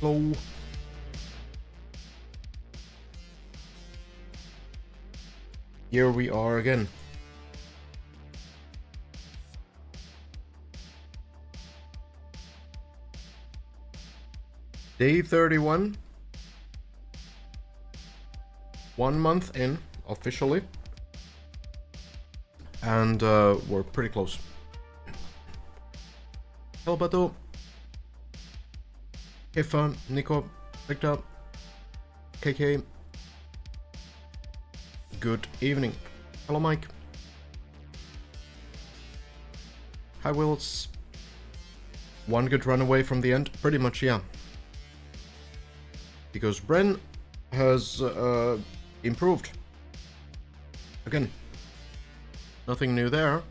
Hello. Here we are again. Day 31. 1 month in, officially. And we're pretty close. Helbato, Kefa, Nico, Victor, KK. Good evening. Hello, Mike. Hi, Wills. One good run away from the end? Pretty much, yeah. Because Bren has improved. Again, nothing new there,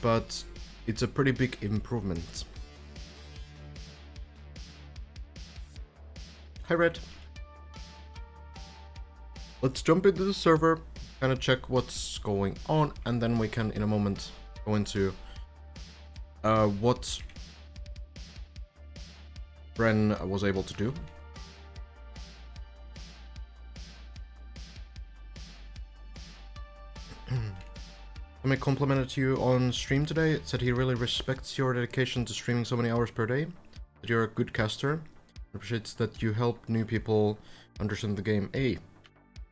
but it's a pretty big improvement. Hi, Red. Let's jump into the server, kind of check what's going on, and then we can, in a moment, go into what Bren was able to do. Somebody complimented you on stream today. It said he really respects your dedication to streaming so many hours per day. That you're a good caster. Appreciates that you help new people understand the game. Hey,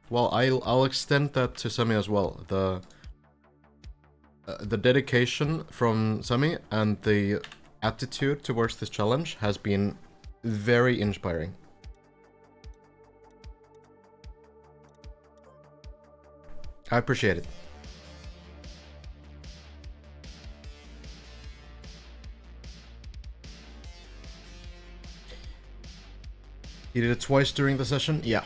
well, I'll extend that to Sami as well. The dedication from Sami and the attitude towards this challenge has been very inspiring. I appreciate it. He did it twice during the session? Yeah.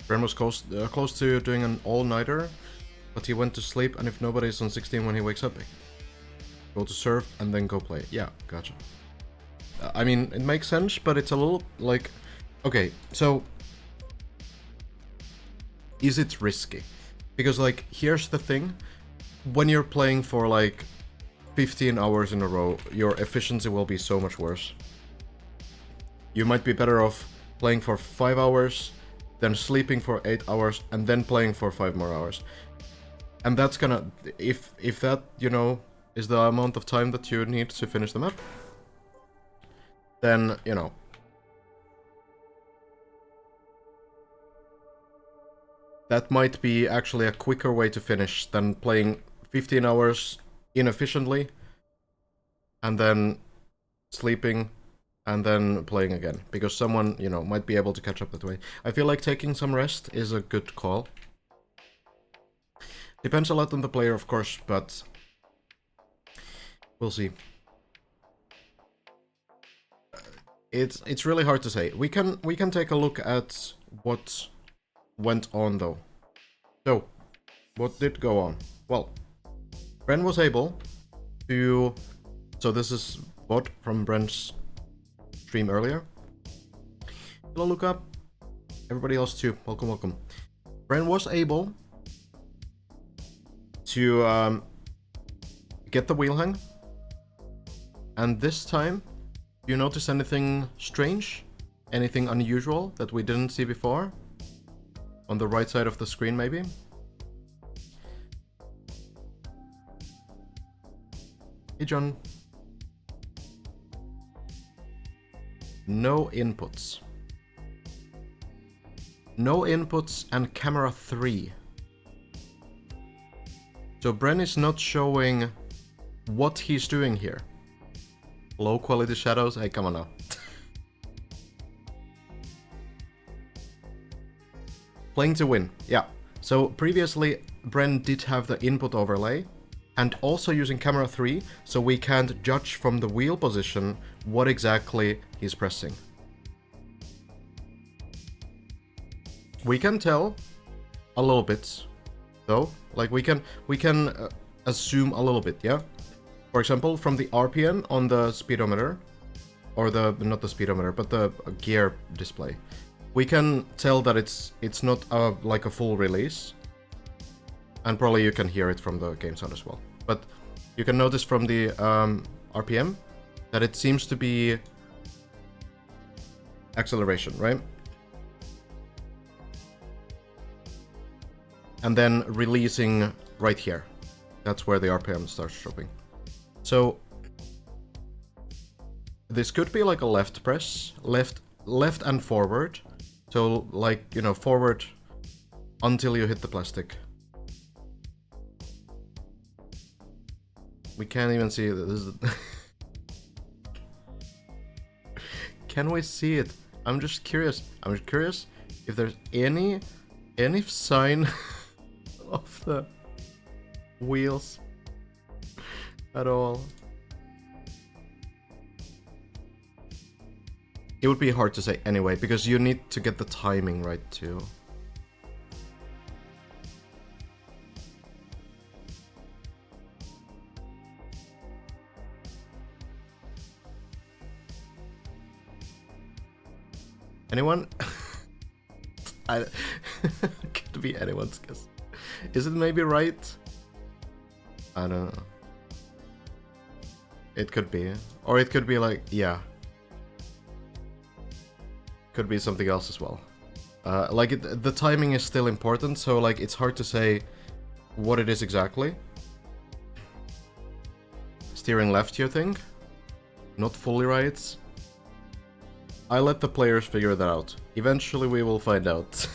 Bren was close to doing an all-nighter, but he went to sleep, and if nobody's on 16 when he wakes up, go to surf and then go play. Yeah, gotcha. I mean, it makes sense, but it's a little, like... Okay, so... Is it risky? Because, like, here's the thing. When you're playing for, like, 15 hours in a row, your efficiency will be so much worse. You might be better off playing for 5 hours, then sleeping for 8 hours, and then playing for 5 more hours. And that's gonna... If that, you know, is the amount of time that you need to finish the map, then, you know... That might be actually a quicker way to finish than playing 15 hours inefficiently, and then sleeping, and then playing again, because someone, you know, might be able to catch up that way. I feel like taking some rest is a good call. Depends a lot on the player, of course, but we'll see. It's really hard to say. We can take a look at what went on though. So, what did go on? Well, Bren was able to... So this is VOD from Bren's stream earlier. Hello, Luca. Everybody else too. Welcome, welcome. Bren was able to get the wheel hang. And this time, do you notice anything strange? Anything unusual that we didn't see before? On the right side of the screen, maybe? Hey, John. No inputs. No inputs and camera 3. So Bren is not showing what he's doing here. Low quality shadows? Hey, come on now. Playing to win. Yeah. So previously Bren did have the input overlay, and also using camera 3, so we can't judge from the wheel position what exactly he's pressing. We can tell a little bit, though. Like we can assume a little bit, yeah? For example, from the RPN on the speedometer, or not the speedometer, but the gear display, we can tell that it's not like a full release. And probably you can hear it from the game sound as well. But you can notice from the RPM that it seems to be acceleration, right? And then releasing right here. That's where the RPM starts dropping. So this could be like a left press, left and forward. So like, you know, forward until you hit the plastic. We can't even see it. This is Can we see it? I'm just curious. I'm just curious if there's any sign of the wheels at all. It would be hard to say anyway, because you need to get the timing right too. Anyone? Could be anyone's guess. Is it maybe right? I don't know. It could be. Or it could be like, yeah. Could be something else as well. Like, the timing is still important, so like it's hard to say what it is exactly. Steering left, you think? Not fully right. I let the players figure that out. Eventually we will find out.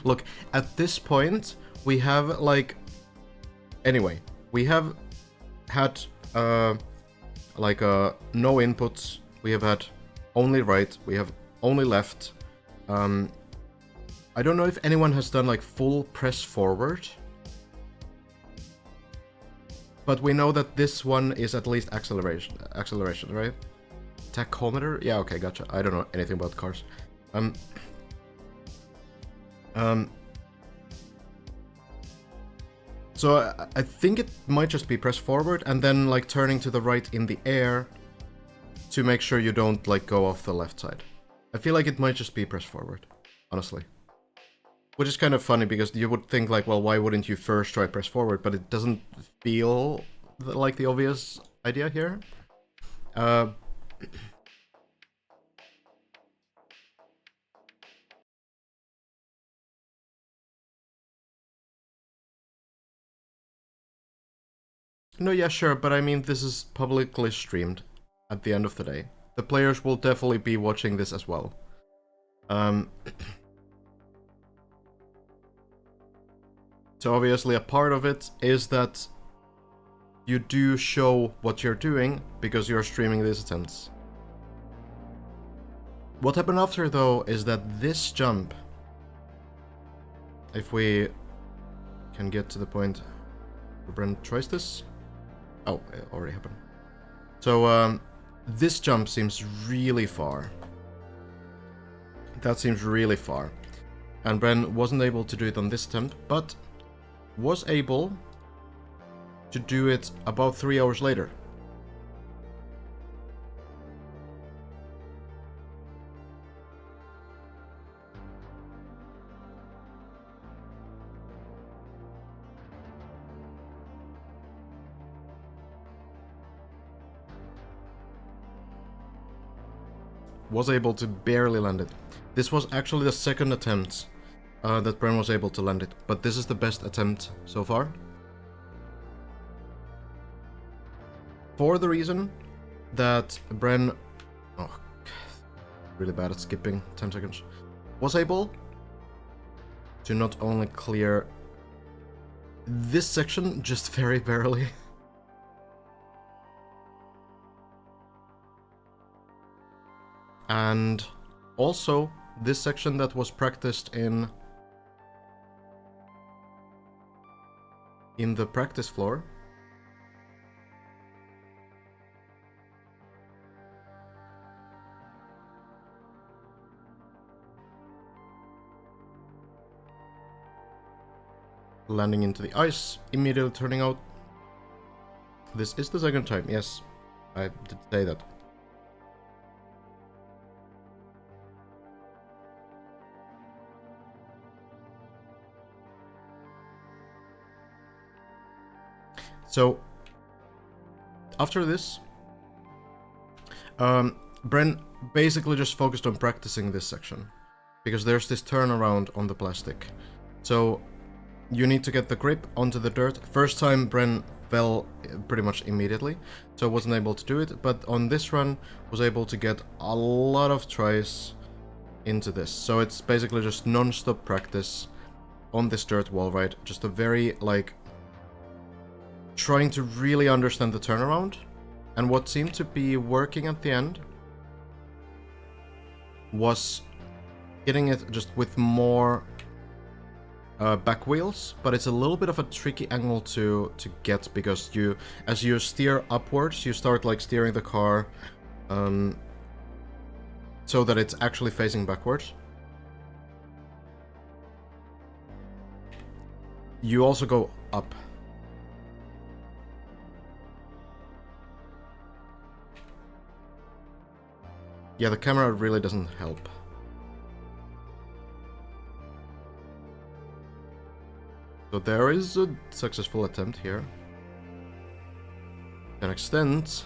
Look, at this point, we have, like... Anyway, we have had, like, no inputs. We have had only right. We have only left. I don't know if anyone has done, like, full press forward. But we know that this one is at least acceleration, right? Tachometer? Yeah, okay, gotcha. I don't know anything about cars. So I think it might just be press forward and then like turning to the right in the air to make sure you don't like go off the left side. I feel like it might just be press forward, honestly. Which is kind of funny because you would think like, well, why wouldn't you first try press forward? But it doesn't feel like the obvious idea here. No, yeah, sure, but I mean, this is publicly streamed at the end of the day. The players will definitely be watching this as well. So obviously a part of it is that you do show what you're doing because you're streaming these attempts. What happened after, though, is that this jump, if we can get to the point where Brent tries this... Oh, it already happened. So, this jump seems really far. That seems really far. And Bren wasn't able to do it on this attempt, but was able to do it about 3 hours later. Was able to barely land it. This was actually the second attempt that Bren was able to land it, but this is the best attempt so far. For the reason that Bren... Oh, really bad at skipping 10 seconds. Was able to not only clear this section just very barely, and also this section that was practiced in the practice floor. Landing into the ice, immediately turning out. This is the second time, yes, I did say that. So after this, Bren basically just focused on practicing this section, because there's this turnaround on the plastic. So you need to get the grip onto the dirt. First time Bren fell pretty much immediately, so wasn't able to do it, but on this run was able to get a lot of tries into this. So it's basically just non-stop practice on this dirt wall ride, just a very, like, trying to really understand the turnaround. And what seemed to be working at the end was getting it just with more back wheels, but it's a little bit of a tricky angle to get, because as you steer upwards, you start like steering the car so that it's actually facing backwards. You also go up. Yeah, the camera really doesn't help. So there is a successful attempt here. An extent.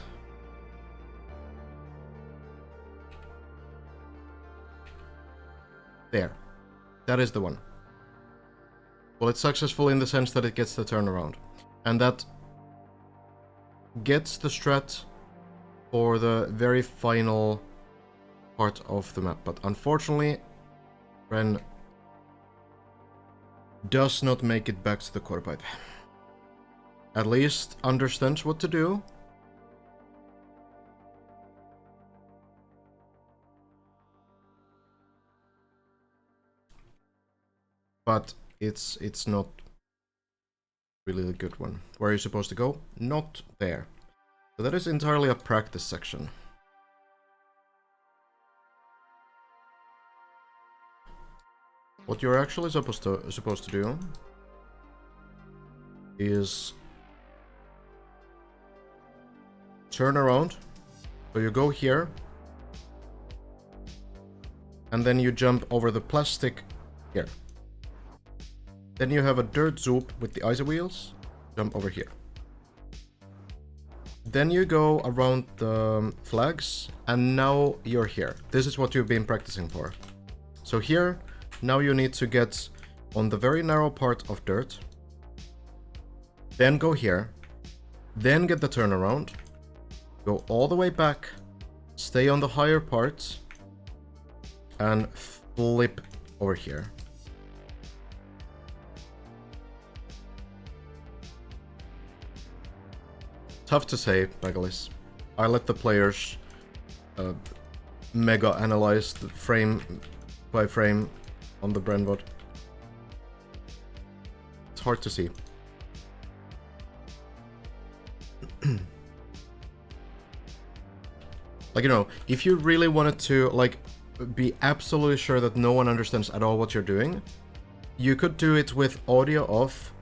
There. That is the one. Well, it's successful in the sense that it gets the turnaround. And that gets the strat for the very final part of the map. But unfortunately, Ren does not make it back to the quarter pipe. At least understands what to do. But it's not really the good one. Where are you supposed to go? Not there. So that is entirely a practice section. What you're actually supposed to do is turn around. So you go here, and then you jump over the plastic here. Then you have a dirt zoop with the icy wheels. Jump over here. Then you go around the flags, and now you're here. This is what you've been practicing for. So here, now you need to get on the very narrow part of dirt. Then go here. Then get the turnaround. Go all the way back. Stay on the higher parts. And flip over here. Tough to say, Bagalis. I let the players mega analyze the frame by frame on the Brenvod. It's hard to see. Like, you know, if you really wanted to, like, be absolutely sure that no one understands at all what you're doing, you could do it with audio off,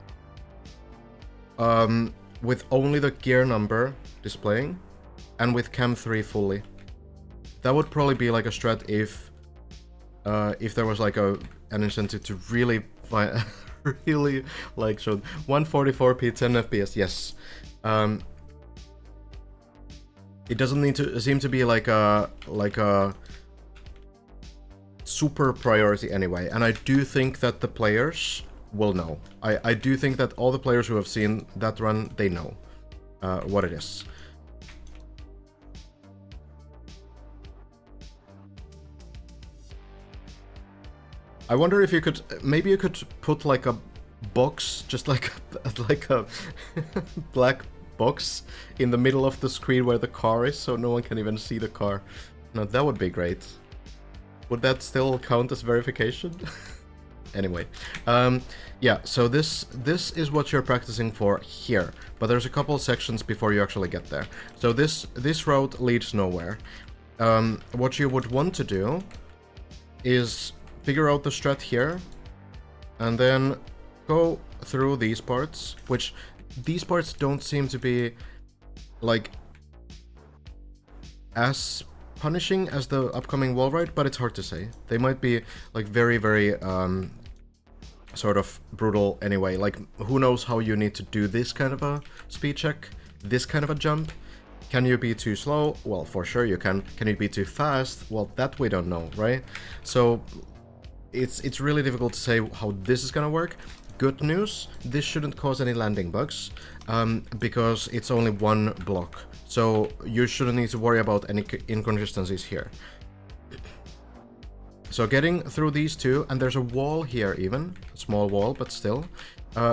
with only the gear number displaying, and with cam 3 fully. That would probably be like a strat if there was like an incentive to really find, really like show 144p 10 FPS. Yes, it doesn't need to seem to be like a super priority anyway, and I do think that the players will know. I do think that all the players who have seen that run, they know what it is. I wonder if you could, maybe you could put like a box, just like a black box in the middle of the screen where the car is, so no one can even see the car. No, that would be great. Would that still count as verification? Anyway, yeah, so this is what you're practicing for here, but there's a couple sections before you actually get there. So this road leads nowhere. What you would want to do is figure out the strat here, and then go through these parts, which these parts don't seem to be like as punishing as the upcoming wall ride, but it's hard to say. They might be like very, very sort of brutal anyway. Like, who knows how you need to do this kind of a speed check, this kind of a jump. Can you be too slow? Well, for sure you can. Can you be too fast? Well, that we don't know, right? So it's really difficult to say how this is gonna work. Good news, this shouldn't cause any landing bugs, because it's only one block. So you shouldn't need to worry about any inconsistencies here. So getting through these two, and there's a wall here even, a small wall, but still.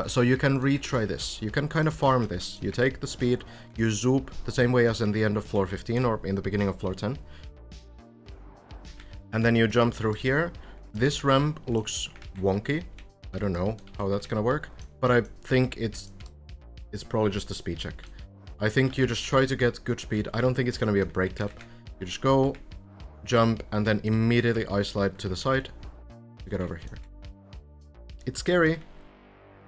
So you can retry this. You can kind of farm this. You take the speed, you zoop the same way as in the end of floor 15 or in the beginning of floor 10. And then you jump through here. This ramp looks wonky. I don't know how that's gonna work, but I think it's probably just a speed check. I think you just try to get good speed. I don't think it's gonna be a break tap. You just go, jump, and then immediately ice slide to the side to get over here. It's scary,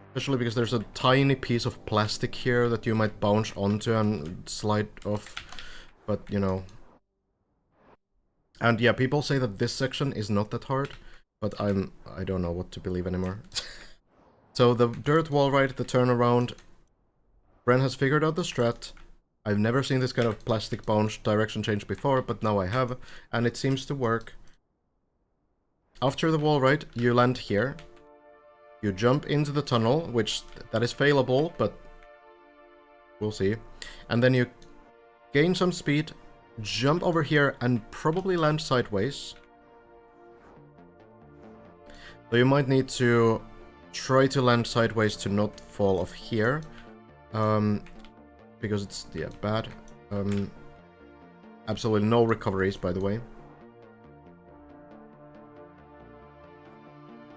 especially because there's a tiny piece of plastic here that you might bounce onto and slide off, but you know. And yeah, people say that this section is not that hard, but I don't know what to believe anymore. So the dirt wall ride, the turnaround, Bren has figured out the strat. I've never seen this kind of plastic bounce direction change before, but now I have, and it seems to work. After the wall ride, you land here. You jump into the tunnel, which that is failable, but we'll see. And then you gain some speed, jump over here, and probably land sideways. So you might need to try to land sideways to not fall off here. Because it's, yeah, bad. Absolutely no recoveries, by the way.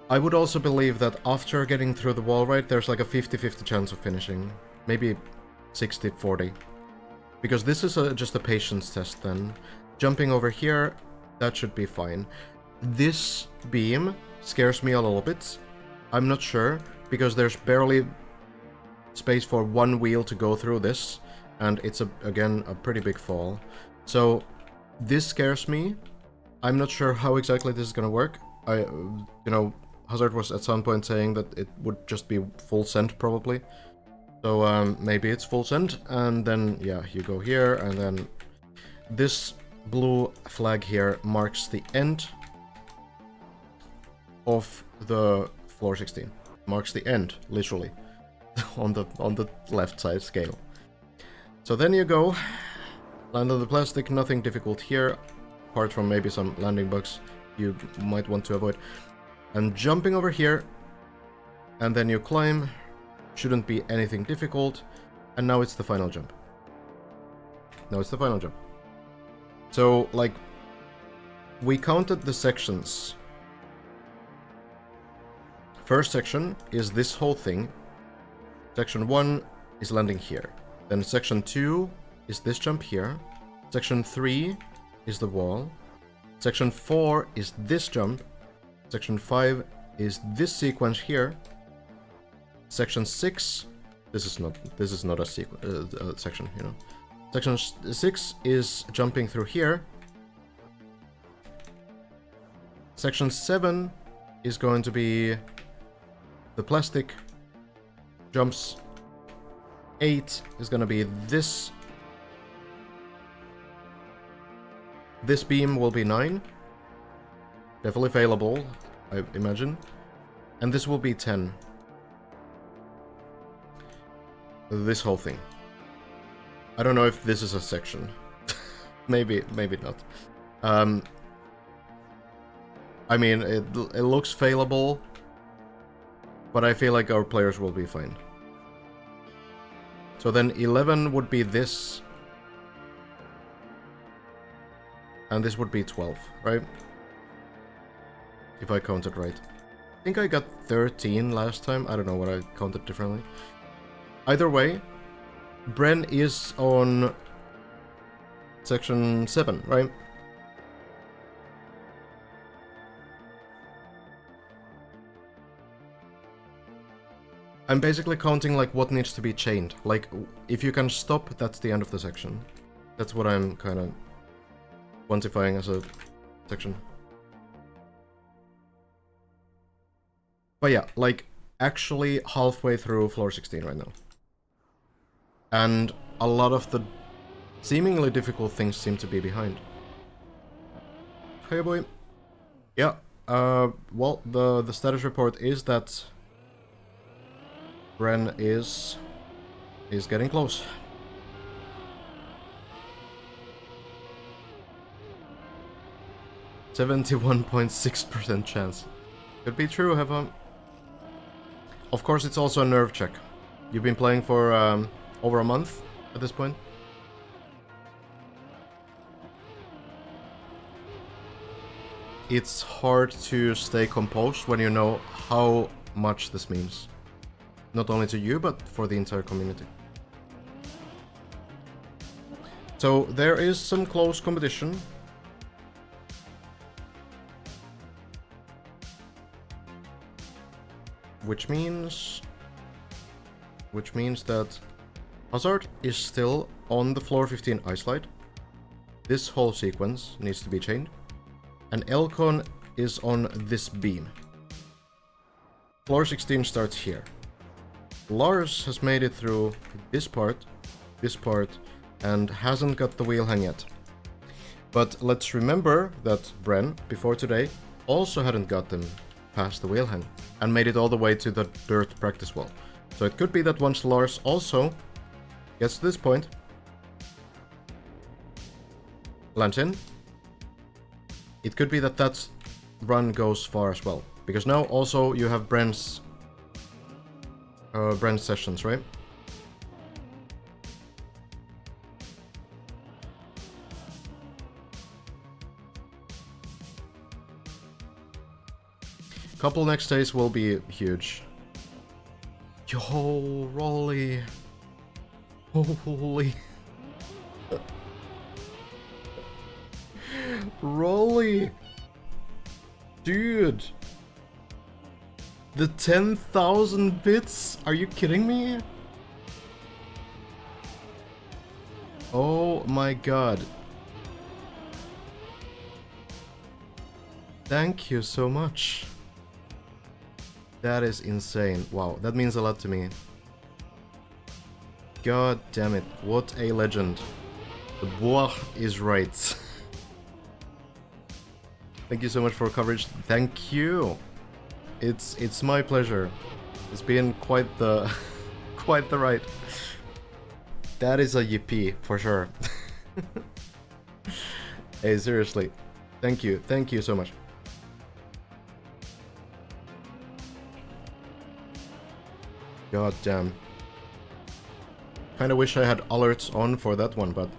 I would also believe that after getting through the wall ride, there's like a 50-50 chance of finishing. Maybe 60-40. Because this is just a patience test then. Jumping over here, that should be fine. This beam scares me a little bit. I'm not sure, because there's barely space for one wheel to go through this, and it's again a pretty big fall. So this scares me. I'm not sure how exactly this is gonna work. You know, Hazard was at some point saying that it would just be full send probably. So maybe it's full send, and then yeah, you go here, and then this blue flag here marks the end of the floor 16. Marks the end, literally. on the left side scale. So then you go, land on the plastic, nothing difficult here, apart from maybe some landing bugs you might want to avoid. And jumping over here, and then you climb, shouldn't be anything difficult, and now it's the final jump. Now it's the final jump. So, like, we counted the sections. First section is this whole thing. Section 1 is landing here. Then section 2 is this jump here. Section 3 is the wall. Section 4 is this jump. Section 5 is this sequence here. Section 6, this is not a section, you know. Section 6 is jumping through here. Section 7 is going to be the plastic jumps. 8 is gonna be this. This beam will be 9. Definitely failable, I imagine. And this will be 10. This whole thing. I don't know if this is a section. maybe not. I mean, it looks failable, but I feel like our players will be fine. So then 11 would be this. And this would be 12, right? If I counted right. I think I got 13 last time. I don't know what I counted differently. Either way, Bren is on section 7, right? I'm basically counting like what needs to be chained. Like, if you can stop, that's the end of the section. That's what I'm kind of quantifying as a section. But But yeah, like, actually halfway through floor 16 right now. And a lot of the seemingly difficult things seem to be behind. Hey boy. Yeah, well, the status report is that Bren is getting close. %71.6% chance. Could be true, have a... Of course, it's also a nerve check. You've been playing for over a month at this point. It's hard to stay composed when you know how much this means. Not only to you, but for the entire community. So there is some close competition. Which means that Hazard is still on the floor 15 ice slide. This whole sequence needs to be chained. And Elcon is on this beam. Floor 16 starts here. Lars has made it through this part, and hasn't got the wheel hang yet. But let's remember that Bren, before today, also hadn't gotten past the wheel hang, and made it all the way to the dirt practice wall. So it could be that once Lars also gets to this point, lands in, it could be that that run goes far as well. Because now also you have Bren's sessions, right? Couple next days will be huge. Yo, Rolly. Holy. Rolly. Dude. The 10,000 bits? Are you kidding me? Oh my god. Thank you so much. That is insane. Wow, that means a lot to me. God damn it. What a legend. The boy is right. Thank you so much for coverage. Thank you. It's my pleasure. It's been quite the quite the ride. That is a yippee for sure. Hey, seriously. Thank you so much. God damn. Kinda wish I had alerts on for that one, but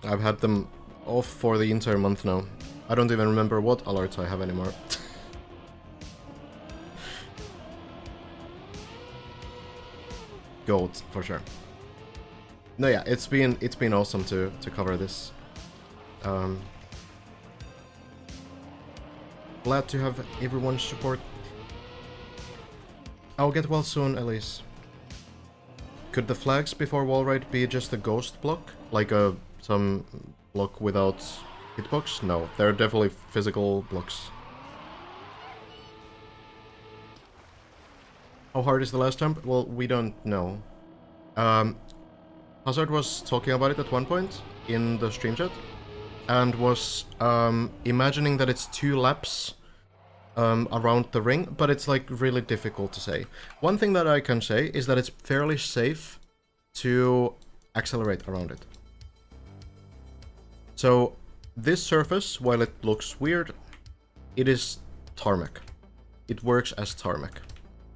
I've had them off for the entire month now. I don't even remember what alerts I have anymore. Gold, for sure. No, yeah, it's been awesome to cover this. Glad to have everyone's support. I'll get well soon, Elise. Could the flags before wallride be just a ghost block? Like some block without hitbox? No, they're definitely physical blocks. How hard is the last jump? Well, we don't know. Hazard was talking about it at one point in the stream chat, and was imagining that it's 2 laps around the ring, but it's like really difficult to say. One thing that I can say is that it's fairly safe to accelerate around it. So this surface, while it looks weird, it is tarmac. It works as tarmac,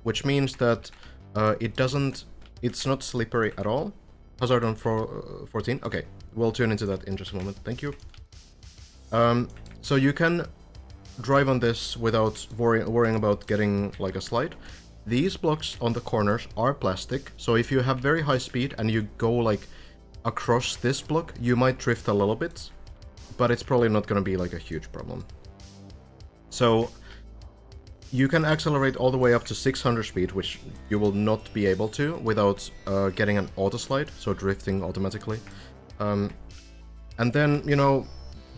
which means that it's not slippery at all. Hazard on 14. Okay, we'll tune into that in just a moment. Thank you. So you can drive on this without worrying about getting like a slide. These blocks on the corners are plastic, so if you have very high speed and you go like across this block, you might drift a little bit, but it's probably not going to be like a huge problem. So you can accelerate all the way up to 600 speed, which you will not be able to without getting an auto slide, so drifting automatically. And then, you know,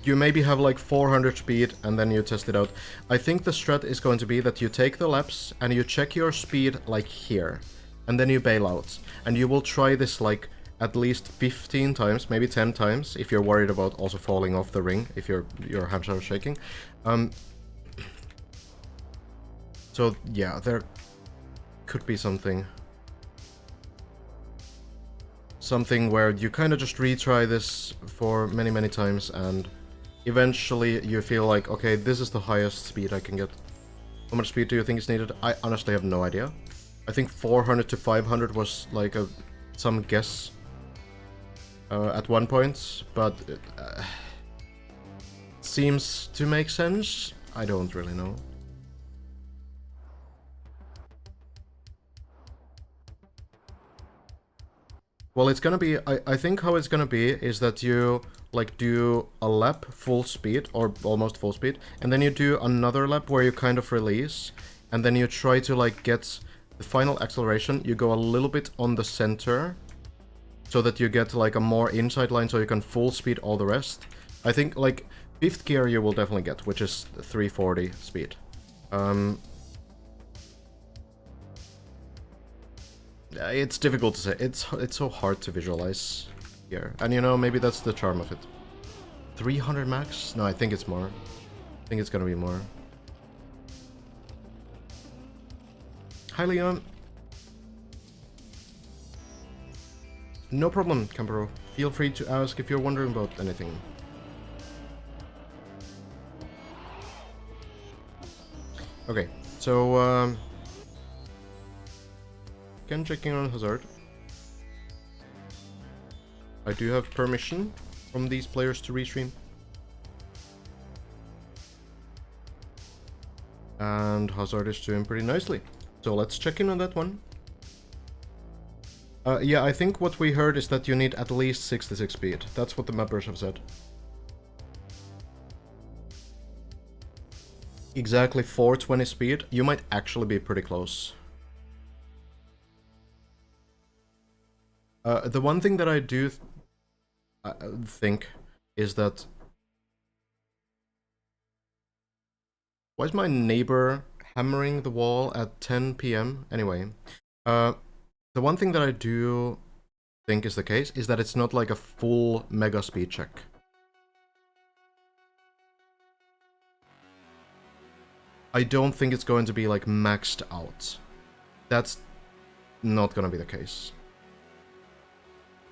you maybe have like 400 speed and then you test it out. I think the strat is going to be that you take the laps and you check your speed like here. And then you bail out. And you will try this like at least 15 times, maybe 10 times, if you're worried about also falling off the ring, if your hands are shaking. So yeah, there could be something where you kind of just retry this for many times and eventually you feel like, okay, this is the highest speed I can get. How much speed do you think is needed? I honestly have no idea. I think 400 to 500 was like some guess at one point, but it seems to make sense. I don't really know. Well, it's gonna be, I think how it's gonna be is that you like do a lap full speed or almost full speed, and then you do another lap where you kind of release, and then you try to like get the final acceleration. You go a little bit on the center so that you get like a more inside line so you can full speed all the rest. I think like 5th gear you will definitely get, which is 340 speed. It's difficult to say. It's so hard to visualize here. And you know, maybe that's the charm of it. 300 max? No, I think it's more. I think it's gonna be more. Hi, Leon. No problem, Campero. Feel free to ask if you're wondering about anything. Okay, so again, checking on Hazard. I do have permission from these players to restream. And Hazard is doing pretty nicely. So let's check in on that one. Yeah, I think what we heard is that you need at least 66 speed. That's what the mappers have said. Exactly 420 speed. You might actually be pretty close. The one thing that I do think is that... Why is my neighbor hammering the wall at 10 PM? Anyway, the one thing that I do think is the case is that it's not like a full mega speed check. I don't think it's going to be like maxed out. That's not gonna be the case.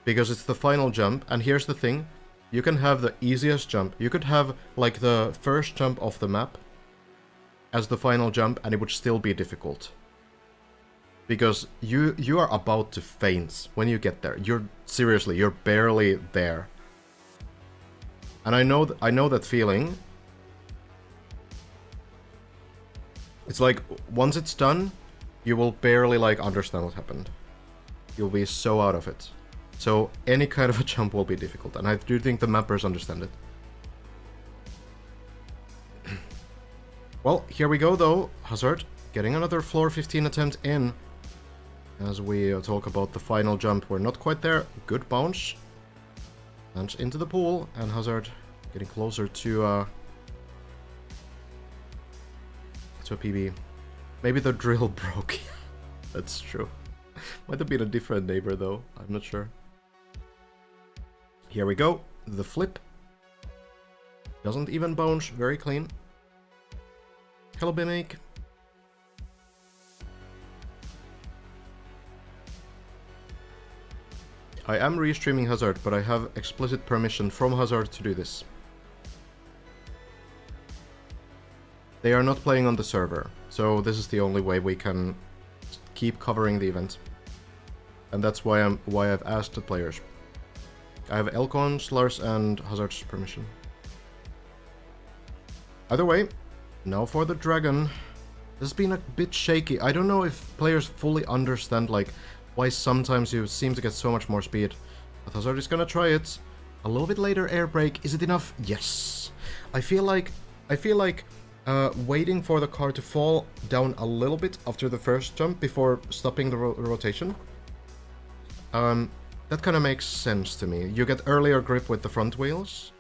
Because it's the final jump, and here's the thing. You can have the easiest jump. You could have like the first jump off the map as the final jump, and it would still be difficult. Because you are about to faint when you get there. Seriously, you're barely there. And I know that feeling. It's like, once it's done, you will barely like understand what happened. You'll be so out of it. So any kind of a jump will be difficult, and I do think the mappers understand it. Well, here we go though. Hazard getting another floor 15 attempt in. As we talk about the final jump, we're not quite there. Good bounce. And into the pool, and Hazard getting closer to a PB. Maybe the drill broke. That's true. Might have been a different neighbor though. I'm not sure. Here we go. The flip. Doesn't even bounce. Very clean. Hello, Bimake. I am restreaming Hazard, but I have explicit permission from Hazard to do this. They are not playing on the server, so this is the only way we can keep covering the event. And that's why I've asked the players. I have Elkon's, Lars, and Hazard's permission. Either way, now for the dragon. This has been a bit shaky. I don't know if players fully understand like why sometimes you seem to get so much more speed. But Hazard is gonna try it. A little bit later air brake. Is it enough? Yes. I feel like waiting for the car to fall down a little bit after the first jump before stopping the rotation. That kind of makes sense to me. You get earlier grip with the front wheels.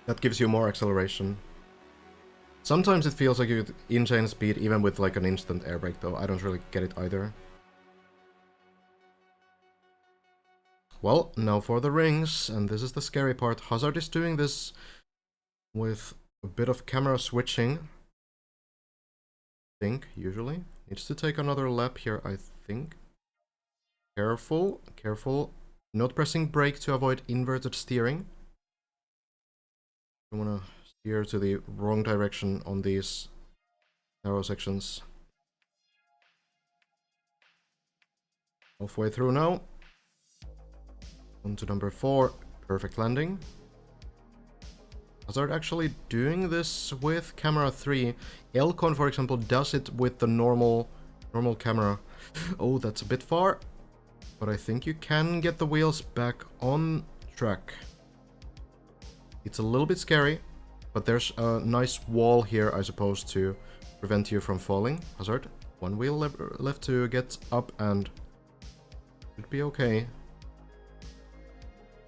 That gives you more acceleration. Sometimes it feels like you get insane speed even with like an instant air brake though. I don't really get it either. Well, now for the rings, and this is the scary part. Hazard is doing this with a bit of camera switching. I think, usually. Needs to take another lap here, I think. Careful, careful. Not pressing brake to avoid inverted steering. I want to steer to the wrong direction on these narrow sections. Halfway through now. On to number 4. Perfect landing. Hazard actually doing this with camera 3. Elcon, for example, does it with the normal camera. Oh, that's a bit far. But I think you can get the wheels back on track. It's a little bit scary, but there's a nice wall here, I suppose, to prevent you from falling. Hazard, one wheel left to get up and should be okay.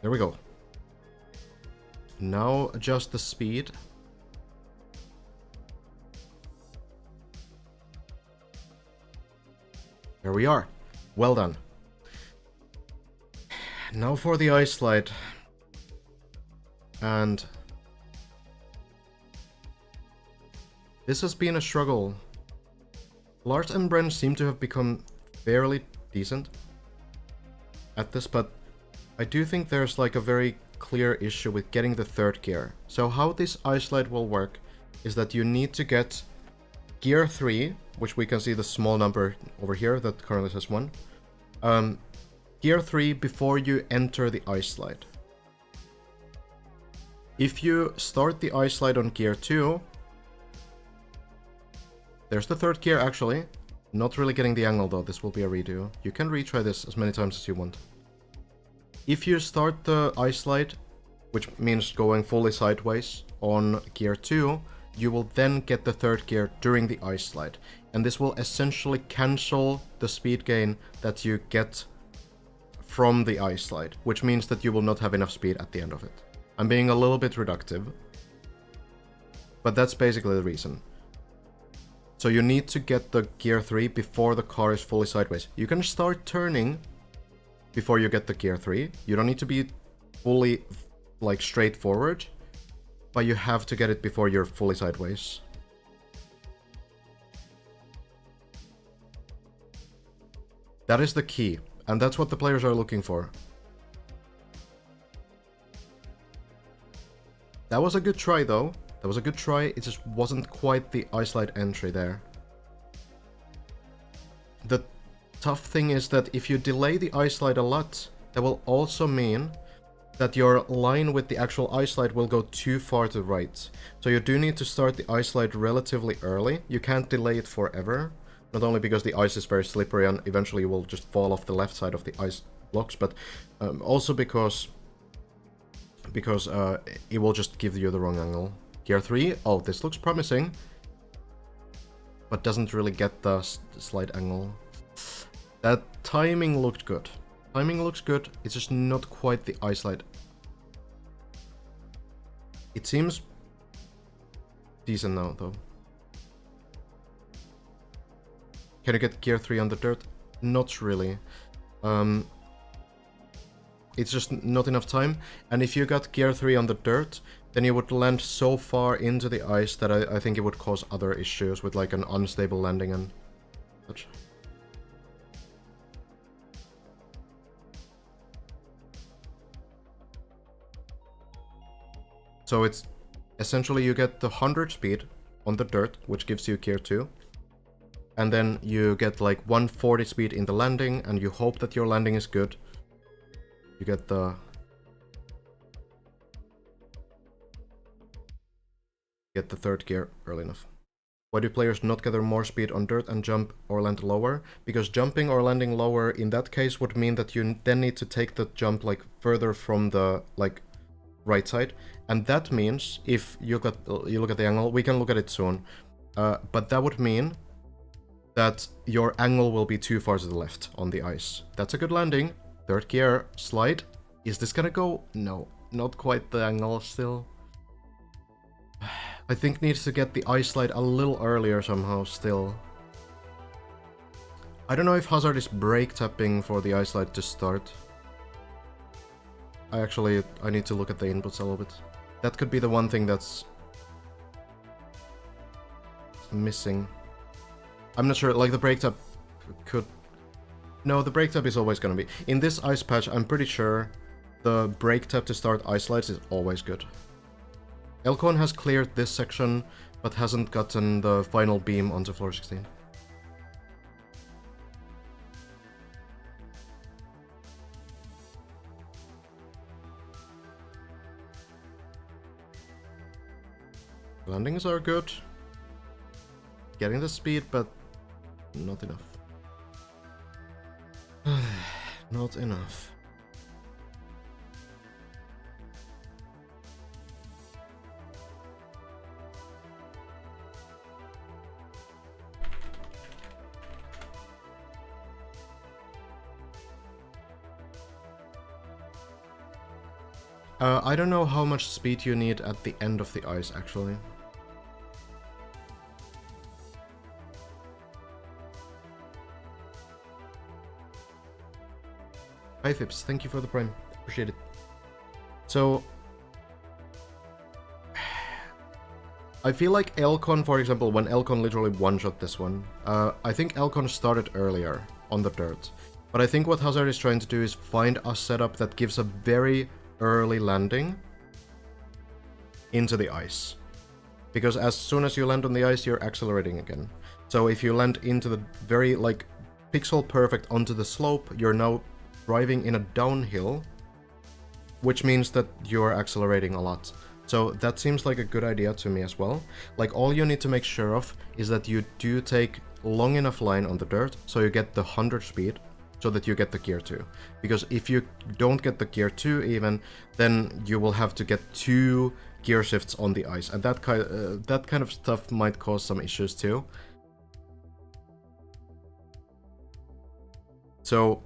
There we go. Now adjust the speed. There we are. Well done. Now for the ice slide. And this has been a struggle. Lars and Bren seem to have become fairly decent at this, but I do think there's like a very clear issue with getting the third gear. So how this ice slide will work is that you need to get gear 3, which we can see the small number over here that currently says 1. Gear 3 before you enter the ice slide. If you start the ice slide on gear 2, there's the third gear actually. Not really getting the angle though, this will be a redo. You can retry this as many times as you want. If you start the ice slide, which means going fully sideways on gear 2, you will then get the third gear during the ice slide. And this will essentially cancel the speed gain that you get from the ice slide, which means that you will not have enough speed at the end of it. I'm being a little bit reductive, but that's basically the reason. So you need to get the gear 3 before the car is fully sideways. You can start turning before you get the gear 3. You don't need to be fully like straight forward, but you have to get it before you're fully sideways. That is the key, and that's what the players are looking for. That was a good try though. That was a good try, it just wasn't quite the ice slide entry there. The tough thing is that if you delay the ice slide a lot, that will also mean that your line with the actual ice slide will go too far to the right. So you do need to start the ice slide relatively early. You can't delay it forever. Not only because the ice is very slippery and eventually you will just fall off the left side of the ice blocks, but also because it will just give you the wrong angle. Gear 3, oh, this looks promising, but doesn't really get the slide angle. That timing looked good. Timing looks good, it's just not quite the ice slide. It seems decent now, though. Can you get gear 3 on the dirt? Not really. It's just not enough time, and if you got gear 3 on the dirt, then you would land so far into the ice that I think it would cause other issues with like an unstable landing and such. So it's essentially you get the 100 speed on the dirt, which gives you gear 2. And then you get like 140 speed in the landing, and you hope that your landing is good. You get the third gear early enough. Why do players not gather more speed on dirt and jump or land lower? Because jumping or landing lower in that case would mean that you then need to take the jump like further from the like right side, and that means if you look at the angle, we can look at it soon, but that would mean that your angle will be too far to the left on the ice. That's a good landing. Third gear slide. Is this gonna go? No, not quite the angle still. I think needs to get the ice slide a little earlier somehow still. I don't know if Hazard is brake tapping for the ice slide to start. I need to look at the inputs a little bit. That could be the one thing that's missing. I'm not sure, like the brake tap could... No, the brake tap is always gonna be... In this ice patch, I'm pretty sure the brake tap to start ice slides is always good. Elcon has cleared this section, but hasn't gotten the final beam onto floor 16. Landings are good. Getting the speed, but not enough. Not enough. I don't know how much speed you need at the end of the ice, actually. Hi Fips, thank you for the prime. Appreciate it. So... I feel like Elcon, for example, when Elcon literally one-shot this one, I think Elcon started earlier on the dirt. But I think what Hazard is trying to do is find a setup that gives a very early landing into the ice. Because as soon as you land on the ice, you're accelerating again. So if you land into the very, like, pixel perfect onto the slope, you're now driving in a downhill, which means that you're accelerating a lot. So that seems like a good idea to me as well. Like, all you need to make sure of is that you do take long enough line on the dirt, so you get the 100 speed, so that you get the gear 2. Because if you don't get the gear 2 even, then you will have to get 2 gear shifts on the ice, and that kind of stuff might cause some issues too. So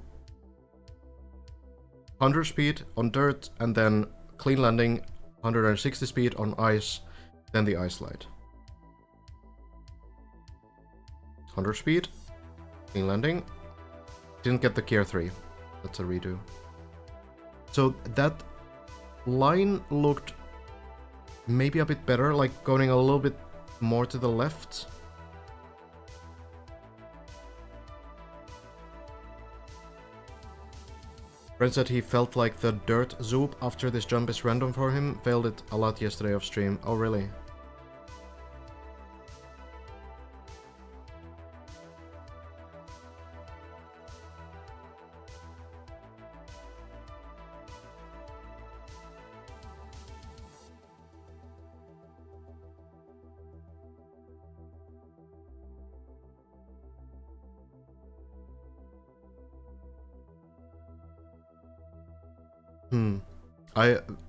100 speed on dirt, and then clean landing, 160 speed on ice, then the ice slide. 100 speed, clean landing, didn't get the gear 3, that's a redo. So that line looked maybe a bit better, like going a little bit more to the left. Brent said he felt like the dirt zoop after this jump is random for him. Failed it a lot yesterday off stream. Oh, really?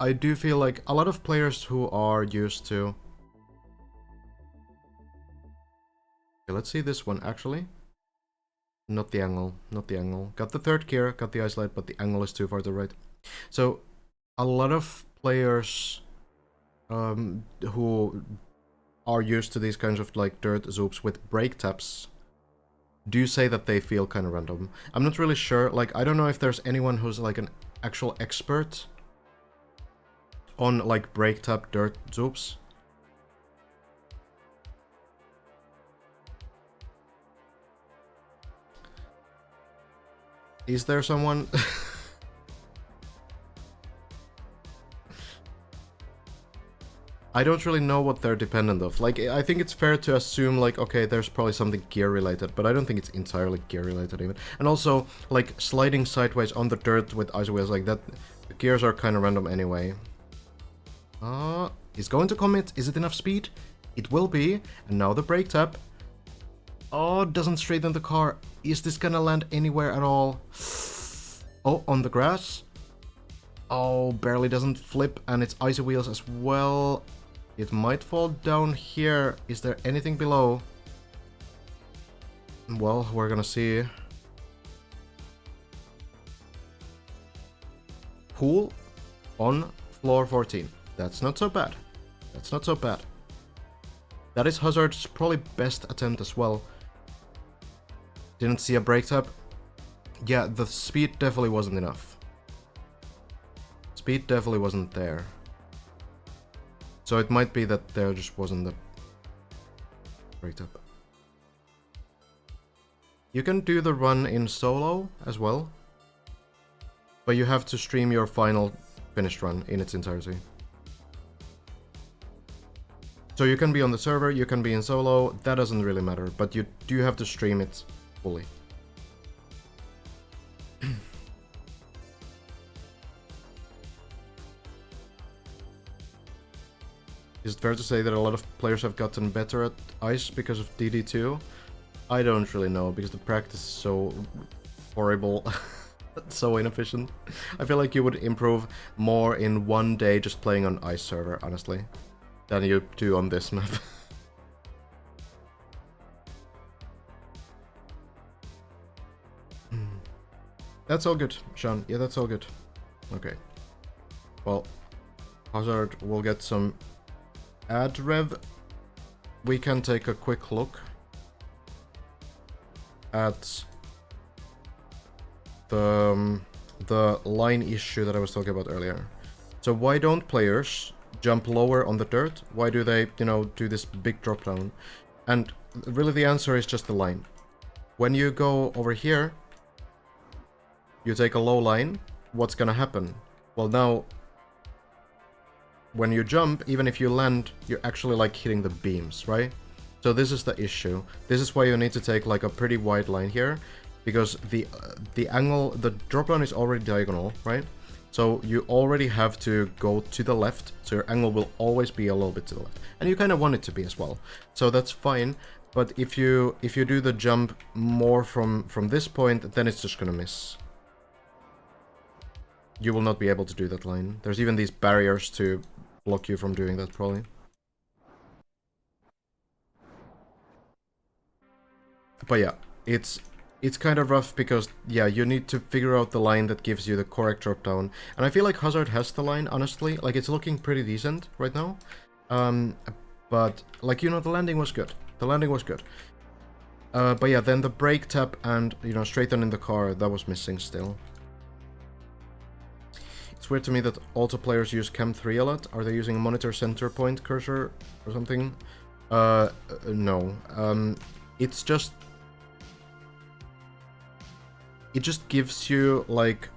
I do feel like a lot of players who are used to... Okay, let's see this one actually. Not the angle, not the angle. Got the third gear, got the ice light, but the angle is too far to the right. So, a lot of players who are used to these kinds of like dirt zoops with brake taps do say that they feel kind of random. I'm not really sure, like I don't know if there's anyone who's like an actual expert on like brake tap dirt zoops. Is there someone? I don't really know what they're dependent of. Like, I think it's fair to assume, like, okay, there's probably something gear related, but I don't think it's entirely gear related even. And also, like, sliding sideways on the dirt with ice wheels like that, the gears are kind of random anyway. He's going to commit. Is it enough speed? It will be. And now the brake tap. Oh, doesn't straighten the car. Is this gonna land anywhere at all? Oh, on the grass. Oh, barely doesn't flip, and it's icy wheels as well. It might fall down here. Is there anything below? Well, we're gonna see. Pool on floor 14. That's not so bad. That's not so bad. That is Hazard's probably best attempt as well. Didn't see a break tap. Yeah, the speed definitely wasn't enough. Speed definitely wasn't there. So it might be that there just wasn't the break tap. You can do the run in solo as well, but you have to stream your final finished run in its entirety. So you can be on the server, you can be in solo, that doesn't really matter, but you do have to stream it fully. Is it fair to say that a lot of players have gotten better at ice because of DD2? I don't really know, because the practice is so horrible, so inefficient. I feel like you would improve more in one day just playing on ice server, honestly, than you do on this map. That's all good, Sean. Yeah, that's all good. Okay. Well, Hazard will get some ad rev. We can take a quick look at the line issue that I was talking about earlier. So why don't players jump lower on the dirt? Why do they, you know, do this big drop down? And really the answer is just the line. When you go over here, you take a low line, what's gonna happen? Well, now when you jump, even if you land, you're actually like hitting the beams, right? So this is the issue. This is why you need to take like a pretty wide line here, because the angle, the drop down is already diagonal, right? So you already have to go to the left, so your angle will always be a little bit to the left, and you kind of want it to be as well. So that's fine. But if you do the jump more from this point, then it's just gonna miss. You will not be able to do that line. There's even these barriers to block you from doing that, probably. But yeah, it's kind of rough because, yeah, you need to figure out the line that gives you the correct drop down. And I feel like Hazard has the line, honestly. Like, it's looking pretty decent right now. But, like, you know, the landing was good. The landing was good. But yeah, then the brake tap and, you know, straightening the car, that was missing still. It's weird to me that auto players use Cam 3 a lot. Are they using a monitor center point cursor or something? No. It's just... It just gives you, like,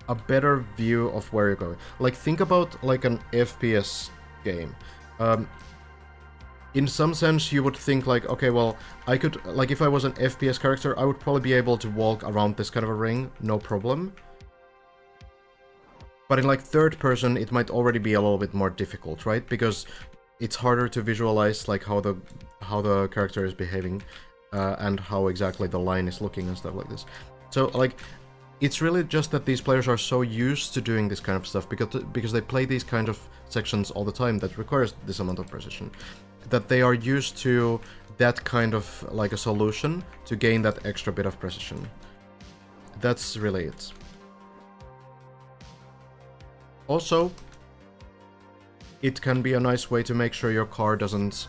a better view of where you're going. Like, think about, like, an FPS game. In some sense, you would think, like, okay, well, I could, like, if I was an FPS character, I would probably be able to walk around this kind of a ring, no problem. But in, like, third person, it might already be a little bit more difficult, right? Because it's harder to visualize, like, how the character is behaving. And how exactly the line is looking and stuff like this. So, like, it's really just that these players are so used to doing this kind of stuff because they play these kind of sections all the time that requires this amount of precision, that they are used to that kind of, like, a solution to gain that extra bit of precision. That's really it. Also, it can be a nice way to make sure your car doesn't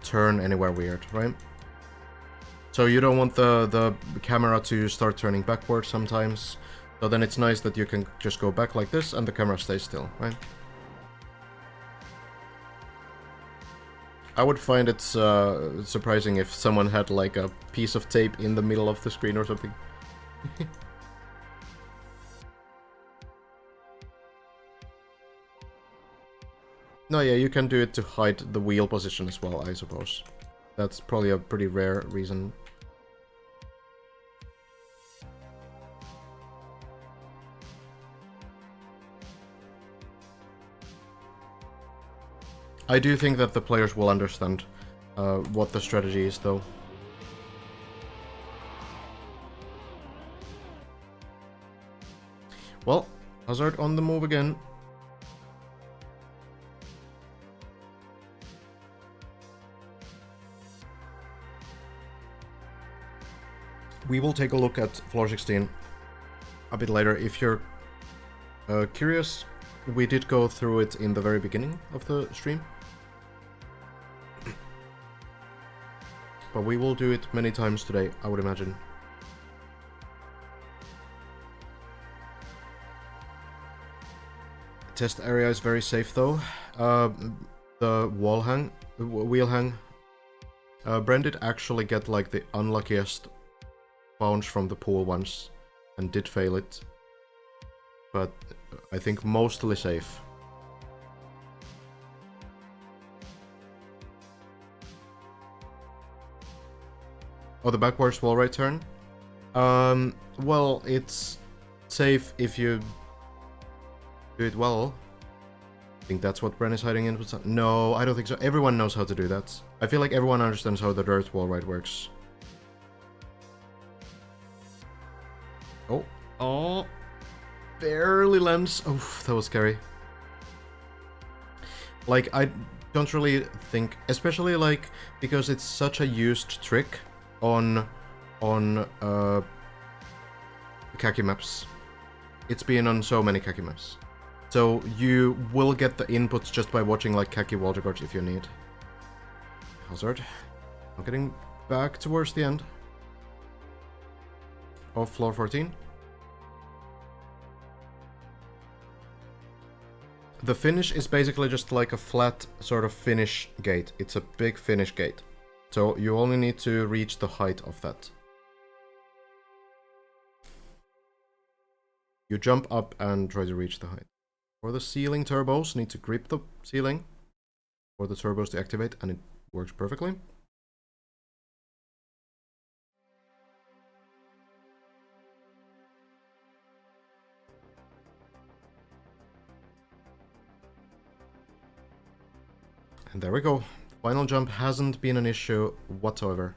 turn anywhere weird, right? So you don't want the camera to start turning backwards sometimes. So then it's nice that you can just go back like this and the camera stays still, right? I would find it surprising if someone had like a piece of tape in the middle of the screen or something. No, yeah, you can do it to hide the wheel position as well, I suppose. That's probably a pretty rare reason. I do think that the players will understand what the strategy is, though. Well, Hazard on the move again. We will take a look at floor 16 a bit later. If you're curious, We did go through it in the very beginning of the stream. But we will do it many times today, I would imagine. Test area is very safe though. The wheel hang. Bren did actually get like the unluckiest bounce from the pool once and did fail it. But I think mostly safe. Oh, the backwards wall right turn? Well, it's safe if you do it well. I think that's what Bren is hiding in. No, I don't think so. Everyone knows how to do that. I feel like everyone understands how the dirt wall right works. Oh. Oh. Barely lands. Oh, that was scary. Like, I don't really think, especially like, because it's such a used trick on khaki maps. It's been on so many khaki maps. So you will get the inputs just by watching like khaki wall records if you need. Hazard. I'm getting back towards the end of floor 14. The finish is basically just like a flat sort of finish gate. It's a big finish gate. So you only need to reach the height of that. You jump up and try to reach the height. For the ceiling turbos, need to grip the ceiling for the turbos to activate, and it works perfectly. And there we go. Final jump hasn't been an issue whatsoever.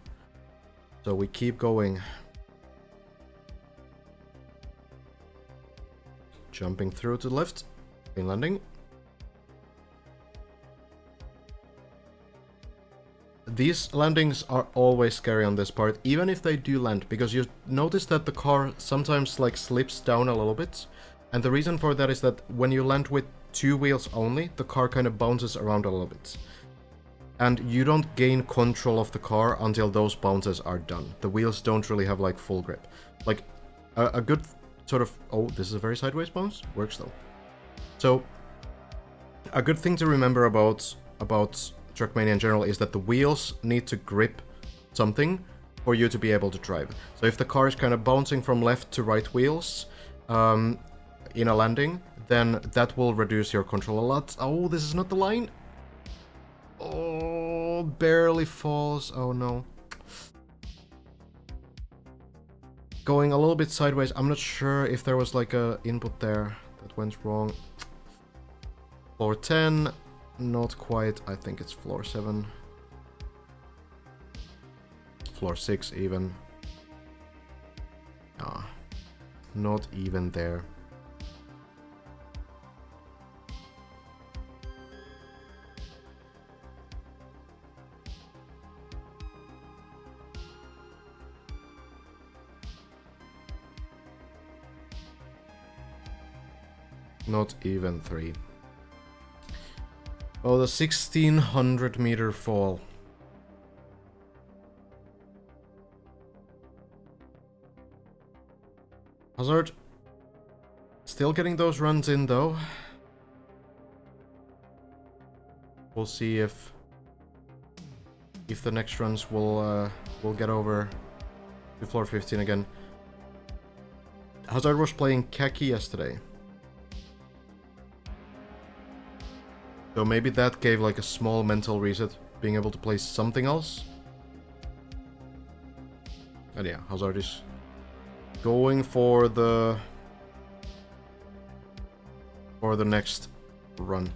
So we keep going. Jumping through to the left. In landing. These landings are always scary on this part, even if they do land, because you notice that the car sometimes like slips down a little bit. And the reason for that is that when you land with 2 wheels only, the car kind of bounces around a little bit. And you don't gain control of the car until those bounces are done. The wheels don't really have like full grip. Like a good sort of... Oh, this is a very sideways bounce? Works though. So, a good thing to remember about Trackmania in general is that the wheels need to grip something for you to be able to drive. So if the car is kind of bouncing from left to right wheels in a landing, then that will reduce your control a lot. Oh, this is not the line. Oh, barely falls. Oh no. Going a little bit sideways. I'm not sure if there was like a input there that went wrong. Floor 10, not quite. I think it's floor 7. Floor 6 even. Ah, not even there. Not even 3. Oh, the 1600 meter fall. Hazard. Still getting those runs in though. We'll see if the next runs will get over to floor 15 again. Hazard was playing khaki yesterday. So maybe that gave like a small mental reset, being able to play something else. And yeah, Hazard is going for the next run.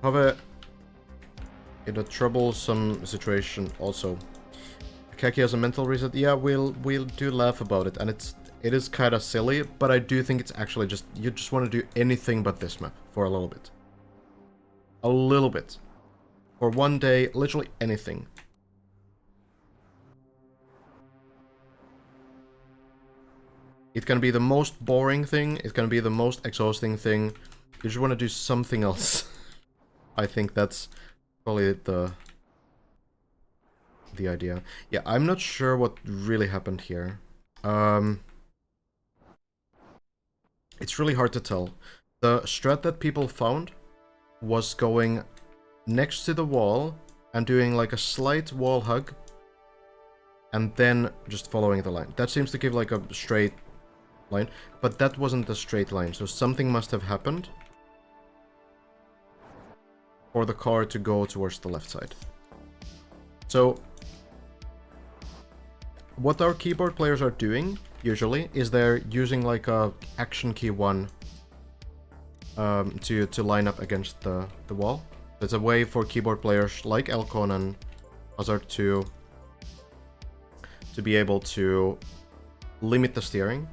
However, in a troublesome situation also. Kaki has a mental reset. Yeah, we'll do laugh about it, and it is kind of silly, but I do think it's actually just you just want to do anything but this map for a little bit. A little bit. For one day, literally anything. It can be the most boring thing, it can be the most exhausting thing, You just want to do something else. I think that's probably the idea. Yeah, I'm not sure what really happened here. It's really hard to tell. The strat that people found was going next to the wall and doing like a slight wall hug and then just following the line. That seems to give like a straight line, but that wasn't a straight line, so something must have happened for the car to go towards the left side. So what our keyboard players are doing usually is they're using like a action key 1 to line up against the wall. It's a way for keyboard players like Elcon and Hazard to be able to limit the steering.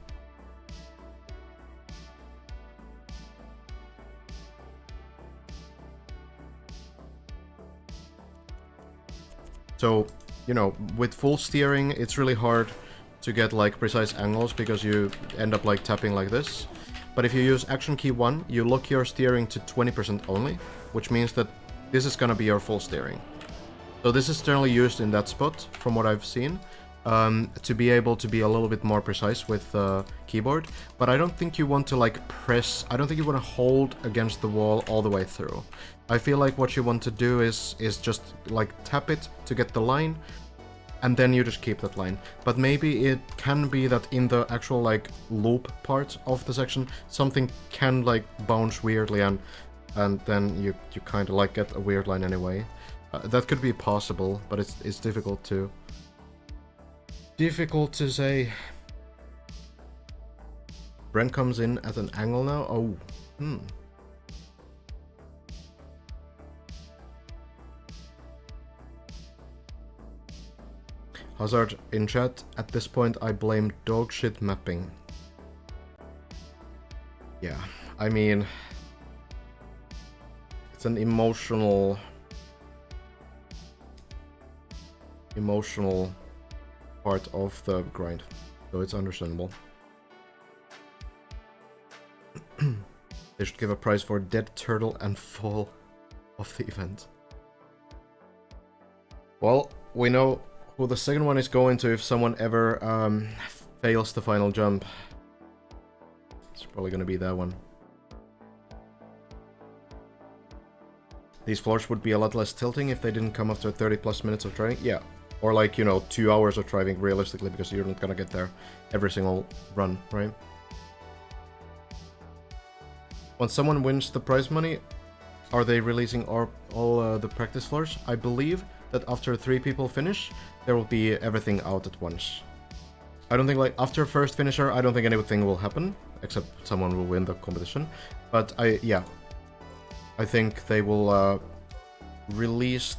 So, you know, with full steering, it's really hard to get like precise angles because you end up like tapping like this. But if you use action key 1, you lock your steering to 20% only, which means that this is gonna be your full steering. So this is generally used in that spot, from what I've seen, to be able to be a little bit more precise with the keyboard. But I don't think you want to like press, I don't think you want to hold against the wall all the way through. I feel like what you want to do is just like tap it to get the line, and then you just keep that line. But maybe it can be that in the actual like loop part of the section, something can like bounce weirdly and then you kind of like get a weird line anyway. That could be possible, but it's difficult to say. Brent comes in at an angle now. Oh, Hazard in chat, at this point I blame dogshit mapping. Yeah, I mean, it's an emotional part of the grind, so it's understandable. They should give a prize for dead turtle and fall of the event. Well, we know who the second one is going to if someone ever fails the final jump. It's probably gonna be that one. These floors would be a lot less tilting if they didn't come after 30 plus minutes of driving. Yeah. Or like, you know, 2 hours of driving realistically, because you're not gonna get there every single run, right? When someone wins the prize money, are they releasing all the practice floors? I believe that after 3 people finish, there will be everything out at once. I don't think, like, after first finisher, I don't think anything will happen, except someone will win the competition. But I think they will release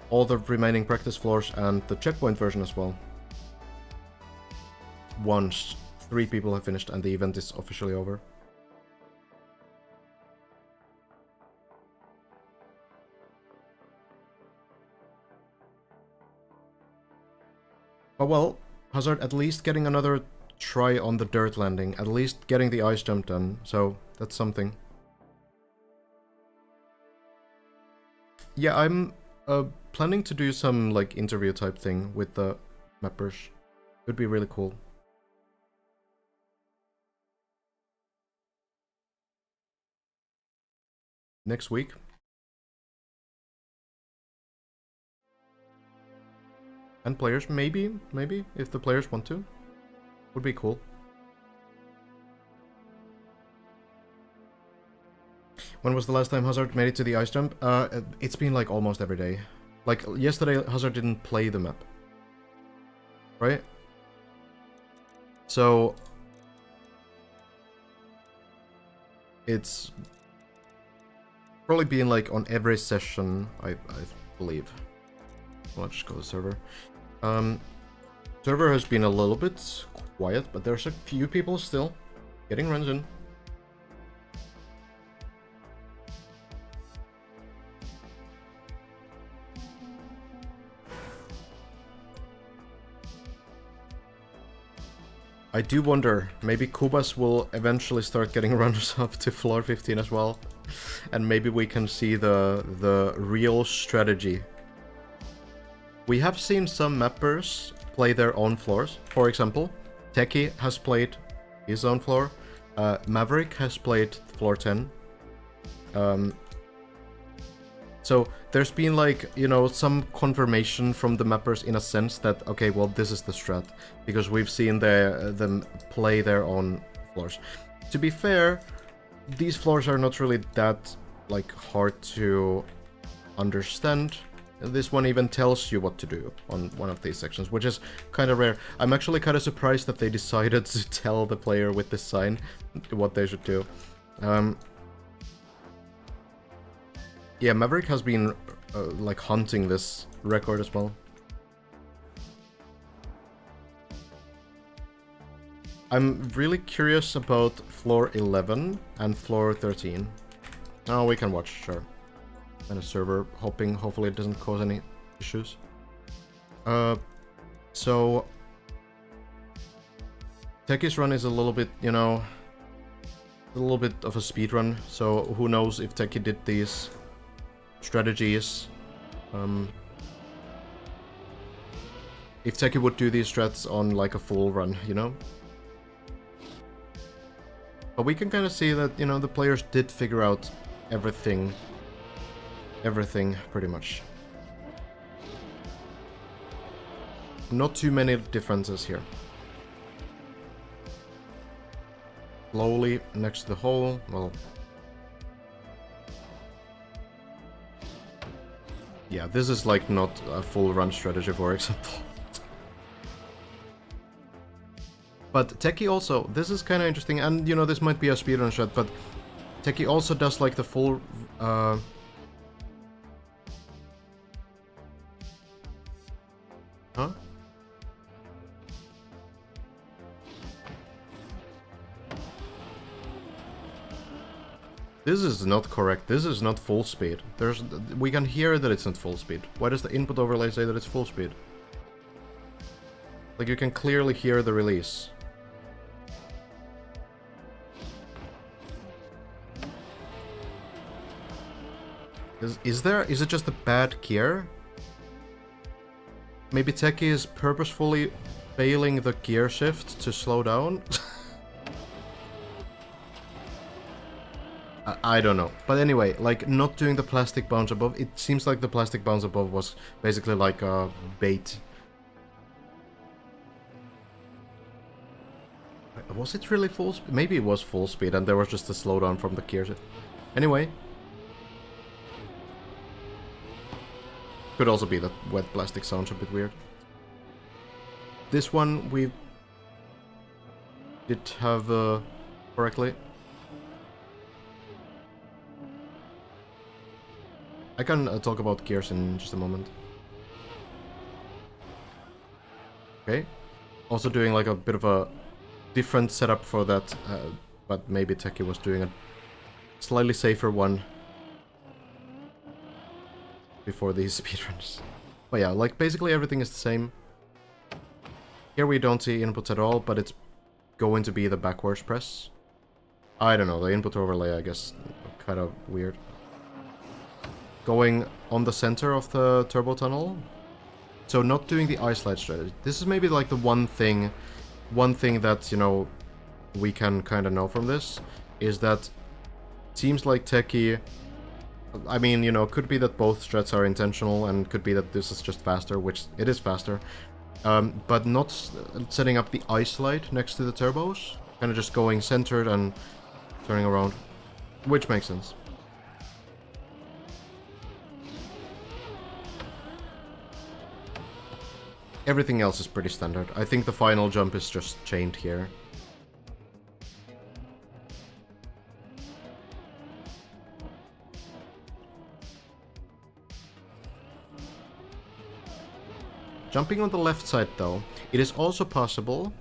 all the remaining practice floors and the checkpoint version as well once 3 people have finished and the event is officially over. But well, Hazard at least getting another try on the dirt landing, at least getting the ice jump done, so that's something. Yeah, I'm planning to do some like interview type thing with the mappers. It would be really cool. Next week. And players, maybe, if the players want to. Would be cool. When was the last time Hazard made it to the ice jump? It's been like almost every day. Like yesterday, Hazard didn't play the map. Right? So it's probably been like on every session, I believe. Well, let's just go to the server. Server has been a little bit quiet, but there's a few people still getting runs in. I do wonder, maybe Kubas will eventually start getting runners up to floor 15 as well. And maybe we can see the real strategy. We have seen some mappers play their own floors. For example, Techie has played his own floor. Maverick has played floor 10. So there's been like, you know, some confirmation from the mappers in a sense that, okay, well, this is the strat. Because we've seen them play their own floors. To be fair, these floors are not really that, like, hard to understand. This one even tells you what to do on one of these sections, which is kind of rare. I'm actually kind of surprised that they decided to tell the player with this sign what they should do. Yeah, Maverick has been, like, hunting this record as well. I'm really curious about floor 11 and floor 13. Oh, we can watch, sure. And a server hopping, hopefully it doesn't cause any issues. So... Techie's run is a little bit, you know... a little bit of a speed run, so who knows if Techie did these strategies. If Techie would do these strats on like a full run, you know? But we can kind of see that, you know, the players did figure out everything. Everything, pretty much. Not too many differences here. Slowly, next to the hole, well... Yeah, this is like not a full run strategy, for example. But Techie also, this is kind of interesting, and you know, this might be a speedrun strat, but Techie also does like the full... Huh? This is not correct. This is not full speed. We can hear that it's not full speed. Why does the input overlay say that it's full speed? Like, you can clearly hear the release. Is it just a bad gear? Maybe Techie is purposefully failing the gear shift to slow down? I don't know. But anyway, like, not doing the plastic bounce above, it seems like the plastic bounce above was basically like a bait. Was it really full speed? Maybe it was full speed and there was just a slowdown from the gear shift. Anyway. Could also be that wet plastic sounds a bit weird. This one we did have correctly. I can talk about gears in just a moment. Okay. Also doing like a bit of a different setup for that, but maybe Techie was doing a slightly safer one before these speedruns. But yeah, like basically everything is the same. Here we don't see inputs at all, but it's going to be the backwards press. I don't know, the input overlay I guess kind of weird. Going on the center of the turbo tunnel. So not doing the ice slide strategy. This is maybe like the one thing that, you know, we can kind of know from this, is that it seems like Techie, I mean, you know, could be that both strats are intentional and could be that this is just faster, which it is faster, but not setting up the ice slide next to the turbos, kind of just going centered and turning around, which makes sense. Everything else is pretty standard. I think the final jump is just chained here. Jumping on the left side though, it is also possible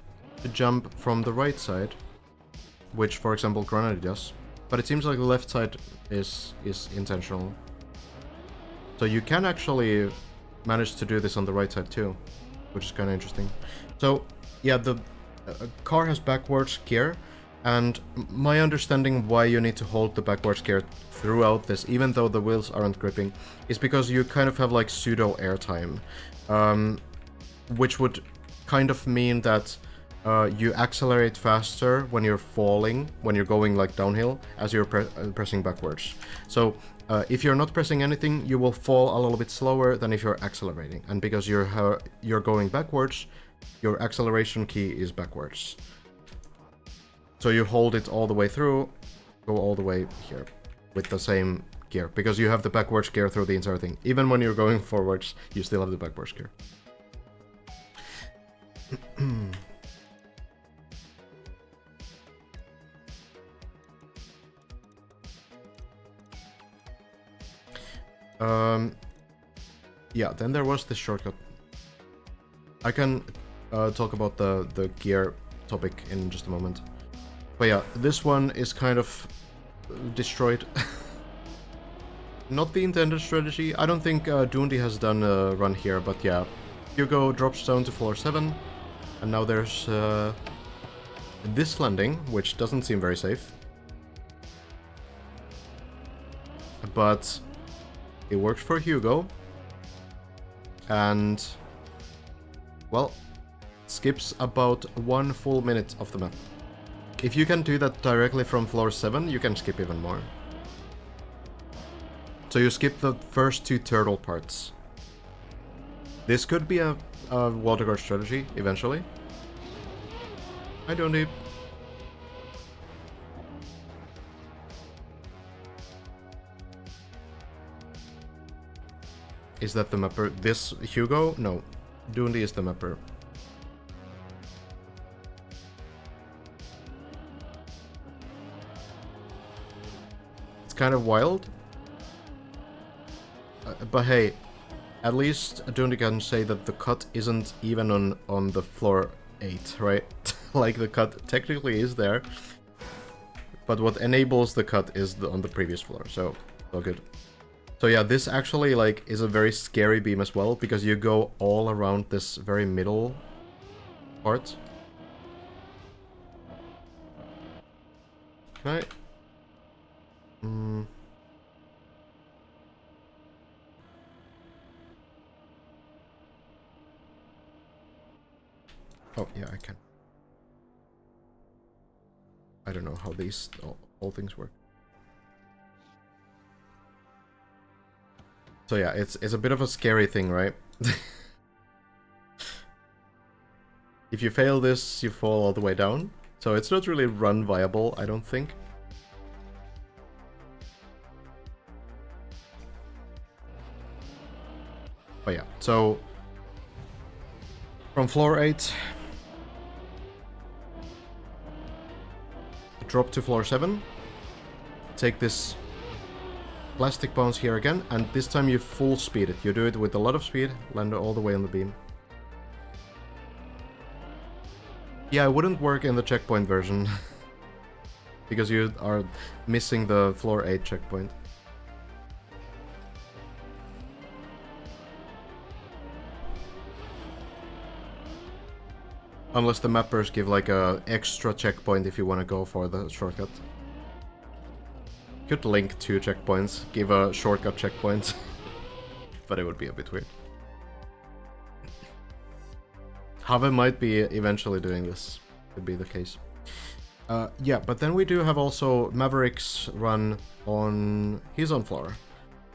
to jump from the right side, which for example Granada does, but it seems like the left side is intentional. So you can actually manage to do this on the right side too, which is kind of interesting. So yeah, a car has backwards gear, and my understanding why you need to hold the backwards gear throughout this, even though the wheels aren't gripping, is because you kind of have like pseudo airtime, which would kind of mean that you accelerate faster when you're falling, when you're going like downhill, as you're pressing backwards. So if you're not pressing anything, you will fall a little bit slower than if you're accelerating, and because you're going backwards, your acceleration key is backwards. So you hold it all the way through, go all the way here with the same gear, because you have the backwards gear through the entire thing. Even when you're going forwards, you still have the backwards gear. Yeah, then there was this shortcut. I can talk about the gear topic in just a moment. But yeah, this one is kind of destroyed. Not the intended strategy. I don't think Dundee has done a run here, but yeah. Hugo drops down to floor 7, and now there's this landing, which doesn't seem very safe. But it works for Hugo. And, well, skips about 1 full minute of the map. If you can do that directly from floor 7, you can skip even more. So you skip the first 2 turtle parts. This could be a water guard strategy, eventually. I don't need... Is that the mapper? This Hugo? No. Dundee is the mapper. It's kind of wild. But hey, at least Dundee can say that the cut isn't even on the floor 8, right? Like, the cut technically is there. But what enables the cut is on the previous floor, so all good. So yeah, this actually like is a very scary beam as well, because you go all around this very middle part. Can I? Oh yeah, I can. I don't know how these all things work. So yeah, it's a bit of a scary thing, right? If you fail this, you fall all the way down. So it's not really run viable, I don't think. But yeah, so from floor 8, drop to floor 7, take this plastic bounce here again, and this time you full speed it. You do it with a lot of speed, land all the way on the beam. Yeah, it wouldn't work in the checkpoint version. Because you are missing the floor 8 checkpoint. Unless the mappers give like a extra checkpoint if you want to go for the shortcut. Could link 2 checkpoints, give a shortcut checkpoint. But it would be a bit weird. Have might be eventually doing this. Could be the case. Yeah, but then we do have also Maverick's run on his own floor.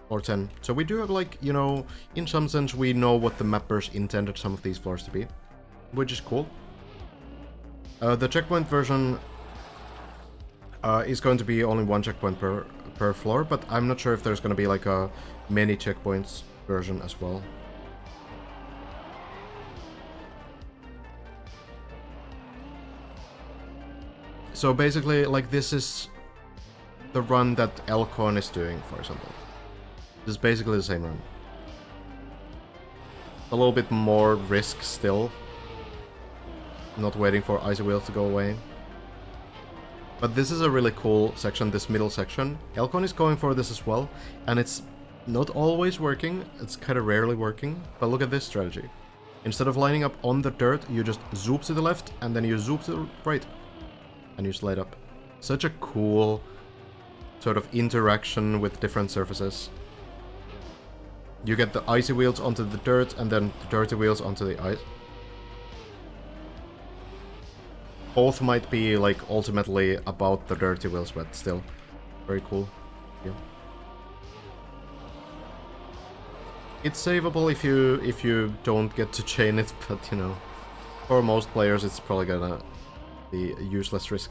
Floor 10. So we do have like, you know, in some sense we know what the mappers intended some of these floors to be. Which is cool. The checkpoint version is going to be only 1 checkpoint per floor, but I'm not sure if there's going to be like a many checkpoints version as well. So basically, like, this is the run that Elcon is doing, for example. This is basically the same run. A little bit more risk still. Not waiting for icy wheels to go away. But this is a really cool section, this middle section. Elcon is going for this as well, and it's not always working. It's kind of rarely working, but look at this strategy. Instead of lining up on the dirt, you just zoop to the left, and then you zoop to the right. And you slide up. Such a cool sort of interaction with different surfaces. You get the icy wheels onto the dirt, and then the dirty wheels onto the ice. Both might be, like, ultimately about the dirty wheels, but still. Very cool. Yeah. It's savable if you don't get to chain it, but, you know, for most players it's probably gonna be a useless risk.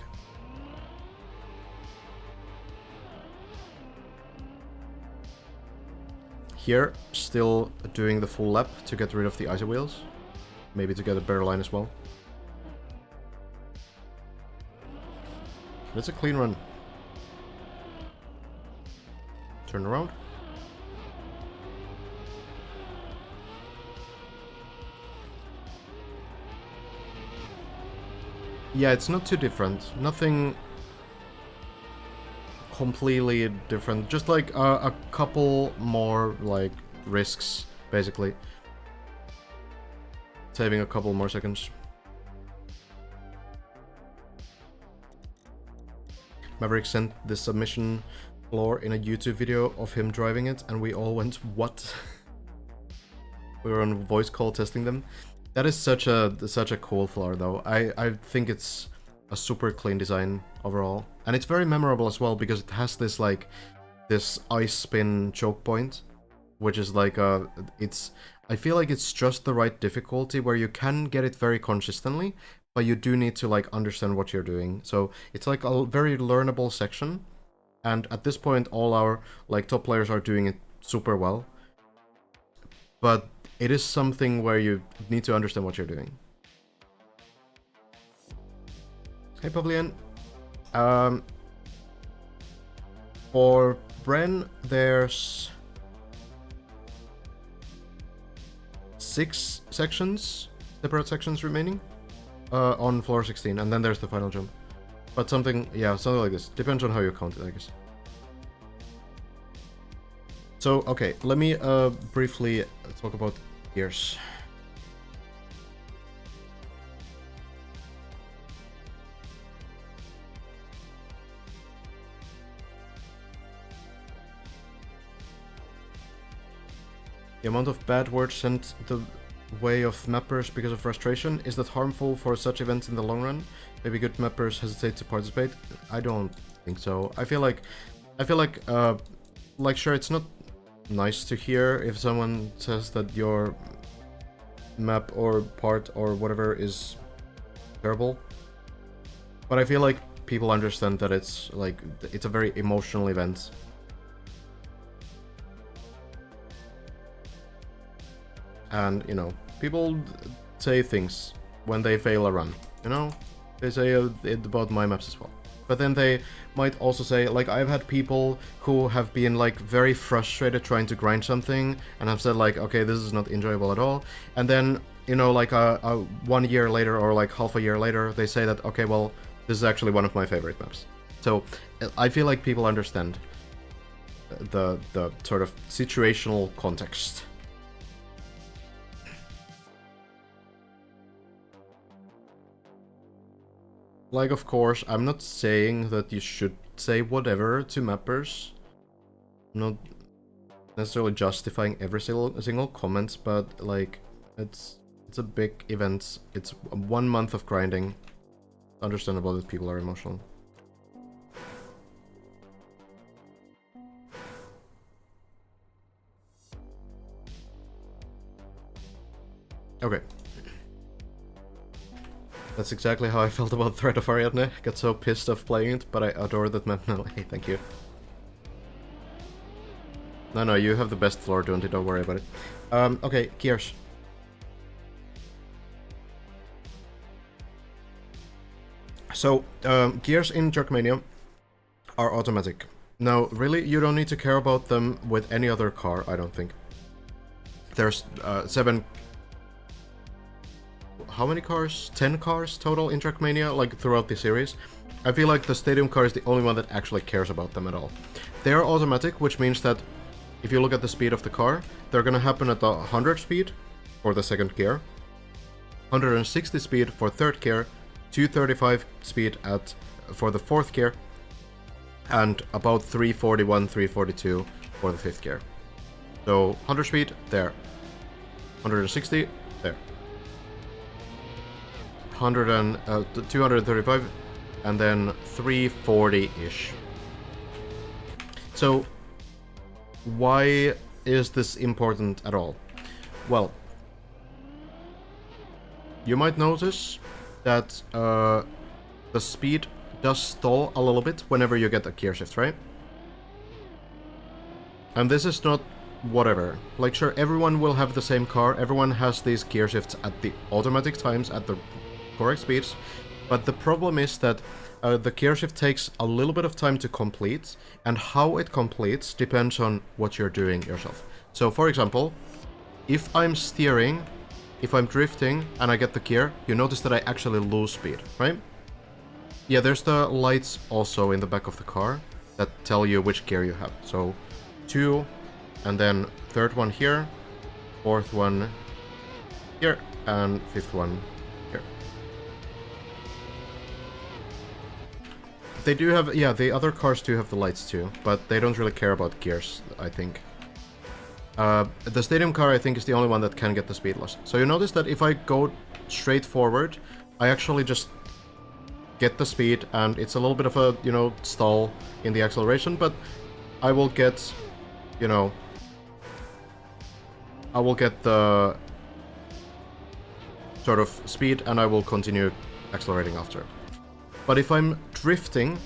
Here, still doing the full lap to get rid of the icy wheels. Maybe to get a better line as well. It's a clean run. Turn around. Yeah, it's not too different. Nothing completely different. Just like a couple more like risks, basically. Saving a couple more seconds. Maverick sent the submission floor in a YouTube video of him driving it, and we all went, what? We were on voice call testing them. That is such a cool floor, though. I think it's a super clean design overall, and it's very memorable as well because it has this like this ice spin choke point, which is like I feel like it's just the right difficulty where you can get it very consistently, but you do need to like understand what you're doing. So it's like a very learnable section, and at this point all our like top players are doing it super well. But it is something where you need to understand what you're doing. Hey Pavlian. For Bren, there's 6 sections, separate sections remaining on floor 16, and then there's the final jump. But something like this. Depends on how you count it, I guess. So, okay, let me briefly talk about gears. The amount of bad words sent the way of mappers because of frustration, is that harmful for such events in the long run? Maybe good mappers hesitate to participate? I don't think so. I feel like sure, it's not nice to hear if someone says that your map or part or whatever is terrible, but I feel like people understand that it's like it's a very emotional event. And, you know, people say things when they fail a run, you know? They say it about my maps as well. But then they might also say, like, I've had people who have been, like, very frustrated trying to grind something, and have said, like, okay, this is not enjoyable at all. And then, you know, like, 1 year later, or, like, half a year later, they say that, okay, well, this is actually one of my favorite maps. So, I feel like people understand the sort of situational context. Like, of course, I'm not saying that you should say whatever to mappers. I'm not necessarily justifying every single comment, but, like, it's a big event. It's 1 month of grinding. Understandable that people are emotional. Okay. That's exactly how I felt about Threat of Ariadne. Got so pissed off playing it, but I adore that map now. Hey, thank you. No, you have the best floor, don't worry about it. Okay, gears. So, gears in Trackmania are automatic. Now, really, you don't need to care about them with any other car, I don't think. There's 7... How many cars? 10 cars total in Trackmania, like, throughout the series. I feel like the stadium car is the only one that actually cares about them at all. They are automatic, which means that if you look at the speed of the car, they're gonna happen at the 100 speed, or the second gear, 160 speed for third gear, 235 speed for the fourth gear, and about 341, 342 for the fifth gear. So 100 speed, there. 160, there. 235, and then 340-ish. So, why is this important at all? Well, you might notice that the speed does stall a little bit whenever you get a gear shift, right? And this is not whatever. Like, sure, everyone will have the same car, everyone has these gear shifts at the automatic times, at the correct speeds, but the problem is that the gear shift takes a little bit of time to complete, and how it completes depends on what you're doing yourself. So, for example, if I'm steering, if I'm drifting, and I get the gear, you notice that I actually lose speed, right? Yeah, there's the lights also in the back of the car that tell you which gear you have. So, 2, and then third one here, fourth one here, and fifth one here. They do have, yeah, the other cars do have the lights too, but they don't really care about gears, I think. The stadium car, I think, is the only one that can get the speed loss. So you notice that if I go straight forward, I actually just get the speed, and it's a little bit of a, you know, stall in the acceleration, but I will get, you know, I will get the sort of speed, and I will continue accelerating after. But if I'm drifting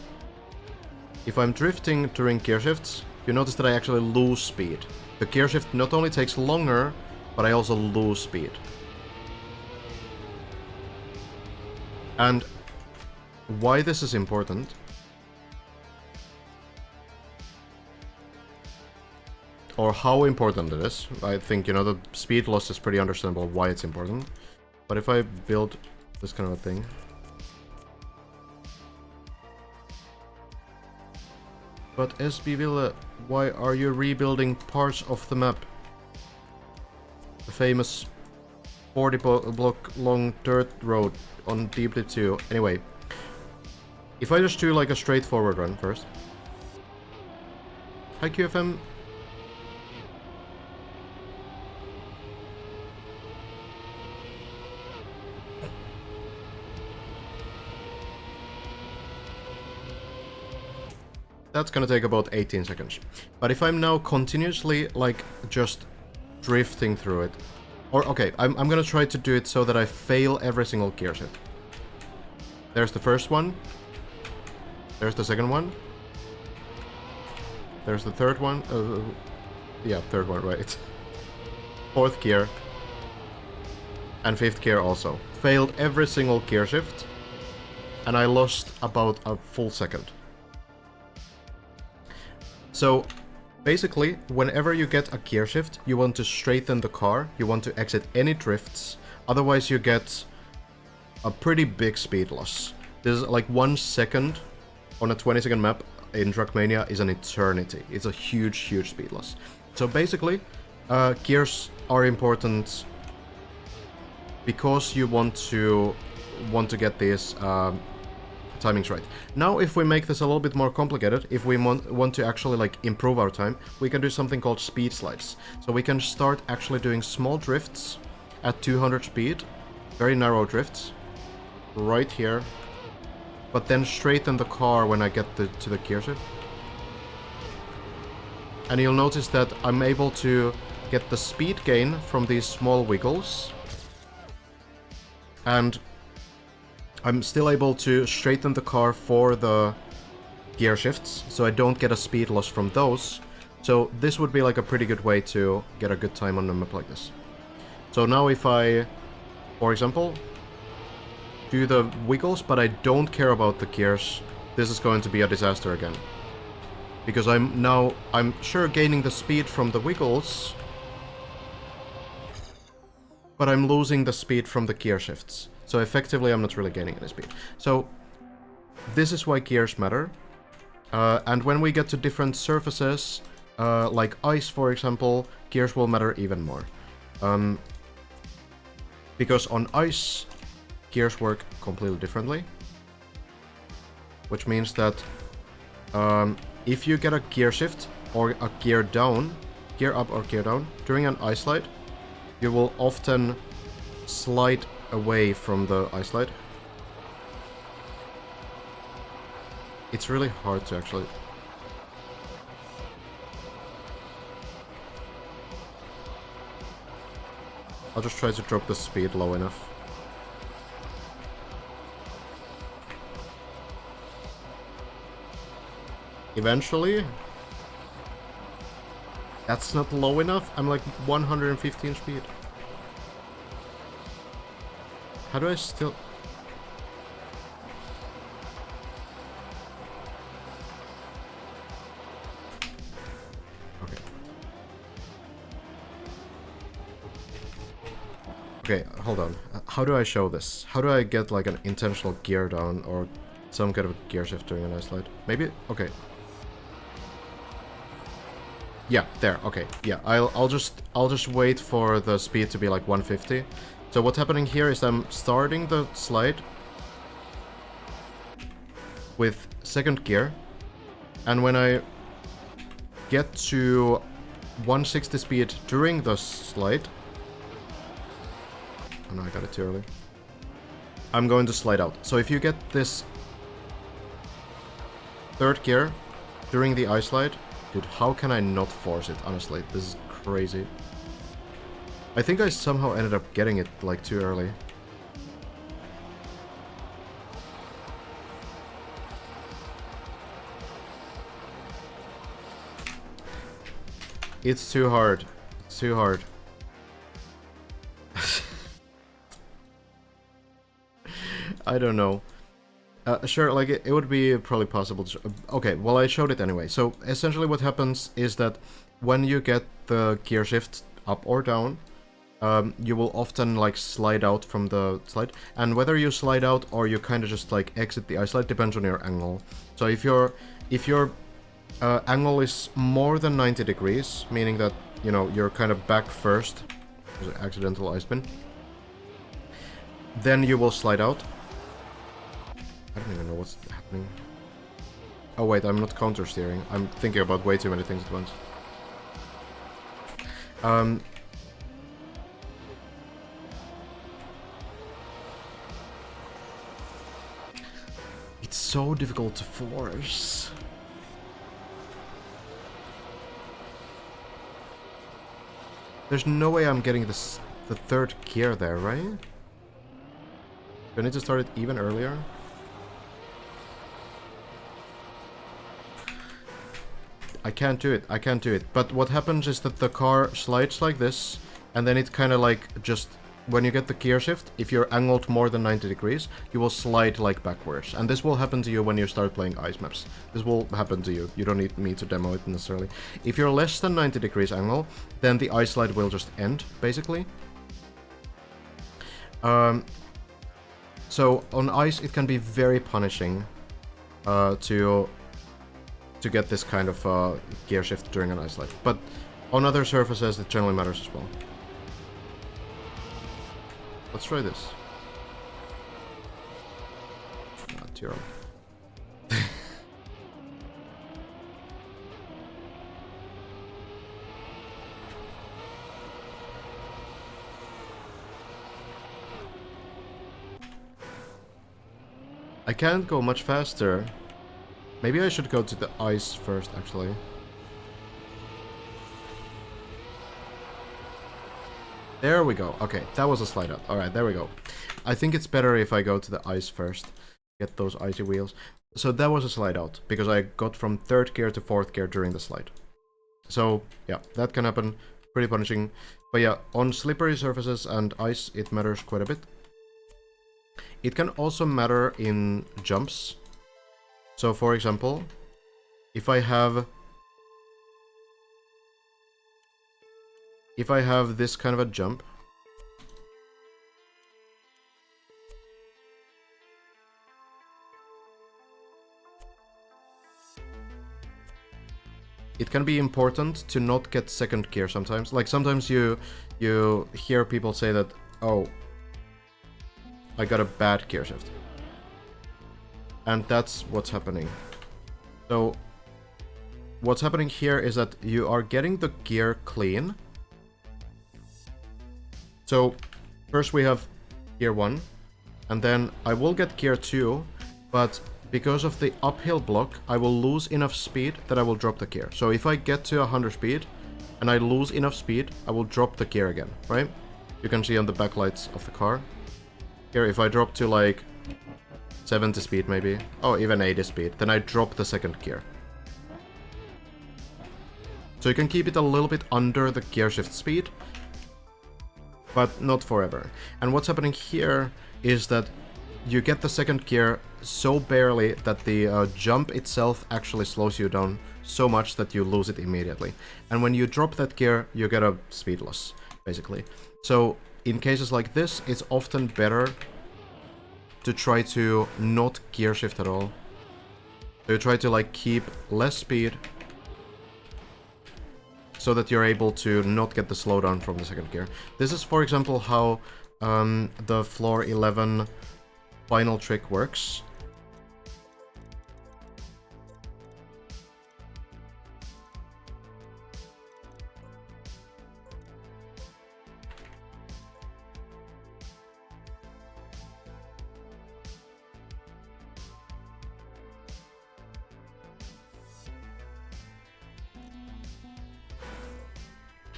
during gear shifts, you notice that I actually lose speed. The gear shift not only takes longer, but I also lose speed. And why this is important, or how important it is, I think, you know, the speed loss is pretty understandable why it's important. But if I build this kind of a thing, but SB Ville, why are you rebuilding parts of the map? The famous 40 block long dirt road on Deep Blue 2. Anyway, if I just do like a straightforward run first. Hi QFM. That's gonna take about 18 seconds. But if I'm now continuously, like, just drifting through it... Or, okay, I'm gonna try to do it so that I fail every single gear shift. There's the first one. There's the second one. There's the third one. Yeah, third one, right. Fourth gear. And fifth gear also. Failed every single gear shift. And I lost about a full second. So, basically, whenever you get a gear shift, you want to straighten the car, you want to exit any drifts, otherwise you get a pretty big speed loss. This is like 1 second on a 20-second map in Trackmania is an eternity. It's a huge, huge speed loss. So basically, gears are important because you want to get these timings right. Now, if we make this a little bit more complicated, if we want to actually like improve our time, we can do something called speed slides. So we can start actually doing small drifts at 200 speed, very narrow drifts, right here, but then straighten the car when I get to the gear shift. And you'll notice that I'm able to get the speed gain from these small wiggles, and I'm still able to straighten the car for the gear shifts, so I don't get a speed loss from those. So this would be like a pretty good way to get a good time on a map like this. So now if I, for example, do the wiggles, but I don't care about the gears, this is going to be a disaster again. Because I'm sure gaining the speed from the wiggles, but I'm losing the speed from the gear shifts. So effectively, I'm not really gaining any speed. So this is why gears matter. And when we get to different surfaces, like ice, for example, gears will matter even more. Because on ice, gears work completely differently. Which means that if you get a gear shift or a gear down, gear up or gear down, during an ice slide, you will often slide away from the ice slide. It's really hard to actually... I'll just try to drop the speed low enough. Eventually. That's not low enough. I'm like 115 speed. How do I still... Okay, hold on. How do I show this? How do I get like an intentional gear down or some kind of gear shift during an ice slide? Maybe? Okay. Yeah, there. Okay. Yeah, I'll just wait for the speed to be like 150. So what's happening here is I'm starting the slide with second gear, and when I get to 160 speed during the slide... Oh no, I got it too early. I'm going to slide out. So if you get this third gear during the ice slide... Dude, how can I not force it, honestly? This is crazy. I think I somehow ended up getting it, like, too early. It's too hard. It's too hard. I don't know. Sure, like, it would be probably possible to... Okay, well, I showed it anyway. So, essentially what happens is that when you get the gear shift up or down, you will often, like, slide out from the slide. And whether you slide out or you kind of just, like, exit the ice slide depends on your angle. So if your angle is more than 90 degrees, meaning that, you know, you're kind of back first, there's an accidental ice spin, then you will slide out. I don't even know what's happening. Oh wait, I'm not counter-steering. I'm thinking about way too many things at once. It's so difficult to force. There's no way I'm getting the third gear there, right? Do I need to start it even earlier? I can't do it. I can't do it. But what happens is that the car slides like this, and then it kind of like just... When you get the gear shift, if you're angled more than 90 degrees, you will slide like backwards. And this will happen to you when you start playing ice maps. This will happen to you. You don't need me to demo it necessarily. If you're less than 90 degrees angle, then the ice slide will just end, basically. So on ice, it can be very punishing to get this kind of gear shift during an ice slide. But on other surfaces, it generally matters as well. Let's try this. Not too early. I can't go much faster. Maybe I should go to the ice first, actually. There we go. Okay, that was a slide out. Alright, there we go. I think it's better if I go to the ice first. Get those icy wheels. So that was a slide out, because I got from third gear to fourth gear during the slide. So, yeah, that can happen. Pretty punishing. But yeah, on slippery surfaces and ice, it matters quite a bit. It can also matter in jumps. So, for example, if I have this kind of a jump, it can be important to not get second gear sometimes. Like, sometimes you hear people say that, oh, I got a bad gear shift. And that's what's happening. So, what's happening here is that you are getting the gear clean. So, first we have gear 1, and then I will get gear 2, but because of the uphill block, I will lose enough speed that I will drop the gear. So if I get to 100 speed, and I lose enough speed, I will drop the gear again, right? You can see on the backlights of the car. Here, if I drop to like 70 speed maybe, oh, even 80 speed, then I drop the second gear. So you can keep it a little bit under the gear shift speed, but not forever. And what's happening here is that you get the second gear so barely that the jump itself actually slows you down so much that you lose it immediately. And when you drop that gear, you get a speed loss, basically. So in cases like this, it's often better to try to not gear shift at all. So you try to like keep less speed so that you're able to not get the slowdown from the second gear. This is, for example, how the floor 11 final trick works.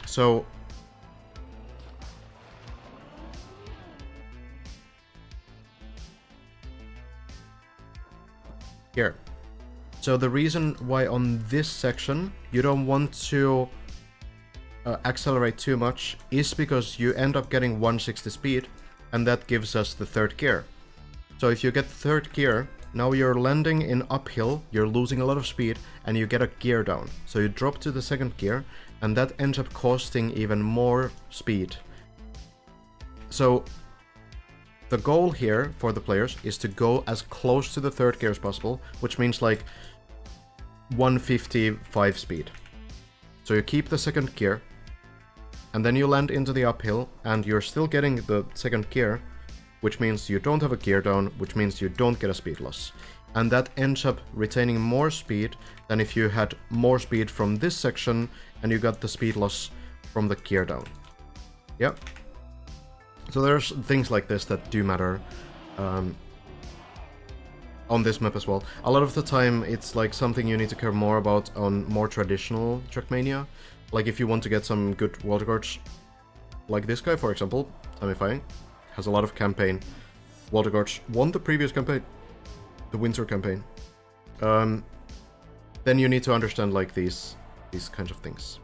So here. So the reason why on this section you don't want to accelerate too much is because you end up getting 160 speed, and that gives us the third gear. So if you get third gear, now you're landing in uphill, you're losing a lot of speed, and you get a gear down. So you drop to the second gear, and that ends up costing even more speed. So the goal here for the players is to go as close to the third gear as possible, which means like 155 speed. So you keep the second gear, and then you land into the uphill, and you're still getting the second gear, which means you don't have a gear down, which means you don't get a speed loss. And that ends up retaining more speed than if you had more speed from this section and you got the speed loss from the gear down. Yep. So there's things like this that do matter on this map as well. A lot of the time it's like something you need to care more about on more traditional Trackmania. Like if you want to get some good world records, like this guy for example, Tamifying, has a lot of campaign world records, won the previous campaign, the winter campaign. Then you need to understand like these kinds of things.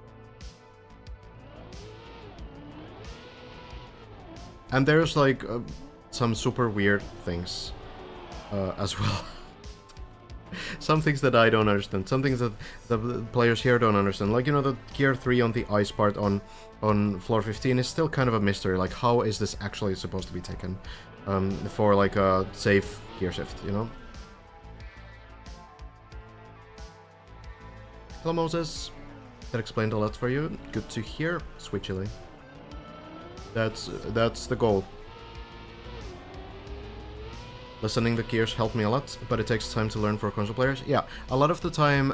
And there's like some super weird things as well. Some things that I don't understand, some things that the players here don't understand. Like, you know, the gear 3 on the ice part on floor 15 is still kind of a mystery. Like, how is this actually supposed to be taken for like a safe gear shift, you know? Hello, Moses. That explained a lot for you. Good to hear, Sweet Chili. That's the goal. Listening the gears helped me a lot, but it takes time to learn for console players. Yeah, a lot of the time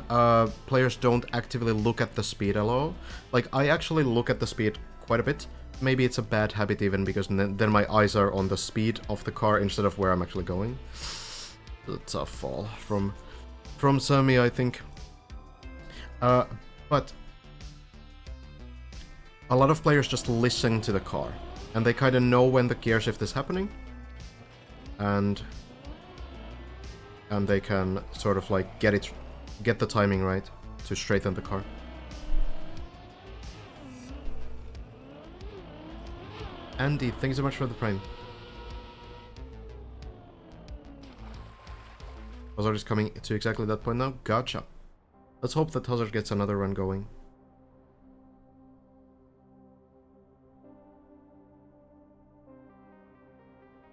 players don't actively look at the speed LO. Like, I actually look at the speed quite a bit. Maybe it's a bad habit even, because then my eyes are on the speed of the car instead of where I'm actually going. That's a fall from Sami, I think. But a lot of players just listen to the car, and they kind of know when the gear shift is happening, and they can sort of like get the timing right to straighten the car. Andy, thanks so much for the prime. Hazard is coming to exactly that point now. Gotcha. Let's hope that Hazard gets another run going.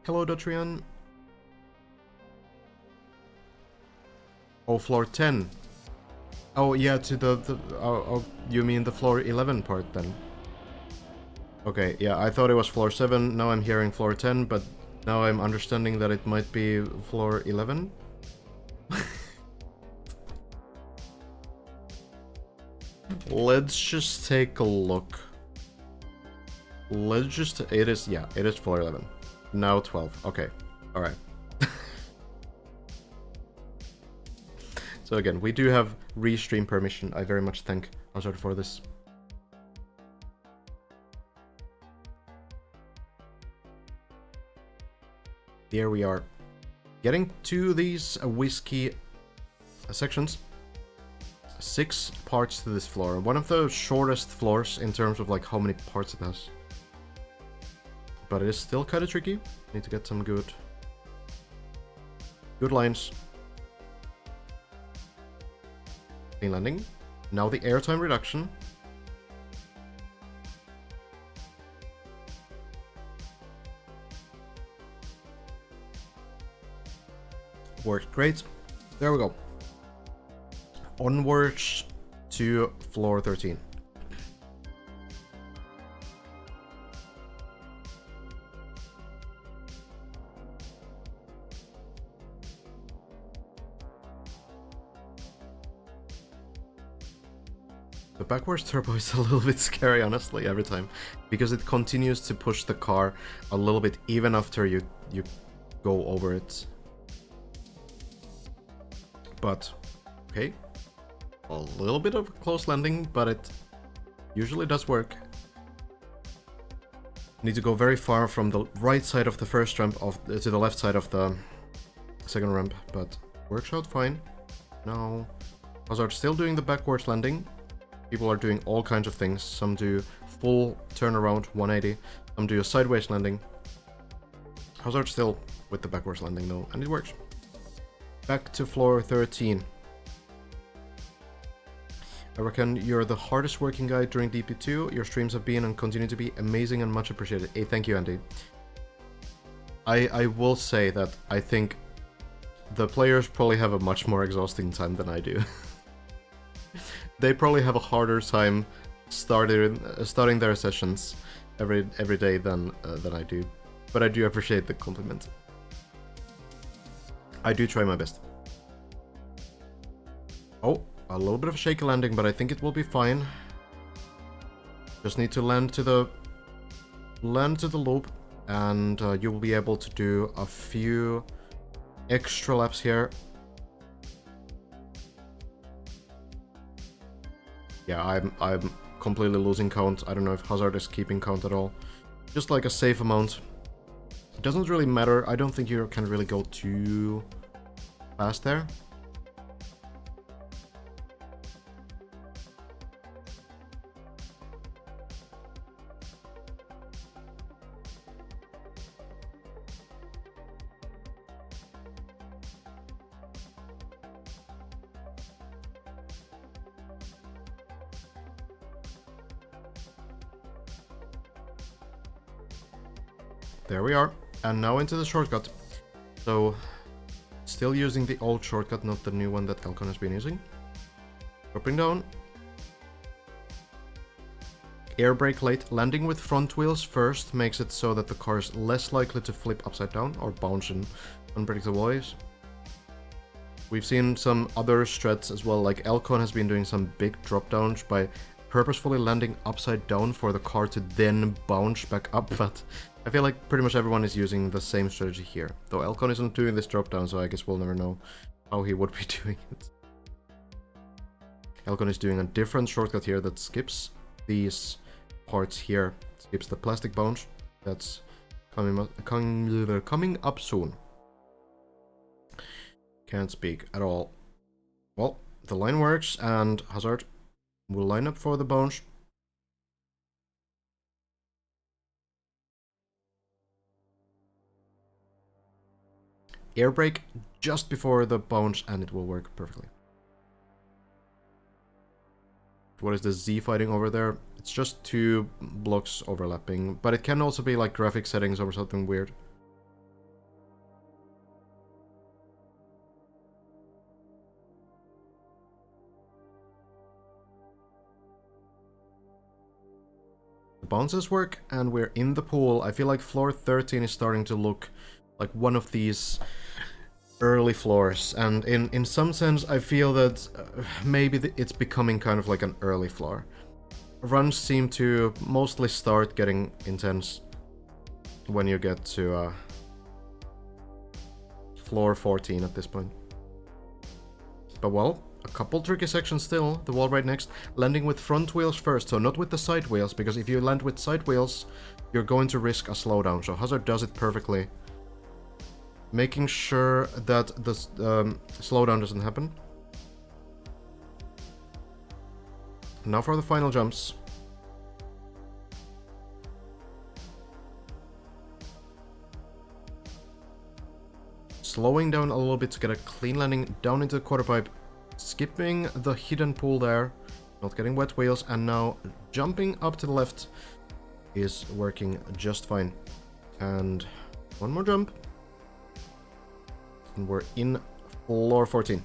Hello, Dotrian. Oh, floor 10. Oh, yeah, to oh, you mean the floor 11 part then? Okay, yeah, I thought it was floor 7, now I'm hearing floor 10, but Now I'm understanding that it might be floor 11. Let's just take a look. Let's just... It is floor 11. Now 12. Okay. Alright. So again, we do have restream permission. I very much thank Hazard for this. Here we are. Getting to these whiskey sections. 6 parts to this floor. One of the shortest floors in terms of like how many parts it has. But it is still kind of tricky. Need to get some good lines. Clean landing. Now the airtime reduction. Worked great. There we go. Onwards to floor 13. The backwards turbo is a little bit scary, honestly, every time, because it continues to push the car a little bit even after you go over it. But, okay. A little bit of a close landing, but it usually does work. Need to go very far from the right side of the first ramp to the left side of the second ramp, but works out fine. Now, Hazard still doing the backwards landing. People are doing all kinds of things. Some do full turnaround 180, some do a sideways landing. Hazard still with the backwards landing though, and it works. Back to floor 13. I reckon you're the hardest working guy during DP2. Your streams have been and continue to be amazing and much appreciated. Hey, thank you, Andy. I will say that I think the players probably have a much more exhausting time than I do. They probably have a harder time starting their sessions every day than I do. But I do appreciate the compliment. I do try my best. Oh, a little bit of a shaky landing, but I think it will be fine. Just need to land to the loop, and you will be able to do a few extra laps here. Yeah, I'm completely losing count. I don't know if Hazard is keeping count at all. Just like a safe amount. It doesn't really matter. I don't think you can really go too fast there. There we are. And now into the shortcut. So, still using the old shortcut, not the new one that Elcon has been using. Dropping down. Air brake late. Landing with front wheels first makes it so that the car is less likely to flip upside down or bounce in unpredictable ways. We've seen some other strats as well, like Elcon has been doing some big drop downs by purposefully landing upside down for the car to then bounce back up, but I feel like pretty much everyone is using the same strategy here. Though Elcon isn't doing this drop down, so I guess we'll never know how he would be doing it. Elcon is doing a different shortcut here that skips these parts here. Skips the plastic bounce. That's coming up soon. Can't speak at all. Well, the line works, and Hazard will line up for the bounce. Air brake just before the bounce, and it will work perfectly. What is the Z fighting over there? It's just 2 blocks overlapping, but it can also be like graphic settings or something weird. bounces work, and we're in the pool. I feel like floor 13 is starting to look like one of these early floors, and in some sense I feel that maybe it's becoming kind of like an early floor. Runs seem to mostly start getting intense when you get to floor 14 at this point. But well, a couple tricky sections still. The wall right next, landing with front wheels first, so not with the side wheels, because if you land with side wheels, you're going to risk a slowdown, so Hazard does it perfectly. Making sure that the slowdown doesn't happen. Now for the final jumps. Slowing down a little bit to get a clean landing down into the quarter pipe. Skipping the hidden pool there. Not getting wet wheels. And now jumping up to the left is working just fine. And one more jump. And we're in floor 14.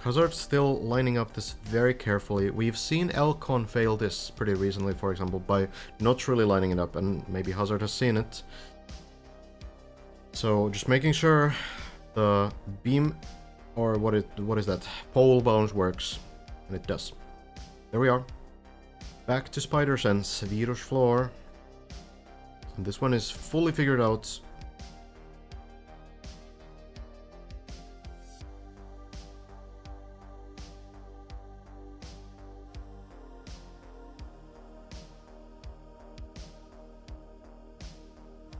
Hazard still lining up this very carefully. We've seen Elcon fail this pretty recently, for example, by not really lining it up, and maybe Hazard has seen it. So just making sure the beam, or what is that, pole bounce works, and it does. There we are. Back to Spider Sense, Virus floor. And this one is fully figured out.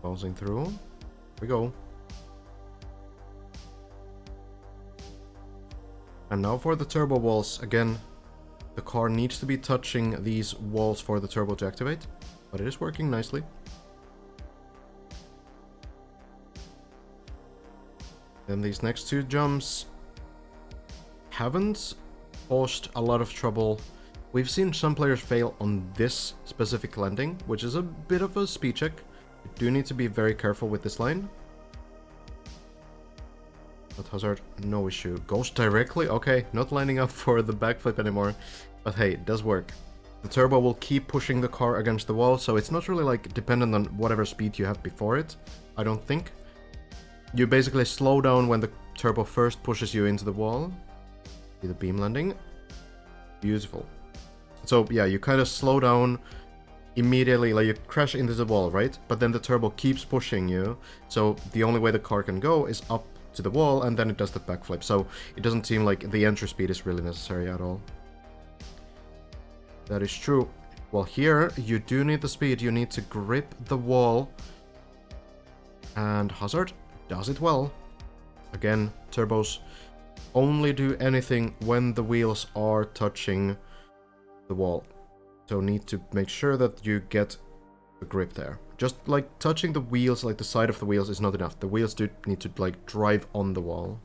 Bouncing through. Here we go. And now for the turbo walls. Again, the car needs to be touching these walls for the turbo to activate, but it is working nicely. Then these next two jumps haven't caused a lot of trouble. We've seen some players fail on this specific landing, which is a bit of a speed check. You do need to be very careful with this line. But Hazard, no issue. Goes directly? Okay, not lining up for the backflip anymore. But hey, it does work. The turbo will keep pushing the car against the wall, so it's not really like dependent on whatever speed you have before it, I don't think. You basically slow down when the turbo first pushes you into the wall. See the beam landing. Beautiful. So yeah, you kind of slow down immediately, like you crash into the wall, right? But then the turbo keeps pushing you, so the only way the car can go is up to the wall, and then it does the backflip. So it doesn't seem like the entry speed is really necessary at all. That is true. Well, here you do need the speed. You need to grip the wall, and Hazard does it well. Again, turbos only do anything when the wheels are touching the wall. So need to make sure that you get the grip there. Just like touching the wheels, like the side of the wheels, is not enough. The wheels do need to like drive on the wall.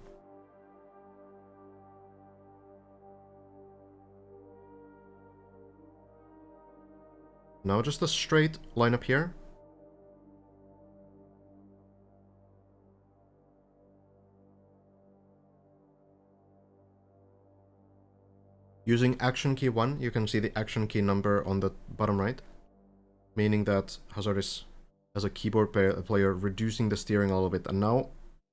Now just a straight line up here. Using action key 1, you can see the action key number on the bottom right, meaning that Hazard is, as a keyboard player, reducing the steering a little bit. And now,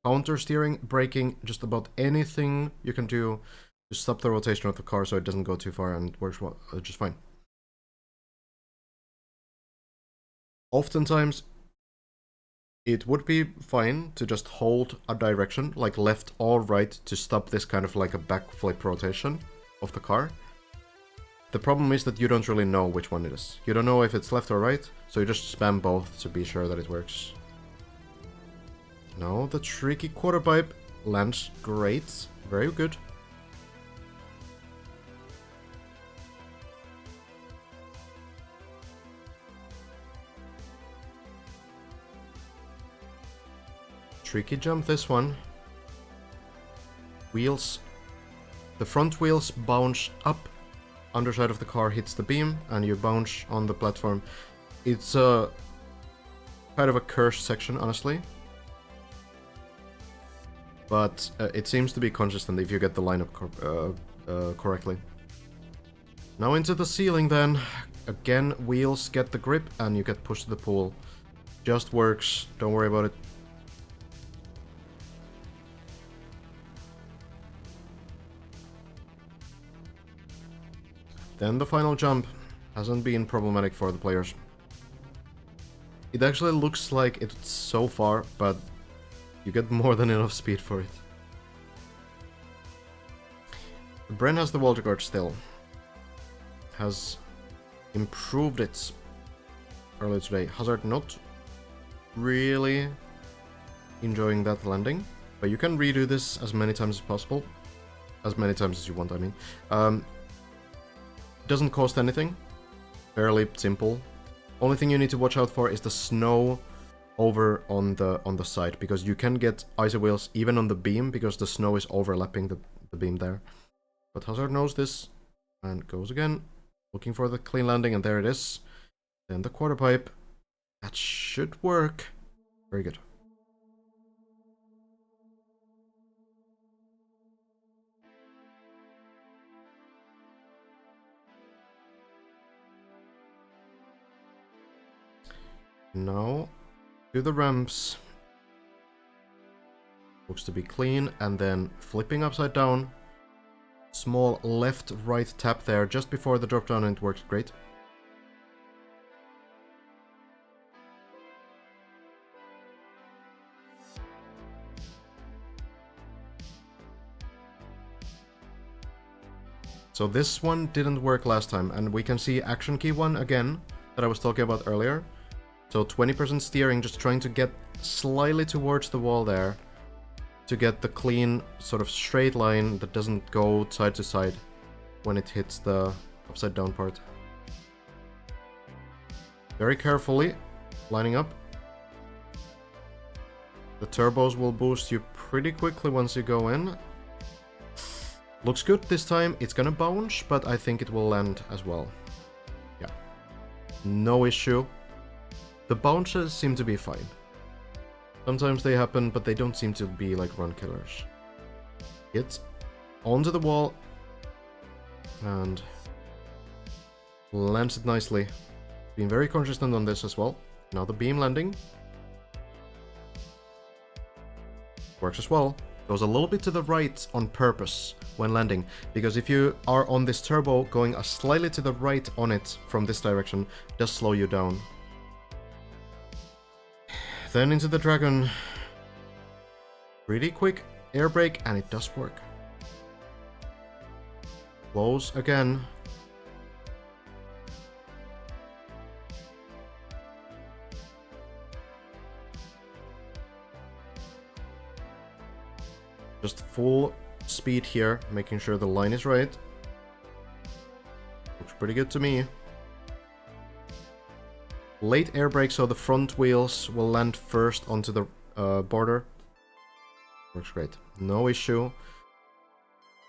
counter steering, braking, just about anything you can do to stop the rotation of the car so it doesn't go too far, and it works just fine. Oftentimes, it would be fine to just hold a direction, like left or right, to stop this kind of like a backflip rotation of the car. The problem is that you don't really know which one it is. You don't know if it's left or right, so you just spam both to be sure that it works. Now the tricky quarter pipe lands great, very good. Tricky jump, this one. Wheels. The front wheels bounce up. Underside of the car hits the beam, and you bounce on the platform. It's a kind of a cursed section, honestly. But it seems to be consistent if you get the lineup correctly. Now into the ceiling then. Again, wheels get the grip and you get pushed to the pool. Just works, don't worry about it. Then the final jump hasn't been problematic for the players. It actually looks like it's so far, but you get more than enough speed for it. Bren has the wall guard still. Has improved it earlier today. Hazard not really enjoying that landing, but you can redo this as many times as possible. As many times as you want, I mean. Doesn't cost anything. Fairly simple. Only thing you need to watch out for is the snow over on the side, because you can get icy wheels even on the beam because the snow is overlapping the beam there. But Hazard knows this and goes again, looking for the clean landing, and there it is. Then the quarter pipe. That should work. Very good. Now, to the ramps. Looks to be clean, and then flipping upside down. Small left-right tap there just before the drop down, and it works great. So this one didn't work last time, and we can see action key 1 again that I was talking about earlier. So 20% steering, just trying to get slightly towards the wall there to get the clean sort of straight line that doesn't go side to side when it hits the upside down part. Very carefully lining up. The turbos will boost you pretty quickly once you go in. Looks good this time. It's gonna bounce, but I think it will land as well. Yeah. No issue. The bounces seem to be fine. Sometimes they happen, but they don't seem to be like run killers. Hit onto the wall and lands it nicely. Being very consistent on this as well. Now the beam landing. Works as well. Goes a little bit to the right on purpose when landing, because if you are on this turbo, going slightly to the right on it from this direction does slow you down. Then into the dragon. Pretty quick air brake, and it does work. Close again. Just full speed here, making sure the line is right. Looks pretty good to me. Late air brake, so the front wheels will land first onto the border. Works great. No issue.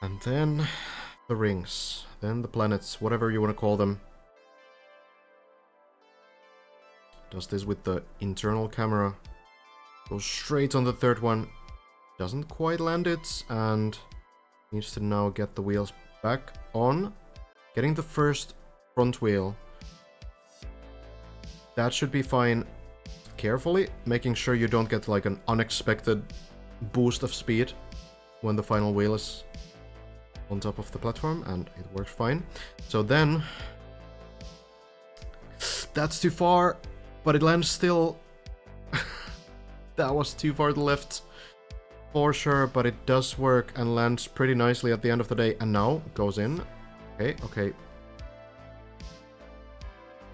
And then the rings. Then the planets, whatever you want to call them. Does this with the internal camera. Goes straight on the third one. Doesn't quite land it, and needs to now get the wheels back on. Getting the first front wheel. That should be fine. Carefully, making sure you don't get like an unexpected boost of speed when the final wheel is on top of the platform, and it works fine. So then, that's too far, but it lands still. That was too far to the left. For sure, but it does work and lands pretty nicely at the end of the day. And now goes in. Okay.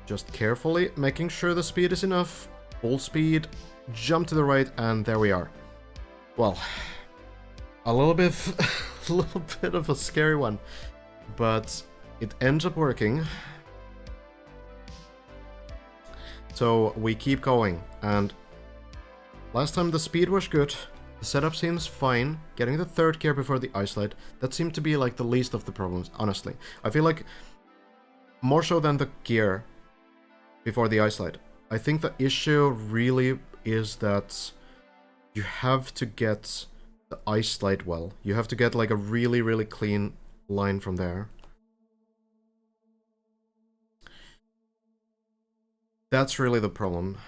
Just carefully making sure the speed is enough. Full speed, jump to the right, and there we are. Well, a little bit of a scary one, but it ends up working. So we keep going, and Last time the speed was good, the setup seems fine, getting the third gear before the ice slide, that seemed to be like the least of the problems, honestly. I feel like, more so than the gear before the ice slide, I think the issue really is that you have to get the ice slide well. You have to get like a really, really clean line from there. That's really the problem.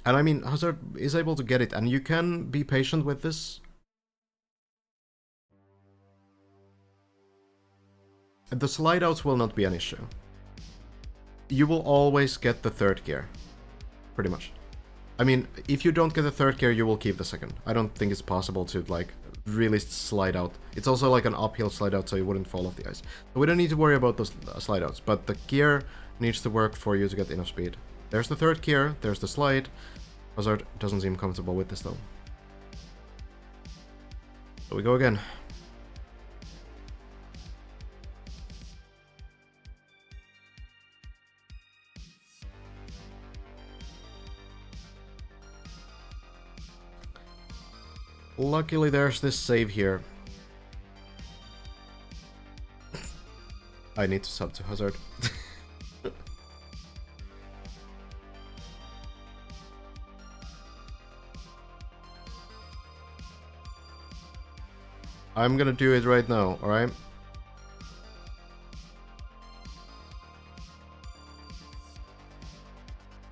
And I mean, Hazard is able to get it, and you can be patient with this. The slide outs will not be an issue. You will always get the third gear, pretty much. I mean, if you don't get the third gear, you will keep the second. I don't think it's possible to, like, really slide out. It's also like an uphill slide out, so you wouldn't fall off the ice. So we don't need to worry about those slide outs, but the gear needs to work for you to get enough speed. There's the third gear, there's the slide. Hazard doesn't seem comfortable with this, though. So we go again. Luckily, there's this save here. I need to sub to Hazard. I'm gonna do it right now, alright?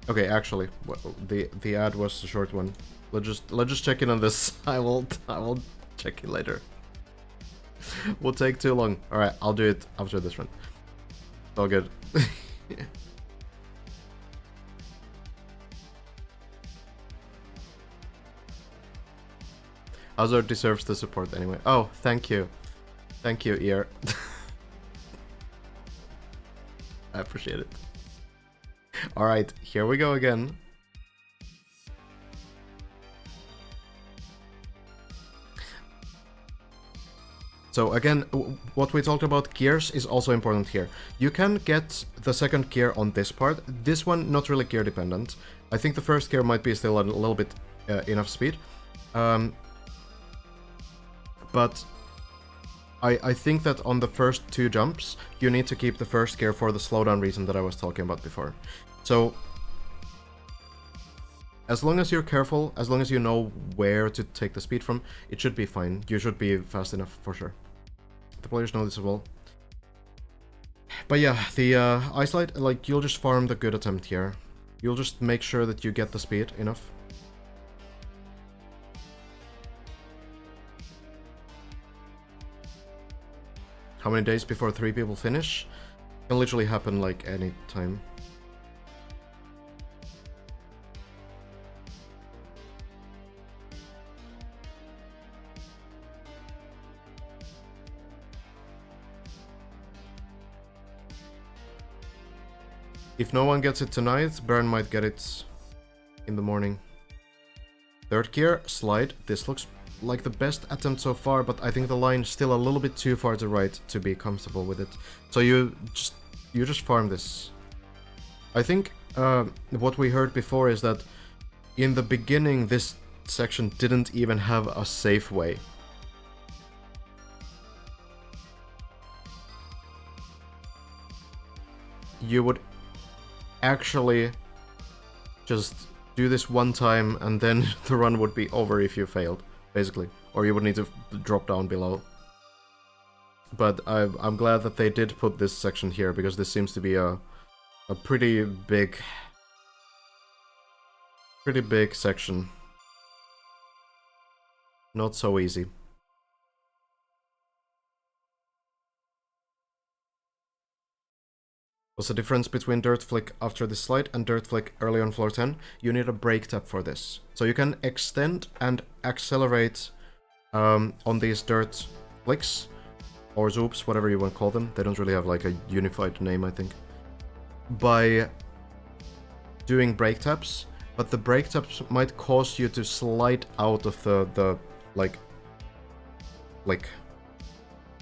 Okay, actually, the ad was a short one. Let's just check in on this. I will check it later. Will take too long. All right, I'll do it after this run. It's all good. Hazard deserves the support anyway. Oh, thank you, Ear. I appreciate it. All right, here we go again. So again, what we talked about gears is also important here. You can get the second gear on this part. This one, not really gear dependent. I think the first gear might be still a little bit enough speed. But I think that on the first two jumps, you need to keep the first gear for the slowdown reason that I was talking about before. So as long as you're careful, as long as you know where to take the speed from, it should be fine. You should be fast enough for sure. The players know this as well. But yeah, the ice slide, like, you'll just farm the good attempt here. You'll just make sure that you get the speed enough. How many days before 3 people finish? Can literally happen like any time. If no one gets it tonight, Baron might get it in the morning. Third gear, slide. This looks like the best attempt so far, but I think the line's still a little bit too far to right to be comfortable with it. So you just farm this. I think what we heard before is that in the beginning this section didn't even have a safe way. You would actually just do this one time and then the run would be over if you failed, basically. Or you would need to drop down below. But I'm glad that they did put this section here, because this seems to be a pretty big section. Not so easy. What's the difference between Dirt Flick after this slide and Dirt Flick early on floor 10? You need a brake tap for this. So you can extend and accelerate on these dirt flicks, or zoops, whatever you want to call them. They don't really have like a unified name, I think. By doing brake taps, but the brake taps might cause you to slide out of the like.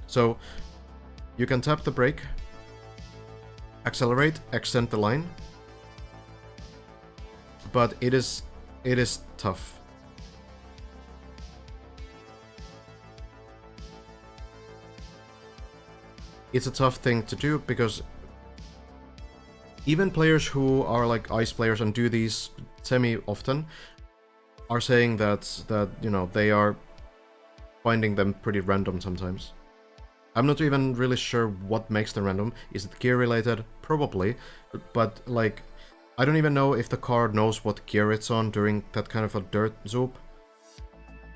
So you can tap the brake, accelerate, extend the line, but it is it is tough. It's a tough thing to do because even players who are like ice players and do these semi-often are saying that you know, they are finding them pretty random sometimes. I'm not even really sure what makes them random. Is it gear related? Probably. But like, I don't even know if the car knows what gear it's on during that kind of a dirt zoop.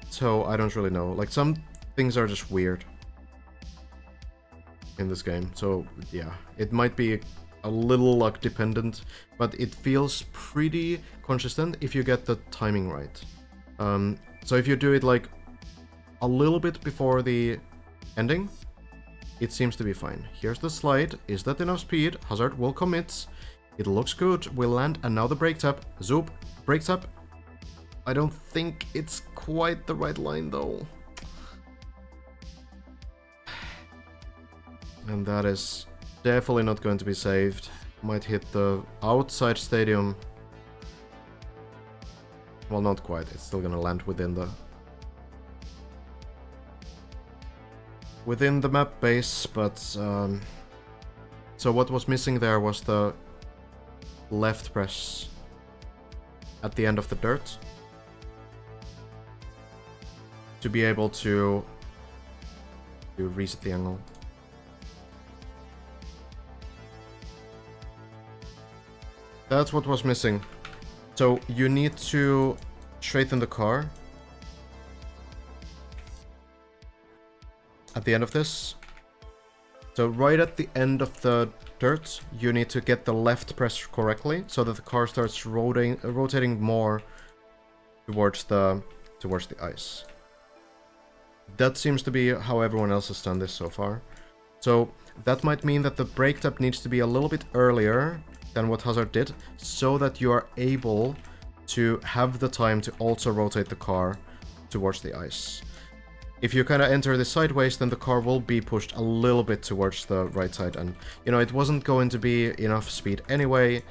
So I don't really know. Like, some things are just weird in this game. So yeah, it might be a little luck dependent, but it feels pretty consistent if you get the timing right. So if you do it like a little bit before the ending, it seems to be fine. Here's the slide. Is that enough speed? Hazard will commit. It looks good. We'll land, and now the brake tap. Zoop, brake tap. I don't think it's quite the right line though. And that is definitely not going to be saved. Might hit the outside stadium. Well, not quite. It's still gonna land within the map base, but so what was missing there was the left press at the end of the dirt to be able to reset the angle. That's what was missing. So you need to straighten the car at the end of this. So right at the end of the dirt, you need to get the left press correctly so that the car starts rotating more towards the ice. That seems to be how everyone else has done this so far. So that might mean that the brake tap needs to be a little bit earlier than what Hazard did, so that you are able to have the time to also rotate the car towards the ice. If you kind of enter this sideways, then the car will be pushed a little bit towards the right side, and you know, it wasn't going to be enough speed anyway,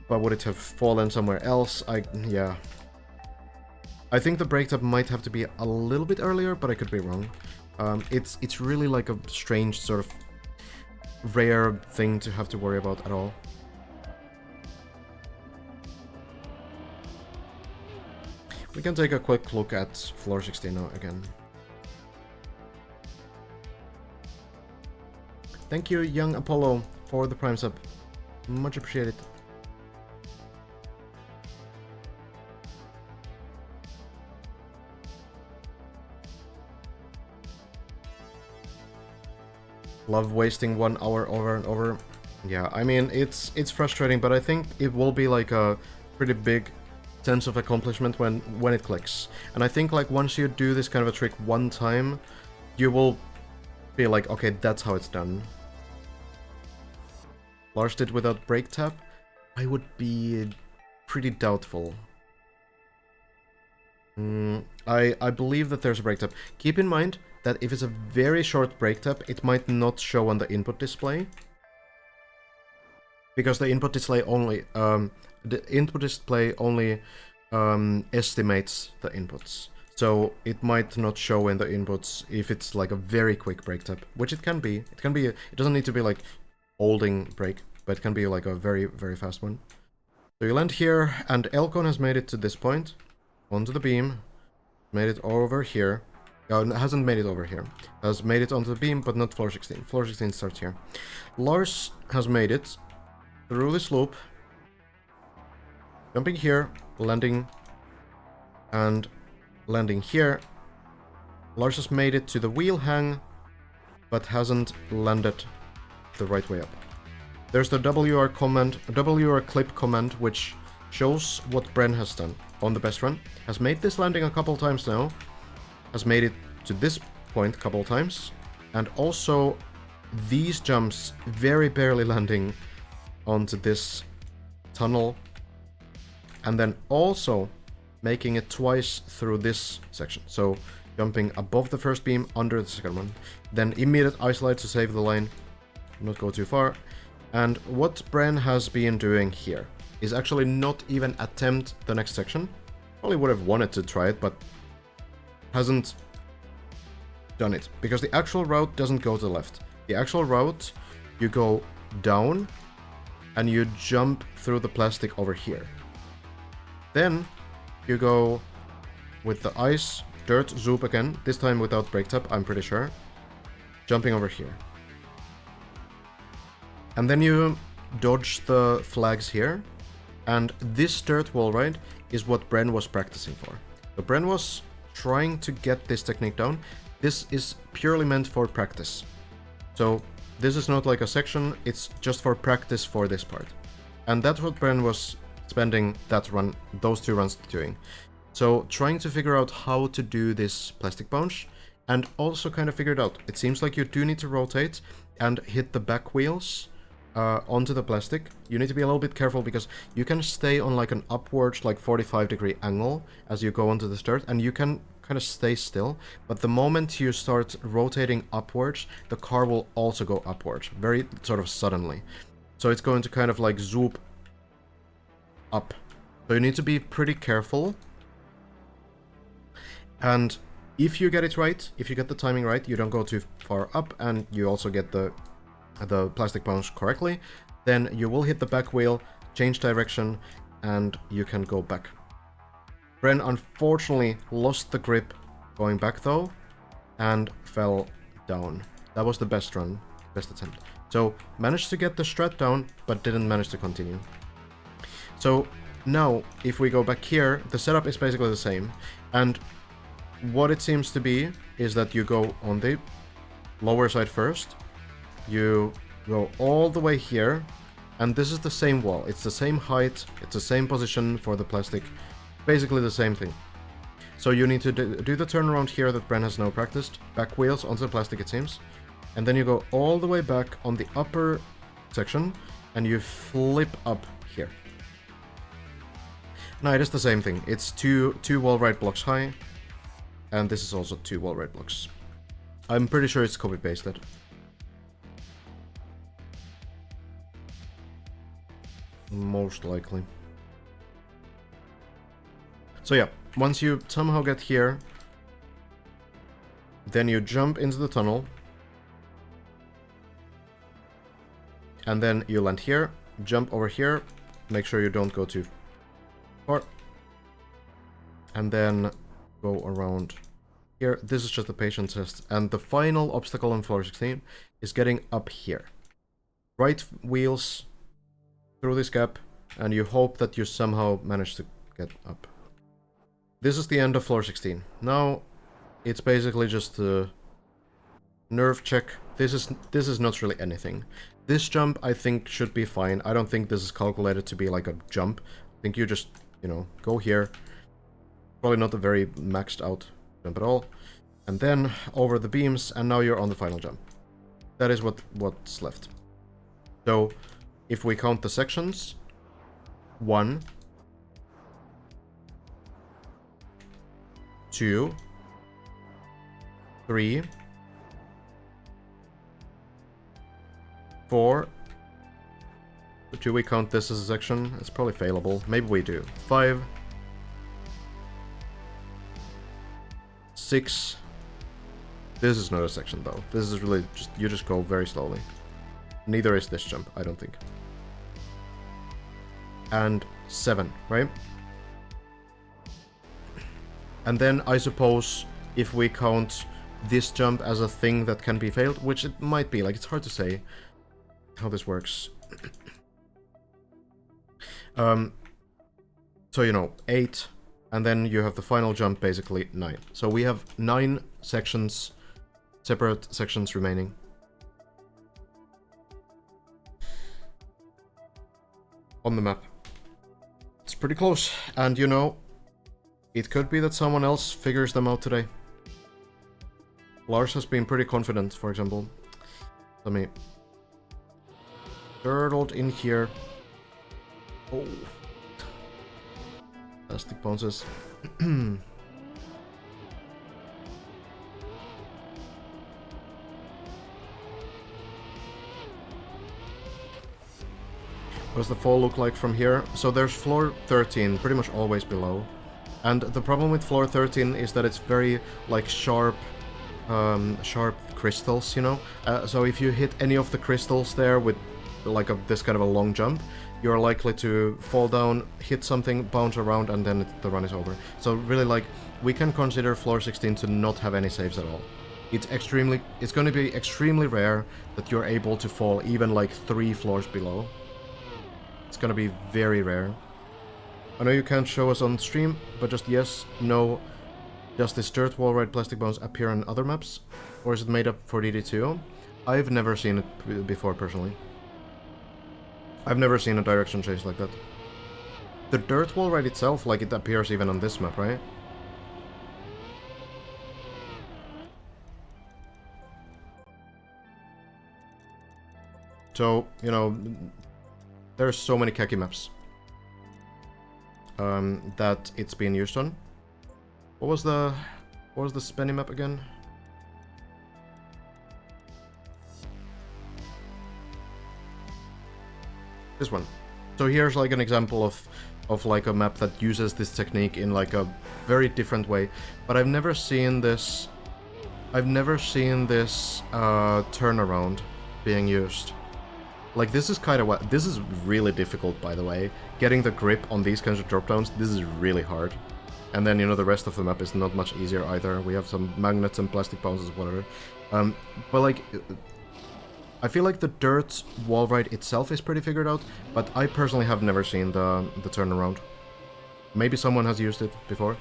but would it have fallen somewhere else? Yeah. I think the brake tap might have to be a little bit earlier, but I could be wrong. It's really like a strange sort of rare thing to have to worry about at all. We can take a quick look at floor 16 now again. Thank you, Young Apollo, for the Prime sub. Much appreciated. Love wasting 1 hour over and over. Yeah, I mean, it's frustrating, but I think it will be like a pretty big sense of accomplishment when it clicks. And I think like once you do this kind of a trick one time, you will be like, okay, that's how it's done. Lars did without brake tap? I would be pretty doubtful. I believe that there's a brake tap. Keep in mind that if it's a very short brake tap, it might not show on the input display. Because the input display only estimates the inputs. So it might not show in the inputs if it's like a very quick brake tap, which it can be. It can be. It doesn't need to be like holding brake, but it can be like a very, very fast one. So you land here, and Elcon has made it to this point, onto the beam, made it over here. Hasn't made it over here. Has made it onto the beam, but not floor 16. Floor 16 starts here. Lars has made it through this loop, jumping here, landing, and landing here. Lars has made it to the wheel hang, but hasn't landed the right way up. There's the WR command, WR clip command, which shows what Bren has done on the best run. Has made this landing a couple times now. Has made it to this point a couple times. And also these jumps very barely landing onto this tunnel. And then also making it twice through this section. So jumping above the first beam, under the second one. Then immediate isolate to save the line. Not go too far. And what Bren has been doing here is actually not even attempt the next section. Probably would have wanted to try it, but hasn't done it. Because the actual route doesn't go to the left. The actual route, you go down and you jump through the plastic over here. Then you go with the ice, dirt, zoop again, this time without break tap, I'm pretty sure. Jumping over here. And then you dodge the flags here. And this dirt wall ride is what Bren was practicing for. So Bren was trying to get this technique down. This is purely meant for practice. So this is not like a section, it's just for practice for this part. And that's what Bren was spending that run, those 2 runs doing. So trying to figure out how to do this plastic bounce, and also kind of figured out, it seems like you do need to rotate and hit the back wheels onto the plastic. You need to be a little bit careful because you can stay on like an upwards, like 45-degree angle as you go onto the dirt, and you can kind of stay still. But the moment you start rotating upwards, the car will also go upwards, very sort of suddenly. So it's going to kind of like zoop up. So you need to be pretty careful. And if you get it right, if you get the timing right, you don't go too far up, and you also get the plastic bounce correctly, then you will hit the back wheel, change direction, and you can go back. Bren unfortunately lost the grip going back though, and fell down. That was the best run, best attempt. So managed to get the strat down, but didn't manage to continue. So now, if we go back here, the setup is basically the same, and what it seems to be is that you go on the lower side first, you go all the way here, and this is the same wall. It's the same height, it's the same position for the plastic, basically the same thing. So you need to do the turnaround here that Bren has now practiced, back wheels onto the plastic it seems, and then you go all the way back on the upper section, and you flip up here. Now it is the same thing, it's two wall ride blocks high, and this is also 2 wall ride blocks. I'm pretty sure it's copy-pasted. Most likely. So yeah, once you somehow get here, then you jump into the tunnel, and then you land here, jump over here, make sure you don't go too far, and then go around here. This is just a patience test, and the final obstacle on floor 16 is getting up here. Right wheels through this gap, and you hope that you somehow manage to get up. This is the end of floor 16. Now it's basically just a nerve check. This is not really anything. This jump I think should be fine. I don't think this is calculated to be like a jump. I think you just, you know, go here. Probably not a very maxed out jump at all. And then over the beams, and now you're on the final jump. That is what's left. So if we count the sections, 1, 2, 3, 4. Do we count this as a section? It's probably failable. Maybe we do. 5, 6. This is not a section though. This is really just, you just go very slowly. Neither is this jump, I don't think. And 7, right? And then I suppose if we count this jump as a thing that can be failed, which it might be, like it's hard to say how this works. So you know, 8, and then you have the final jump, basically 9. So we have 9 sections, separate sections remaining. On the map. It's pretty close, and you know, it could be that someone else figures them out today. Lars has been pretty confident, for example. Let me... turtled in here. Oh. Plastic bounces. What does the fall look like from here? So there's floor 13, pretty much always below. And the problem with floor 13 is that it's very, like, sharp crystals, you know? So if you hit any of the crystals there with, like, this kind of a long jump, you're likely to fall down, hit something, bounce around, and then the run is over. So really, like, we can consider floor 16 to not have any saves at all. It's going to be extremely rare that you're able to fall even, like, 3 floors below. It's going to be very rare. I know you can't show us on stream, but just yes, no. Does this dirt wall ride plastic bones appear on other maps? Or is it made up for DD2? I've never seen it before, personally. I've never seen a direction change like that. The dirt wall ride itself, like, it appears even on this map, right? So, you know, there's so many khaki maps that it's being used on. What was the Spenny map again? This one. So here's like an example of like a map that uses this technique in like a very different way. But I've never seen this. I've never seen this turnaround being used. Like, this is kind of what... This is really difficult, by the way. Getting the grip on these kinds of drop downs, this is really hard. And then, you know, the rest of the map is not much easier either. We have some magnets and plastic bounces, whatever. But, like... I feel like the dirt wall ride itself is pretty figured out, but I personally have never seen the turnaround. Maybe someone has used it before.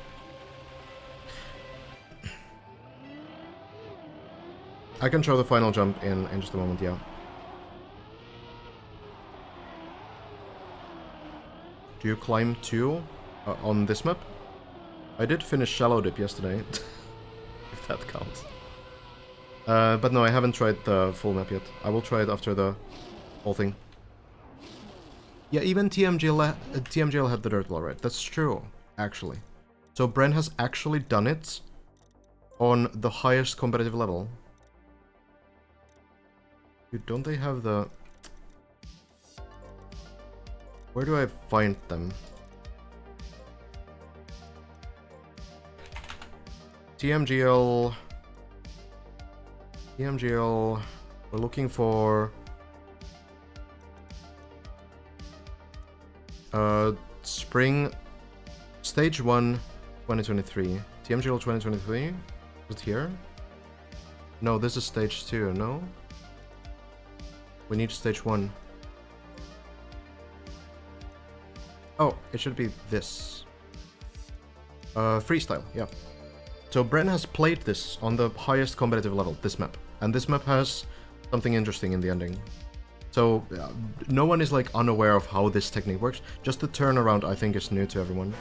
I can show the final jump in just a moment, yeah. Do you climb 2 on this map? I did finish Shallow Dip yesterday, if that counts. But no, I haven't tried the full map yet. I will try it after the whole thing. Yeah, even TMGL had the dirt wall, right? That's true, actually. So Bren has actually done it on the highest competitive level. Dude, don't they have the... Where do I find them? TMGL... TMGL... We're looking for... Spring... Stage 1, 2023. TMGL 2023? Is it here? No, this is stage 2, no? We need stage 1. Oh, it should be this. Freestyle, yeah. So Bren has played this on the highest competitive level, this map. And this map has something interesting in the ending. So no one is like unaware of how this technique works. Just the turnaround, I think, is new to everyone.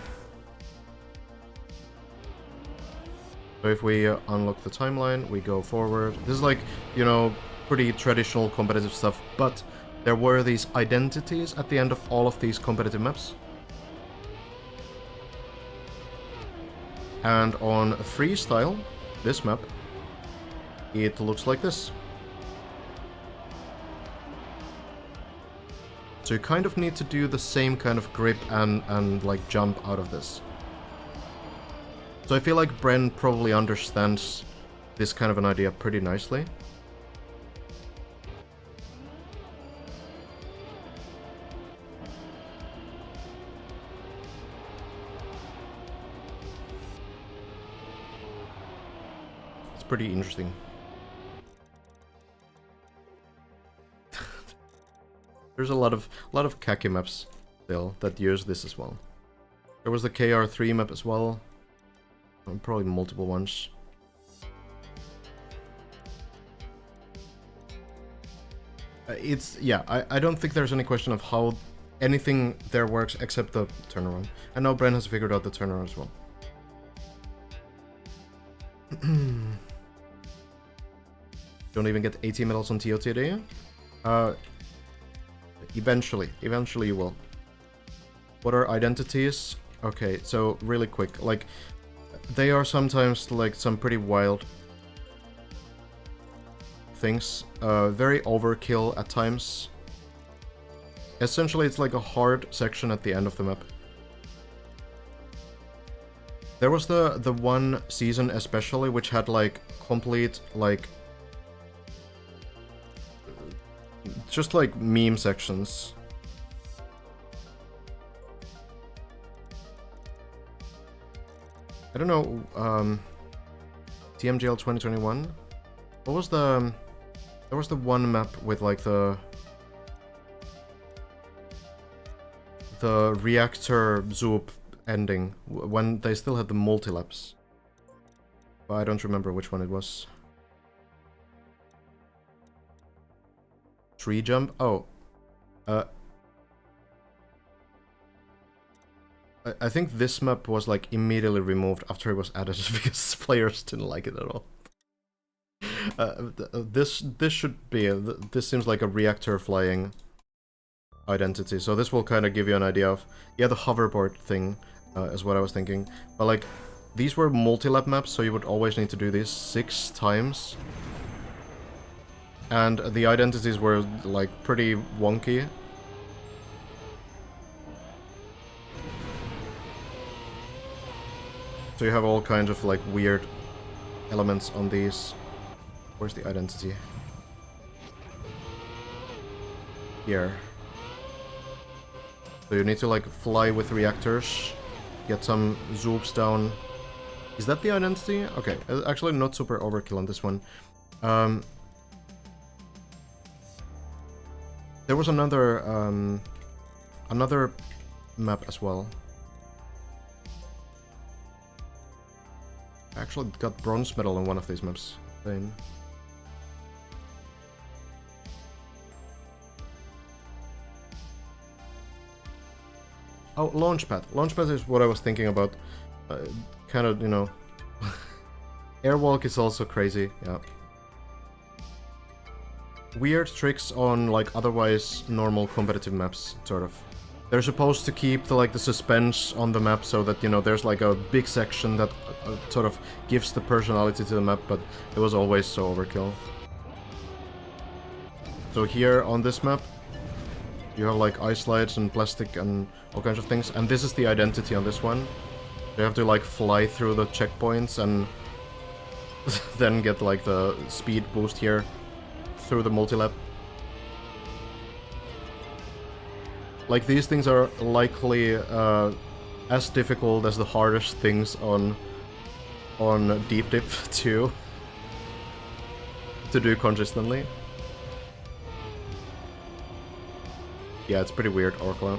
So if we unlock the timeline, we go forward. This is like, you know, pretty traditional competitive stuff, but there were these identities at the end of all of these competitive maps. And on freestyle, this map, it looks like this. So you kind of need to do the same kind of grip and like jump out of this. So I feel like Bren probably understands this kind of an idea pretty nicely. Pretty interesting. There's a lot of khaki maps still that use this as well. There was the KR3 map as well. Probably multiple ones. It's yeah. I don't think there's any question of how anything there works except the turnaround. And now Bren has figured out the turnaround as well. Don't even get 80 medals on TOTD? Eventually you will. What are identities? Okay, so really quick, like, they are sometimes like some pretty wild things. Very overkill at times. Essentially, it's like a hard section at the end of the map. There was the one season especially which had like complete like just like meme sections. I don't know, TMGL 2021? What was the... There was the one map with like the reactor zoop ending, when they still had the multi-laps. But I don't remember which one it was. Tree jump? Oh. I think this map was like immediately removed after it was added because players didn't like it at all. This should be this seems like a reactor flying identity, so this will kind of give you an idea of the hoverboard thing is what I was thinking. But like these were multi-lap maps, so you would always need to do this 6 times, and the identities were like pretty wonky. So you have all kinds of like weird elements on these. Where's the identity? Here. So you need to like fly with reactors, get some zoops down. Is that the identity? Okay, actually not super overkill on this one. There was another another map as well. I actually got bronze medal on one of these maps. Same. Oh, Launchpad. Launchpad is what I was thinking about. Kind of, you know... Airwalk is also crazy, yeah. Weird tricks on, like, otherwise normal competitive maps, sort of. They're supposed to keep the, like, the suspense on the map so that, you know, there's, like, a big section that sort of gives the personality to the map, but it was always so overkill. So here on this map, you have like ice slides and plastic and all kinds of things, and this is the identity on this one. You have to like fly through the checkpoints and then get like the speed boost here through the multi-lap. Like these things are likely as difficult as the hardest things on Deep Dip 2 to do consistently. Yeah, it's pretty weird, Orkla.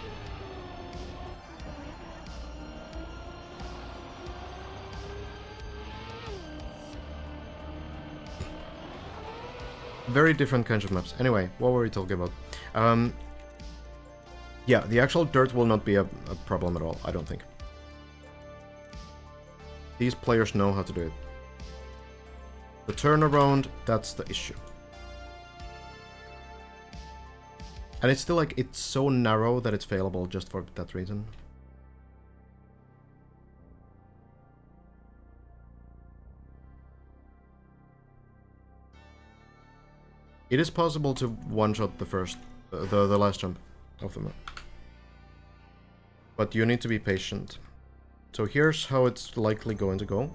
Very different kinds of maps. Anyway, what were we talking about? Yeah, the actual dirt will not be a problem at all, I don't think. These players know how to do it. The turnaround, that's the issue. And it's still like, it's so narrow that it's failable just for that reason. It is possible to one-shot the first, the last jump of the map. But you need to be patient. So here's how it's likely going to go.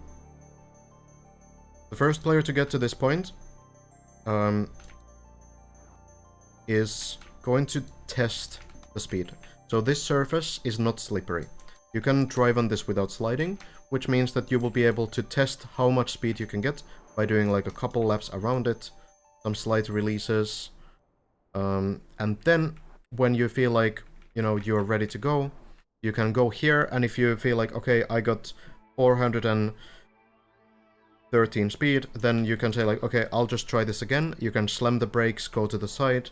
The first player to get to this point is going to test the speed. So this surface is not slippery. You can drive on this without sliding, which means that you will be able to test how much speed you can get by doing like a couple laps around it, some slight releases, and then when you feel like, you know, you're ready to go, you can go here, and if you feel like, okay, I got 413 speed, then you can say like, okay, I'll just try this again. You can slam the brakes, go to the side,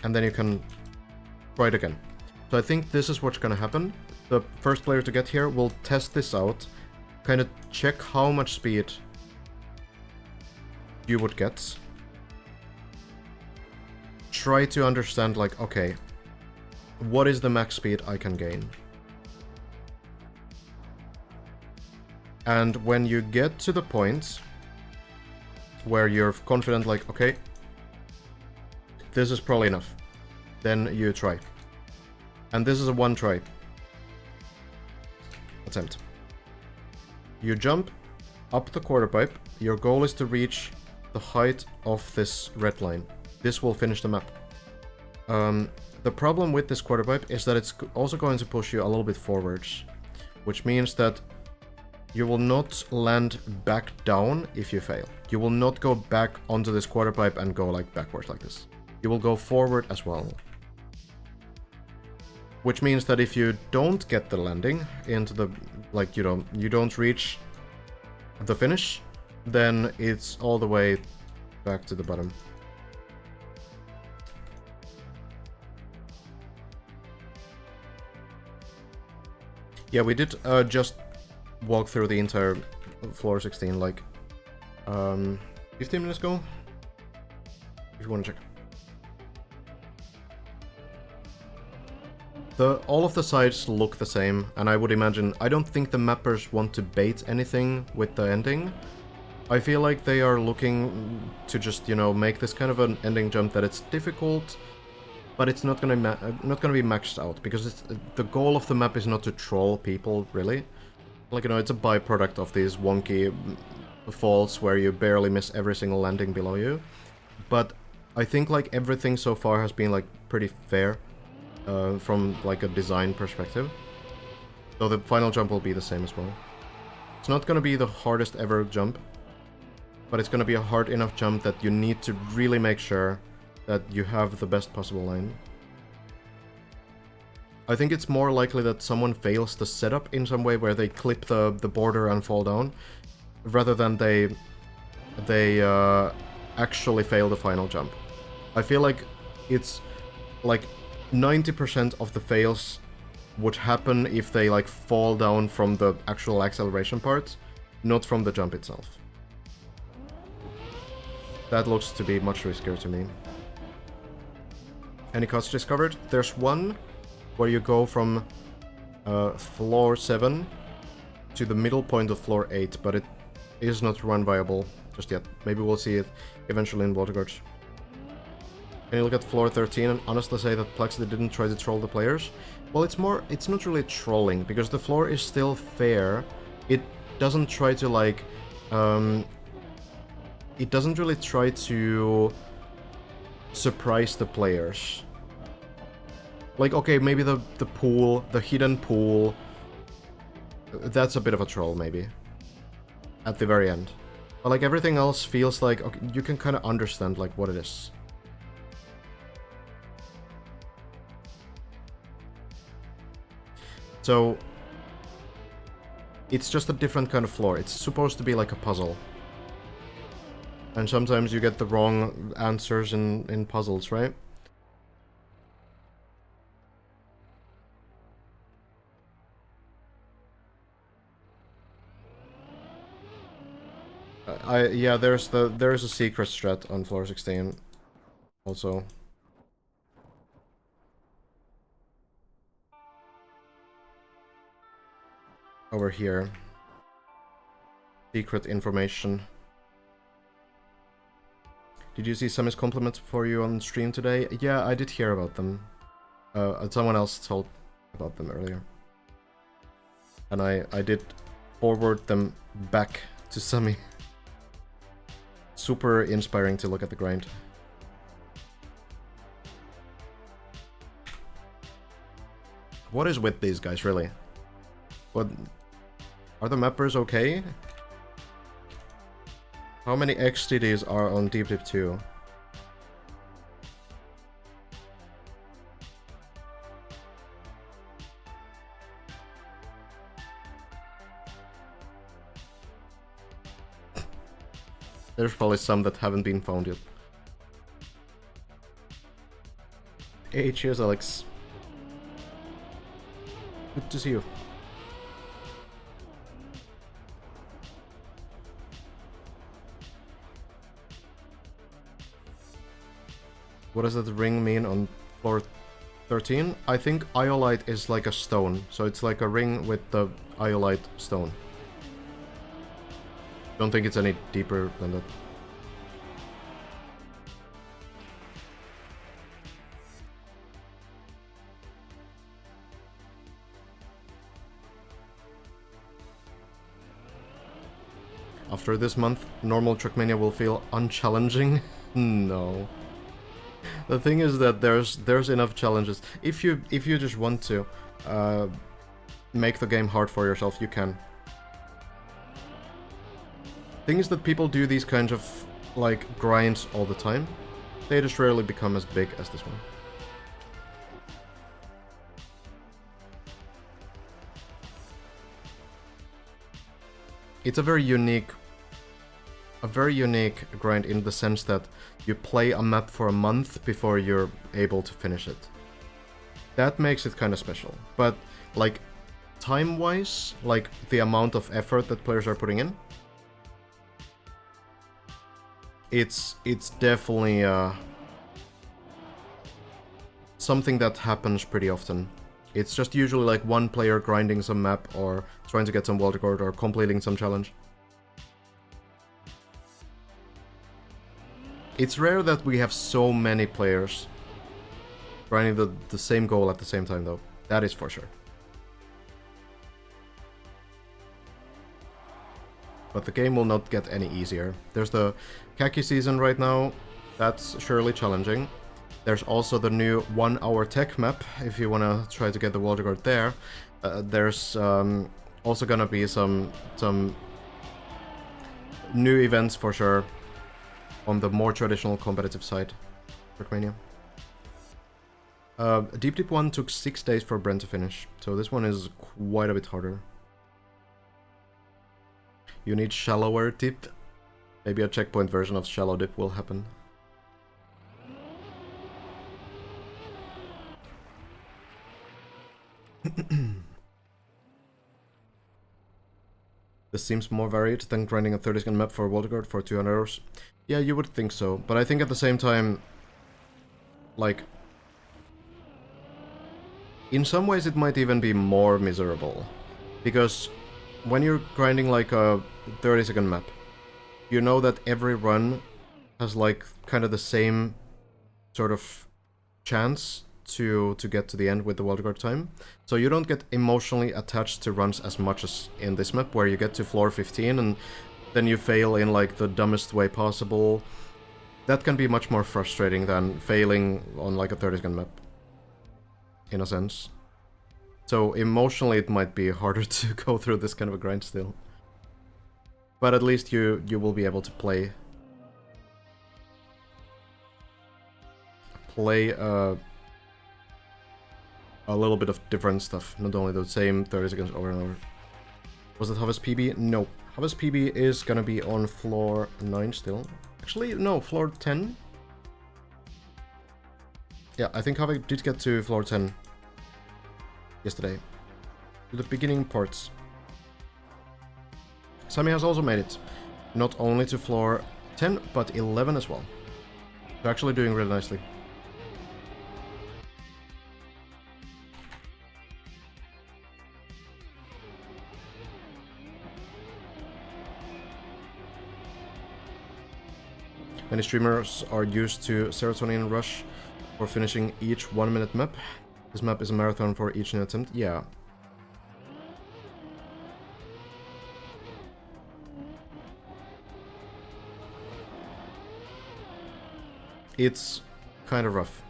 and then you can try it again. So I think this is what's gonna happen. The first player to get here will test this out, kind of check how much speed you would get. Try to understand like, okay, what is the max speed I can gain? And when you get to the point where you're confident like, okay, this is probably enough, then you try. And this is a one try attempt. You jump up the quarter pipe. Your goal is to reach the height of this red line. This will finish the map. The problem with this quarter pipe is that it's also going to push you a little bit forwards, which means that you will not land back down if you fail. You will not go back onto this quarter pipe and go like backwards like this. You will go forward as well. Which means that if you don't get the landing into the, like, you don't reach the finish, then it's all the way back to the bottom. Yeah, we did just walk through the entire floor 16 like 15 minutes ago, if you want to check. All of the sides look the same, and I would imagine, I don't think the mappers want to bait anything with the ending. I feel like they are looking to just, make this kind of an ending jump that it's difficult, but it's not gonna be maxed out, because the goal of the map is not to troll people, really. Like, it's a byproduct of these wonky falls where you barely miss every single landing below you. But I think, like, everything so far has been, like, pretty fair from, like, a design perspective. So the final jump will be the same as well. It's not gonna be the hardest ever jump, but it's gonna be a hard enough jump that you need to really make sure that you have the best possible line. I think it's more likely that someone fails the setup in some way where they clip the border and fall down, rather than they actually fail the final jump. I feel like it's like 90% of the fails would happen if they like fall down from the actual acceleration part, not from the jump itself. That looks to be much riskier to me. Any cuts discovered? There's one where you go from floor 7 to the middle point of floor 8, but it is not run viable just yet. Maybe we'll see it eventually in Watergorge. Can you look at floor 13 and honestly say that Plexity didn't try to troll the players? Well, it's not really trolling, because the floor is still fair. It doesn't try to, like, it doesn't really try to surprise the players. Like, okay, maybe the pool, the hidden pool, that's a bit of a troll, maybe. At the very end. But, like, everything else feels like, okay, you can kind of understand, like, what it is. So, it's just a different kind of floor. It's supposed to be like a puzzle. And sometimes you get the wrong answers in puzzles, right? Yeah, there is a secret strat on floor 16 also. Over here. Secret information. Did you see Sammy's compliments for you on stream today? Yeah, I did hear about them. Someone else told about them earlier. And I did forward them back to Sammy. Super inspiring to look at the grind. What is with these guys, really? What? Are the mappers okay? How many XTDs are on Deep Dip 2? There's probably some that haven't been found yet. Hey, cheers, Alex. Good to see you. What does that ring mean on floor 13? I think iolite is like a stone, so it's like a ring with the iolite stone. Don't think it's any deeper than that. after this month, normal Trackmania will feel unchallenging? No. The thing is that there's enough challenges. If you just want to make the game hard for yourself, you can. Thing is that people do these kinds of like grinds all the time. They just rarely become as big as this one. It's a very unique grind in the sense that you play a map for a month before you're able to finish it. That makes it kind of special. But like time-wise, like the amount of effort that players are putting in, it's definitely something that happens pretty often. It's just usually like one player grinding some map or trying to get some world record or completing some challenge. It's rare that we have so many players grinding the same goal at the same time though. That is for sure. But the game will not get any easier. There's the khaki season right now. That's surely challenging. There's also the new 1 hour tech map, if you want to try to get the world record there. There's also gonna be some new events for sure on the more traditional competitive side, Trackmania. Deep Deep 1 took 6 days for Brent to finish, so this one is quite a bit harder. You need shallower dip. Maybe a checkpoint version of shallow dip will happen. This seems more varied than grinding a 30-second map for a world record for 200 hours. Yeah, you would think so, but I think at the same time, like, in some ways it might even be more miserable. Because when you're grinding like a 30-second map, you know that every run has like kind of the same sort of chance to get to the end with the world record time. So you don't get emotionally attached to runs as much as in this map, where you get to floor 15 and then you fail in like the dumbest way possible. That can be much more frustrating than failing on like a 30-second map, in a sense. So emotionally it might be harder to go through this kind of a grind still. But at least you will be able to play a little bit of different stuff, not only the same 30 seconds over and over. Was it Harvest PB? No. Harvest PB is gonna be on floor 9 still. Actually, no, floor 10. Yeah, I think Harvest did get to floor 10 yesterday. To the beginning parts. Sami has also made it. Not only to floor 10, but 11 as well. They're actually doing really nicely. Many streamers are used to serotonin rush for finishing each 1-minute map. This map is a marathon for each new attempt. Yeah. It's kind of rough.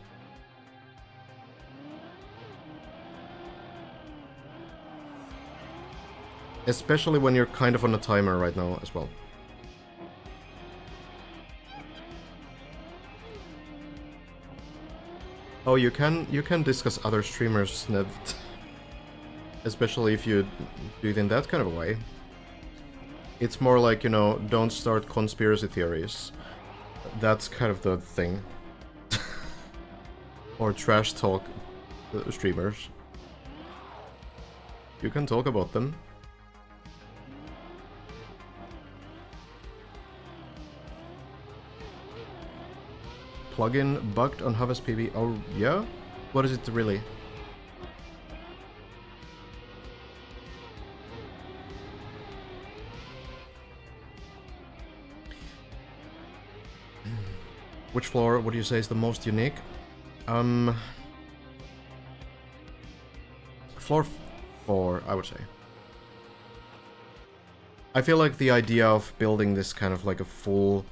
Especially when you're kind of on a timer right now as well. Oh, you can discuss other streamers, Ned. Especially if you do it in that kind of a way. It's more like, you know, don't start conspiracy theories. That's kind of the thing. Or trash talk streamers. You can talk about them. Plugin bugged on Harvest PB. Oh, yeah? What is it really? Which floor would you say is the most unique? Floor 4, I would say. I feel like the idea of building this kind of like a full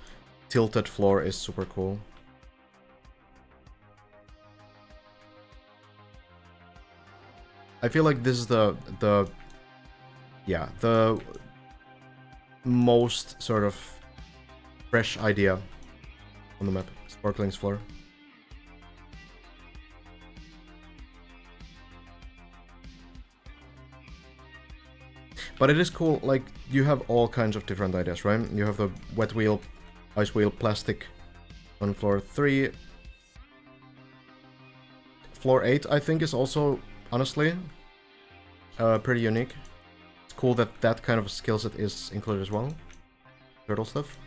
tilted floor is super cool. I feel like this is the most sort of fresh idea on the map. Sparkling's floor. But it is cool, like, you have all kinds of different ideas, right? You have the wet wheel, ice wheel, plastic on floor 3. Floor 8, I think, is also, honestly, pretty unique. It's cool that that kind of skill set is included as well. Turtle stuff.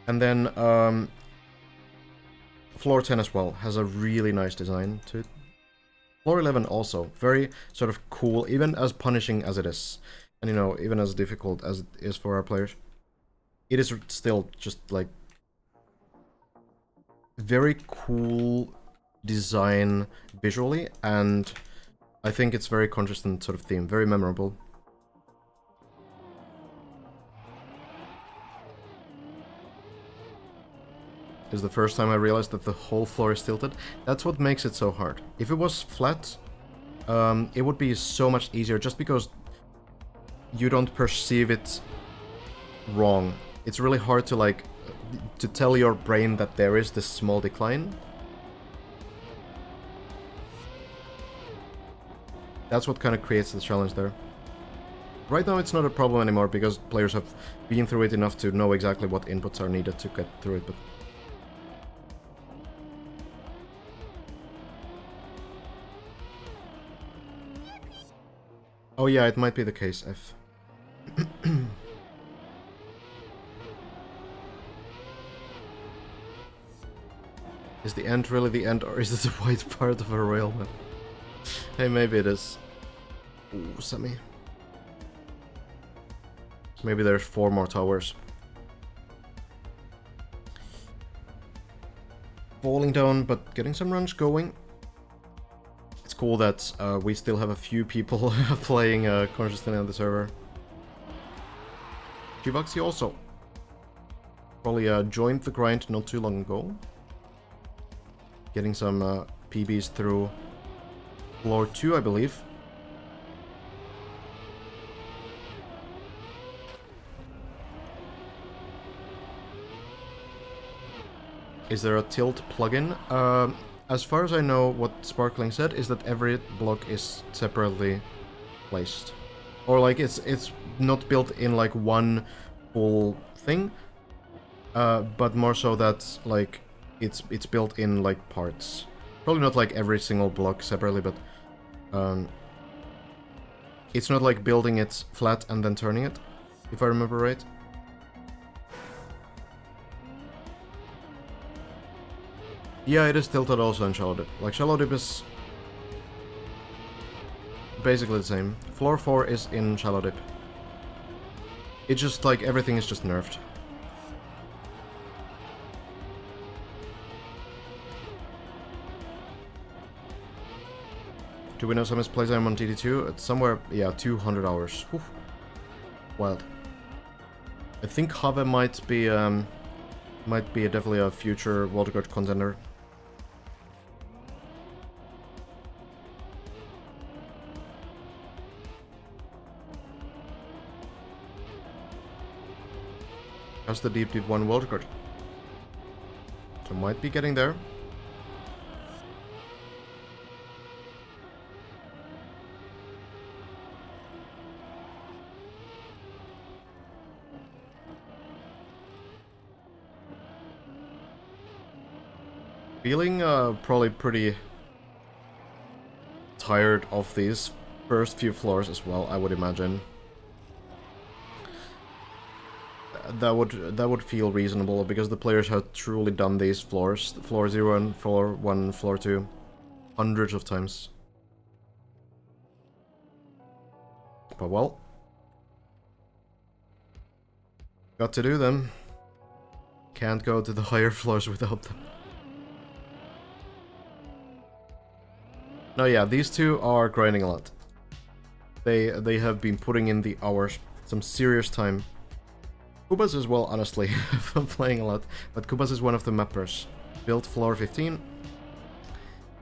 And then, floor 10 as well has a really nice design to it. Floor 11 also, very sort of cool, even as punishing as it is. And, you know, even as difficult as it is for our players. It is still just, like, very cool design visually, and I think it's very consistent sort of theme, very memorable. This is the first time I realized that the whole floor is tilted. That's what makes it so hard. If it was flat, it would be so much easier, just because you don't perceive it wrong. It's really hard to, like, to tell your brain that there is this small decline. That's what kind of creates the challenge there. Right now it's not a problem anymore, because players have been through it enough to know exactly what inputs are needed to get through it, but... Oh yeah, it might be the case, F. Is the end really the end, or is it the white part of a royal map? Hey, maybe it is. Ooh, Semi. Maybe there's 4 more towers. Falling down, but getting some runs going. It's cool that we still have a few people playing consistently on the server. Chivaxi also probably joined the grind not too long ago. Getting some PBs through floor 2, I believe. Is there a tilt plugin? As far as I know, what Sparkling said is that every block is separately placed. Or like it's not built in like one full thing, but more so that like it's built in like parts. Probably not like every single block separately, but it's not like building it flat and then turning it, if I remember right. Yeah, it is tilted also in Shallow Dip. Like, Shallow Dip is basically the same. Floor 4 is in Shallow Dip. It's just like everything is just nerfed. Do we know Samus playtime on TD2? It's somewhere, yeah, 200 hours. Whew. Wild. I think Have might be definitely a future Wildcard contender. Has the Deep 1 Wildcard. So might be getting there. Feeling probably pretty tired of these first few floors as well, I would imagine. That would feel reasonable, because the players have truly done these floors, floor 0 and floor 1, floor 2, hundreds of times. But well, got to do them. Can't go to the higher floors without them. No, yeah, these two are grinding a lot. They have been putting in the hours, some serious time. Kubas as well, honestly, I'm playing a lot, but Kubas is one of the mappers. Built floor 15.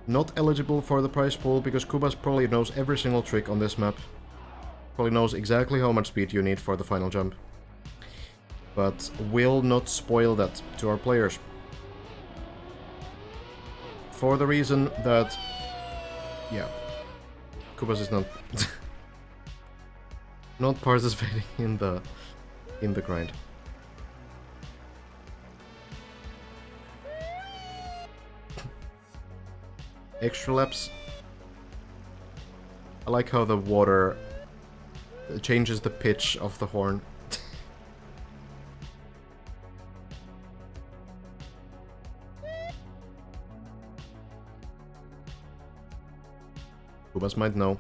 Not eligible for the prize pool because Kubas probably knows every single trick on this map. Probably knows exactly how much speed you need for the final jump. But will not spoil that to our players. For the reason that, yeah, Kubas is not not participating in the grind. Extra laps. I like how the water changes the pitch of the horn. Kubas might know.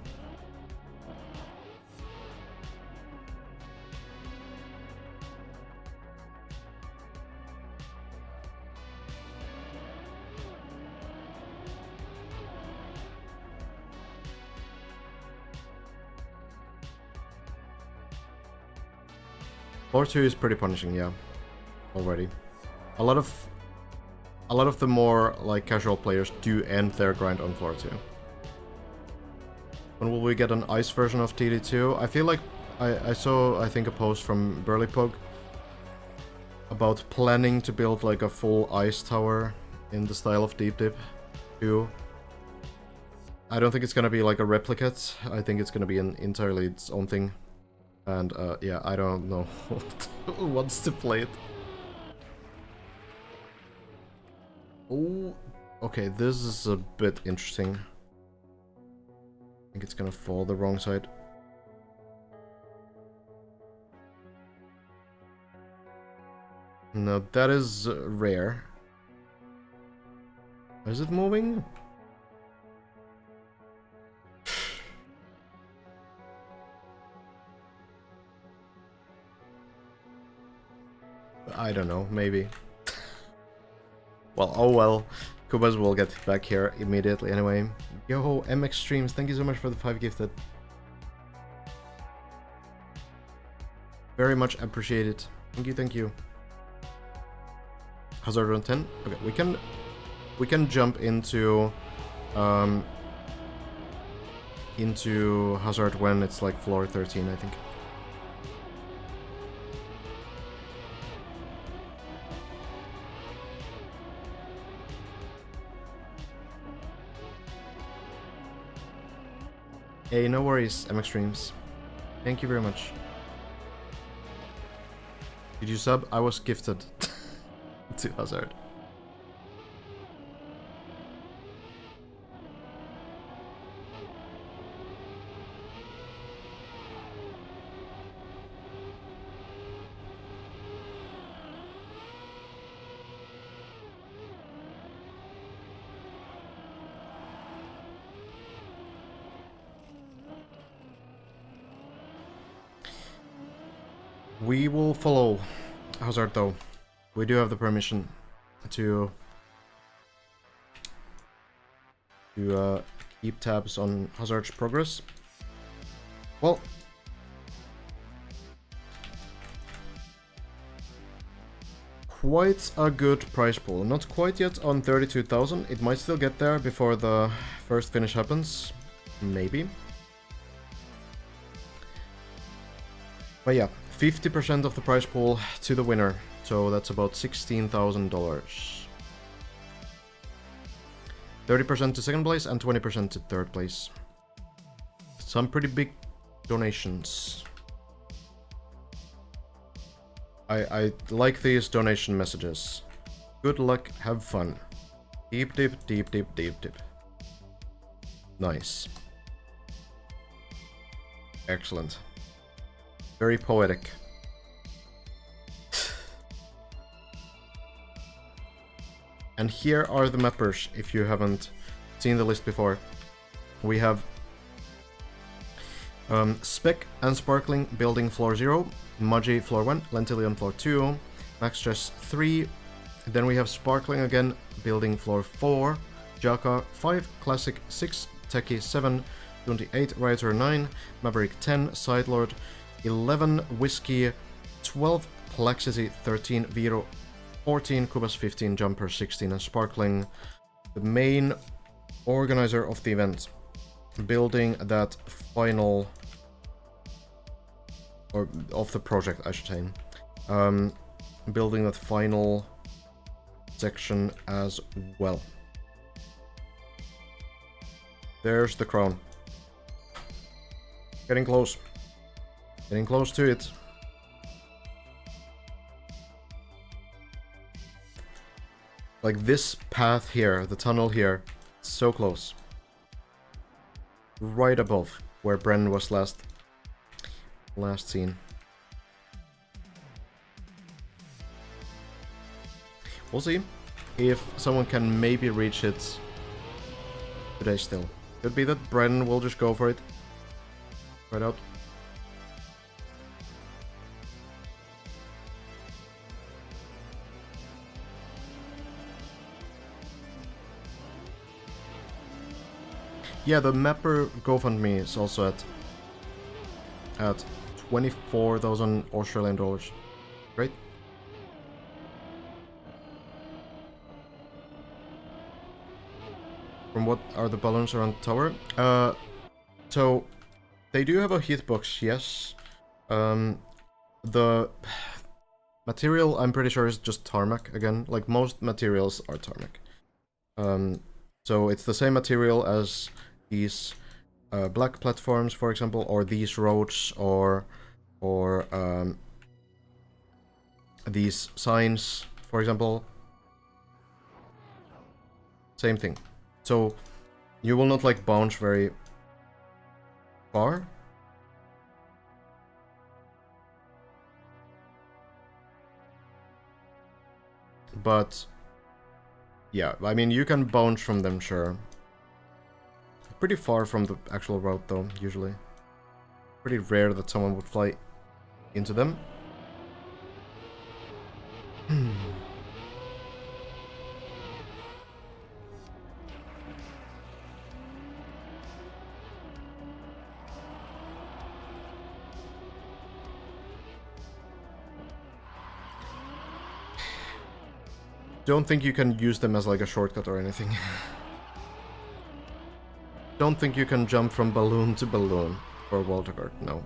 Floor 2 is pretty punishing, yeah. Already. A lot of the more like casual players do end their grind on floor 2. When will we get an ice version of TD2? I feel like I saw, I think, a post from Burlypug about planning to build like a full ice tower in the style of Deep Dip 2. I don't think it's gonna be like a replicate. I think it's gonna be an entirely its own thing. And yeah, I don't know who wants to play it. Oh, okay, this is a bit interesting. I think it's gonna fall the wrong side. No, that is rare. Is it moving? I don't know, maybe. Well, oh well. Kubas will get back here immediately anyway. Yo, MX Streams, thank you so much for the 5 gifted. Very much appreciated. Thank you, thank you. Hazard on 10. Okay, we can jump into Hazard when it's like floor 13, I think. Hey, no worries, MX Streams. Thank you very much. Did you sub? I was gifted to Hazard. We will follow Hazard though. We do have the permission to keep tabs on Hazard's progress. Well, quite a good prize pool. Not quite yet on 32,000. It might still get there before the first finish happens. Maybe. But yeah, 50% of the prize pool to the winner. So that's about $16,000. 30% to second place and 20% to third place. Some pretty big donations. I like these donation messages. Good luck, have fun. Deep dip, deep dip, deep dip. Nice. Excellent. Very poetic. And here are the mappers, if you haven't seen the list before. We have Spec and Sparkling building floor 0, Mudgy floor 1, Lentillion floor 2, Max Stress 3, then we have Sparkling again building floor 4, Jaka 5, Classic 6, Techie 7, 28, Rioter 9, Maverick 10, Sidelord 11, Whiskey 12, Plexity 13, Vero 14, Kubas 15, Jumper 16, and Sparkling, the main organizer of the event, building that final, or of the project, I should say, building that final section as well. There's the crown. Getting close. Getting close to it. Like this path here, the tunnel here, so close. Right above where Bren was last seen. We'll see if someone can maybe reach it today still. Could be that Bren will just go for it. Right out. Yeah, the Mapper GoFundMe is also at 24,000 Australian dollars. Great. From what are the balloons around the tower? So they do have a hitbox, yes. The material, I'm pretty sure, is just tarmac again. Like most materials are tarmac. So it's the same material as these black platforms, for example, or these roads, or these signs, for example. Same thing. So you will not like bounce very far. But yeah, I mean, you can bounce from them, sure. Pretty far from the actual route, though, usually. Pretty rare that someone would fly into them. Don't think you can use them as like a shortcut or anything. Don't think you can jump from balloon to balloon for Walter Kart, no.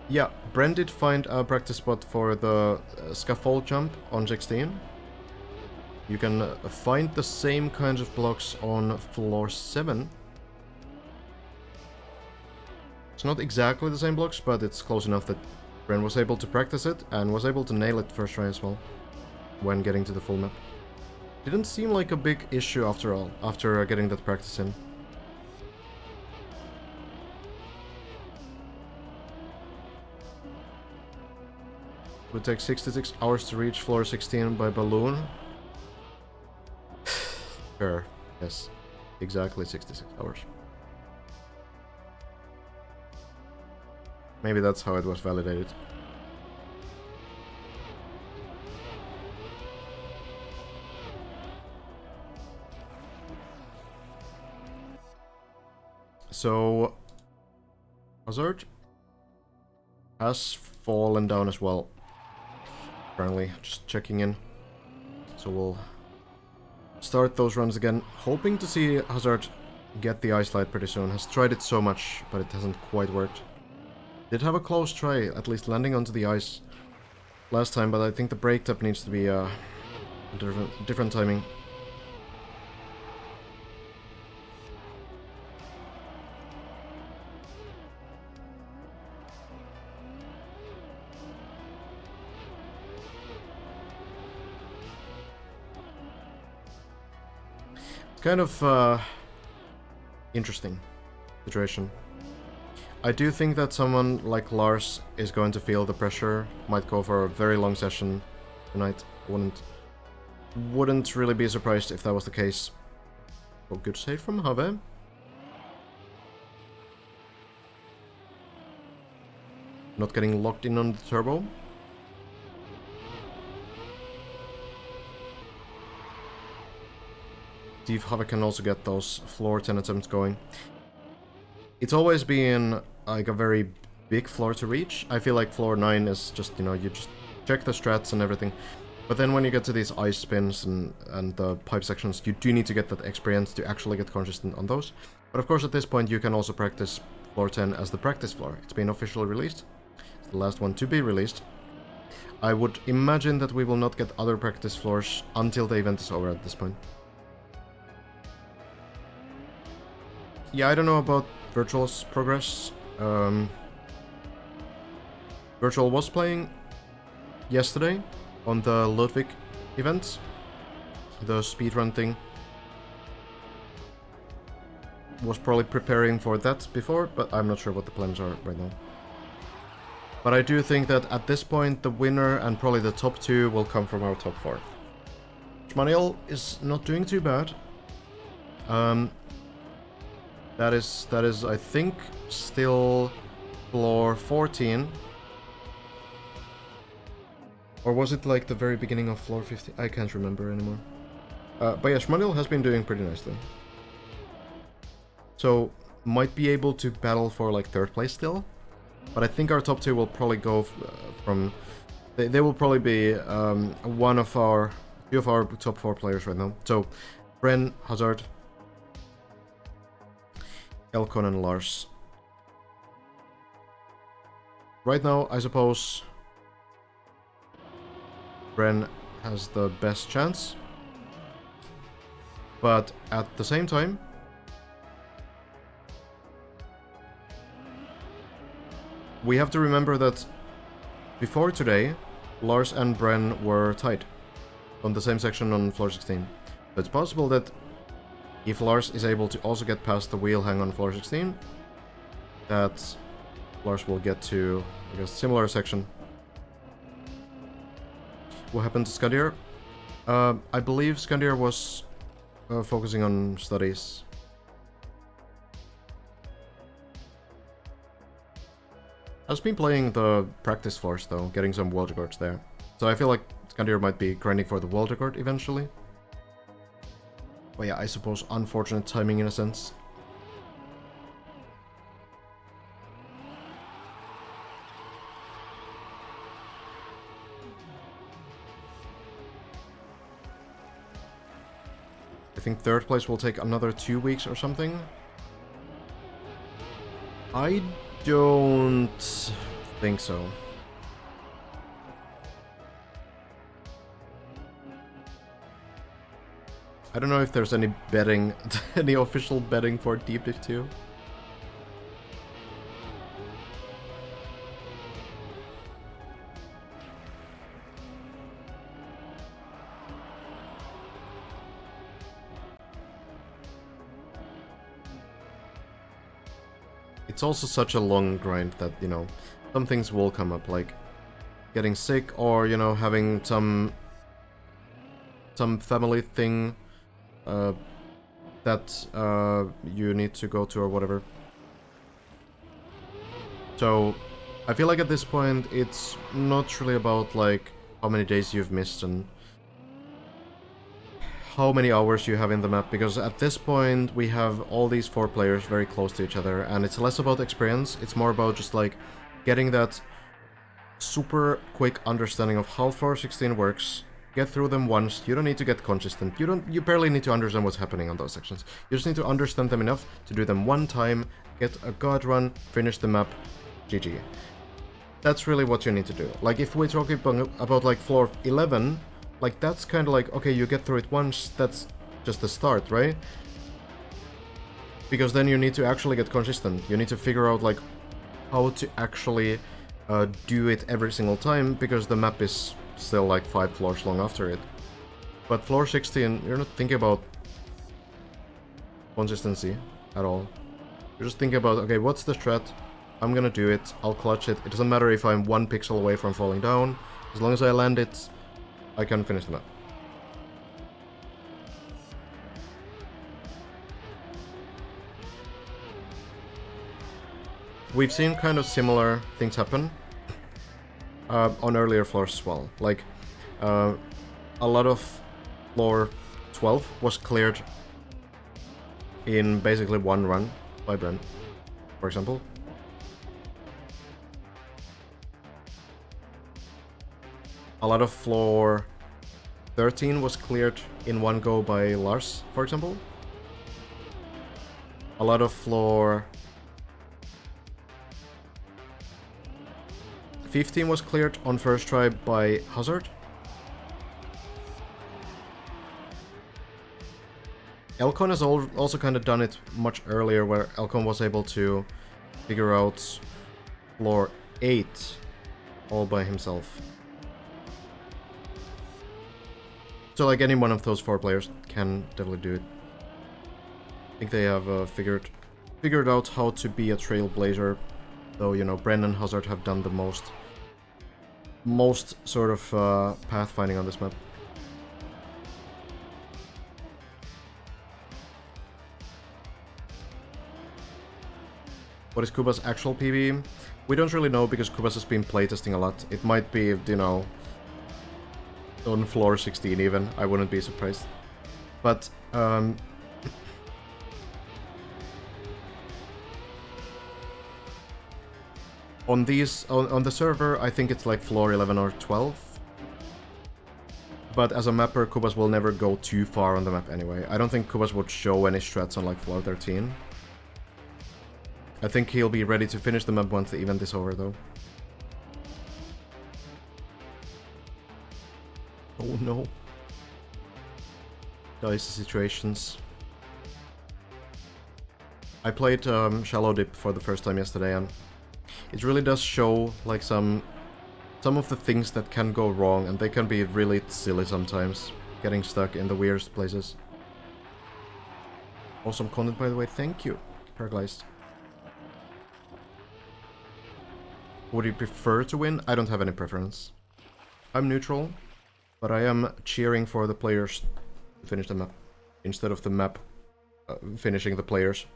Yeah, Bren did find a practice spot for the scaffold jump on 16. You can find the same kinds of blocks on floor 7. It's not exactly the same blocks, but it's close enough that Bren was able to practice it and was able to nail it first try as well when getting to the full map. Didn't seem like a big issue after all, after getting that practice in. It would take 66 hours to reach floor 16 by balloon. Sure, yes, exactly 66 hours. Maybe that's how it was validated. So, Hazard has fallen down as well. Apparently, just checking in. So we'll start those runs again, hoping to see Hazard get the ice light pretty soon. Has tried it so much, but it hasn't quite worked. Did have a close try, at least landing onto the ice last time, but I think the brake tap needs to be different timing. Kind of interesting situation. I do think that someone like Lars is going to feel the pressure, might go for a very long session tonight. Wouldn't really be surprised if that was the case. Oh, good save from Have. not getting locked in on the turbo. See if Havoc can also get those floor 10 attempts going. It's always been like a very big floor to reach. I feel like floor 9 is just, you know, you just check the strats and everything. But then when you get to these ice spins and the pipe sections, you do need to get that experience to actually get consistent on those. But of course at this point you can also practice floor 10 as the practice floor. It's been officially released. It's the last one to be released. I would imagine that we will not get other practice floors until the event is over at this point. Yeah, I don't know about Virtual's progress. Virtual was playing yesterday on the Ludwig event, the speedrun thing. Was probably preparing for that before, but I'm not sure what the plans are right now. But I do think that at this point the winner and probably the top 2 will come from our top 4. Schmaniel is not doing too bad. That is I think still floor 14. Or was it like the very beginning of floor 15? I can't remember anymore. But yeah, Schmaniel has been doing pretty nicely. So, might be able to battle for like 3rd place still. But I think our top 2 will probably go from... They will probably be few of our top 4 players right now. So, Bren, Hazard, Elkon and Lars. Right now, I suppose Bren has the best chance. But at the same time, we have to remember that before today, Lars and Bren were tied on the same section on floor 16. So it's possible that if Lars is able to also get past the wheel hang on floor 16, that Lars will get to, I guess, similar section. What happened to Skandir? I believe Skandir was focusing on studies. I've been playing the practice floors though, getting some world records there. So I feel like Skandir might be grinding for the world record eventually. But yeah, I suppose unfortunate timing in a sense. I think 3rd place will take another 2 weeks or something. I don't think so. I don't know if there's any betting, any official betting for Deep Div 2. It's also such a long grind that, you know, some things will come up, like getting sick or, you know, having some family thing that you need to go to or whatever. So I feel like at this point it's not really about like how many days you've missed and how many hours you have in the map, because at this point we have all these 4 players very close to each other, and it's less about experience, it's more about just like getting that super quick understanding of how floor 16 works, get through them once. You don't need to get consistent, you barely need to understand what's happening on those sections. You just need to understand them enough to do them one time, get a god run, finish the map, GG. That's really what you need to do. Like if we're talking about like floor 11, like that's kind of like, okay, you get through it once, that's just the start, right? Because then you need to actually get consistent. You need to figure out like how to actually do it every single time, because the map is still like 5 floors long after it. But floor 16, you're not thinking about consistency at all. You're just thinking about, okay, what's the strat? I'm gonna do it, I'll clutch it. It doesn't matter if I'm 1 pixel away from falling down. As long as I land it, I can finish the map. We've seen kind of similar things happen on earlier floors as well. Like, a lot of floor 12 was cleared in basically one run by Bren, for example. A lot of floor 13 was cleared in one go by Lars, for example. A lot of floor 15 was cleared on first try by Hazard. Elcon has also kind of done it much earlier, where Elcon was able to figure out floor 8 all by himself. So like any one of those 4 players can definitely do it. I think they have figured out how to be a trailblazer, though, you know, Bren and Hazard have done the most sort of pathfinding on this map. What is Kuba's actual PB? We don't really know because Kubas has been playtesting a lot. It might be, you know, on floor 16 even. I wouldn't be surprised. But, on the server, I think it's like floor 11 or 12. But as a mapper, Kubas will never go too far on the map anyway. I don't think Kubas would show any strats on like floor 13. I think he'll be ready to finish the map once the event is over, though. Oh no. Dicey situations. I played Shallow Dip for the first time yesterday, and it really does show like some of the things that can go wrong, and they can be really silly sometimes, getting stuck in the weirdest places. Awesome content, by the way. Thank you, Paraglized. Would you prefer to win? I don't have any preference. I'm neutral, but I am cheering for the players to finish the map, instead of the map finishing the players.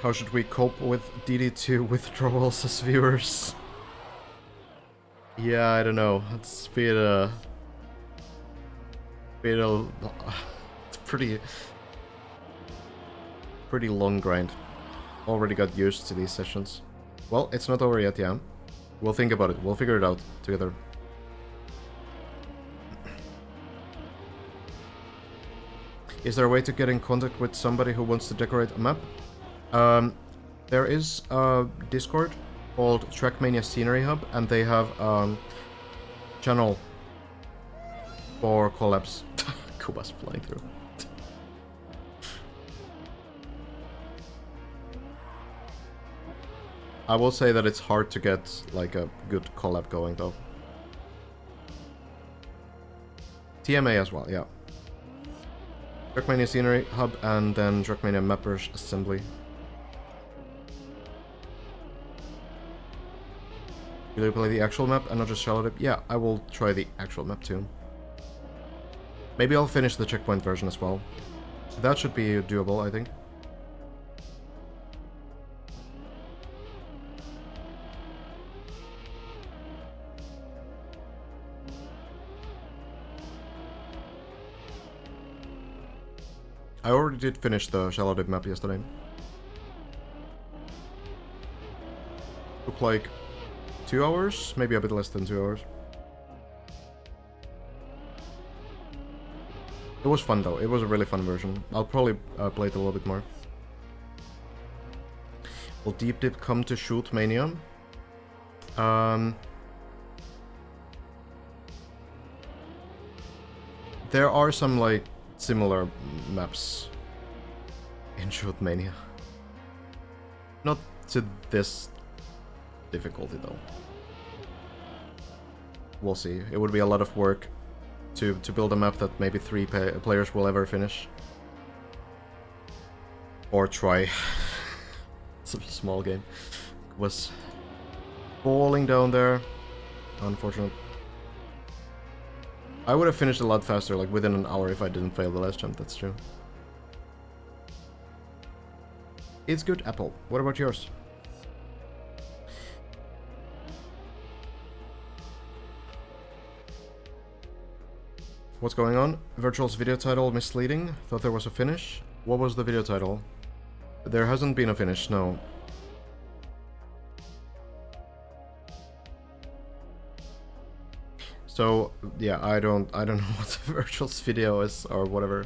How should we cope with DD2 withdrawals as viewers? Yeah, I don't know. It's been a it's pretty long grind. Already got used to these sessions. Well, it's not over yet, yeah. We'll think about it. We'll figure it out together. Is there a way to get in contact with somebody who wants to decorate a map? There is a Discord called Trackmania Scenery Hub, and they have channel for collabs. Kuba's flying through. I will say that it's hard to get like a good collab going though. TMA as well, yeah. Trackmania Scenery Hub and then Trackmania Mappers Assembly. Will you play the actual map and not just Shallow Dip? Yeah, I will try the actual map too. Maybe I'll finish the checkpoint version as well. That should be doable, I think. I already did finish the Shallow Dip map yesterday. Took like 2 hours, maybe a bit less than 2 hours. It was fun though, it was a really fun version. I'll probably play it a little bit more. Will Deep Dip come to Shootmania? There are some like similar maps in Shootmania. Not to this difficulty though. We'll see. It would be a lot of work to build a map that maybe 3 players will ever finish. Or try. It's a small game. Was falling down there. Unfortunate. I would have finished a lot faster, like within an hour, if I didn't fail the last jump, that's true. It's good, Apple. What about yours? What's going on? Virtual's video title misleading. Thought there was a finish. What was the video title? There hasn't been a finish, no. So yeah, I don't know what Virtual's video is or whatever.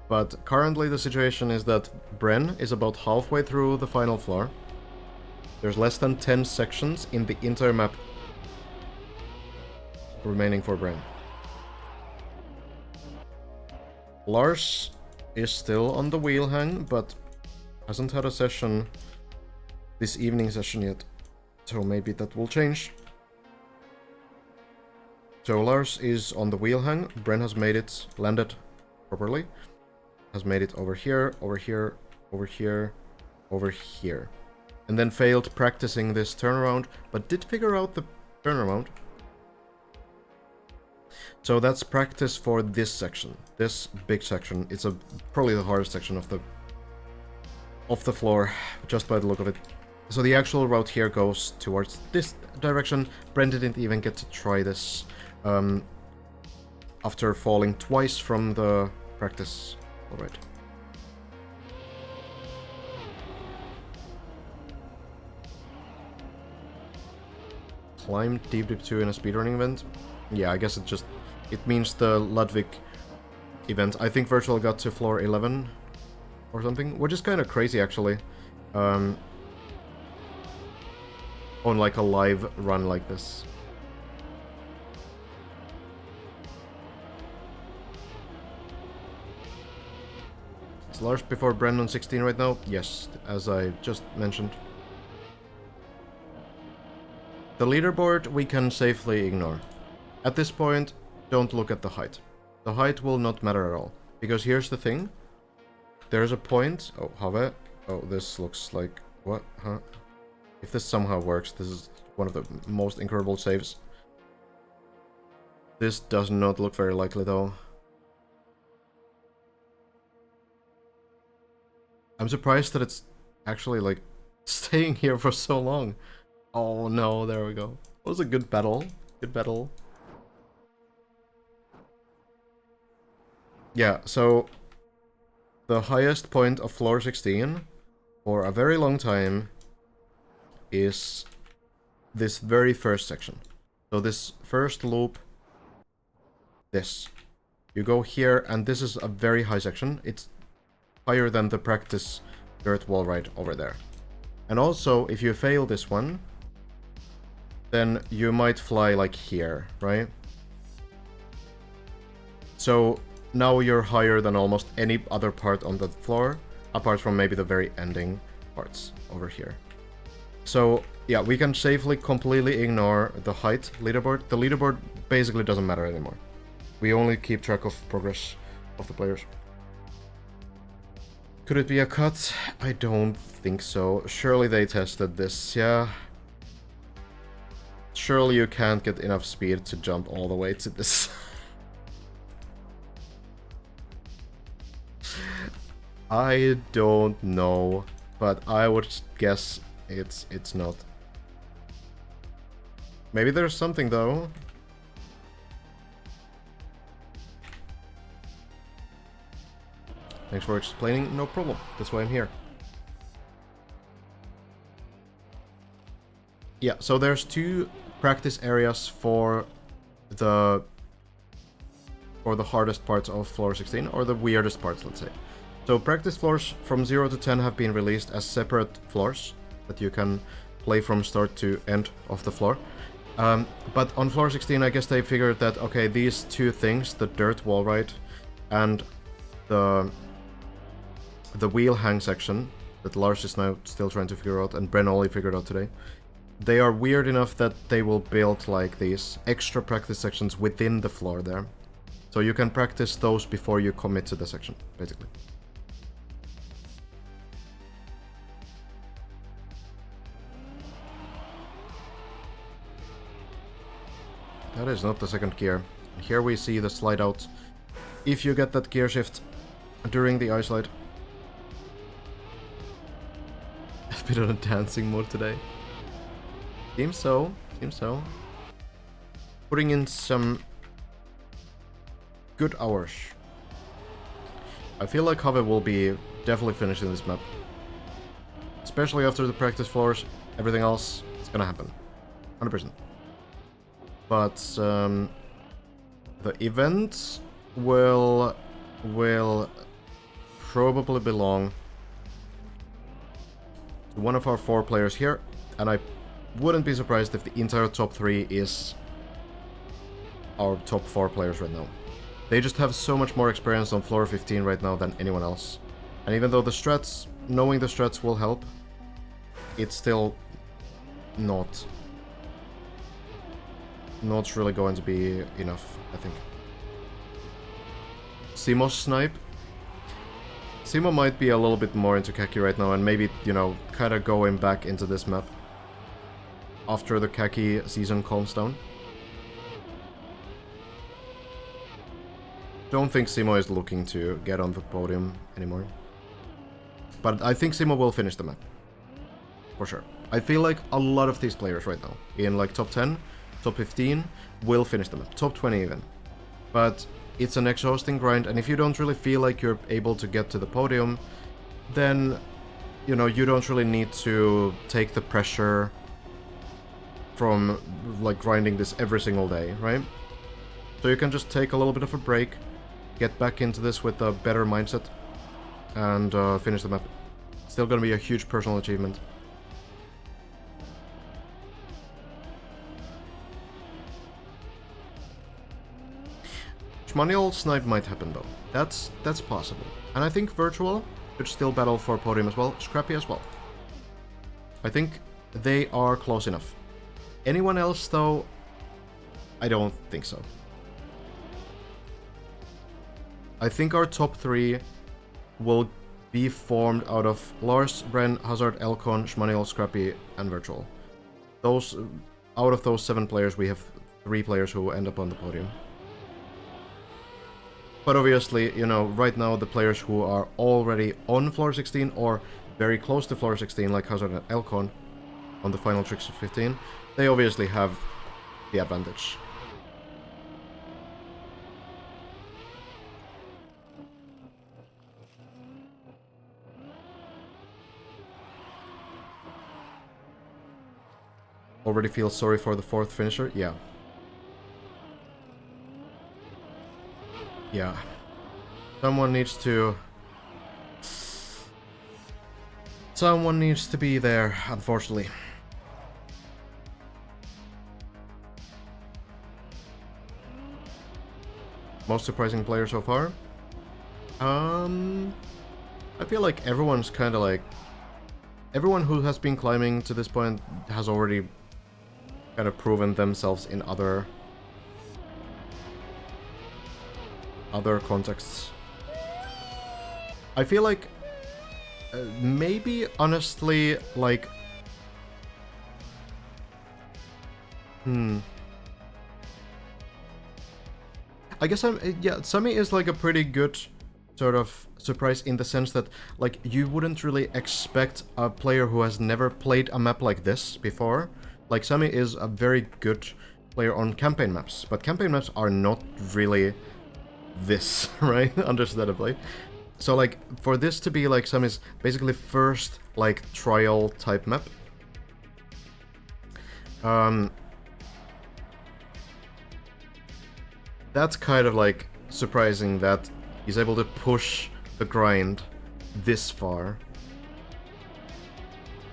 But currently the situation is that Bren is about halfway through the final floor. There's less than 10 sections in the entire map remaining for Bren. Lars is still on the wheel hang, but hasn't had a session, this evening session yet. So maybe that will change. So Lars is on the wheel hang. Bren has made it, landed properly. Has made it over here, over here, over here, over here. And then failed practicing this turnaround, but did figure out the turnaround. So that's practice for this section, this big section. It's probably the hardest section of the floor, just by the look of it. So the actual route here goes towards this direction. Bren didn't even get to try this after falling twice from the practice. All right. Climb Deep Dip 2 in a speedrunning event? Yeah, I guess it means the Ludwig event. I think Virtual got to floor 11 or something, which is kind of crazy actually. On like a live run like this. Is Lars before Brandon 16 right now? Yes, as I just mentioned. The leaderboard we can safely ignore. At this point, don't look at the height. The height will not matter at all. Because here's the thing. There's a point... Oh, Have. Oh, this looks like... What? Huh? If this somehow works, this is one of the most incredible saves. This does not look very likely though. I'm surprised that it's actually like staying here for so long. Oh no, there we go. It was a good battle. Good battle. Yeah, so the highest point of floor 16 for a very long time is this very first section. So this first loop, this. You go here, and this is a very high section. It's higher than the practice dirt wall right over there. And also, if you fail this one, then you might fly like here, right? So now you're higher than almost any other part on the floor, apart from maybe the very ending parts over here. So yeah, we can safely completely ignore the height leaderboard. The leaderboard basically doesn't matter anymore. We only keep track of progress of the players. Could it be a cut? I don't think so. Surely they tested this, yeah. Surely you can't get enough speed to jump all the way to this. I don't know, but I would guess it's not. Maybe there's something though. Thanks for explaining, no problem. That's why I'm here. Yeah, so there's two practice areas for the hardest parts of floor 16, or the weirdest parts, let's say. So practice floors from 0 to 10 have been released as separate floors that you can play from start to end of the floor. But on floor 16, I guess they figured that, okay, these two things, the dirt wall ride and the wheel hang section that Lars is now still trying to figure out, and Bren only figured out today, they are weird enough that they will build like these extra practice sections within the floor there. So you can practice those before you commit to the section, basically. That is not the second gear. Here we see the slide out. If you get that gear shift during the ice slide. I've been on a dancing mode today. Seems so. Seems so. Putting in some good hours. I feel like Have will be definitely finishing this map. Especially after the practice floors, everything else, it's gonna happen. 100%. But the events will probably belong to one of our 4 players here, and I wouldn't be surprised if the entire top 3 is our top 4 players right now. They just have so much more experience on floor 15 right now than anyone else. And even though the strats, knowing the strats will help, it's still not really going to be enough, I think. Simo's snipe. Simo might be a little bit more into Kaki right now and maybe, you know, kind of going back into this map after the Kaki season calms down. Don't think Simo is looking to get on the podium anymore. But I think Simo will finish the map. For sure. I feel like a lot of these players right now, in like top 10, top 15, will finish the map. Top 20 even. But it's an exhausting grind, and if you don't really feel like you're able to get to the podium, then, you know, you don't really need to take the pressure from like grinding this every single day, right? So you can just take a little bit of a break, get back into this with a better mindset, and finish the map. Still gonna be a huge personal achievement. Shmaniel snipe might happen though. That's possible. And I think Virtual could still battle for podium as well. Scrappy as well. I think they are close enough. Anyone else though, I don't think so. I think our top 3 will be formed out of Lars, Bren, Hazard, Elcon, Shmaniel, Scrappy, and Virtual. Those, out of those 7 players, we have 3 players who end up on the podium. But obviously, you know, right now the players who are already on floor 16 or very close to floor 16, like Hazard and Elcon, on the final tricks of 15, they obviously have the advantage. Already feel sorry for the 4th finisher? Yeah. Yeah. Someone needs to be there, unfortunately. Most surprising player so far? I feel like everyone's kind of like... Everyone who has been climbing to this point has already kind of proven themselves in other contexts. I feel like maybe honestly like I guess yeah, Sami is like a pretty good sort of surprise in the sense that like you wouldn't really expect a player who has never played a map like this before. Like Sami is a very good player on campaign maps, but campaign maps are not really this, right? Understandably. So like for this to be like Sami's basically first like trial type map, that's kind of like surprising that he's able to push the grind this far.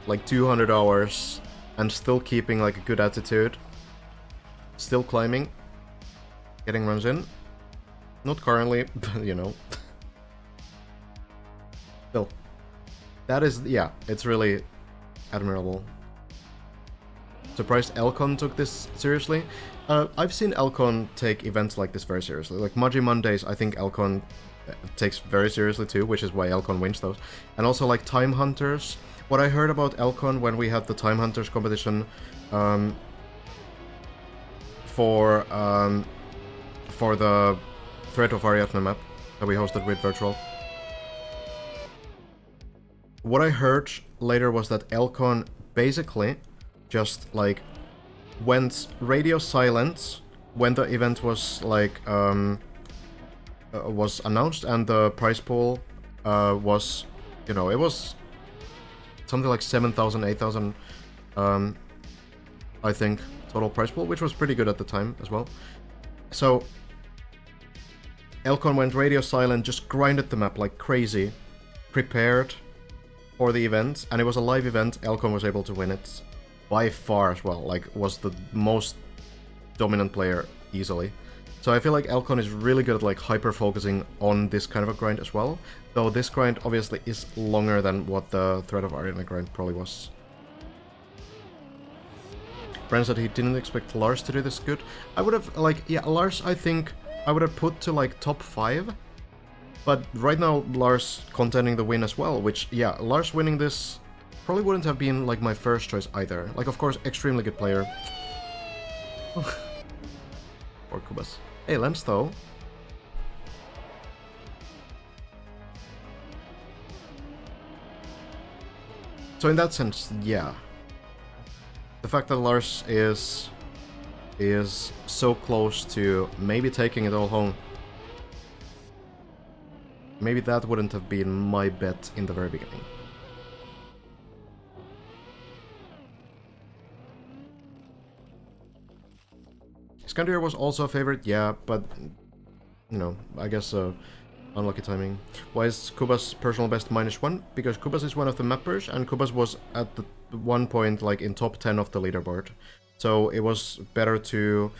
Like 200 hours and still keeping like a good attitude. Still climbing. Getting runs in. Not currently, but you know. Still. That is, yeah, it's really admirable. Surprised Elcon took this seriously. I've seen Elcon take events like this very seriously. Like Magi Mondays, I think Elcon takes very seriously too, which is why Elcon wins those. And also like Time Hunters. What I heard about Elcon when we had the Time Hunters competition for for the Threat of Ariadne map that we hosted with Virtual. What I heard later was that Elcon basically just like went radio silent when the event was like was announced, and the prize pool was, you know, it was something like 7,000, 8,000 I think total prize pool, which was pretty good at the time as well. So Elcon went radio silent, just grinded the map like crazy, prepared for the event, and it was a live event. Elcon was able to win it by far as well, like was the most dominant player easily. So I feel like Elcon is really good at like hyper focusing on this kind of a grind as well, though this grind obviously is longer than what the Threat of Ariadne grind probably was. Brand said he didn't expect Lars to do this good. I would have, like, yeah, Lars I think I would have put to like top 5, but right now Lars contending the win as well, which, yeah, Lars winning this probably wouldn't have been like my first choice either. Like, of course, extremely good player. Poor Kubas. Hey, Lens though. So in that sense, yeah. The fact that Lars is so close to maybe taking it all home, maybe that wouldn't have been my bet in the very beginning. Scandier was also a favorite, yeah, but, you know, I guess unlucky timing. Why is Kubas personal best -1? Because Kubas is one of the mappers, and Kubas was at the one point like in top 10 of the leaderboard. So it was better to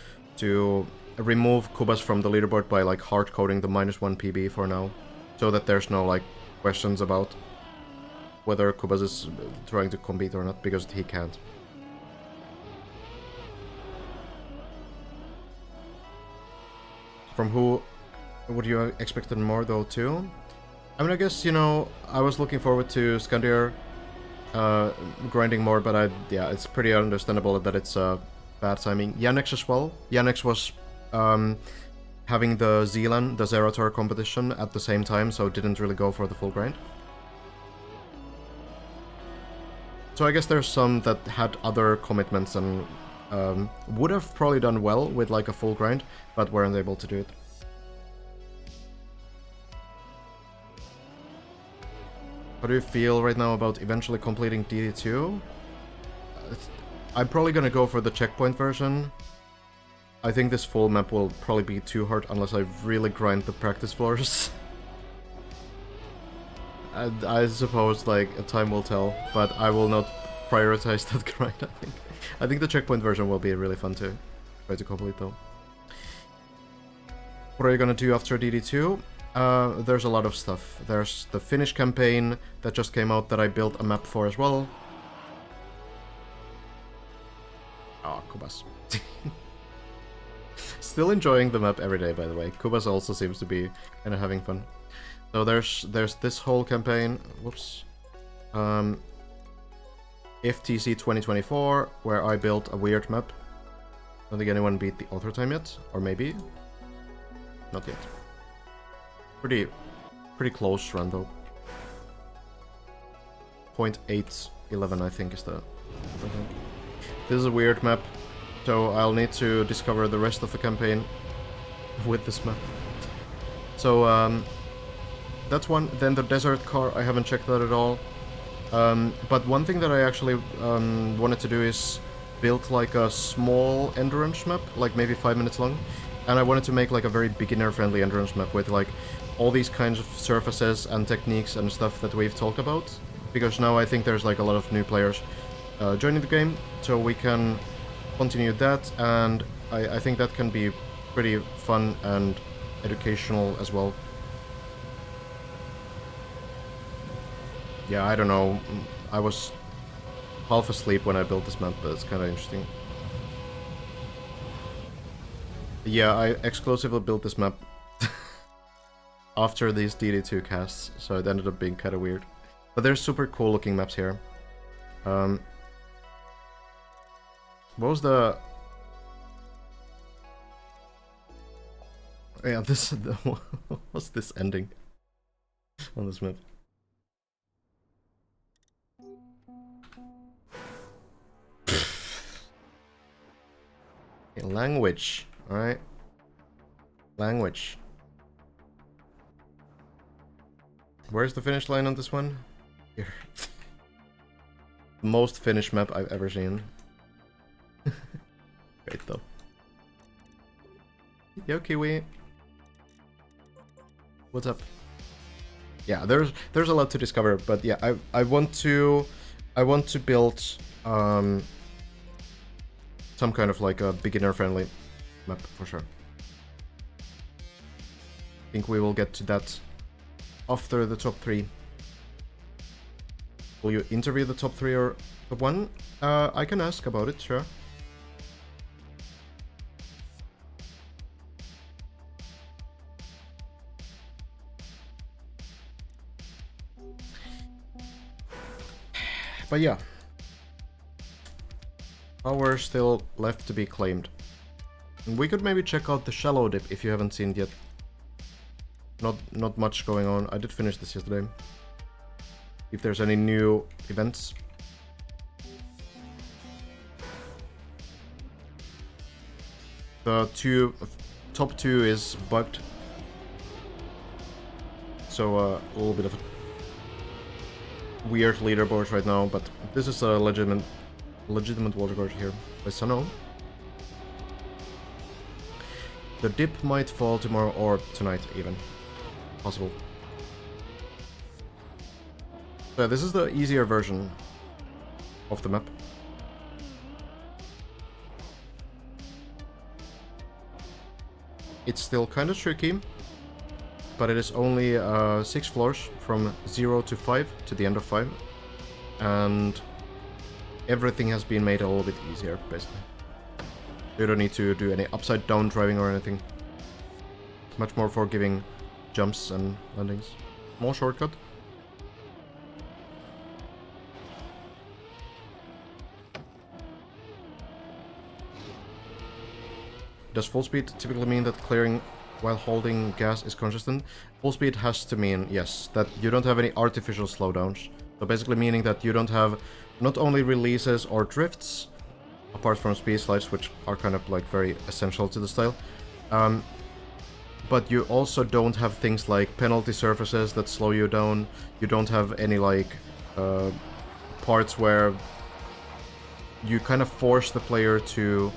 remove Kubas from the leaderboard by like hard coding the -1 PB for now, so that there's no like questions about whether Kubas is trying to compete or not, because he can't. From who would you have expected more though too? I mean, I guess, you know, I was looking forward to Scandier grinding more, but yeah, it's pretty understandable that it's bad timing. Yannex as well. Yannex was having the Zealand, the Zerator competition at the same time, so didn't really go for the full grind. So I guess there's some that had other commitments and would have probably done well with like a full grind, but weren't able to do it. How do you feel right now about eventually completing DD2? I'm probably gonna go for the checkpoint version. I think this full map will probably be too hard unless I really grind the practice floors. I suppose like time will tell, but I will not prioritize that grind, I think. I think the checkpoint version will be really fun to try to complete though. What are you gonna do after DD2? There's a lot of stuff. There's the Finnish campaign that just came out that I built a map for as well. Oh, Kubas. Still enjoying the map every day, by the way. Kubas also seems to be kind of having fun. So there's this whole campaign. Whoops. FTC 2024, where I built a weird map. Don't think anyone beat the author time yet, or maybe not yet. Pretty close run though. 0.811 I think is the. This is a weird map, so I'll need to discover the rest of the campaign with this map. So that's one. Then the desert car, I haven't checked that at all. But one thing that I actually wanted to do is build like a small endurance map, like maybe 5 minutes long, and I wanted to make like a very beginner-friendly endurance map with like all these kinds of surfaces and techniques and stuff that we've talked about, because now I think there's like a lot of new players joining the game, so we can continue that, and I think that can be pretty fun and educational as well. Yeah, I don't know, I was half asleep when I built this map, but it's kind of interesting. Yeah, I exclusively built this map after these DD2 casts, so it ended up being kind of weird. But there's super cool looking maps here. What was the... Yeah, what's this ending on this map? Okay, language, alright. Language. Where's the finish line on this one? Here. The most finished map I've ever seen. Great though. Yo, Kiwi. What's up? Yeah, there's a lot to discover, but yeah, I want to build some kind of like a beginner friendly map for sure. I think we will get to that after the top 3. Will you interview the top 3 or top 1? I can ask about it, sure. But yeah. Power still left to be claimed. We could maybe check out the shallow dip if you haven't seen it yet. Not much going on. I did finish this yesterday. If there's any new events. The top 2 is bugged. So a little bit of a weird leaderboard right now, but this is a legitimate water guard here by Sano. The dip might fall tomorrow or tonight even. Possible. So this is the easier version of the map. It's still kind of tricky, but it is only 6 floors from 0 to 5 to the end of 5, and everything has been made a little bit easier, basically. You don't need to do any upside down driving or anything. It's much more forgiving jumps and landings. More shortcut. Does full speed typically mean that clearing while holding gas is consistent? Full speed has to mean, yes, that you don't have any artificial slowdowns. So basically meaning that you don't have not only releases or drifts, apart from speed slides, which are kind of like very essential to the style, but you also don't have things like penalty surfaces that slow you down. You don't have any like parts where you kind of force the player to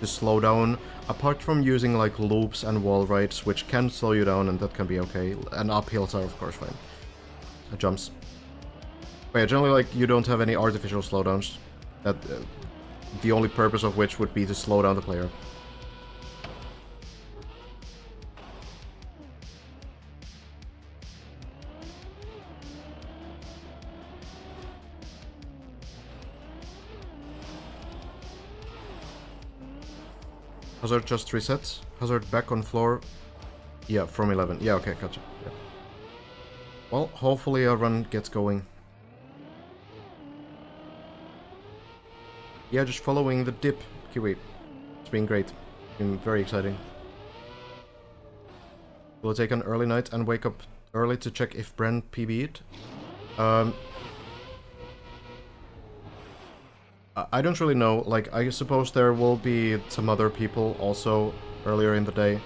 slow down, apart from using like loops and wall rides, which can slow you down, and that can be okay. And uphills are of course fine. Jumps. But yeah, generally like you don't have any artificial slowdowns. That the only purpose of which would be to slow down the player. Hazard just resets. Hazard back on floor. Yeah, from 11. Yeah, okay, gotcha. Yeah. Well, hopefully our run gets going. Yeah, just following the dip, Kiwi. It's been great. It's been very exciting. We'll take an early night and wake up early to check if Brent PB'd. I don't really know. Like, I suppose there will be some other people also earlier in the day.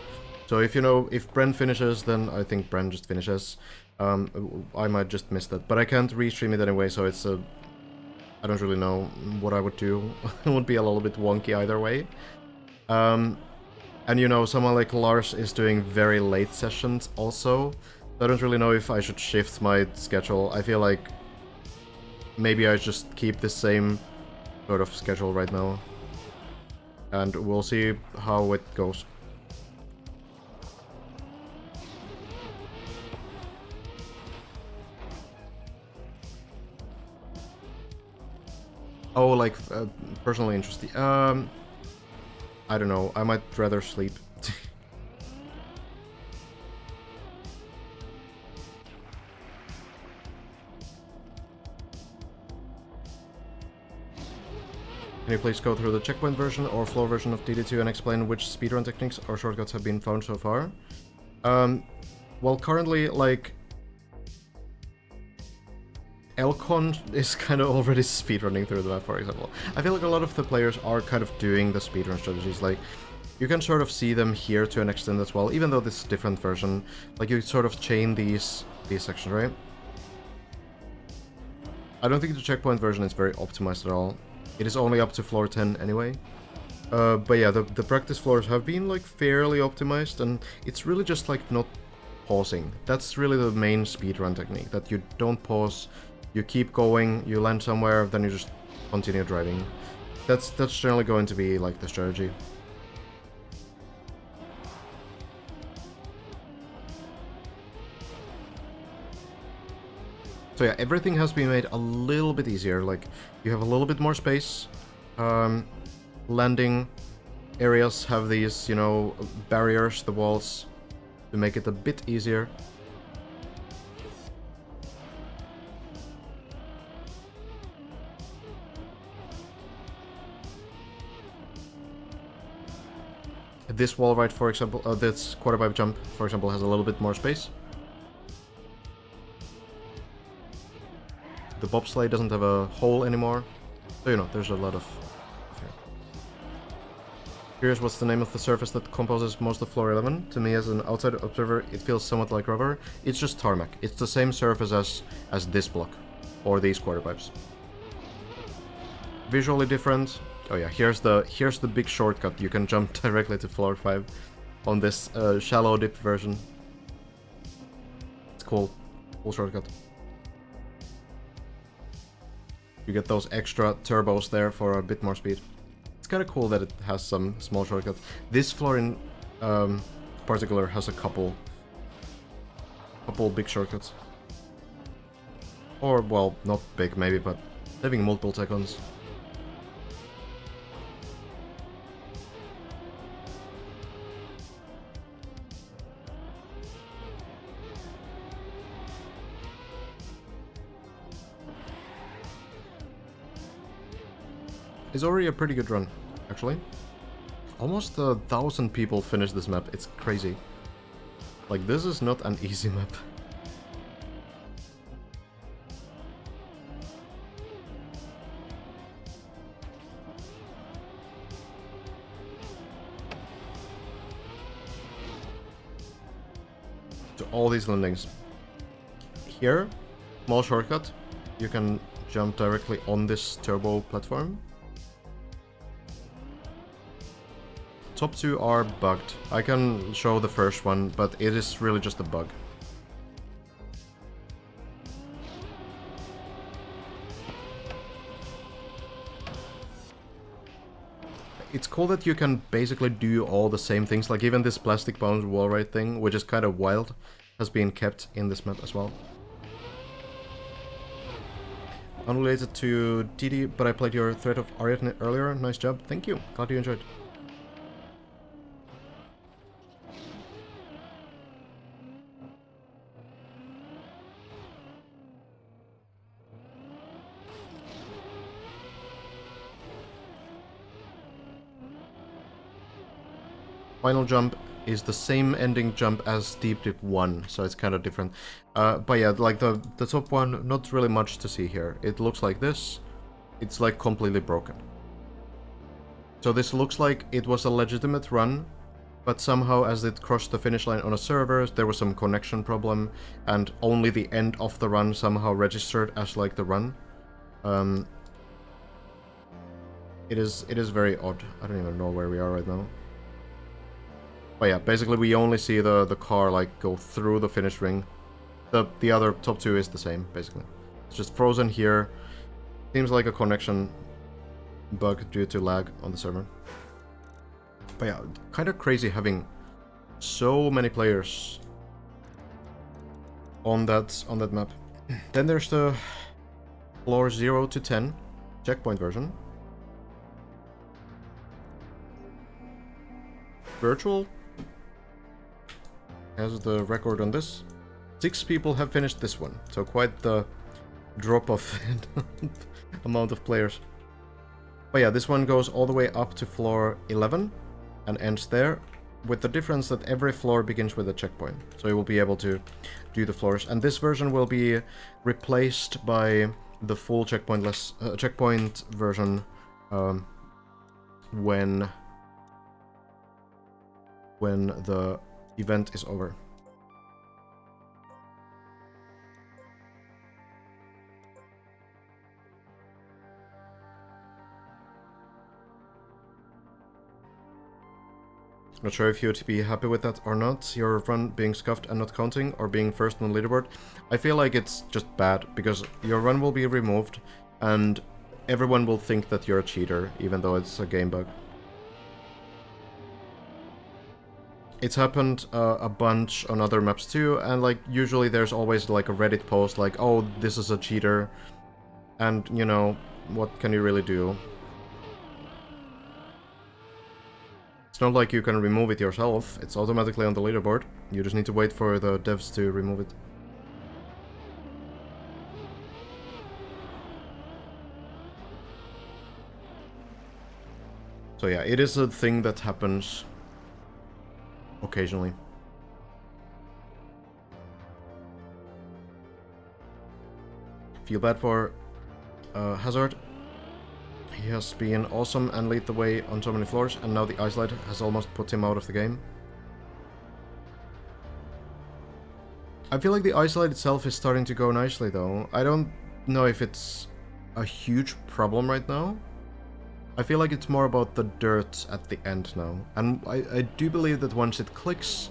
So if you know, if Brent finishes, then I think Brent just finishes. I might just miss that. But I can't restream it anyway, so it's a... I don't really know what I would do. It would be a little bit wonky either way. And you know, someone like Lars is doing very late sessions also. So I don't really know if I should shift my schedule. I feel like maybe I just keep the same sort of schedule right now. And we'll see how it goes. Oh, like, personally interesting. I don't know. I might rather sleep. Can you please go through the checkpoint version or floor version of DD2 and explain which speedrun techniques or shortcuts have been found so far? Well, currently, like, Elcon is kind of already speedrunning through the map, for example. I feel like a lot of the players are kind of doing the speedrun strategies. Like, you can sort of see them here to an extent as well, even though this is a different version. Like, you sort of chain these sections, right? I don't think the checkpoint version is very optimized at all. It is only up to floor 10 anyway. But yeah, the practice floors have been, like, fairly optimized, and it's really just, like, not pausing. That's really the main speedrun technique, that you don't pause, you keep going, you land somewhere, then you just continue driving. That's generally going to be, like, the strategy. So yeah, everything has been made a little bit easier, like, you have a little bit more space, landing areas have these, you know, barriers, the walls, to make it a bit easier. This wall right, for example, this quarter pipe jump, for example, has a little bit more space. The bobsleigh doesn't have a hole anymore, so you know, there's a lot of... Here's what's the name of the surface that composes most of floor 11. To me, as an outside observer, it feels somewhat like rubber. It's just tarmac. It's the same surface as this block, or these quarter pipes. Visually different. Oh yeah, here's the big shortcut. You can jump directly to floor 5 on this shallow dip version. It's cool. Cool shortcut. You get those extra turbos there for a bit more speed. It's kind of cool that it has some small shortcuts. This floor in particular has a couple big shortcuts. Or, well, not big maybe, but saving multiple seconds. It's already a pretty good run, actually. Almost 1,000 people finished this map. It's crazy. Like, this is not an easy map. To all these landings. Here, small shortcut. You can jump directly on this turbo platform. Top 2 are bugged. I can show the first one, but it is really just a bug. It's cool that you can basically do all the same things, like even this plastic bound wall ride thing, which is kind of wild, has been kept in this map as well. Unrelated to Didi, but I played your Threat of Ariadne earlier. Nice job. Thank you. Glad you enjoyed. Final jump is the same ending jump as Deep Dip 1, so it's kind of different. But yeah, like the top one, not really much to see here. It looks like this. It's like completely broken. So this looks like it was a legitimate run, but somehow as it crossed the finish line on a server, there was some connection problem, and only the end of the run somehow registered as like the run. It is very odd. I don't even know where we are right now. But yeah, basically we only see the car like go through the finish ring. The other top 2 is the same, basically. It's just frozen here. Seems like a connection bug due to lag on the server. But yeah, kind of crazy having so many players on that map. Then there's the floor 0 to 10 checkpoint version. Virtual has the record on this. 6 people have finished this one, so quite the drop-off amount of players. But yeah, this one goes all the way up to floor 11 and ends there. with the difference that every floor begins with a checkpoint. So you will be able to do the floors. And this version will be replaced by the full checkpointless checkpoint version when the event is over. Not sure if you'd be happy with that or not, your run being scuffed and not counting, or being first on the leaderboard. I feel like it's just bad, because your run will be removed, and everyone will think that you're a cheater, even though it's a game bug. It's happened a bunch on other maps too, and like usually there's always like a Reddit post like, oh, this is a cheater, and you know, what can you really do? It's not like you can remove it yourself, it's automatically on the leaderboard. You just need to wait for the devs to remove it. So yeah, it is a thing that happens occasionally. Feel bad for Hazard. He has been awesome and lead the way on so many floors, and now the ice slide has almost put him out of the game. I feel like the ice slide itself is starting to go nicely though. I don't know if it's a huge problem right now. I feel like it's more about the dirt at the end now. And I do believe that once it clicks,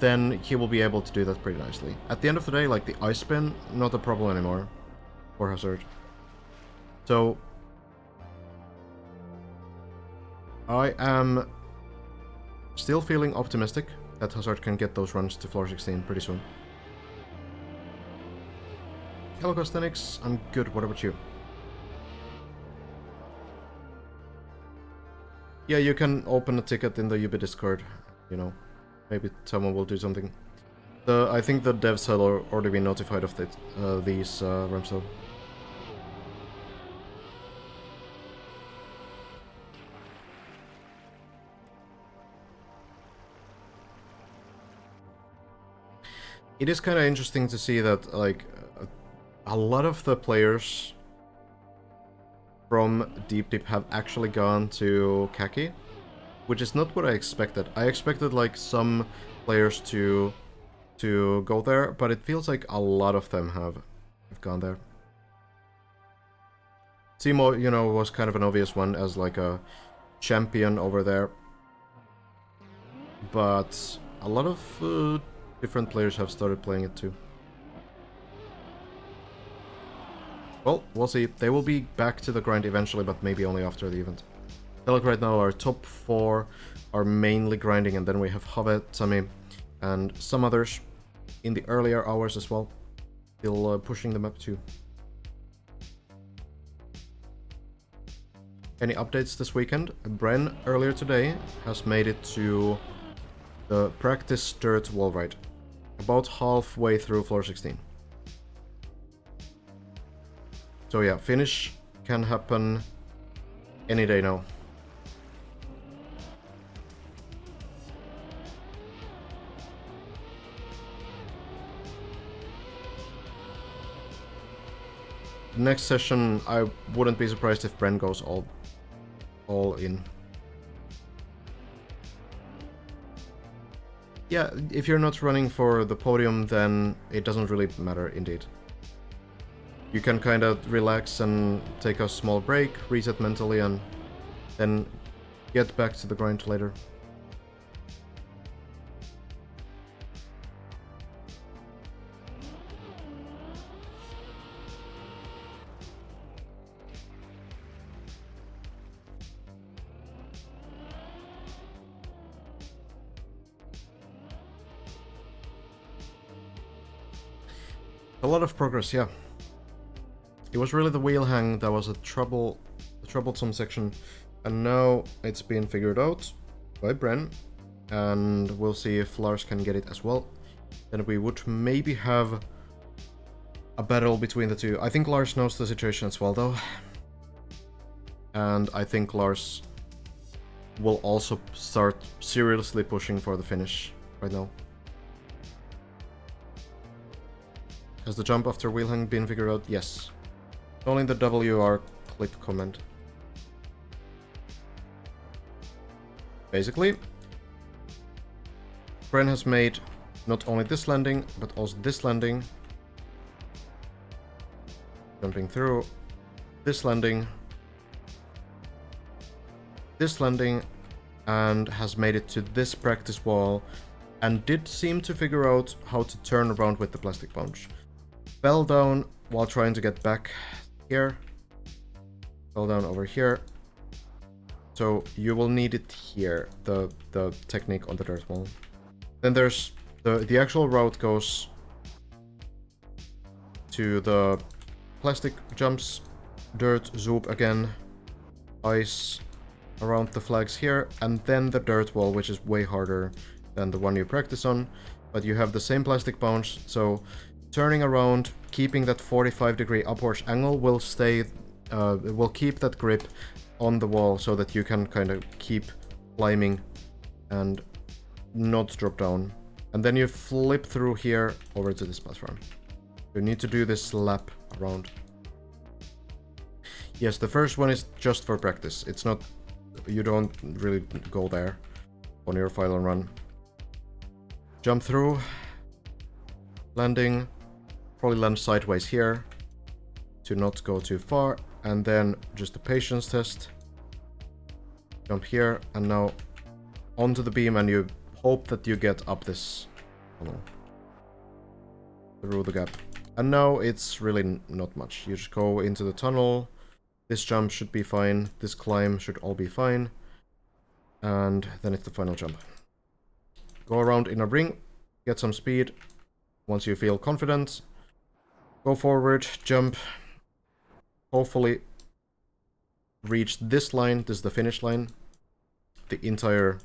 then he will be able to do that pretty nicely. At the end of the day, like the ice spin, not a problem anymore for Hazard. So I am still feeling optimistic that Hazard can get those runs to floor 16 pretty soon. Hello Costhenics, I'm good, what about you? Yeah, you can open a ticket in the UB Discord, you know, maybe someone will do something. I think the devs have already been notified of these runs though. It is kind of interesting to see that, like, a lot of the players from Deep Deep have actually gone to Kaki, which is not what I expected. I expected, like, some players to go there, but it feels like a lot of them have gone there. Timo, you know, was kind of an obvious one as, like, a champion over there. But a lot of different players have started playing it too. Well, we'll see. They will be back to the grind eventually, but maybe only after the event. Like right now, our top 4 are mainly grinding, and then we have Have, Sami, and some others in the earlier hours as well, still pushing the map too. Any updates this weekend? Bren, earlier today, has made it to the practice dirt wall ride, about halfway through floor 16. So yeah, finish can happen any day now. Next session, I wouldn't be surprised if Bren goes all in. Yeah, if you're not running for the podium, then it doesn't really matter indeed. You can kind of relax and take a small break, reset mentally, and then get back to the grind later. A lot of progress, yeah. It was really the wheel hang that was a troublesome section, and now it's been figured out by Bren, and we'll see if Lars can get it as well. Then we would maybe have a battle between the two. I think Lars knows the situation as well, though. And I think Lars will also start seriously pushing for the finish right now. Has the jump after wheel hang been figured out? Yes. Only the WR clip comment. Basically, Bren has made not only this landing, but also this landing. Jumping through. This landing, and has made it to this practice wall, and did seem to figure out how to turn around with the plastic punch. Fell down while trying to get back here. Fell down over here. So you will need it here, the technique on the dirt wall. Then there's the actual route goes to the plastic jumps, dirt, zoop again, ice around the flags here, and then the dirt wall, which is way harder than the one you practice on, but you have the same plastic bounce, so turning around, keeping that 45-degree upwards angle will stay, will keep that grip on the wall so that you can kind of keep climbing and not drop down. And then you flip through here over to this platform. You need to do this lap around. Yes, the first one is just for practice. It's not, you don't really go there on your final run. Jump through, landing, probably land sideways here to not go too far, and then just a patience test. Jump here, and now onto the beam, and you hope that you get up this tunnel through the gap. And now it's really not much. You just go into the tunnel. This jump should be fine. This climb should all be fine. And then it's the final jump. Go around in a ring, get some speed. Once you feel confident, go forward, jump. Hopefully reach this line. This is the finish line. The entire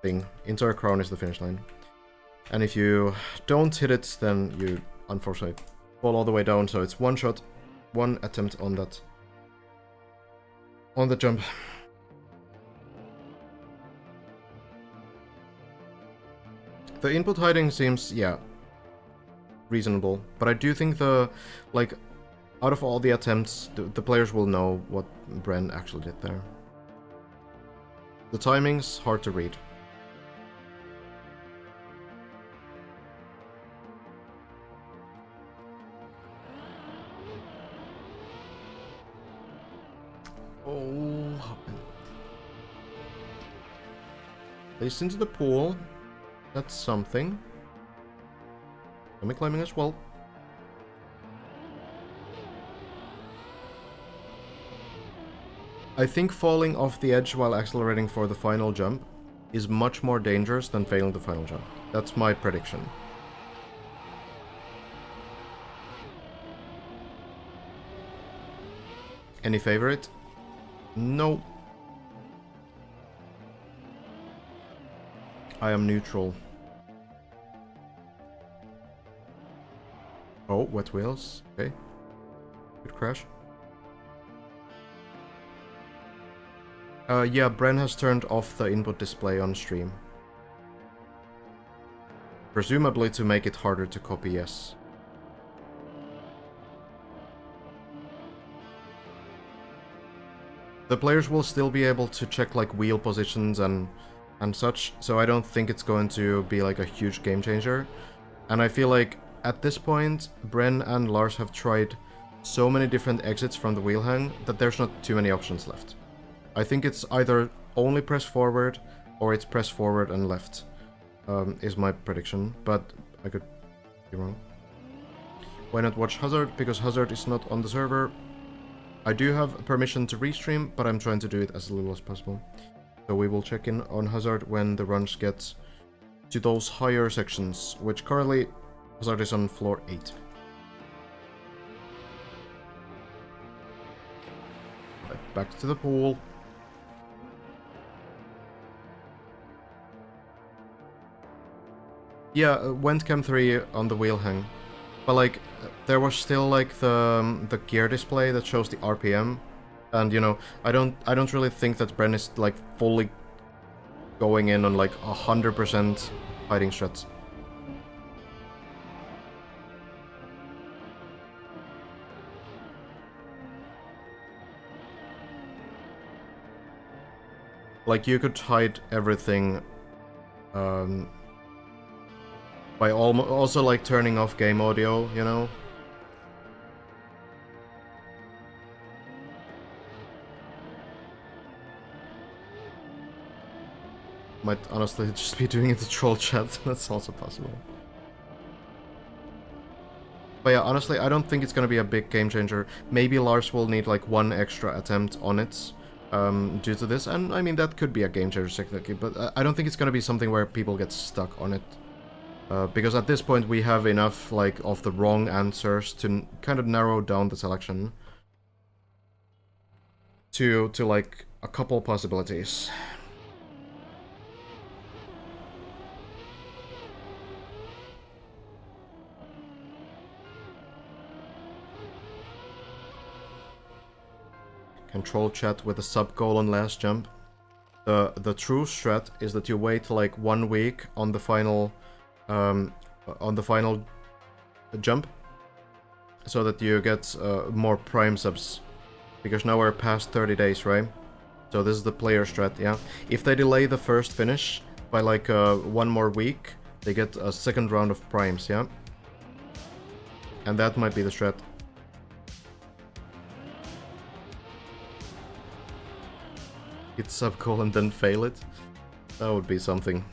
thing, entire crown is the finish line. And if you don't hit it, then you unfortunately fall all the way down. So it's one shot, one attempt on that, on the jump. The input hiding seems, yeah, reasonable, but I do think the, like, out of all the attempts, the players will know what Bren actually did there. The timing's hard to read. Oh, placed into the pool. That's something. Am I climbing as well? I think falling off the edge while accelerating for the final jump is much more dangerous than failing the final jump. That's my prediction. Any favorite? No. I am neutral. Oh, wet wheels. Okay. Good crash. Yeah, Bren has turned off the input display on stream. Presumably to make it harder to copy, yes. The players will still be able to check like wheel positions and such, so I don't think it's going to be like a huge game changer. And I feel like at this point, Bren and Lars have tried so many different exits from the wheel hang that there's not too many options left. I think it's either only press forward or it's press forward and left, is my prediction, but I could be wrong. Why not watch Hazard? Because Hazard is not on the server. I do have permission to restream, but I'm trying to do it as little as possible. So we will check in on Hazard when the runs get to those higher sections, which currently Hazard is on floor 8. Right, back to the pool. Yeah, went Chem 3 on the wheel hang. But like, there was still like the gear display that shows the RPM. And you know, I don't really think that Bren is like fully going in on like 100% fighting strats. Like you could hide everything by also like turning off game audio, you know? Might honestly just be doing it to troll chat, that's also possible. But yeah, honestly, I don't think it's gonna be a big game changer. Maybe Lars will need like one extra attempt on it due to this, and I mean, that could be a game changer technically, but I don't think it's gonna be something where people get stuck on it. Because at this point we have enough like of the wrong answers to kind of narrow down the selection to like a couple possibilities. Control chat with a sub-colon last jump. The true strat is that you wait like 1 week on the final jump, so that you get more prime subs, because now we're past 30 days, right? So this is the player strat, yeah. If they delay the first finish by like 1 more week, they get a second round of primes, yeah. And that might be the strat. Hit sub-call and then fail it? That would be something.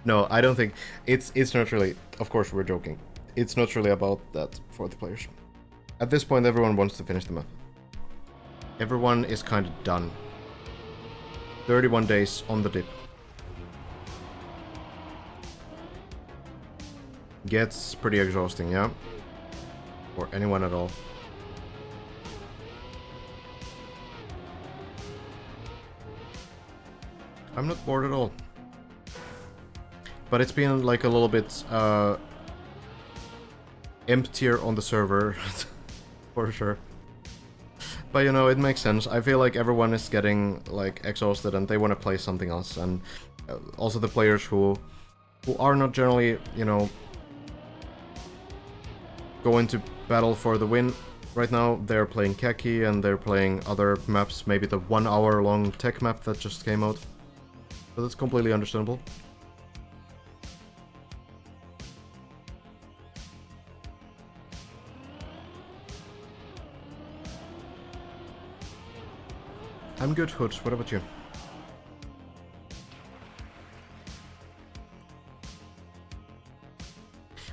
No, I don't think... It's not really... Of course, we're joking. It's not really about that for the players. At this point, everyone wants to finish the map. Everyone is kind of done. 31 days on the dip. Gets pretty exhausting, yeah? For anyone at all. I'm not bored at all. But it's been like a little bit emptier on the server, for sure. But you know, it makes sense. I feel like everyone is getting like exhausted and they want to play something else. And also the players who are not generally, you know, going to battle for the win right now, they're playing Keki and they're playing other maps, maybe the 1 hour long tech map that just came out. So that's completely understandable. I'm good, Hood. What about you?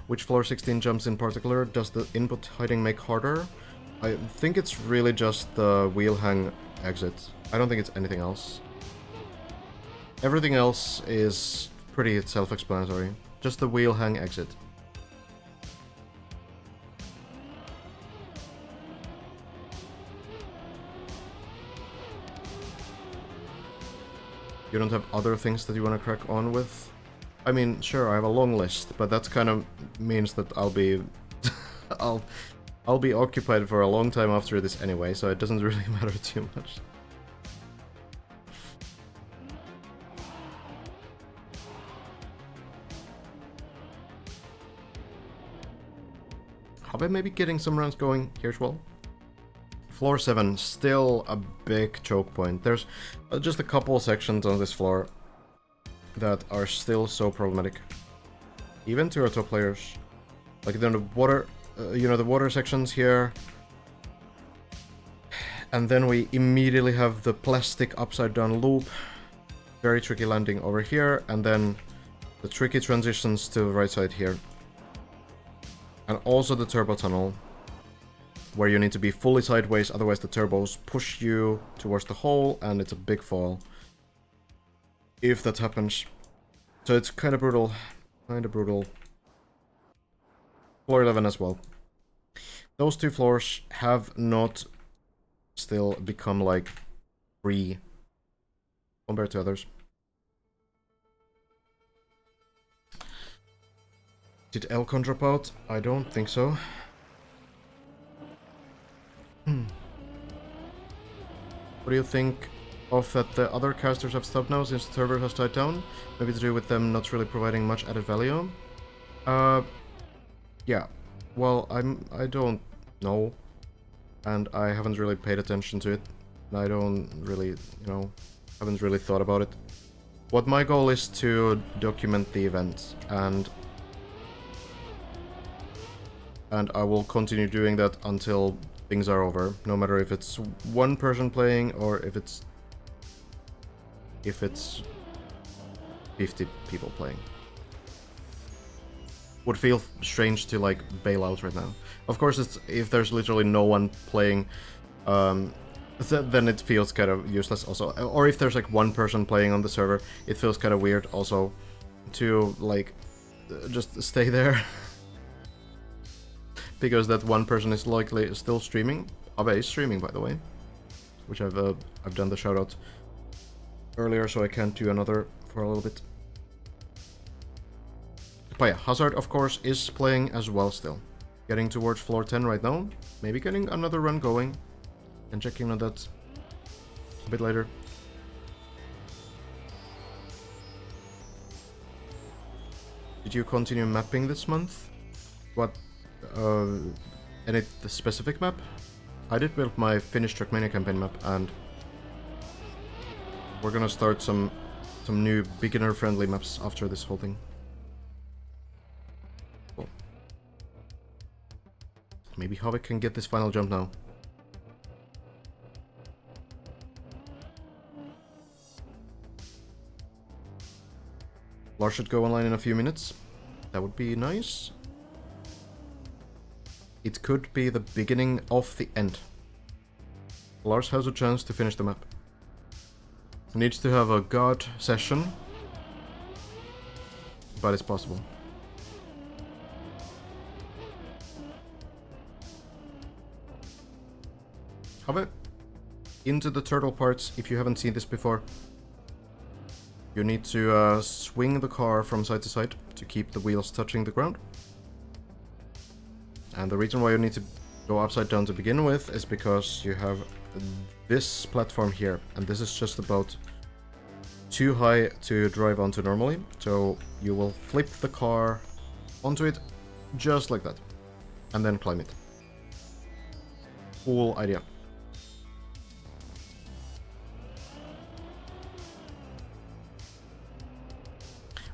Which floor 16 jumps in particular does the input hiding make harder? I think it's really just the wheel hang exit. I don't think it's anything else. Everything else is pretty self-explanatory. Just the wheel hang exit. You don't have other things that you want to crack on with? I mean, sure, I have a long list, but that kind of means that I'll be... I'll be occupied for a long time after this anyway, so it doesn't really matter too much. How about maybe getting some rounds going here as well? Floor 7, still a big choke point. There's just a couple sections on this floor that are still so problematic. Even to our top players. Like the water, you know, the water sections here. And then we immediately have the plastic upside down loop. Very tricky landing over here. And then the tricky transitions to the right side here. And also the turbo tunnel, where you need to be fully sideways, otherwise the turbos push you towards the hole, and it's a big fall if that happens. So it's kind of brutal. Kind of brutal. Floor 11 as well. Those two floors have not still become, like, free compared to others. Did Elcon drop out? I don't think so. What do you think of that the other casters have stopped now since the server has died down? Maybe to do with them not really providing much added value? Yeah. Well, I don't know. And I haven't really paid attention to it. I don't really, haven't really thought about it. What my goal is to document the event, and I will continue doing that until things are over, no matter if it's one person playing or if it's 50 people playing. Would feel strange to like bail out right now. Of course, it's if there's literally no one playing, then it feels kind of useless also. Or if there's like one person playing on the server, it feels kind of weird also to like just stay there. Because that one person is likely still streaming. Abe is streaming, by the way, which I've done the shout out earlier, so I can't do another for a little bit. But yeah, Hazard, of course, is playing as well still. Getting towards floor 10 right now. Maybe getting another run going. And checking on that a bit later. Did you continue mapping this month? What? Any specific map? I did build my Finnish Trackmania campaign map, and we're gonna start some new beginner-friendly maps after this whole thing. Cool. Maybe Havik can get this final jump now. Lars should go online in a few minutes. That would be nice. It could be the beginning of the end. Lars has a chance to finish the map. He needs to have a god session, but it's possible. However, into the turtle parts, if you haven't seen this before, you need to swing the car from side to side to keep the wheels touching the ground. And the reason why you need to go upside down to begin with is because you have this platform here, and this is just about too high to drive onto normally, so you will flip the car onto it just like that, and then climb it. Cool idea.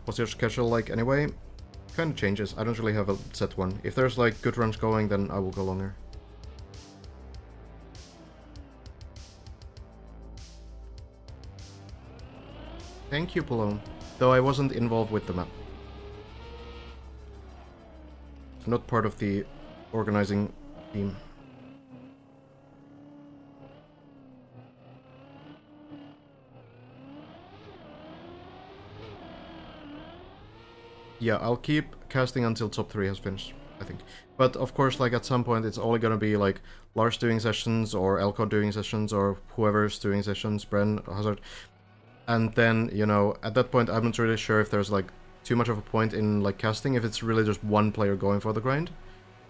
What's your schedule like anyway? Kind of changes. I don't really have a set one. If there's like good runs going, then I will go longer. Thank you, Palone. Though I wasn't involved with the map. Not part of the organizing team. Yeah, I'll keep casting until top 3 has finished, I think. But of course, like at some point, it's only gonna be like Lars doing sessions, or Elko doing sessions, or whoever's doing sessions, Bren, Hazard. And then, you know, at that point, I'm not really sure if there's like too much of a point in like casting, if it's really just one player going for the grind.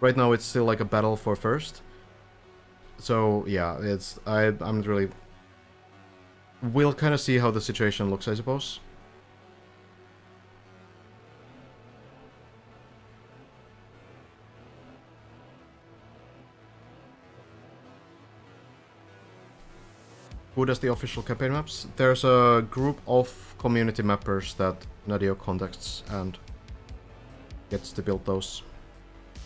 Right now, it's still like a battle for first. So yeah, I'm not really. We'll kind of see how the situation looks, I suppose. Who does the official campaign maps? There's a group of community mappers that Nadio contacts and gets to build those.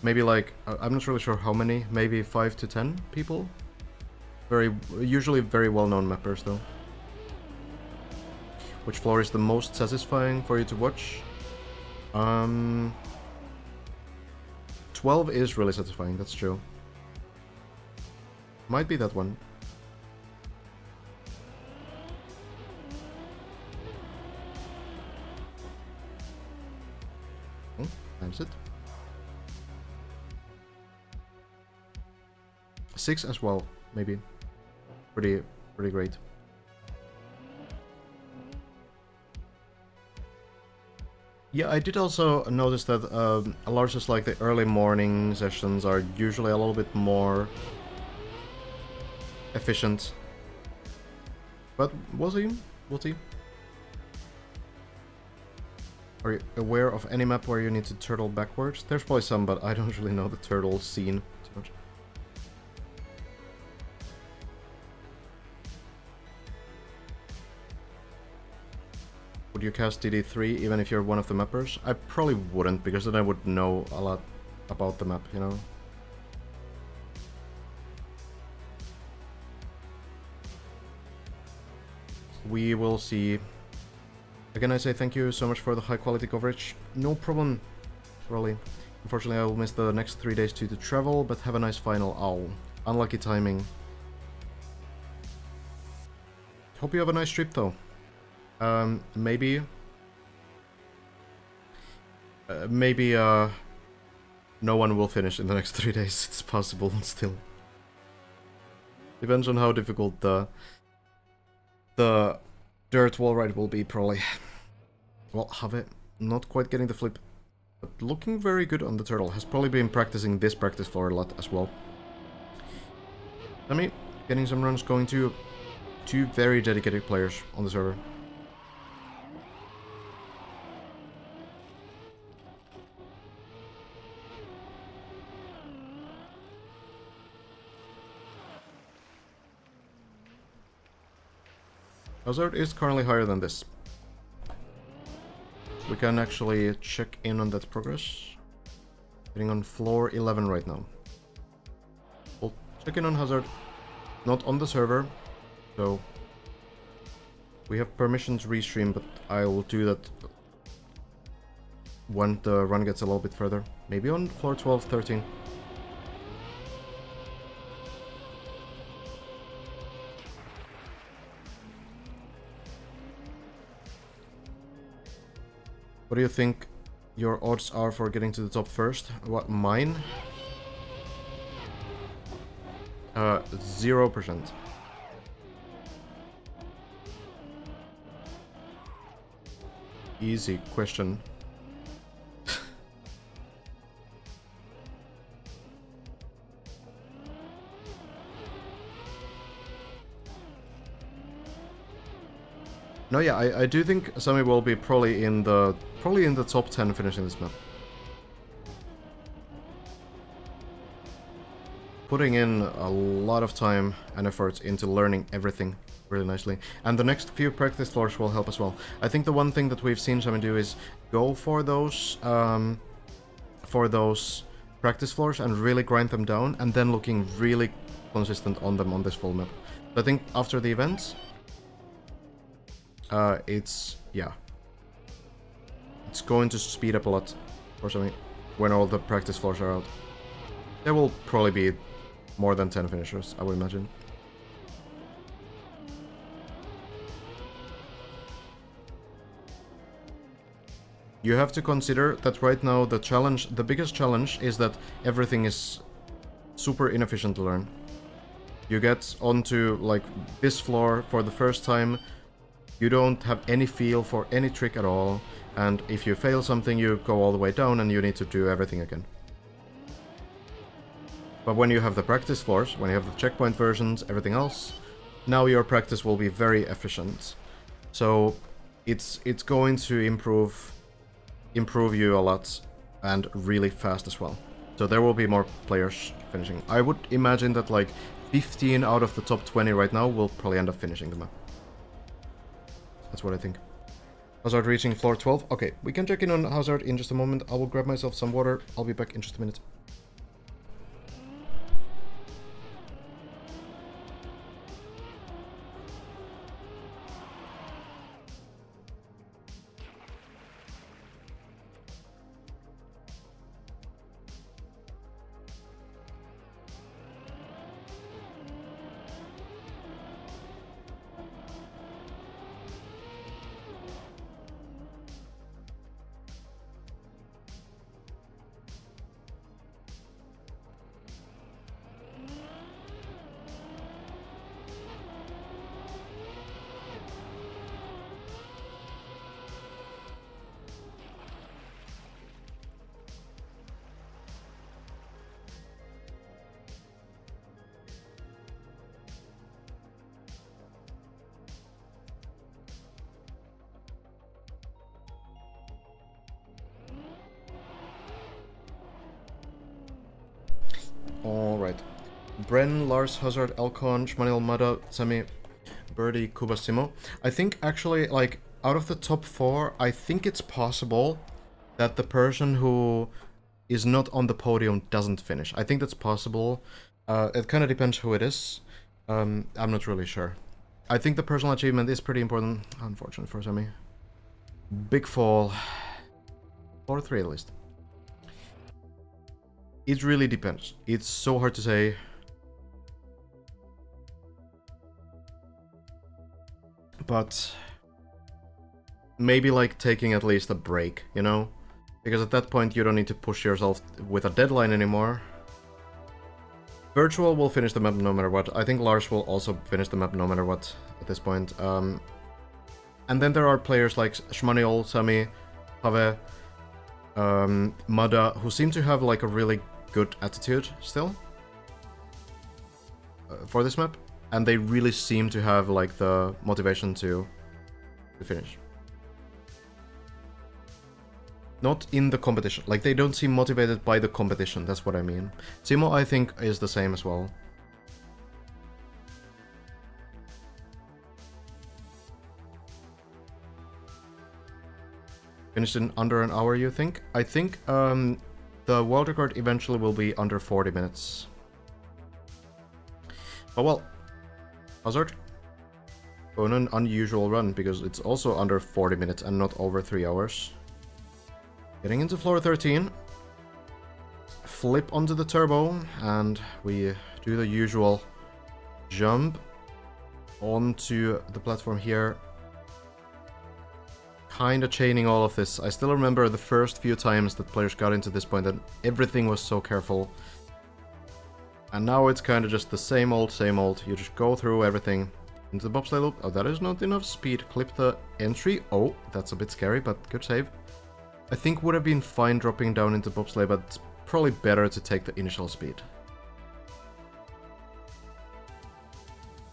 Maybe like, I'm not really sure how many, maybe 5 to 10 people? Usually very well-known mappers though. Which floor is the most satisfying for you to watch? 12 is really satisfying, that's true. Might be that one. Times it. 6 as well, maybe. Pretty great. Yeah, I did also notice that Lars' like the early morning sessions are usually a little bit more efficient But we'll see. We'll see. Are you aware of any map where you need to turtle backwards? There's probably some, but I don't really know the turtle scene too much. Would you cast DD3 even if you're one of the mappers? I probably wouldn't, because then I would know a lot about the map, you know? We will see. Again, I say thank you so much for the high quality coverage. No problem, really. Unfortunately, I will miss the next 3 days due to travel, but have a nice final. Ow. Unlucky timing. Hope you have a nice trip, though. Maybe... no one will finish in the next 3 days. It's possible, still. Depends on how difficult the dirt wall ride will be, probably. Well, have it. Not quite getting the flip, but looking very good on the turtle. Has probably been practicing this practice floor a lot as well. I mean, getting some runs going to two very dedicated players on the server. Hazard is currently higher than this. We can actually check in on that progress. Getting on floor 11 right now. We'll check in on Hazard. Not on the server, so we have permission to restream, but I will do that when the run gets a little bit further. Maybe on floor 12, 13. What do you think your odds are for getting to the top first? What, mine? 0%. Easy question. No, yeah, I do think Sami will be probably in the top 10 finishing this map. Putting in a lot of time and effort into learning everything really nicely. And the next few practice floors will help as well. I think the one thing that we've seen Sami do is go for those practice floors and really grind them down, and then looking really consistent on them on this full map. I think after the events, it's going to speed up a lot for Sami when all the practice floors are out. There will probably be more than 10 finishers, I would imagine. You have to consider that right now the biggest challenge is that everything is super inefficient to learn. You get onto like this floor for the first time, you don't have any feel for any trick at all, and if you fail something you go all the way down and you need to do everything again. But when you have the practice floors, when you have the checkpoint versions, everything else, now your practice will be very efficient. So it's going to improve you a lot, and really fast as well. So there will be more players finishing. I would imagine that like 15 out of the top 20 right now will probably end up finishing the map. That's what I think. Hazard reaching floor 12. Okay, we can check in on Hazard in just a moment. I will grab myself some water. I'll be back in just a minute. right. Bren, Lars, Hazard, Elcon, Shmanil, Mada, Semi, Birdie, Kubasimo. I think actually, like, out of the top 4, I think it's possible that the person who is not on the podium doesn't finish. I think that's possible. It kind of depends who it is. I'm not really sure. I think the personal achievement is pretty important, unfortunately for Semi. Big fall. 4-3 at least. It really depends. It's so hard to say. But maybe like taking at least a break, you know? Because at that point you don't need to push yourself with a deadline anymore. Virtual will finish the map no matter what. I think Lars will also finish the map no matter what at this point. And then there are players like Shmaniol, Sami, Have, Mada, who seem to have like a really good attitude still for this map. And they really seem to have like the motivation to finish. Not in the competition. Like, they don't seem motivated by the competition, that's what I mean. Simo, I think, is the same as well. Finished in under an hour, you think? I think the world record eventually will be under 40 minutes. Oh well. Hazard. On an unusual run, because it's also under 40 minutes and not over 3 hours. Getting into floor 13. Flip onto the turbo, and we do the usual jump onto the platform here. Kinda chaining all of this. I still remember the first few times that players got into this point and everything was so careful. And now it's kinda just the same old, same old. You just go through everything. Into the bobsleigh loop. Oh, that is not enough speed. Clip the entry. Oh, that's a bit scary, but good save. I think would have been fine dropping down into bobsleigh, but it's probably better to take the initial speed.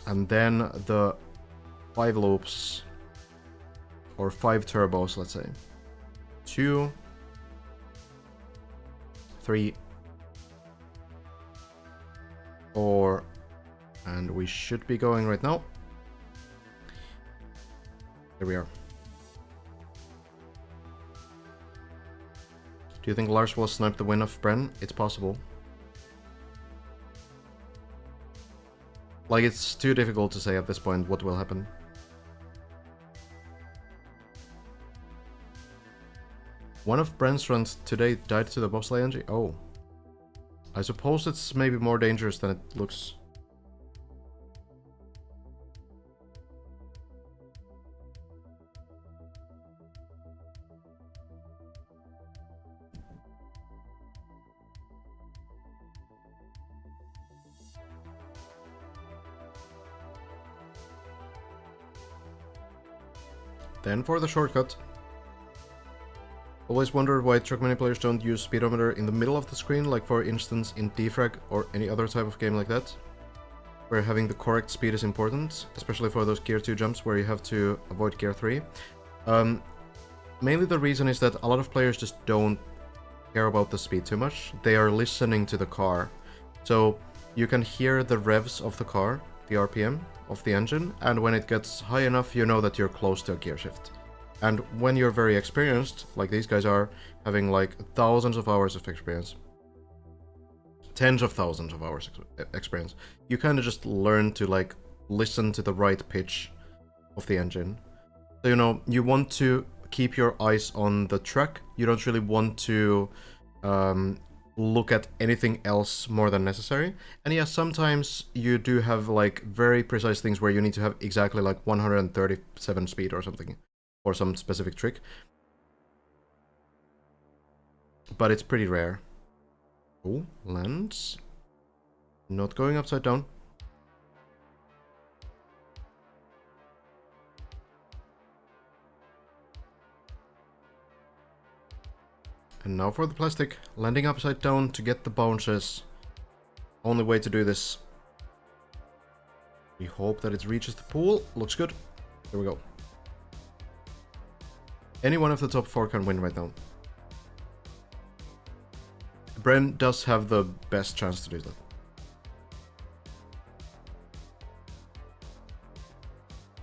And then the 5 loops, or 5 turbos, let's say. 2, 3, 4, and we should be going right now. Here we are. Do you think Lars will snipe the win of Bren? It's possible. Like, it's too difficult to say at this point what will happen. One of Bren's runs today died to the bobsleigh engine? Oh. I suppose it's maybe more dangerous than it looks. Then for the shortcut. Always wondered why Trackmania players don't use speedometer in the middle of the screen, like for instance in Defrag or any other type of game like that, where having the correct speed is important, especially for those gear 2 jumps where you have to avoid gear 3. Mainly the reason is that a lot of players just don't care about the speed too much. They are listening to the car. So you can hear the revs of the car, the RPM of the engine, and when it gets high enough you know that you're close to a gear shift. And when you're very experienced, like these guys are, having like thousands of hours of experience, tens of thousands of hours experience, you kind of just learn to like listen to the right pitch of the engine. So, you know, you want to keep your eyes on the track. You don't really want to look at anything else more than necessary. And yeah, sometimes you do have like very precise things where you need to have exactly like 137 speed or something, or some specific trick. But it's pretty rare. Oh, lands. Not going upside down. And now for the plastic. Landing upside down to get the bounces. Only way to do this. We hope that it reaches the pool. Looks good. Here we go. Any one of the top 4 can win right now. Bren does have the best chance to do that.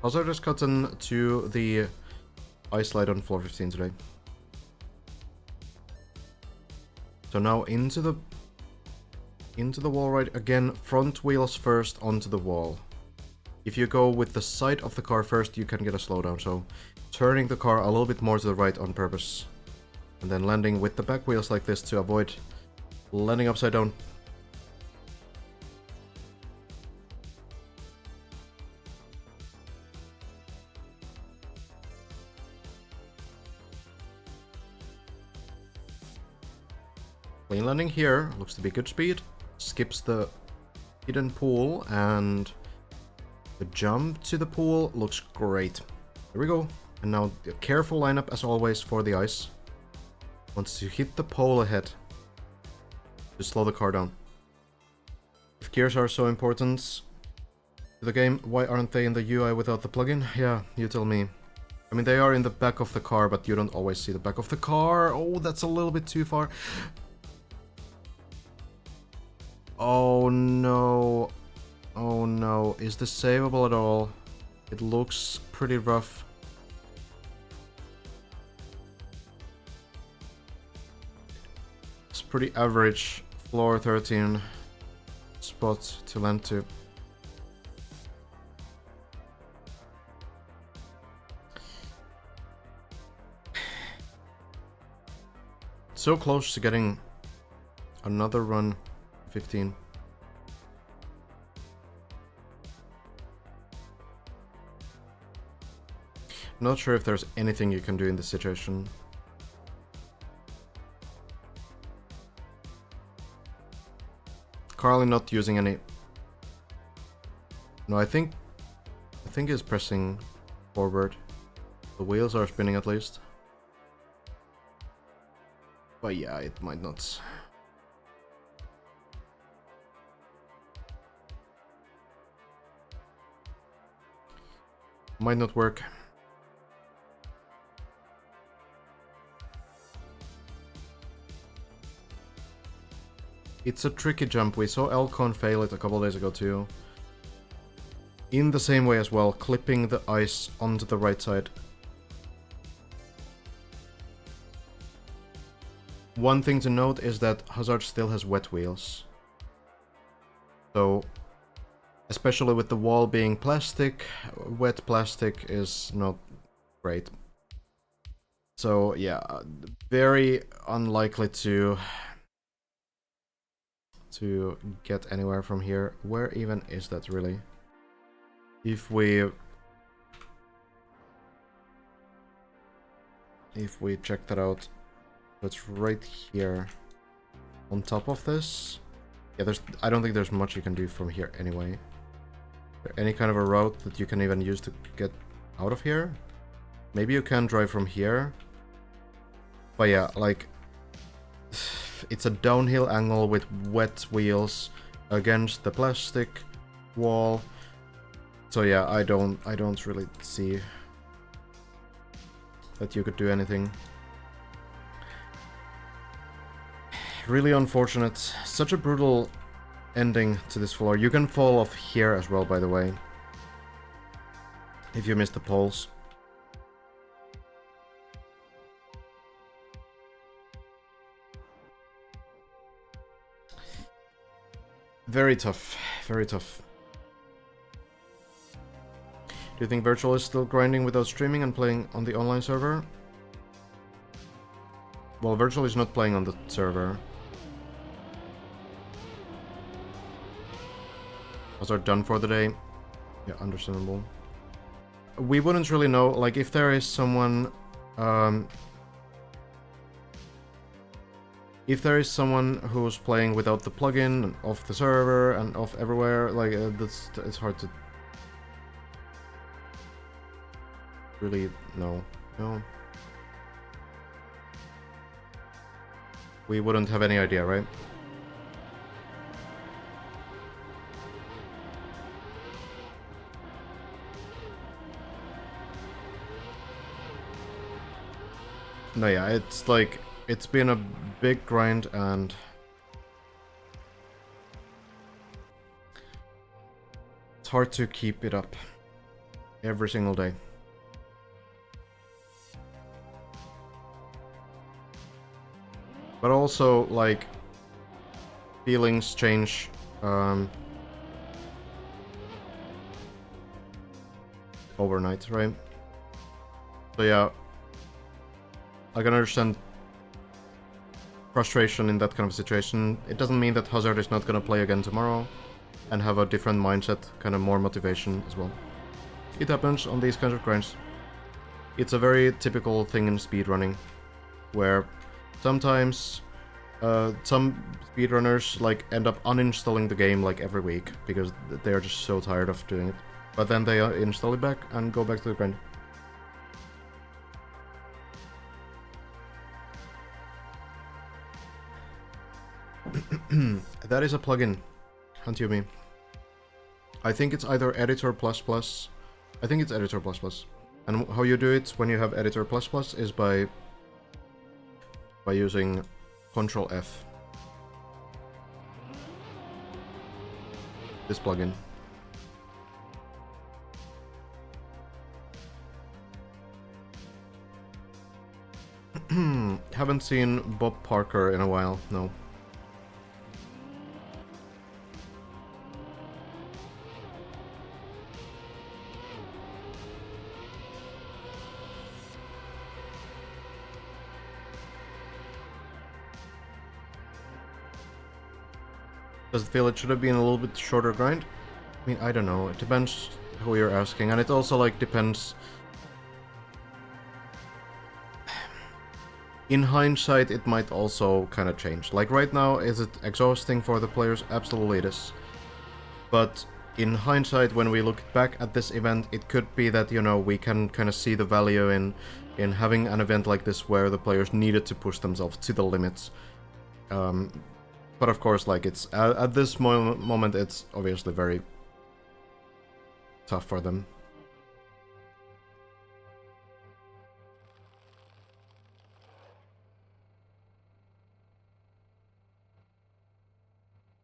Hazard has gotten to the ice slide on floor 15 today. So now into the wall right again, front wheels first onto the wall. If you go with the side of the car first, you can get a slowdown, so turning the car a little bit more to the right on purpose. And then landing with the back wheels like this to avoid landing upside down. Clean landing here, looks to be good speed. Skips the hidden pool, and the jump to the pool looks great. There we go. And now a careful lineup as always for the ice. Once you hit the pole ahead, just slow the car down. If gears are so important to the game, why aren't they in the UI without the plugin? Yeah, you tell me. I mean, they are in the back of the car, but you don't always see the back of the car. Oh, that's a little bit too far. Oh no. Oh no. Is this savable at all? It looks pretty rough. It's pretty average floor 13 spot to land to. So close to getting another run 15. Not sure if there's anything you can do in this situation. Carly not using any. No, I think he's pressing forward. The wheels are spinning at least. But yeah, it might not. Might not work. It's a tricky jump. We saw Elcon fail it a couple days ago too. In the same way as well, clipping the ice onto the right side. One thing to note is that Hazard still has wet wheels. So, especially with the wall being plastic, wet plastic is not great. So yeah, very unlikely to get anywhere from here. Where even is that really? If we check that out, that's right here on top of this. Yeah, I don't think there's much you can do from here anyway. Is there any kind of a route that you can even use to get out of here? Maybe you can drive from here. But yeah, like, it's a downhill angle with wet wheels against the plastic wall. So yeah, I don't really see that you could do anything. Really unfortunate. Such a brutal ending to this floor. You can fall off here as well, by the way, if you miss the poles. Very tough. Very tough. Do you think Virtual is still grinding without streaming and playing on the online server? Well, Virtual is not playing on the server. Those are done for the day. Yeah, understandable. We wouldn't really know, like, if there is someone... if there is someone who's playing without the plugin, and off the server, and off everywhere, like, it's hard to... really know. No. We wouldn't have any idea, right? No, yeah, it's like, it's been a big grind and it's hard to keep it up. Every single day. But also, like, feelings change. Overnight, right? So yeah, I can understand frustration in that kind of situation. It doesn't mean that Hazard is not gonna play again tomorrow and have a different mindset, kind of more motivation as well. It happens on these kinds of grinds. It's a very typical thing in speedrunning, where sometimes some speedrunners like end up uninstalling the game like every week because they are just so tired of doing it. But then they install it back and go back to the grind. That is a plugin, Huntumi. I think it's either Editor++. I think it's Editor++. And how you do it when you have Editor++ is by using Control F. This plugin. Haven't seen Bob Parker in a while, no. Does it feel it should have been a little bit shorter grind? I mean, I don't know. It depends who you're asking, and it also like depends. In hindsight, it might also kind of change. Like right now, is it exhausting for the players? Absolutely it is. But in hindsight, when we look back at this event, it could be that, you know, we can kind of see the value in having an event like this where the players needed to push themselves to the limits. But of course, like, it's at this moment, it's obviously very tough for them.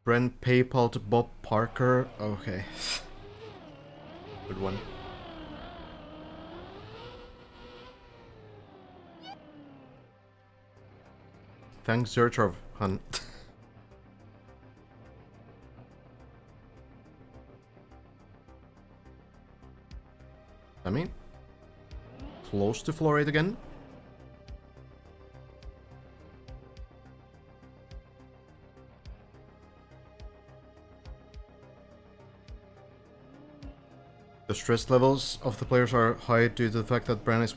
Brent PayPal to Bob Parker. Okay. Good one. Thanks, Zertrov, hun. I mean, close to floor 8 again. The stress levels of the players are high due to the fact that Bran is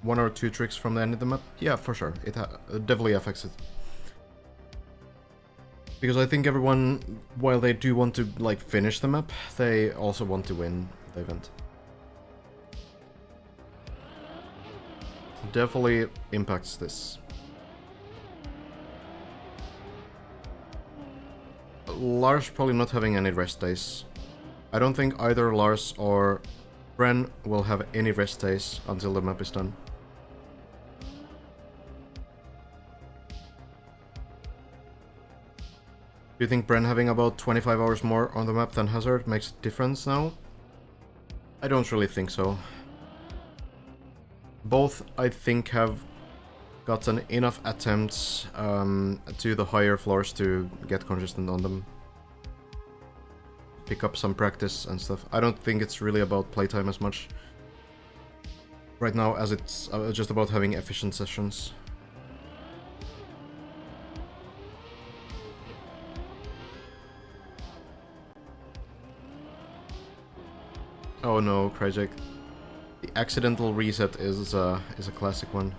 1 or 2 tricks from the end of the map. Yeah, for sure. It definitely affects it. Because I think everyone, while they do want to like finish the map, they also want to win the event. Definitely impacts this. Lars probably not having any rest days. I don't think either Lars or Bren will have any rest days until the map is done. Do you think Bren having about 25 hours more on the map than Hazard makes a difference now? I don't really think so. Both, I think, have gotten enough attempts to the higher floors to get consistent on them. Pick up some practice and stuff. I don't think it's really about playtime as much right now as it's just about having efficient sessions. Oh no, Kryjak. The accidental reset is a classic one.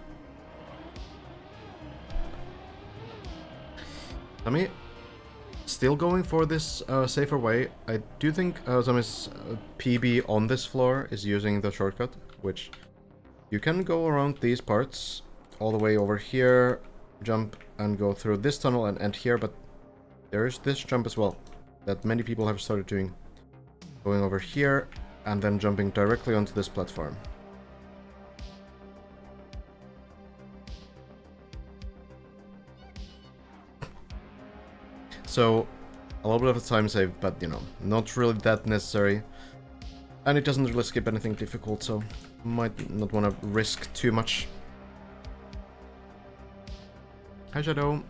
Sami, still going for this safer way. I do think Sami's PB on this floor is using the shortcut, which you can go around these parts all the way over here, jump and go through this tunnel and end here, but there's this jump as well that many people have started doing. Going over here and then jumping directly onto this platform. So, a little bit of a time save, but you know, not really that necessary. And it doesn't really skip anything difficult, so might not want to risk too much. Hi, Shadow.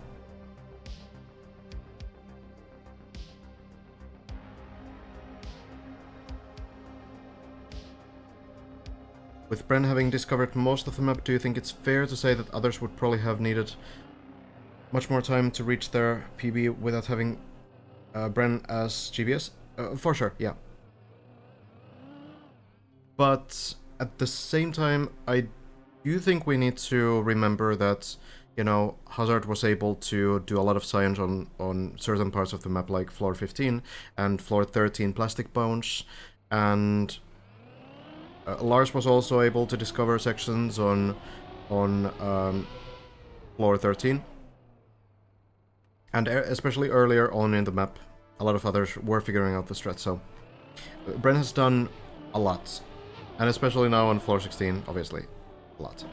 With Bren having discovered most of the map, do you think it's fair to say that others would probably have needed much more time to reach their PB without having Bren as GPS? For sure, yeah. But at the same time, I do think we need to remember that, you know, Hazard was able to do a lot of science on certain parts of the map, like floor 15 and floor 13 plastic bones, and Lars was also able to discover sections on floor 13. And especially earlier on in the map, a lot of others were figuring out the strat, so Bren has done a lot. And especially now on floor 16, obviously, a lot.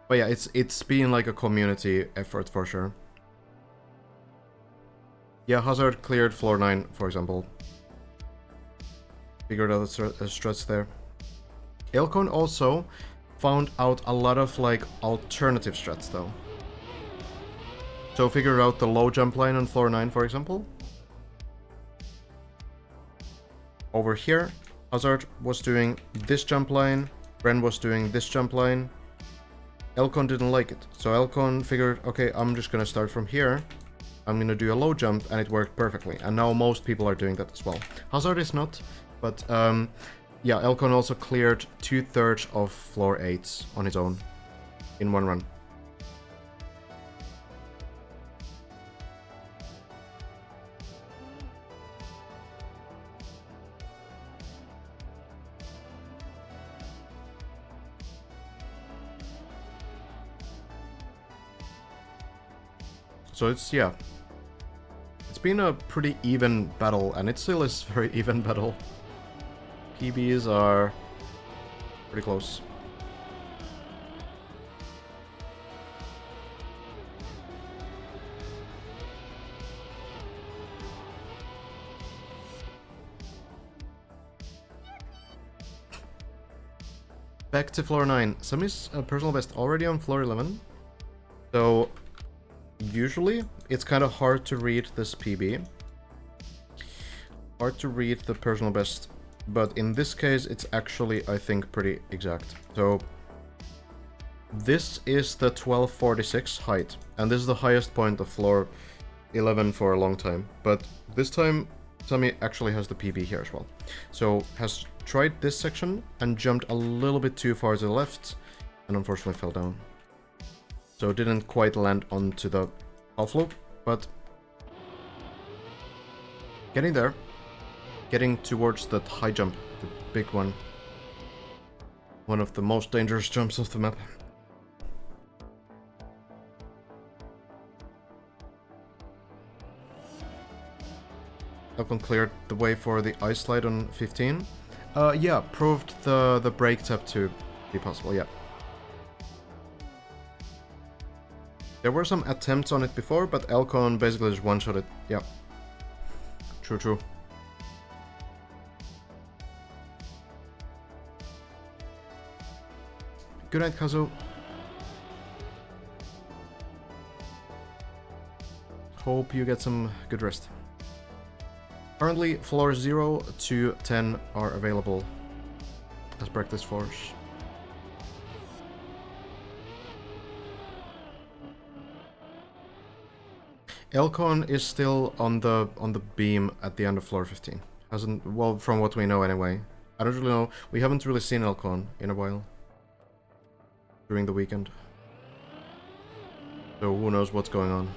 But yeah, it's been like a community effort for sure. Yeah, Hazard cleared floor 9, for example. Figured out the struts there. Elcon also found out a lot of like alternative struts though. So figured out the low jump line on floor 9, for example. Over here, Hazard was doing this jump line, Bren was doing this jump line. Elcon didn't like it, so Elcon figured, okay, I'm just gonna start from here. I'm gonna do a low jump, and it worked perfectly. And now most people are doing that as well. Hazard is not, but yeah, Elcon also cleared 2/3 of floor 8s on his own in one run. So it's, yeah, it's been a pretty even battle, and it still is a very even battle. PBs are pretty close. Back to floor 9. Sammy's personal best already on floor 11. So usually it's kind of hard to read this PB. Hard to read the personal best. But in this case, it's actually, I think, pretty exact. So this is the 1246 height. And this is the highest point of floor 11 for a long time. But this time, Sammy actually has the PB here as well. So has tried this section and jumped a little bit too far to the left. And unfortunately fell down. So didn't quite land onto the half loop, but getting there. Getting towards that high jump, the big one. One of the most dangerous jumps of the map. Elcon cleared the way for the ice slide on 15. Yeah, proved the break tap to be possible, yeah. There were some attempts on it before, but Elcon basically just one-shot it, yeah. True. Good night, Kazu. Hope you get some good rest. Currently, floors 0 to 10 are available as practice floors. Elcon is still on the beam at the end of floor 15. Hasn't, well, from what we know anyway. I don't really know. We haven't really seen Elcon in a while. During the weekend. So who knows what's going on.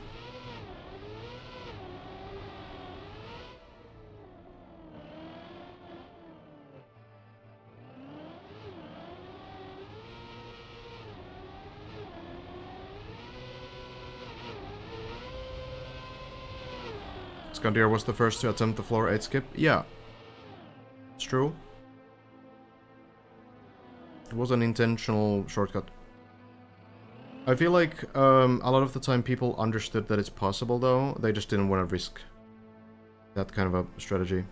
Skandir was the first to attempt the floor 8 skip. Yeah. It's true. It was an intentional shortcut. I feel like a lot of the time people understood that it's possible though, they just didn't want to risk that kind of a strategy.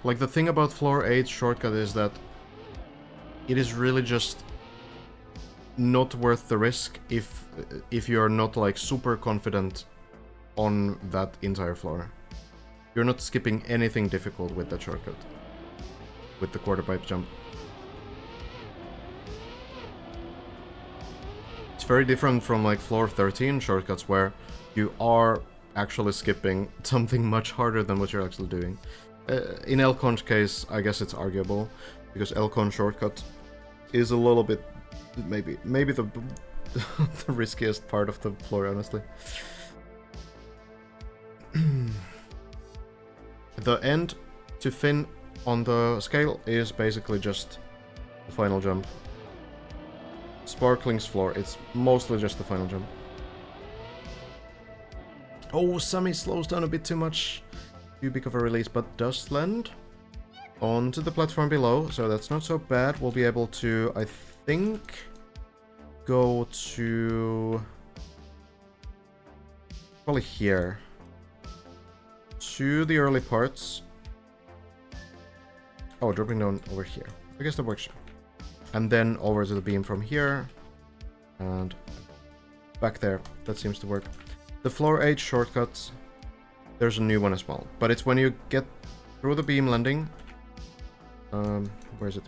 Like, the thing about floor 8 shortcut is that it is really just not worth the risk if you're not, like, super confident on that entire floor. You're not skipping anything difficult with that shortcut. With the quarter pipe jump. It's very different from, like, floor 13 shortcuts where you are actually skipping something much harder than what you're actually doing. In Elcon's case, I guess it's arguable, because Elcon shortcut is a little bit, maybe the the riskiest part of the floor, honestly. The end to Finn on the scale is basically just the final jump. Sparkling's floor, it's mostly just the final jump. Oh, Sammy slows down a bit too much. Too big of a release, but does land onto the platform below, so that's not so bad. We'll be able to, I think, go to probably here to the early parts. Oh, dropping down over here. I guess that works. And then over to the beam from here and back there. That seems to work. The floor 8 shortcuts, there's a new one as well, but it's when you get through the beam landing. Where is it?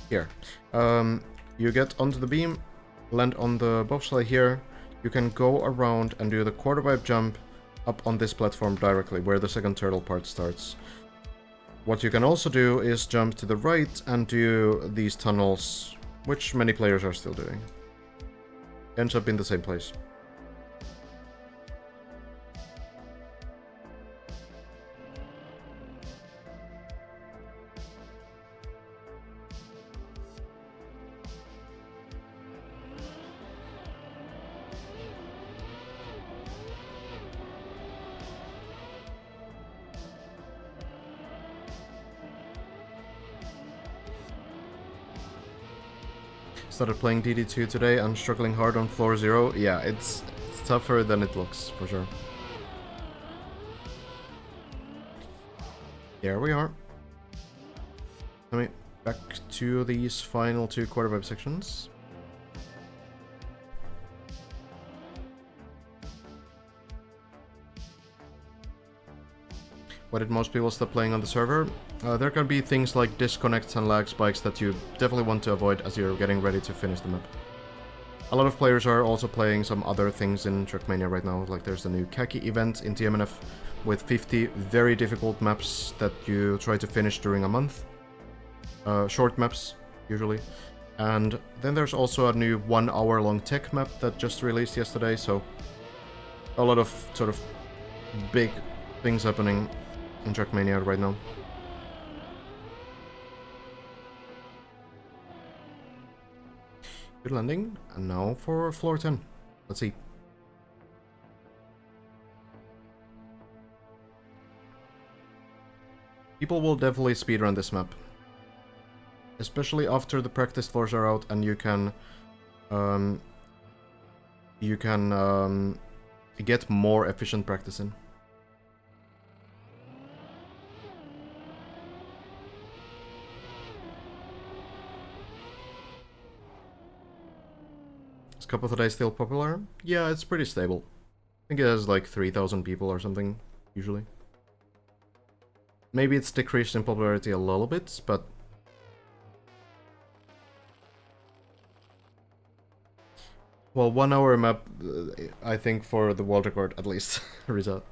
Here. You get onto the beam, land on the bobsleigh here. You can go around and do the quarter pipe jump up on this platform directly, where the second turtle part starts. What you can also do is jump to the right and do these tunnels, which many players are still doing. Ends up in the same place. Started playing DD2 today. I'm struggling hard on floor 0. Yeah, it's tougher than it looks, for sure. There we are. Back to these final 2 quarter pipe sections. Why did most people stop playing on the server? There can be things like disconnects and lag spikes that you definitely want to avoid as you're getting ready to finish the map. A lot of players are also playing some other things in Trackmania right now, like there's the new Khaki event in TMNF with 50 very difficult maps that you try to finish during a month. Short maps, usually. And then there's also a new 1 hour long tech map that just released yesterday, so a lot of sort of big things happening in Trackmania right now. Good landing, and now for floor 10. Let's see. People will definitely speedrun this map. Especially after the practice floors are out and you can get more efficient practice in. Is Cup of the Day still popular? Yeah, it's pretty stable. I think it has like 3,000 people or something, usually. Maybe it's decreased in popularity a little bit, but... Well, 1 hour map, I think, for the world record, at least, result.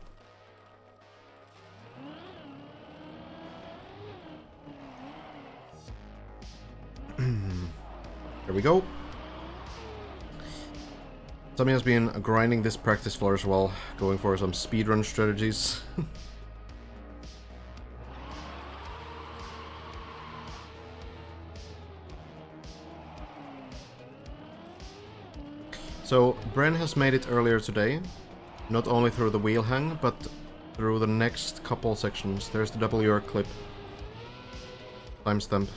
There we go. Tommy has been grinding this practice floor as well, going for some speedrun strategies. So, Bren has made it earlier today, not only through the wheel hang, but through the next couple sections. There's the WR clip. Timestamp.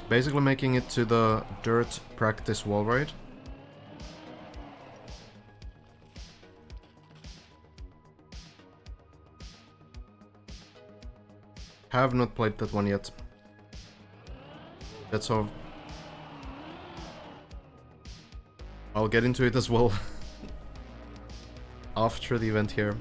Basically making it to the dirt practice wall ride. Have not played that one yet. That's all. I'll get into it as well after the event here.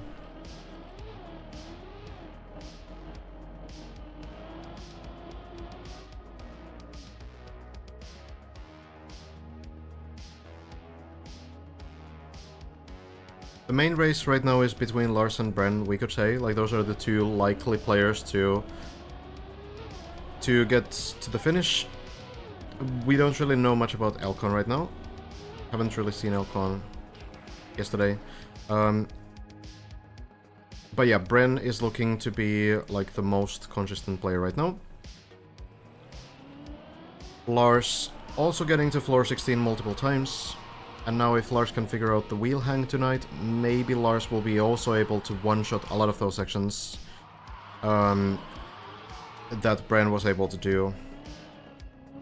The main race right now is between Lars and Bren, we could say. Like, those are the two likely players to get to the finish. We don't really know much about Elcon right now. Haven't really seen Elcon yesterday. But yeah, Bren is looking to be like the most consistent player right now. Lars also getting to floor 16 multiple times. And now if Lars can figure out the wheel hang tonight, maybe Lars will be also able to one-shot a lot of those sections that Bren was able to do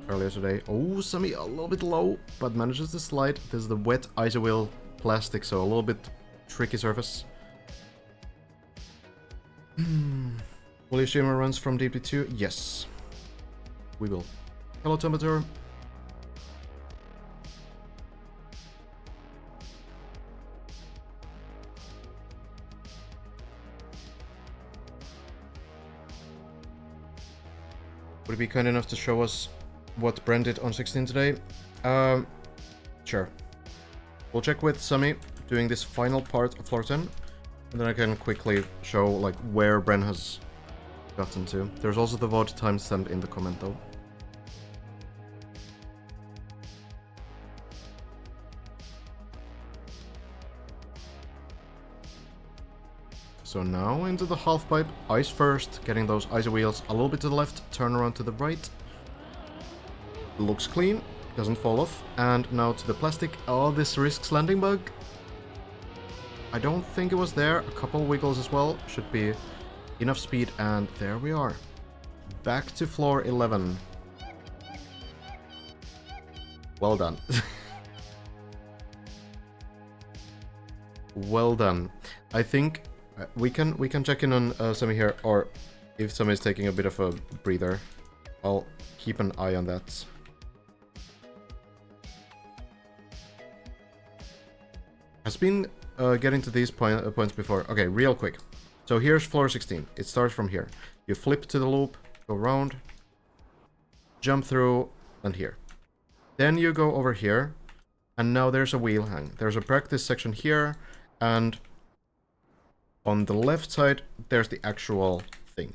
earlier today. Oh, Sammy a little bit low, but manages to slide. This is the wet iso wheel plastic, so a little bit tricky surface. Will you stream our runs from DP2? Yes, we will. Hello, Tomator. Would you be kind enough to show us what Bren did on 16 today? Sure. We'll check with Sammy doing this final part of floor 10, and then I can quickly show like where Bren has gotten to. There's also the VOD timestamp in the comment though. So now into the half pipe, ice first, getting those iso wheels a little bit to the left, turn around to the right. Looks clean, doesn't fall off, and now to the plastic. Oh, this risks landing bug. I don't think it was there, a couple wiggles as well, should be enough speed, and there we are. Back to floor 11. Well done. Well done. I think we can check in on Sammy here, or if Sammy is taking a bit of a breather, I'll keep an eye on that. Has been getting to these points before. Okay, real quick. So here's floor 16. It starts from here. You flip to the loop, go around, jump through, and here. Then you go over here, and now there's a wheel hang. There's a practice section here, and on the left side, there's the actual thing.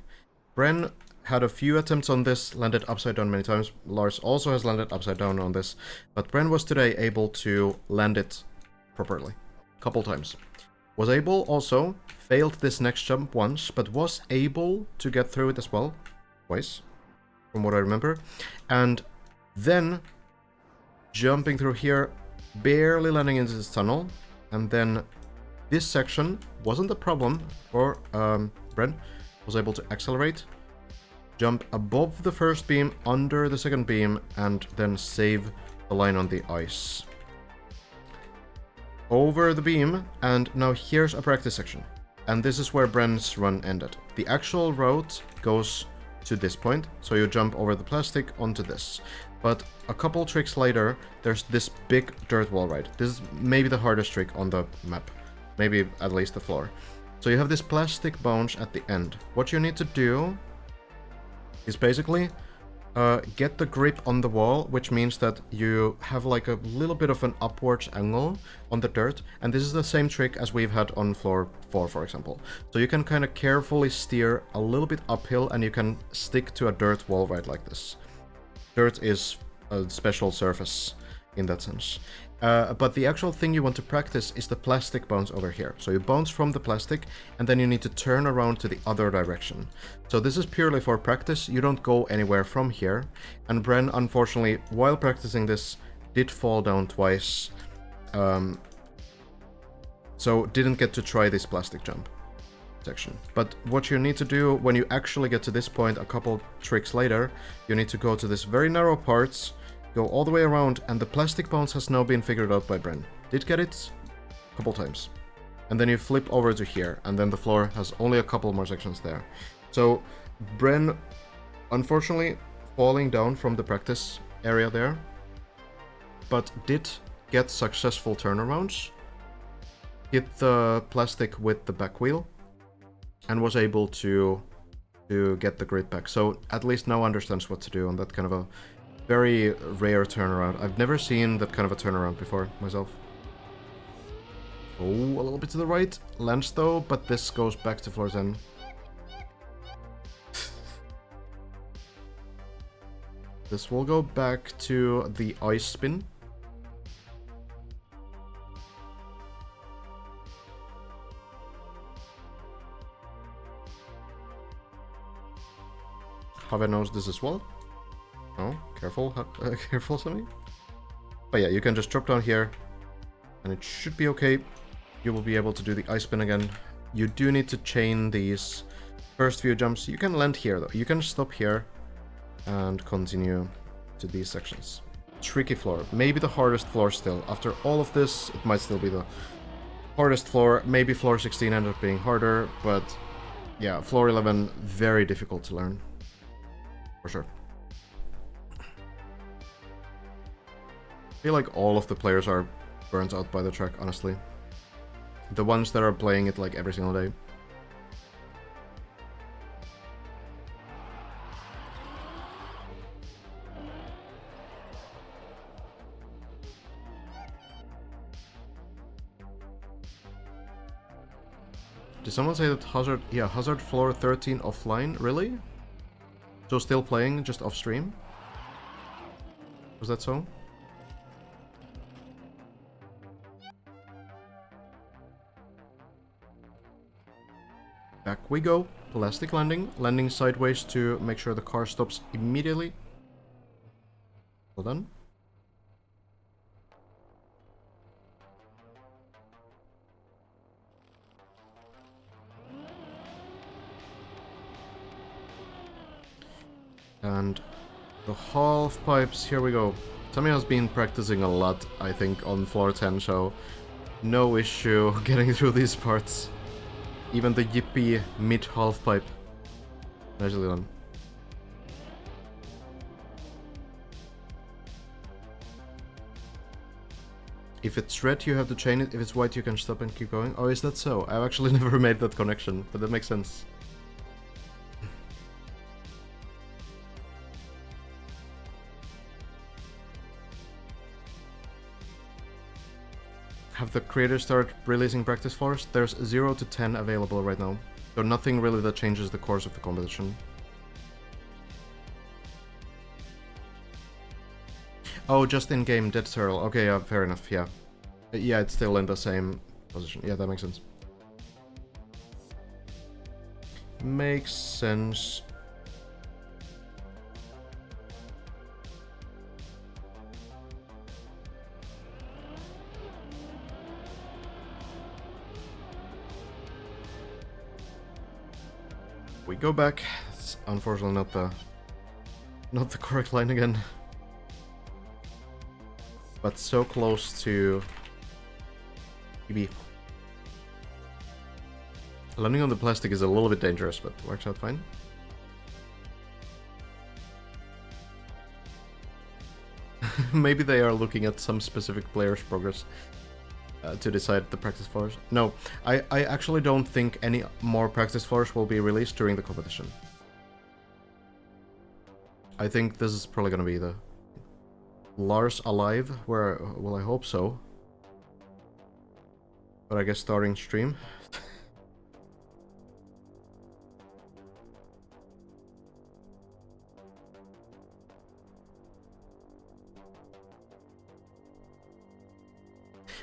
Bren had a few attempts on this, landed upside down many times. Lars also has landed upside down on this, but Bren was today able to land it properly. A couple times. Was able also, failed this next jump once, but was able to get through it as well. Twice, from what I remember. And then, jumping through here, barely landing into this tunnel, and then this section wasn't a problem for Bren. Was able to accelerate, jump above the first beam, under the second beam, and then save the line on the ice. Over the beam, and now here's a practice section. And this is where Bren's run ended. The actual route goes to this point, so you jump over the plastic onto this. But a couple tricks later, there's this big dirt wall ride. This is maybe the hardest trick on the map. Maybe at least the floor. So you have this plastic bounce at the end. What you need to do is basically get the grip on the wall, which means that you have like a little bit of an upwards angle on the dirt. And this is the same trick as we've had on floor 4, for example. So you can kind of carefully steer a little bit uphill, and you can stick to a dirt wall ride like this. Dirt is a special surface in that sense. But the actual thing you want to practice is the plastic bounce over here. So you bounce from the plastic, and then you need to turn around to the other direction. So this is purely for practice. You don't go anywhere from here. And Bren, unfortunately, while practicing this, did fall down twice. So didn't get to try this plastic jump section. But what you need to do when you actually get to this point, a couple tricks later, you need to go to this very narrow parts, go all the way around, and the plastic bounce has now been figured out by Bren. Did get it a couple times. And then you flip over to here, and then the floor has only a couple more sections there. So Bren, unfortunately, falling down from the practice area there, but did get successful turnarounds, hit the plastic with the back wheel, and was able to get the grid back. So at least now understands what to do on that kind of a very rare turnaround. I've never seen that kind of a turnaround before myself. Oh, a little bit to the right. Lands though, but this goes back to floor 10. This will go back to the ice spin. Have knows this as well. Oh, careful, careful, Sammy. But yeah, you can just drop down here, and it should be okay. You will be able to do the ice spin again. You do need to chain these first few jumps. You can land here though. You can stop here and continue to these sections. Tricky floor. Maybe the hardest floor still. After all of this, it might still be the hardest floor. Maybe floor 16 ended up being harder, but yeah, floor 11, very difficult to learn. For sure. I feel like all of the players are burnt out by the track, honestly. The ones that are playing it like every single day. Did someone say that Hazard... Yeah, Hazard floor 13 offline? Really? So still playing, just off stream? Was that so? Back we go. Plastic landing. Landing sideways to make sure the car stops immediately. Well done. And the half pipes, here we go. Sammy has been practicing a lot, I think, on floor 10, so no issue getting through these parts. Even the yippee mid half pipe. Nicely done. If it's red, you have to chain it. If it's white, you can stop and keep going. Oh, is that so? I've actually never made that connection, but that makes sense. Have the creators start releasing practice floors? There's 0 to 10 available right now, so nothing really that changes the course of the competition. Oh, just in-game Dead Turtle. Okay, yeah, fair enough, yeah. Yeah, it's still in the same position. Yeah, that makes sense. Makes sense. We go back. It's unfortunately not the correct line again. But so close to PB. Landing on the plastic is a little bit dangerous, but works out fine. Maybe they are looking at some specific player's progress to decide the practice floors. No, I actually don't think any more practice floors will be released during the competition. I think this is probably gonna be the Lars alive, where, well, I hope so. But I guess starting stream.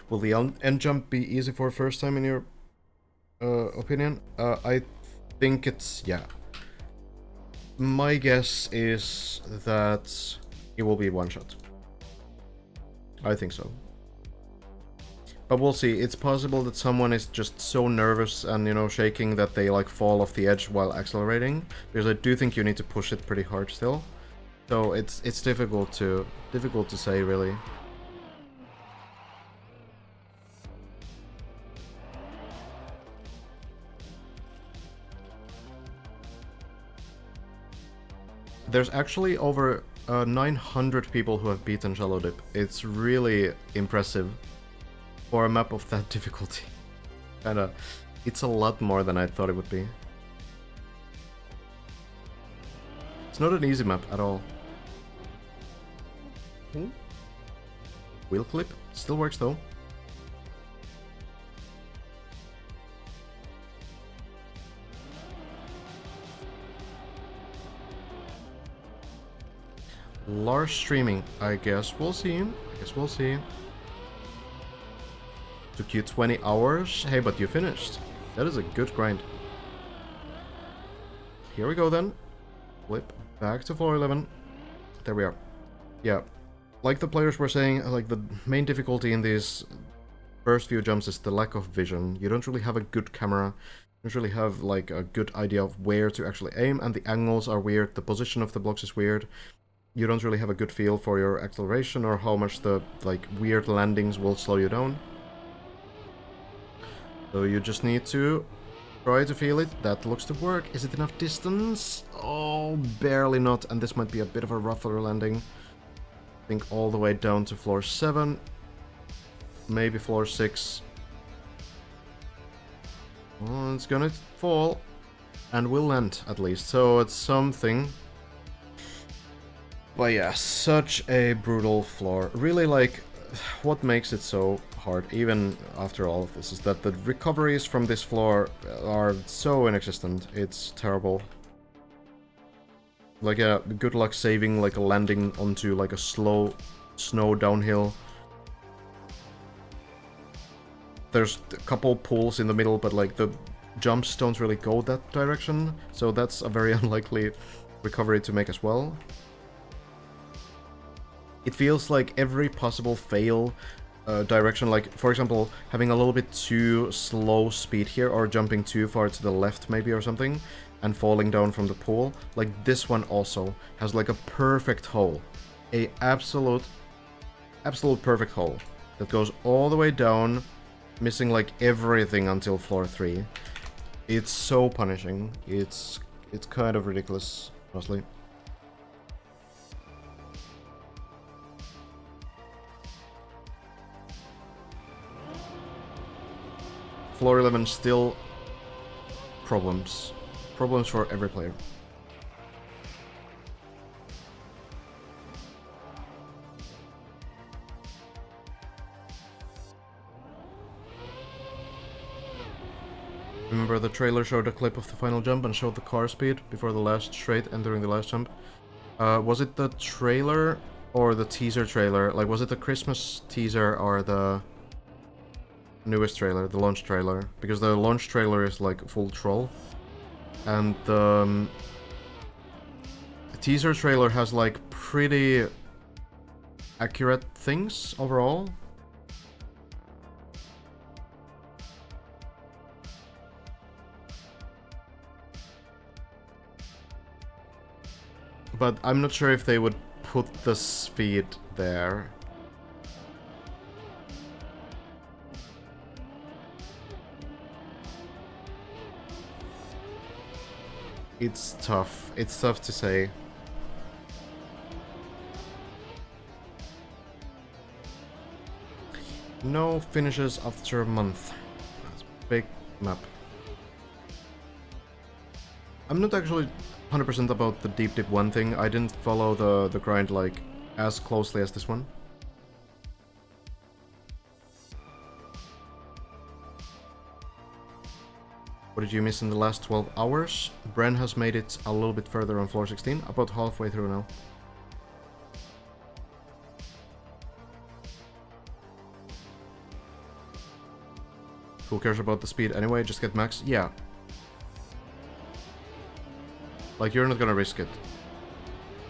Will the end jump be easy for first time in your opinion? I think it's, yeah. My guess is that it will be one shot. I think so. But we'll see. It's possible that someone is just so nervous and, you know, shaking that they like fall off the edge while accelerating, because I do think you need to push it pretty hard still. So it's difficult to say really. There's actually over 900 people who have beaten Shallow Dip. It's really impressive for a map of that difficulty. Kinda, it's a lot more than I thought it would be. It's not an easy map at all. Wheel clip still works though. Lars streaming, I guess we'll see. Took you 20 hours. Hey, but you finished. That is a good grind. Here we go then. Flip back to floor 11. There we are. Yeah, like the players were saying, like the main difficulty in these first few jumps is the lack of vision. You don't really have a good camera. You don't really have like a good idea of where to actually aim, and the angles are weird. The position of the blocks is weird. You don't really have a good feel for your acceleration or how much the like weird landings will slow you down. So you just need to try to feel it. That looks to work. Is it enough distance? Oh, barely not. And this might be a bit of a rougher landing. I think all the way down to floor 7. Maybe floor 6. Oh, it's gonna fall. And will land, at least. So it's something. But yeah, such a brutal floor. Really, like, what makes it so hard, even after all of this, is that the recoveries from this floor are so inexistent. It's terrible. Like, good luck saving, like, a landing onto, like, a slow snow downhill. There's a couple pools in the middle, but, like, the jumps don't really go that direction, so that's a very unlikely recovery to make as well. It feels like every possible fail direction, like, for example, having a little bit too slow speed here, or jumping too far to the left maybe or something, and falling down from the pool. Like, this one also has like a perfect hole. A absolute perfect hole that goes all the way down, missing like everything until floor 3. It's so punishing. It's kind of ridiculous, honestly. Floor 11 still problems. Problems for every player. Remember the trailer showed a clip of the final jump and showed the car speed before the last straight and during the last jump? Was it the trailer or the teaser trailer? Like, was it the Christmas teaser or the newest trailer, the launch trailer? Because the launch trailer is like full troll, and the teaser trailer has like pretty accurate things overall. But I'm not sure if they would put the speed there. It's tough. It's tough to say. No finishes after a month. That's a big map. I'm not actually 100% about the Deep Dip 1 thing. I didn't follow the grind like as closely as this one. What did you miss in the last 12 hours? Bren has made it a little bit further on floor 16, about halfway through now. Who cares about the speed anyway? Just get max? Yeah. Like, you're not gonna risk it.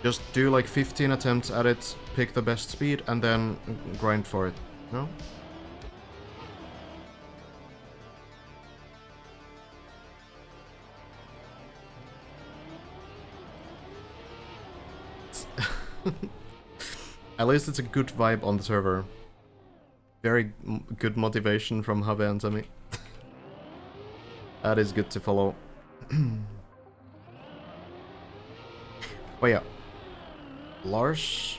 Just do like 15 attempts at it, pick the best speed, and then grind for it. No? At least it's a good vibe on the server. Very good motivation from Habe and Sami. That is good to follow. Oh yeah. Lars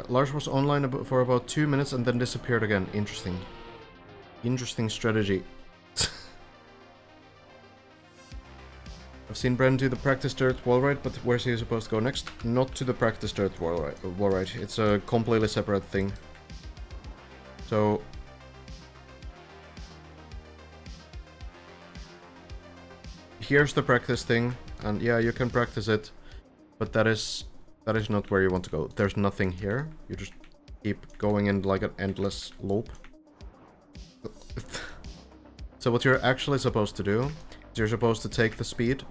was online for about 2 minutes and then disappeared again. Interesting. Interesting strategy. I've seen Bren do the practice dirt wall ride, but where's he supposed to go next? Not to the practice dirt wall ride. It's a completely separate thing. So... here's the practice thing, and yeah, you can practice it, but that is not where you want to go. There's nothing here. You just keep going in like an endless loop. So what you're actually supposed to do is you're supposed to take the speed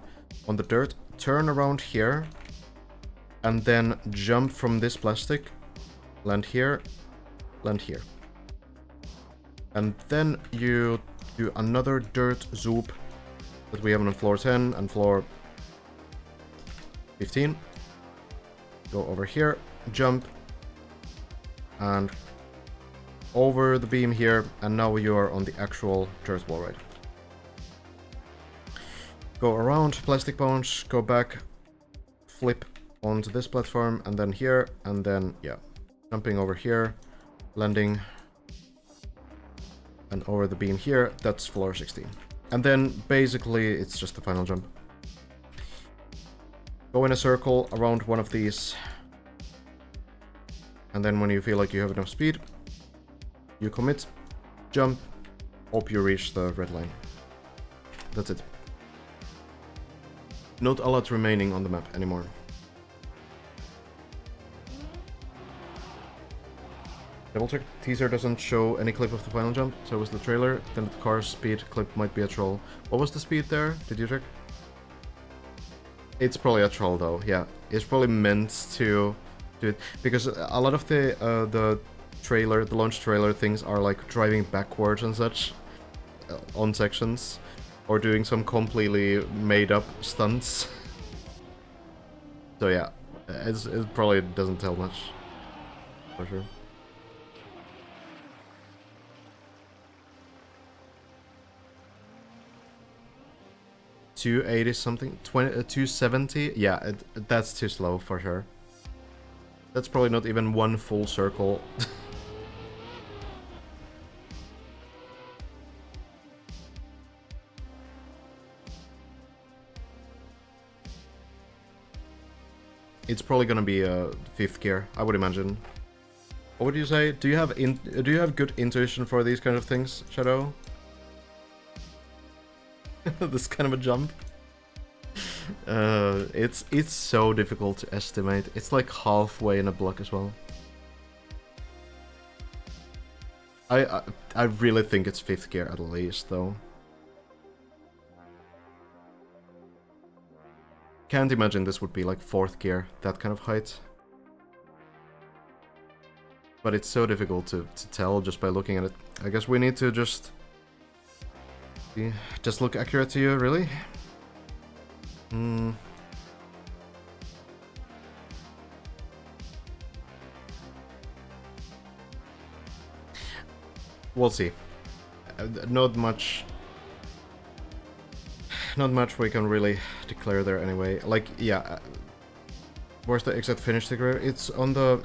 on the dirt, turn around here, and then jump from this plastic, land here, land here. And then you do another dirt zoop that we have on floor 10 and floor 15. Go over here, jump, and over the beam here, and now you are on the actual dirt wall ride. Go around, plastic bounce, go back, flip onto this platform, and then here, and then, yeah, jumping over here, landing, and over the beam here. That's floor 16. And then, basically, it's just the final jump. Go in a circle around one of these, and then when you feel like you have enough speed, you commit, jump, hope you reach the red line. That's it. Not a lot remaining on the map anymore. Double check. Teaser doesn't show any clip of the final jump, so was the trailer. Then the car's speed clip might be a troll. What was the speed there? Did you check? It's probably a troll though, yeah. It's probably meant to do it, because a lot of the trailer, the launch trailer things are like driving backwards and such on sections, or doing some completely made up stunts. So yeah, it probably doesn't tell much, for sure. $280 something, 270. Yeah, that's too slow for sure. That's probably not even one full circle. It's probably gonna be a 5th gear, I would imagine. What would you say? Do you have good intuition for these kind of things, Shadow? This kind of a jump. It's so difficult to estimate. It's like halfway in a block as well. I really think it's 5th gear at least, though. Can't imagine this would be like 4th gear, that kind of height. But it's so difficult to tell just by looking at it. I guess we need to just look accurate to you, really? We'll see. Not much we can really declare there anyway. Like, yeah. Where's the exact finish sticker? It's on the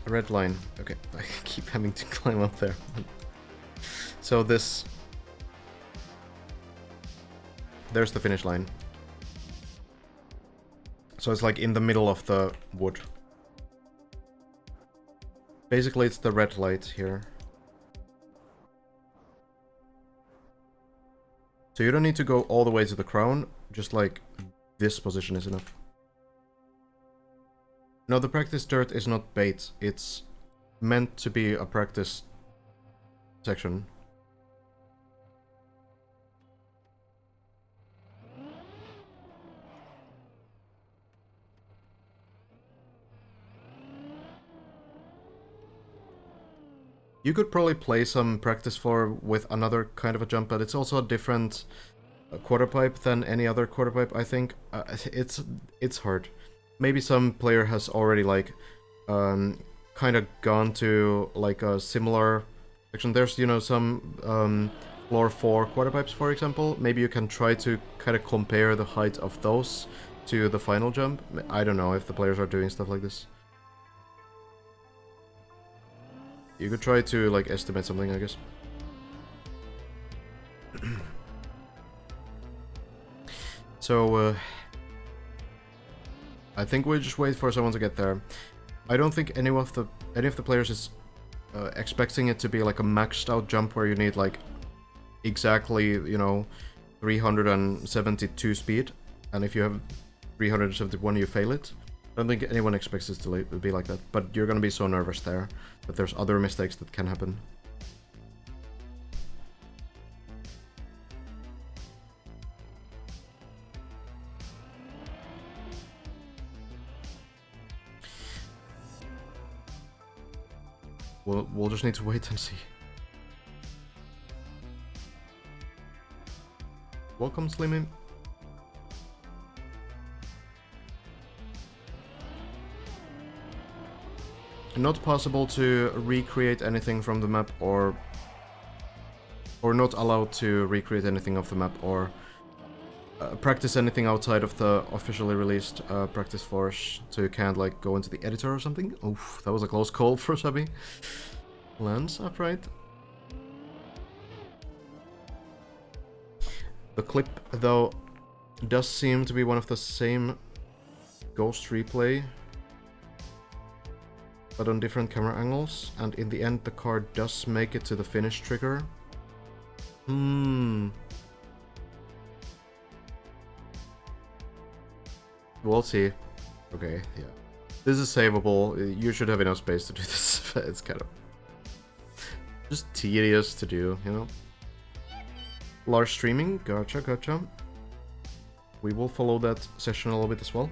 red line. Okay, I keep having to climb up there. So this... there's the finish line. So it's like in the middle of the wood. Basically, it's the red light here. So you don't need to go all the way to the crown, just like this position is enough. No, the practice dirt is not bait, it's meant to be a practice section. You could probably play some practice floor with another kind of a jump, but it's also a different quarter pipe than any other quarter pipe, I think. It's hard. Maybe some player has already like kind of gone to like a similar section. There's, you know, some floor 4 quarter pipes, for example. Maybe you can try to kind of compare the height of those to the final jump. I don't know if the players are doing stuff like this. You could try to, like, estimate something, I guess. So, I think we'll just wait for someone to get there. I don't think any of the players is expecting it to be like a maxed out jump where you need like exactly, you know, 372 speed, and if you have 371 you fail it. I don't think anyone expects it to be like that, but you're gonna be so nervous there that there's other mistakes that can happen. We'll just need to wait and see. Welcome, Slimmy. Not possible to recreate anything from the map, or not allowed to recreate anything of the map, or practice anything outside of the officially released practice floors, so you can't like go into the editor or something. Oof, that was a close call for Sabi. Lands upright. The clip, though, does seem to be one of the same ghost replay, but on different camera angles, and in the end the car does make it to the finish trigger. We'll see. Okay, yeah. This is savable. You should have enough space to do this. It's kind of just tedious to do, you know? Large streaming, gotcha, gotcha. We will follow that session a little bit as well.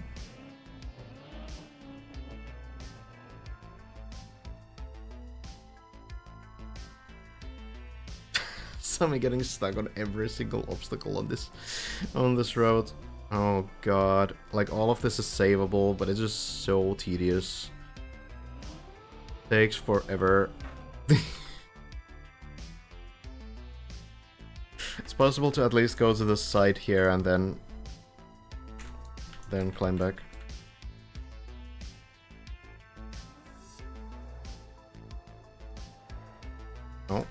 Sammy getting stuck on every single obstacle on this road. Oh god, like all of this is savable, but it's just so tedious. Takes forever. It's possible to at least go to the side here and then climb back. Oh.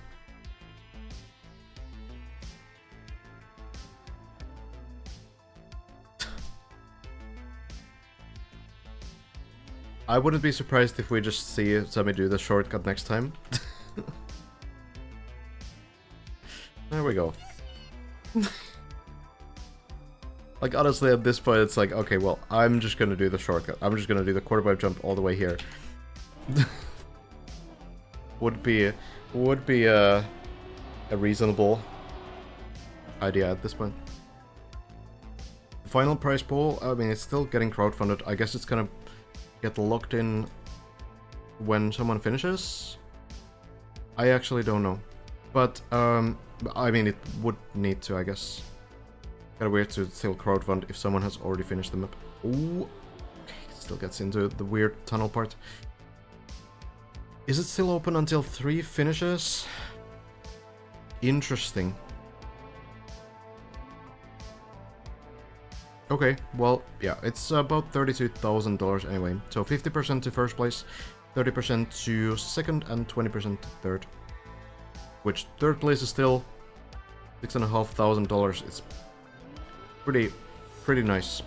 I wouldn't be surprised if we just see somebody do the shortcut next time. There we go. Like, honestly, at this point, it's like, okay, well, I'm just gonna do the shortcut. I'm just gonna do the quarter pipe jump all the way here. would be a reasonable idea at this point. The final prize pool, I mean, it's still getting crowdfunded. I guess it's gonna get locked in when someone finishes. I actually don't know. But, I mean, it would need to, I guess. Kinda weird to still crowdfund if someone has already finished the map. Ooh. Okay, still gets into the weird tunnel part. Is it still open until 3 finishes? Interesting. Okay, well, yeah, it's about $32,000 anyway. So 50% to first place, 30% to second, and 20% to third. Which third place is still $6,500. It's pretty nice.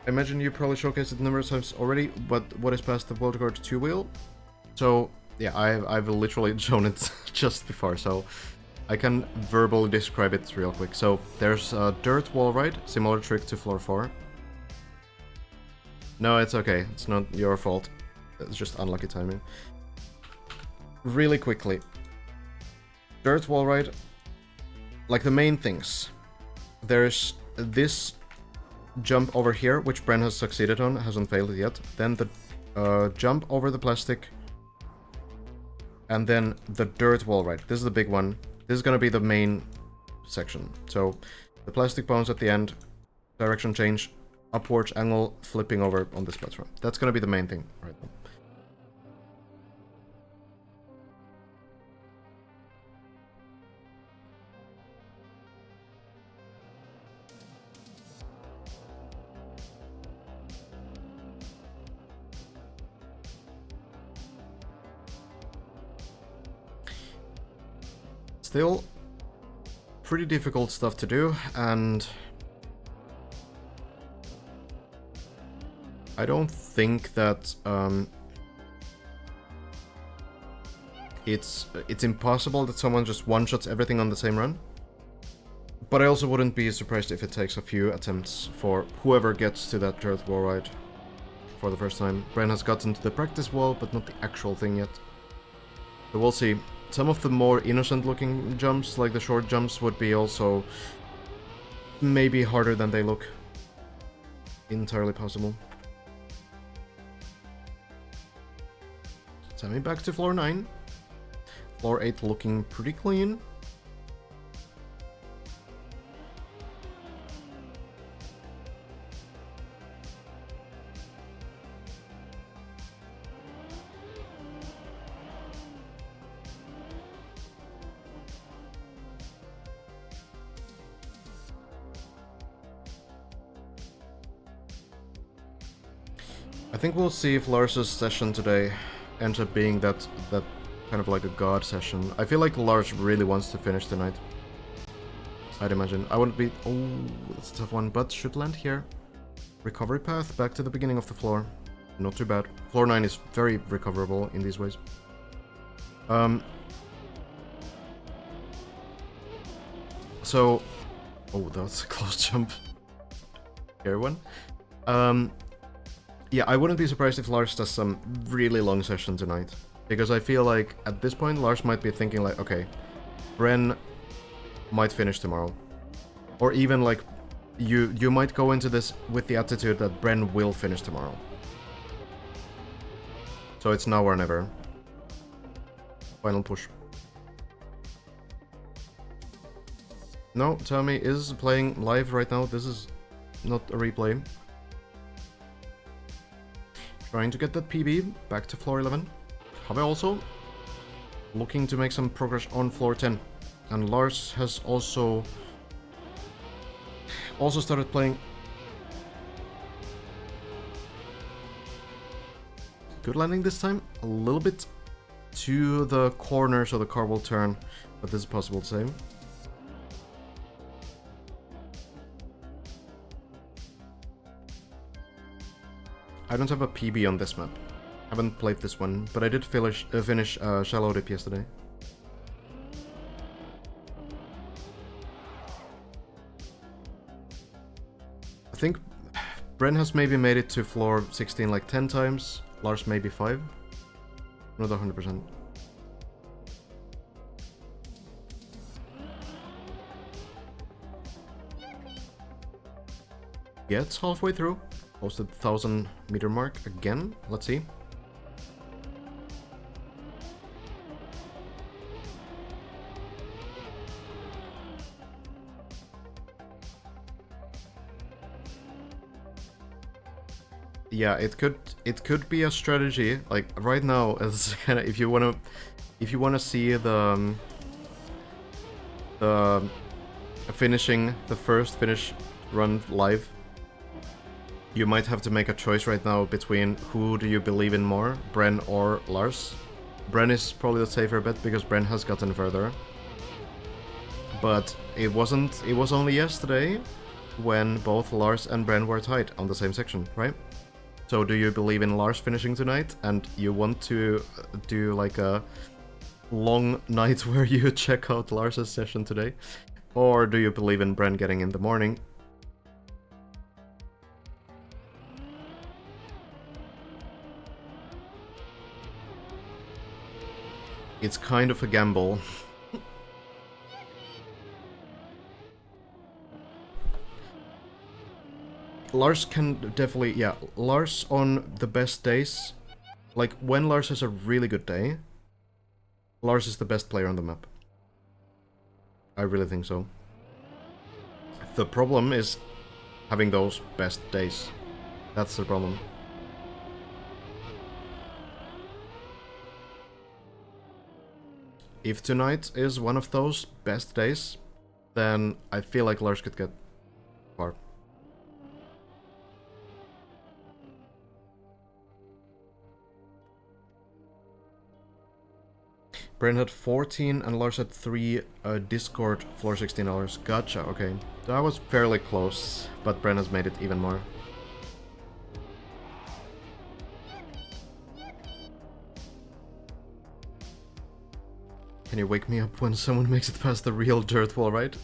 I imagine you probably showcased it numerous times already, but what is past the World Record 2-wheel? So yeah, I've literally shown it just before, so I can verbally describe it real quick. So there's a dirt wall ride, similar trick to floor 4. No, it's okay. It's not your fault. It's just unlucky timing. Really quickly. Dirt wall ride. Like the main things. There's this jump over here, which Bren has succeeded on, hasn't failed it yet. Then the jump over the plastic. And then the dirt wall ride. This is the big one. This is gonna be the main section. So the plastic bounce at the end, direction change, upwards angle, flipping over on this platform. That's gonna be the main thing right now. still pretty difficult stuff to do, and I don't think that it's impossible that someone just one-shots everything on the same run. But I also wouldn't be surprised if it takes a few attempts for whoever gets to that dirt wall ride for the first time. Bren has gotten to the practice wall, but not the actual thing yet. So we'll see. Some of the more innocent-looking jumps, like the short jumps, would be also maybe harder than they look. Entirely possible. Send me back to floor 9. Floor 8 looking pretty clean. I think we'll see if Lars's session today ends up being that kind of like a god session. I feel like Lars really wants to finish tonight. I'd imagine. I wouldn't be... Oh, that's a tough one, but should land here. Recovery path back to the beginning of the floor. Not too bad. Floor 9 is very recoverable in these ways. So... Oh, that was a close jump. Here one. Yeah, I wouldn't be surprised if Lars does some really long session tonight. Because I feel like, at this point, Lars might be thinking like, okay, Bren might finish tomorrow. Or even like, you might go into this with the attitude that Bren will finish tomorrow. So it's now or never. Final push. No, Tommy is playing live right now. This is not a replay. Trying to get that PB back to floor 11. Have I also looking to make some progress on floor 10. And Lars has also started playing. Good landing this time. A little bit to the corner so the car will turn, but this is possible to save. I don't have a PB on this map. Haven't played this one, but I did finish Shallow Dip yesterday. I think Bren has maybe made it to floor 16 like 10 times. Lars maybe 5. Not 100%. Yeah, it's halfway through. Posted 1,000 meter mark again. Let's see. Yeah, it could be a strategy. Like right now, as kind of if you wanna see the finishing the first finish run live. You might have to make a choice right now between who do you believe in more, Bren or Lars. Bren is probably the safer bet because Bren has gotten further. But it was only yesterday when both Lars and Bren were tied on the same section, right? So do you believe in Lars finishing tonight and you want to do like a long night where you check out Lars' session today? Or do you believe in Bren getting in the morning? It's kind of a gamble. Lars can definitely, yeah, Lars on the best days, like when Lars has a really good day, Lars is the best player on the map. I really think so. The problem is having those best days. That's the problem. If tonight is one of those best days, then I feel like Lars could get far. Bren had 14 and Lars had 3 Discord floor 16 hours. Gotcha, okay. That was fairly close, but Bren has made it even more. Can you wake me up when someone makes it past the real dirt wall, right?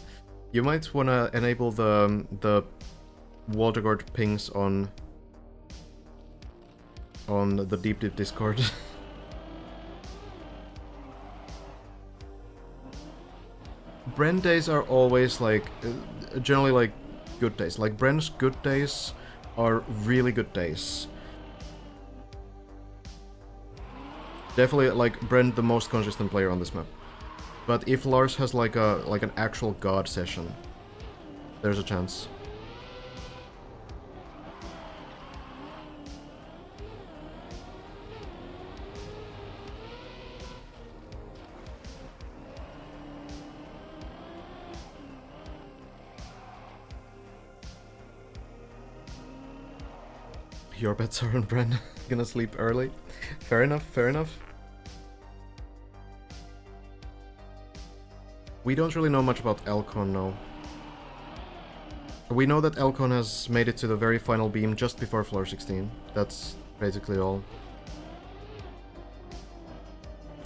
You might want to enable the water guard pings on the deep Discord. Bren days are always like generally like good days. Like Bren's good days are really good days. Definitely like Bren the most consistent player on this map. But if Lars has like an actual god session, there's a chance. Your bets are on Bren. Gonna sleep early. Fair enough, fair enough. We don't really know much about Elcon, no. We know that Elcon has made it to the very final beam just before floor 16. That's basically all.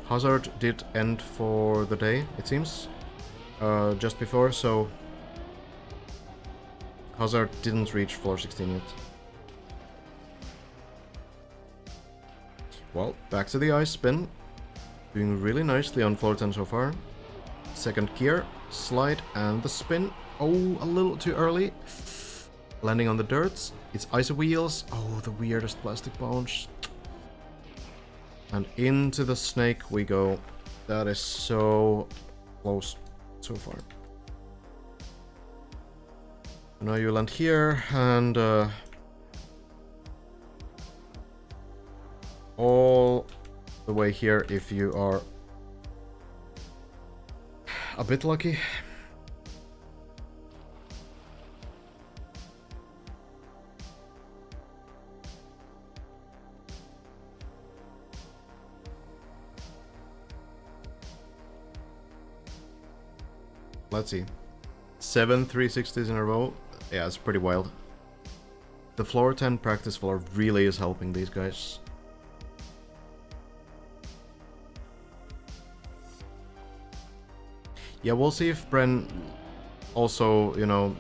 Hazard did end for the day, it seems. Just before, so... Hazard didn't reach floor 16 yet. Well, back to the ice spin. Doing really nicely on floor 10 so far. Second gear, slide, and the spin. Oh, a little too early. Landing on the dirt. It's ice wheels. Oh, the weirdest plastic bounce. And into the snake we go. That is so close so far. Now you land here, and all the way here if you are a bit lucky. Let's see. 7 360s in a row. Yeah, it's pretty wild. The floor 10 practice floor really is helping these guys. Yeah, we'll see if Bren also, you know...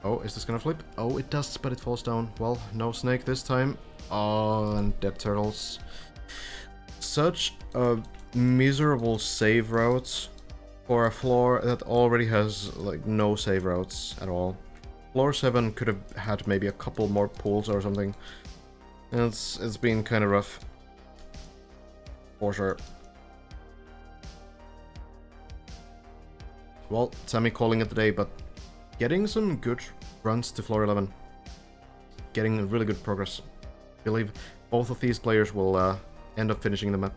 Oh, is this gonna flip? Oh, it does, but it falls down. Well, no snake this time. Oh, and dead turtles. Such a miserable save route for a floor that already has, like, no save routes at all. Floor 7 could have had maybe a couple more pools or something. And it's been kind of rough. For sure. Well, Sammy calling it the day, but getting some good runs to floor 11. Getting really good progress. I believe both of these players will end up finishing the map.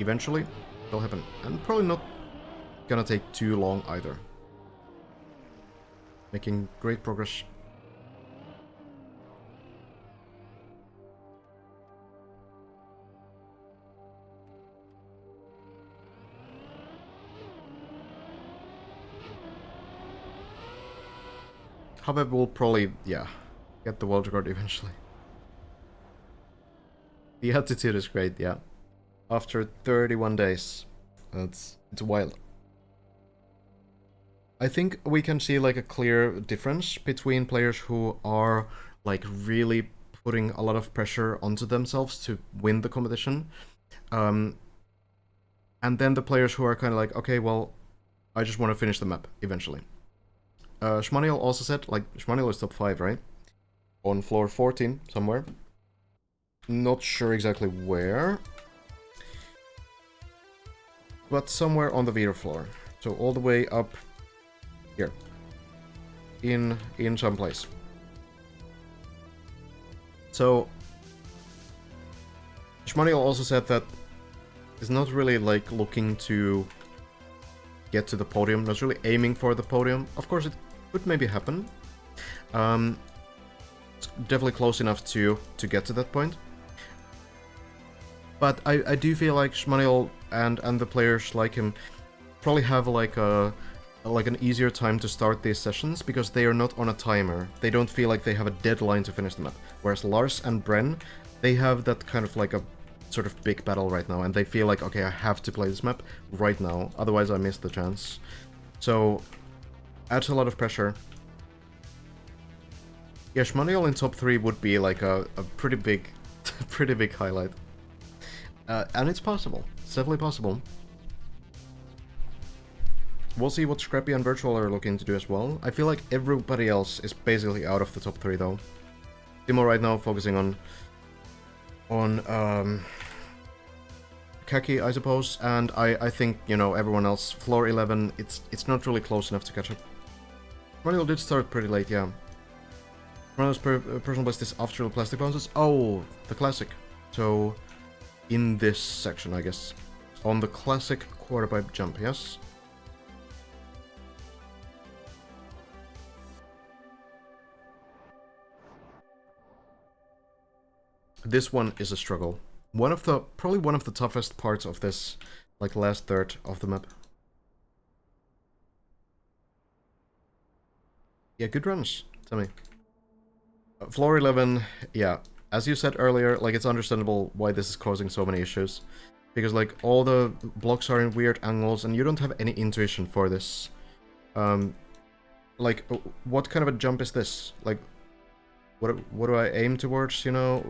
Eventually, it'll happen. And probably not gonna take too long either. Making great progress. However, we'll probably, yeah, get the world record eventually. The attitude is great, yeah. After 31 days. It's wild. I think we can see like a clear difference between players who are like really putting a lot of pressure onto themselves to win the competition. And then the players who are kind of like, okay, well, I just want to finish the map eventually. Shmaniel also said, like, Shmaniel is top 5, right? On floor 14, somewhere. Not sure exactly where. But somewhere on the Vita floor. So all the way up here. In some place. So Shmaniel also said that he's not really like looking to get to the podium, not really aiming for the podium. Of course it could maybe happen. It's definitely close enough to get to that point. But I do feel like Shmaniel and the players like him probably have like an easier time to start these sessions because they are not on a timer. They don't feel like they have a deadline to finish the map. Whereas Lars and Bren, they have that kind of like a sort of big battle right now, and they feel like, okay, I have to play this map right now, otherwise I miss the chance. So adds a lot of pressure. Yeah, Shmaniel in top 3 would be like a pretty big pretty big highlight. And it's possible. It's definitely possible. We'll see what Scrappy and Virtual are looking to do as well. I feel like everybody else is basically out of the top 3 though. Timo right now focusing on Kaki, I suppose, and I think, you know, everyone else, floor 11, it's not really close enough to catch up. Manuel did start pretty late, yeah. Manuel's personal best is after the plastic bounces. Oh, the classic. So, in this section, I guess. On the classic quarter pipe jump, yes? This one is a struggle. Probably one of the toughest parts of this, like, last third of the map. Yeah, good runs, tell me. Floor 11, yeah, as you said earlier, like, it's understandable why this is causing so many issues. Because, like, all the blocks are in weird angles, and you don't have any intuition for this. Like, what kind of a jump is this? Like, what do I aim towards, you know?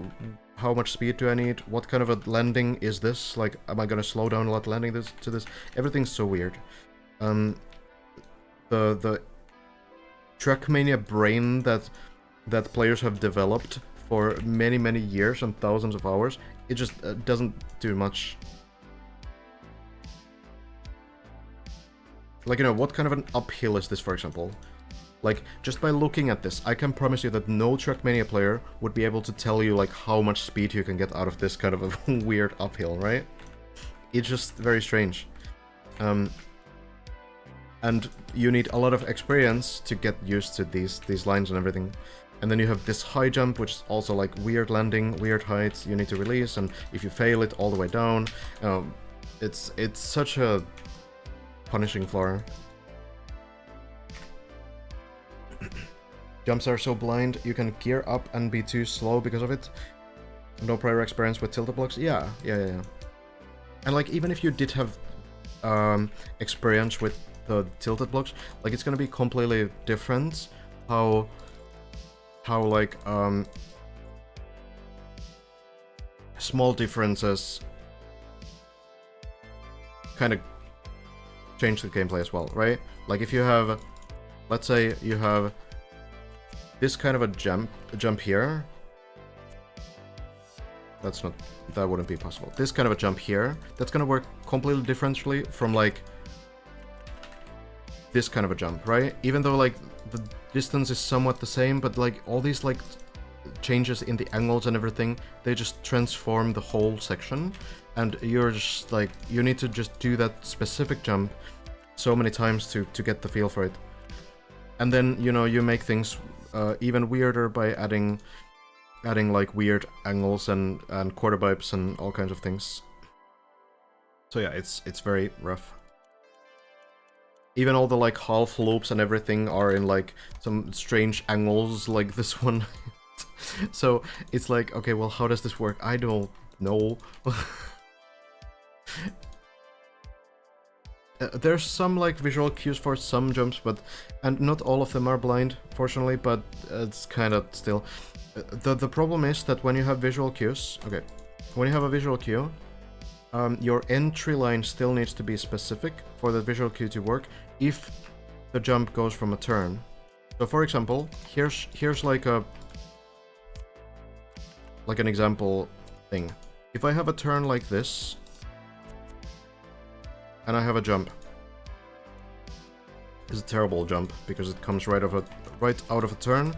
How much speed do I need? What kind of a landing is this? Like, am I gonna slow down a lot landing this to this? Everything's so weird. The Trackmania brain that players have developed for many years and thousands of hours, it just doesn't do much. Like, you know, what kind of an uphill is this, for example? Like, just by looking at this, I can promise you that no Trackmania player would be able to tell you, like, how much speed you can get out of this kind of a weird uphill, right? It's just very strange. And you need a lot of experience to get used to these lines and everything. And then you have this high jump, which is also, like, weird landing, weird heights you need to release, and if you fail it all the way down, it's such a punishing floor. Jumps are so blind, you can gear up and be too slow because of it. No prior experience with tilted blocks? Yeah. And, like, even if you did have experience with the tilted blocks, like, it's gonna be completely different how like, small differences kind of change the gameplay as well, right? Like, if you have, let's say you have this kind of a jump here. That wouldn't be possible. This kind of a jump here, that's gonna work completely differently from, like, this kind of a jump, right? Even though, like, the distance is somewhat the same, but, like, all these, like, changes in the angles and everything, they just transform the whole section, and you're just, like, you need to just do that specific jump so many times to get the feel for it. And then, you know, you make things even weirder by adding like weird angles and quarter pipes and all kinds of things. So yeah, it's very rough. Even all the, like, half loops and everything are in, like, some strange angles like this one. So it's like, okay, well, how does this work? I don't know. There's some, like, visual cues for some jumps, and not all of them are blind, fortunately, but it's kind of still. The problem is that when you have visual cues, okay, when you have a visual cue, your entry line still needs to be specific for the visual cue to work if the jump goes from a turn. So, for example, here's like an example thing. If I have a turn like this, and I have a jump, it's a terrible jump because it comes right out of a turn.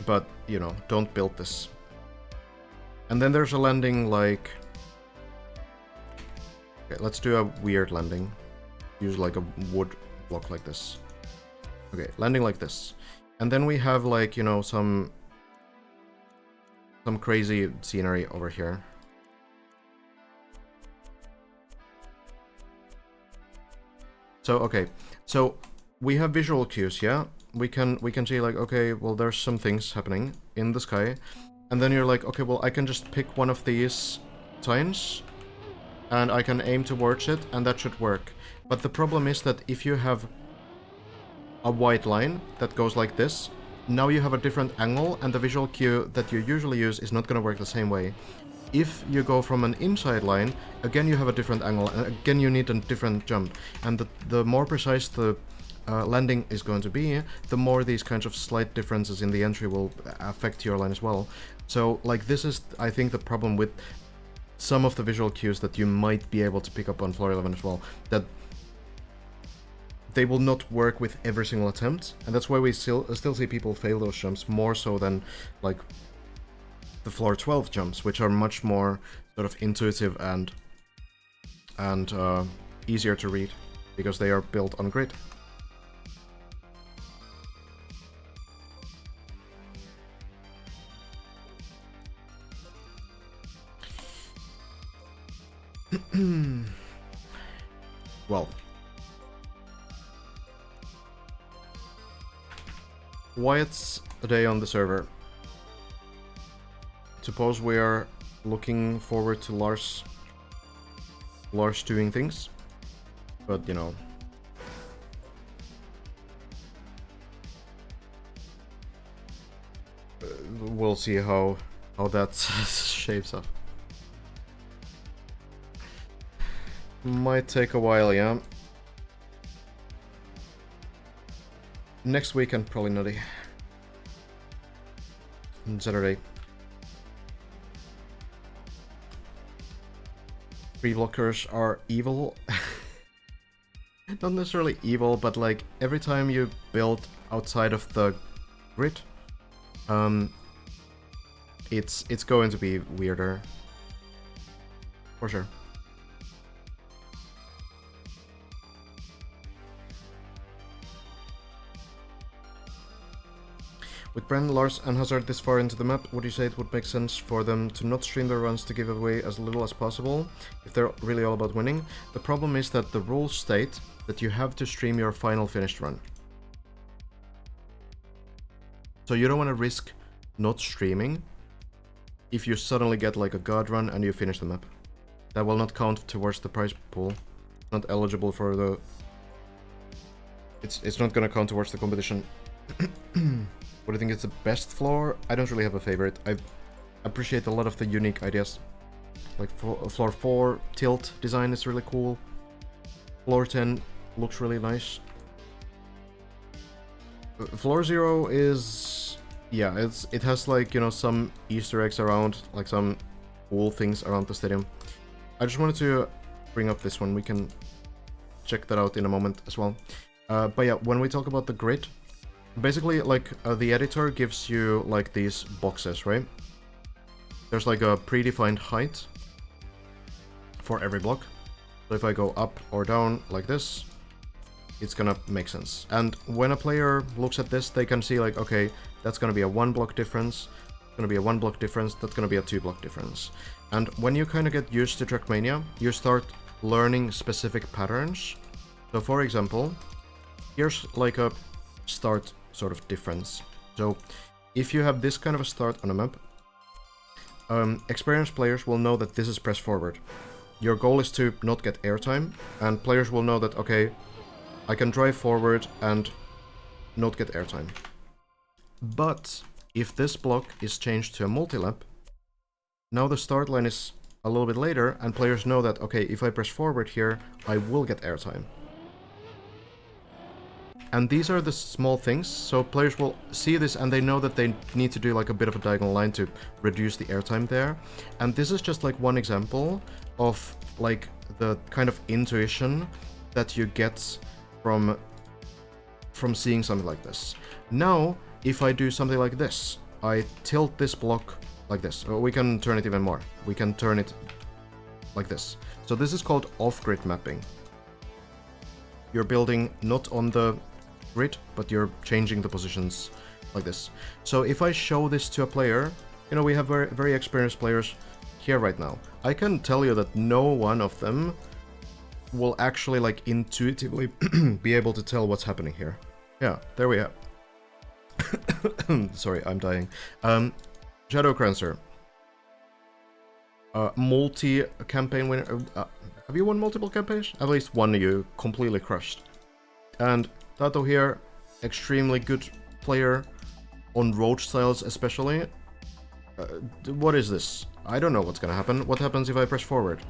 But, you know, don't build this. And then there's a landing like... Okay, let's do a weird landing. Use, like, a wood block like this. Okay, landing like this. And then we have, like, you know, some some crazy scenery over here. So, okay. So, we have visual cues, yeah? We can see, like, okay, well, there's some things happening in the sky. And then you're like, okay, well, I can just pick one of these signs, and I can aim towards it, and that should work. But the problem is that if you have a white line that goes like this, now you have a different angle, and the visual cue that you usually use is not going to work the same way. If you go from an inside line, again you have a different angle, and again you need a different jump. And the more precise the landing is going to be, the more these kinds of slight differences in the entry will affect your line as well. So, like, this is, I think, the problem with some of the visual cues that you might be able to pick up on floor 11 as well, that they will not work with every single attempt, and that's why we still see people fail those jumps more so than, like, the floor 12 jumps, which are much more sort of intuitive and easier to read, because they are built on grid. Well, Wyatt's a day on the server. Suppose we are looking forward to Lars doing things, but you know, we'll see how that shapes up. Might take a while, yeah. Next weekend, probably nutty. On Saturday. Free blockers are evil. Not necessarily evil, but like every time you build outside of the grid, it's going to be weirder. For sure. With Bren, Lars, and Hazard this far into the map, would you say it would make sense for them to not stream their runs to give away as little as possible, if they're really all about winning? The problem is that the rules state that you have to stream your final finished run. So you don't want to risk not streaming if you suddenly get like a god run and you finish the map. That will not count towards the prize pool. Not eligible for the... It's not gonna count towards the competition. What do you think is the best floor? I don't really have a favorite. I appreciate a lot of the unique ideas. Like floor 4 tilt design is really cool. Floor 10 looks really nice. Floor 0 is... yeah, it has like, you know, some Easter eggs around, like some cool things around the stadium. I just wanted to bring up this one. We can check that out in a moment as well. But yeah, when we talk about the grid, basically, like, the editor gives you, like, these boxes, right? There's, like, a predefined height for every block. So if I go up or down like this, it's gonna make sense. And when a player looks at this, they can see, like, okay, that's gonna be a 1 block difference, it's gonna be a 1 block difference, that's gonna be a 2 block difference. And when you kind of get used to Trackmania, you start learning specific patterns. So, for example, here's, like, a start sort of difference. So if you have this kind of a start on a map, experienced players will know that this is press forward. Your goal is to not get airtime, and players will know that, okay, I can drive forward and not get airtime. But if this block is changed to a multi-lap, now the start line is a little bit later, and players know that, okay, if I press forward here, I will get airtime. And these are the small things, so players will see this and they know that they need to do like a bit of a diagonal line to reduce the airtime there. And this is just like one example of like the kind of intuition that you get from seeing something like this. Now, if I do something like this, I tilt this block like this. We can turn it even more. We can turn it like this. So this is called off-grid mapping. You're building not on the grid, but you're changing the positions like this. So if I show this to a player, you know, we have very, very experienced players here right now. I can tell you that no one of them will actually, like, intuitively be able to tell what's happening here. Yeah, there we are. Sorry, I'm dying. Shadowcrancer. Multi-campaign winner. Have you won multiple campaigns? At least one you completely crushed. And Tato here, extremely good player on roach styles especially. What is this? I don't know what's gonna happen. What happens if I press forward?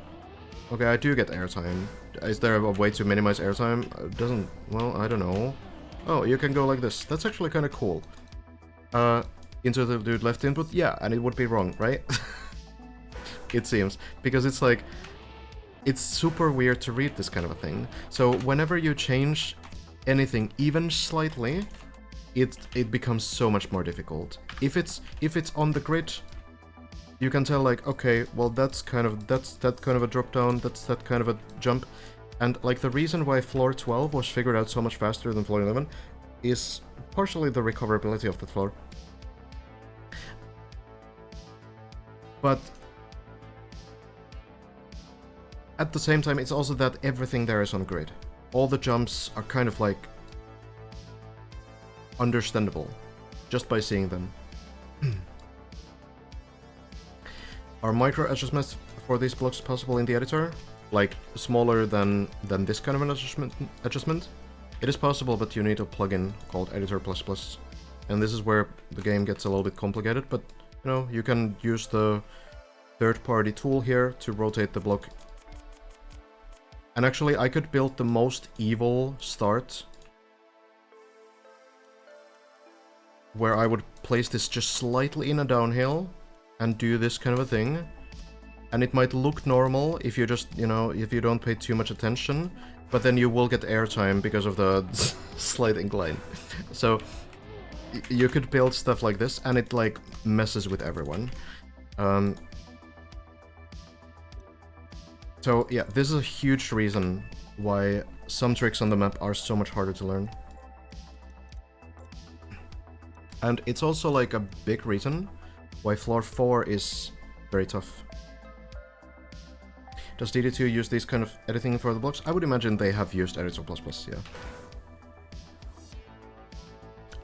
Okay, I do get airtime. Is there a way to minimize airtime? Doesn't... well, I don't know. Oh, you can go like this. That's actually kind of cool. Into the dude left input? Yeah, and it would be wrong, right? It seems. Because it's like... it's super weird to read this kind of a thing. So whenever you change anything even slightly, it becomes so much more difficult. If it's on the grid, you can tell, like, okay, well, that's that kind of a drop down, that's that kind of a jump. And like the reason why floor 12 was figured out so much faster than floor 11 is partially the recoverability of the floor. But at the same time, it's also that everything there is on grid. All the jumps are kind of like understandable just by seeing them. Are micro adjustments for these blocks possible in the editor? Like smaller than this kind of an adjustment? It is possible, but you need a plugin called Editor++. And this is where the game gets a little bit complicated, but you know, you can use the third-party tool here to rotate the block. And actually, I could build the most evil start where I would place this just slightly in a downhill and do this kind of a thing. And it might look normal if you just, you know, if you don't pay too much attention, but then you will get airtime because of the slight incline. So you could build stuff like this and it like messes with everyone. So yeah, this is a huge reason why some tricks on the map are so much harder to learn. And it's also like a big reason why floor 4 is very tough. Does DD2 use these kind of editing for the blocks? I would imagine they have used Editor++, yeah.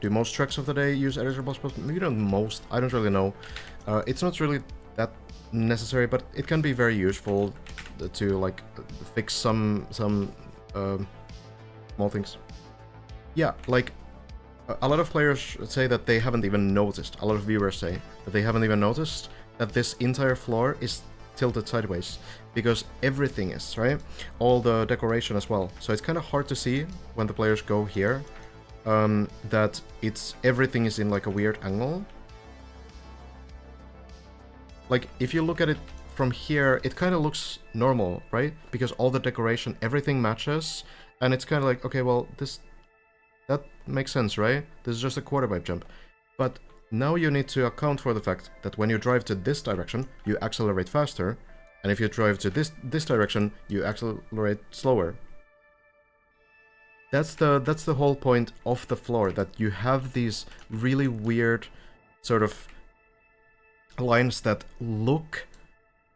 Do most tracks of the day use Editor++? Maybe not most, I don't really know. It's not really that necessary, but it can be very useful to like fix some small things. Yeah, like a lot of players say that they haven't even noticed, a lot of viewers say that they haven't even noticed that this entire floor is tilted sideways, because everything is, right? All the decoration as well. So it's kind of hard to see when the players go here, that everything is in like a weird angle. Like, if you look at it from here, it kind of looks normal, right? Because all the decoration, everything matches, and it's kind of like, okay, well, that makes sense, right? This is just a quarter pipe jump. But now you need to account for the fact that when you drive to this direction, you accelerate faster, and if you drive to this direction, you accelerate slower. That's the whole point of the floor, that you have these really weird sort of lines that look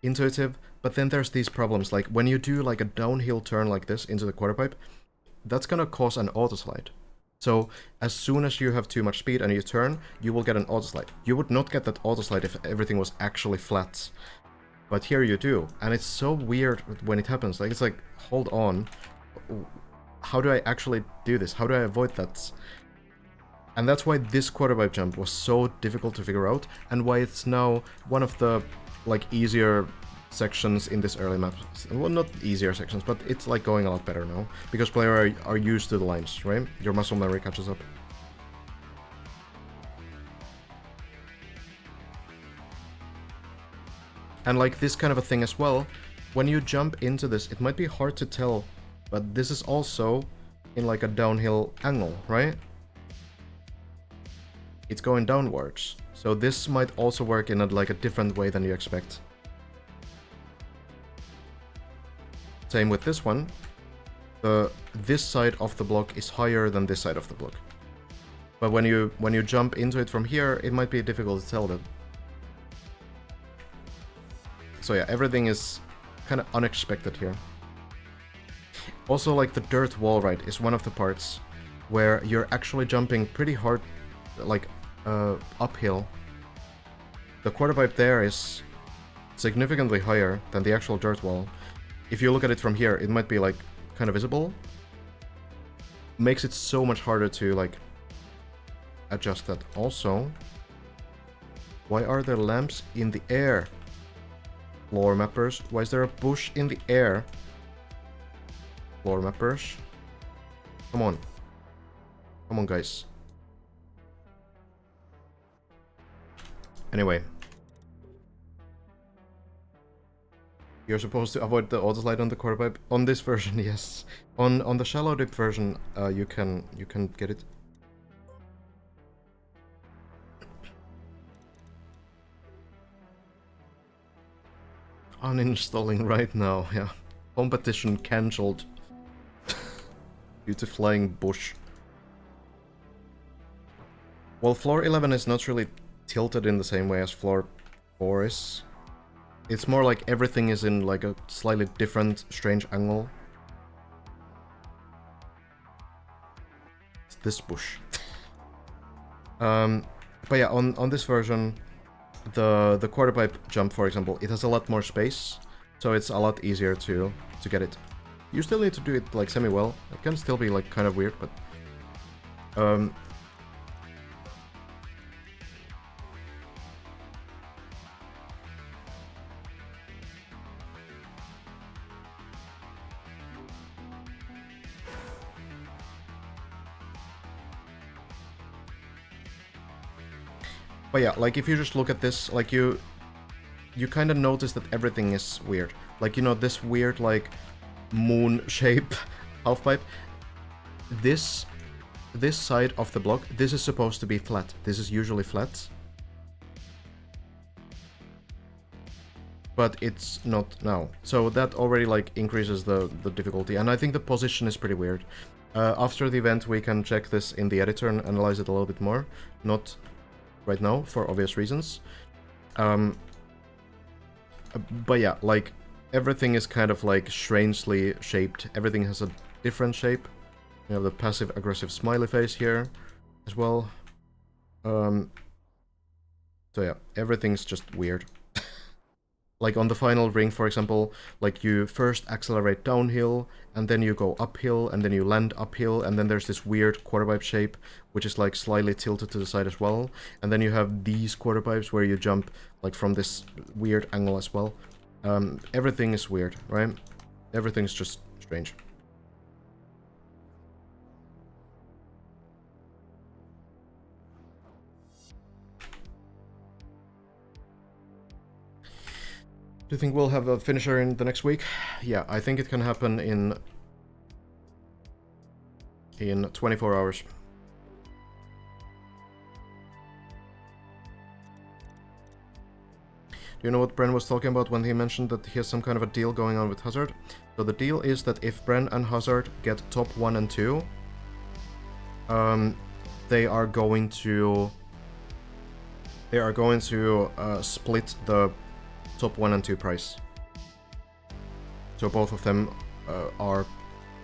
intuitive, but then there's these problems, like when you do like a downhill turn like this into the quarter pipe, that's gonna cause an autoslide. So as soon as you have too much speed and you turn, you will get an autoslide. You would not get that autoslide if everything was actually flat. But here you do, and it's so weird when it happens. Like, it's like, hold on, how do I actually do this? How do I avoid that? And that's why this quarter pipe jump was so difficult to figure out, and why it's now one of the like easier sections in this early map. Well, not easier sections, but it's like going a lot better now, because players are used to the lines, right? Your muscle memory catches up. And like this kind of a thing as well, when you jump into this, it might be hard to tell, but this is also in like a downhill angle, right? It's going downwards. So this might also work in like a different way than you expect. Same with this one. This side of the block is higher than this side of the block. But when you jump into it from here, it might be difficult to tell that. So yeah, everything is kind of unexpected here. Also, like, the dirt wall, right, is one of the parts where you're actually jumping pretty hard, like, uphill. The quarter pipe there is significantly higher than the actual dirt wall. If you look at it from here, it might be, like, kind of visible. Makes it so much harder to, like, adjust that. Also, why are there lamps in the air? Floor mappers, why is there a bush in the air? Floor mappers. Come on. Come on, guys. Anyway. You're supposed to avoid the auto slide on the quarter pipe. On this version, yes. On the shallow dip version, you can get it. Uninstalling right now, yeah. Competition cancelled. Due to flying bush. Well, floor 11 is not really tilted in the same way as floor 4 is. It's more like everything is in like a slightly different, strange angle. It's this bush. But yeah, on this version, the quarter pipe jump, for example, it has a lot more space, so it's a lot easier to get it. You still need to do it like semi-well. It can still be like kind of weird, but yeah, like if you just look at this, like you kind of notice that everything is weird. Like, you know, this weird like moon shape halfpipe. This side of the block, this is supposed to be flat. This is usually flat. But it's not now. So that already like increases the difficulty. And I think the position is pretty weird. After the event we can check this in the editor and analyze it a little bit more. Not right now, for obvious reasons. But yeah, like, everything is kind of like strangely shaped. Everything has a different shape. We have the passive-aggressive smiley face here as well. So yeah, everything's just weird. Like on the final ring, for example, like you first accelerate downhill, and then you go uphill, and then you land uphill, and then there's this weird quarter pipe shape, which is like slightly tilted to the side as well. And then you have these quarter pipes where you jump like from this weird angle as well. Everything is weird, right? Everything's just strange. Do you think we'll have a finisher in the next week? Yeah, I think it can happen in 24 hours. Do you know what Bren was talking about when he mentioned that he has some kind of a deal going on with Hazard? So the deal is that if Bren and Hazard get top 1 and 2, they are going to split the top 1 and 2 price. So both of them are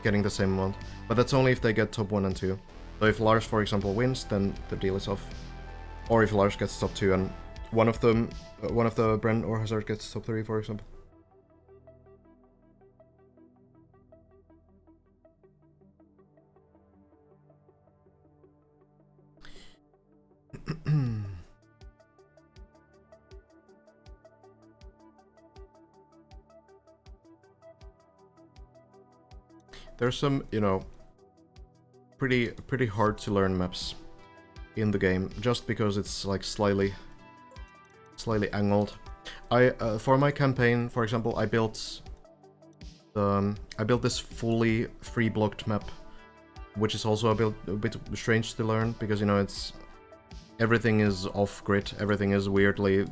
getting the same amount. But that's only if they get top 1 and 2. So if Lars, for example, wins, then the deal is off. Or if Lars gets top 2 and one of the Bren or Hazard gets top 3, for example. There's some, you know, pretty hard to learn maps in the game, just because it's like slightly angled. For my campaign, for example, I built this fully free blocked map, which is also a bit strange to learn, because, you know, everything is off grid, everything is weirdly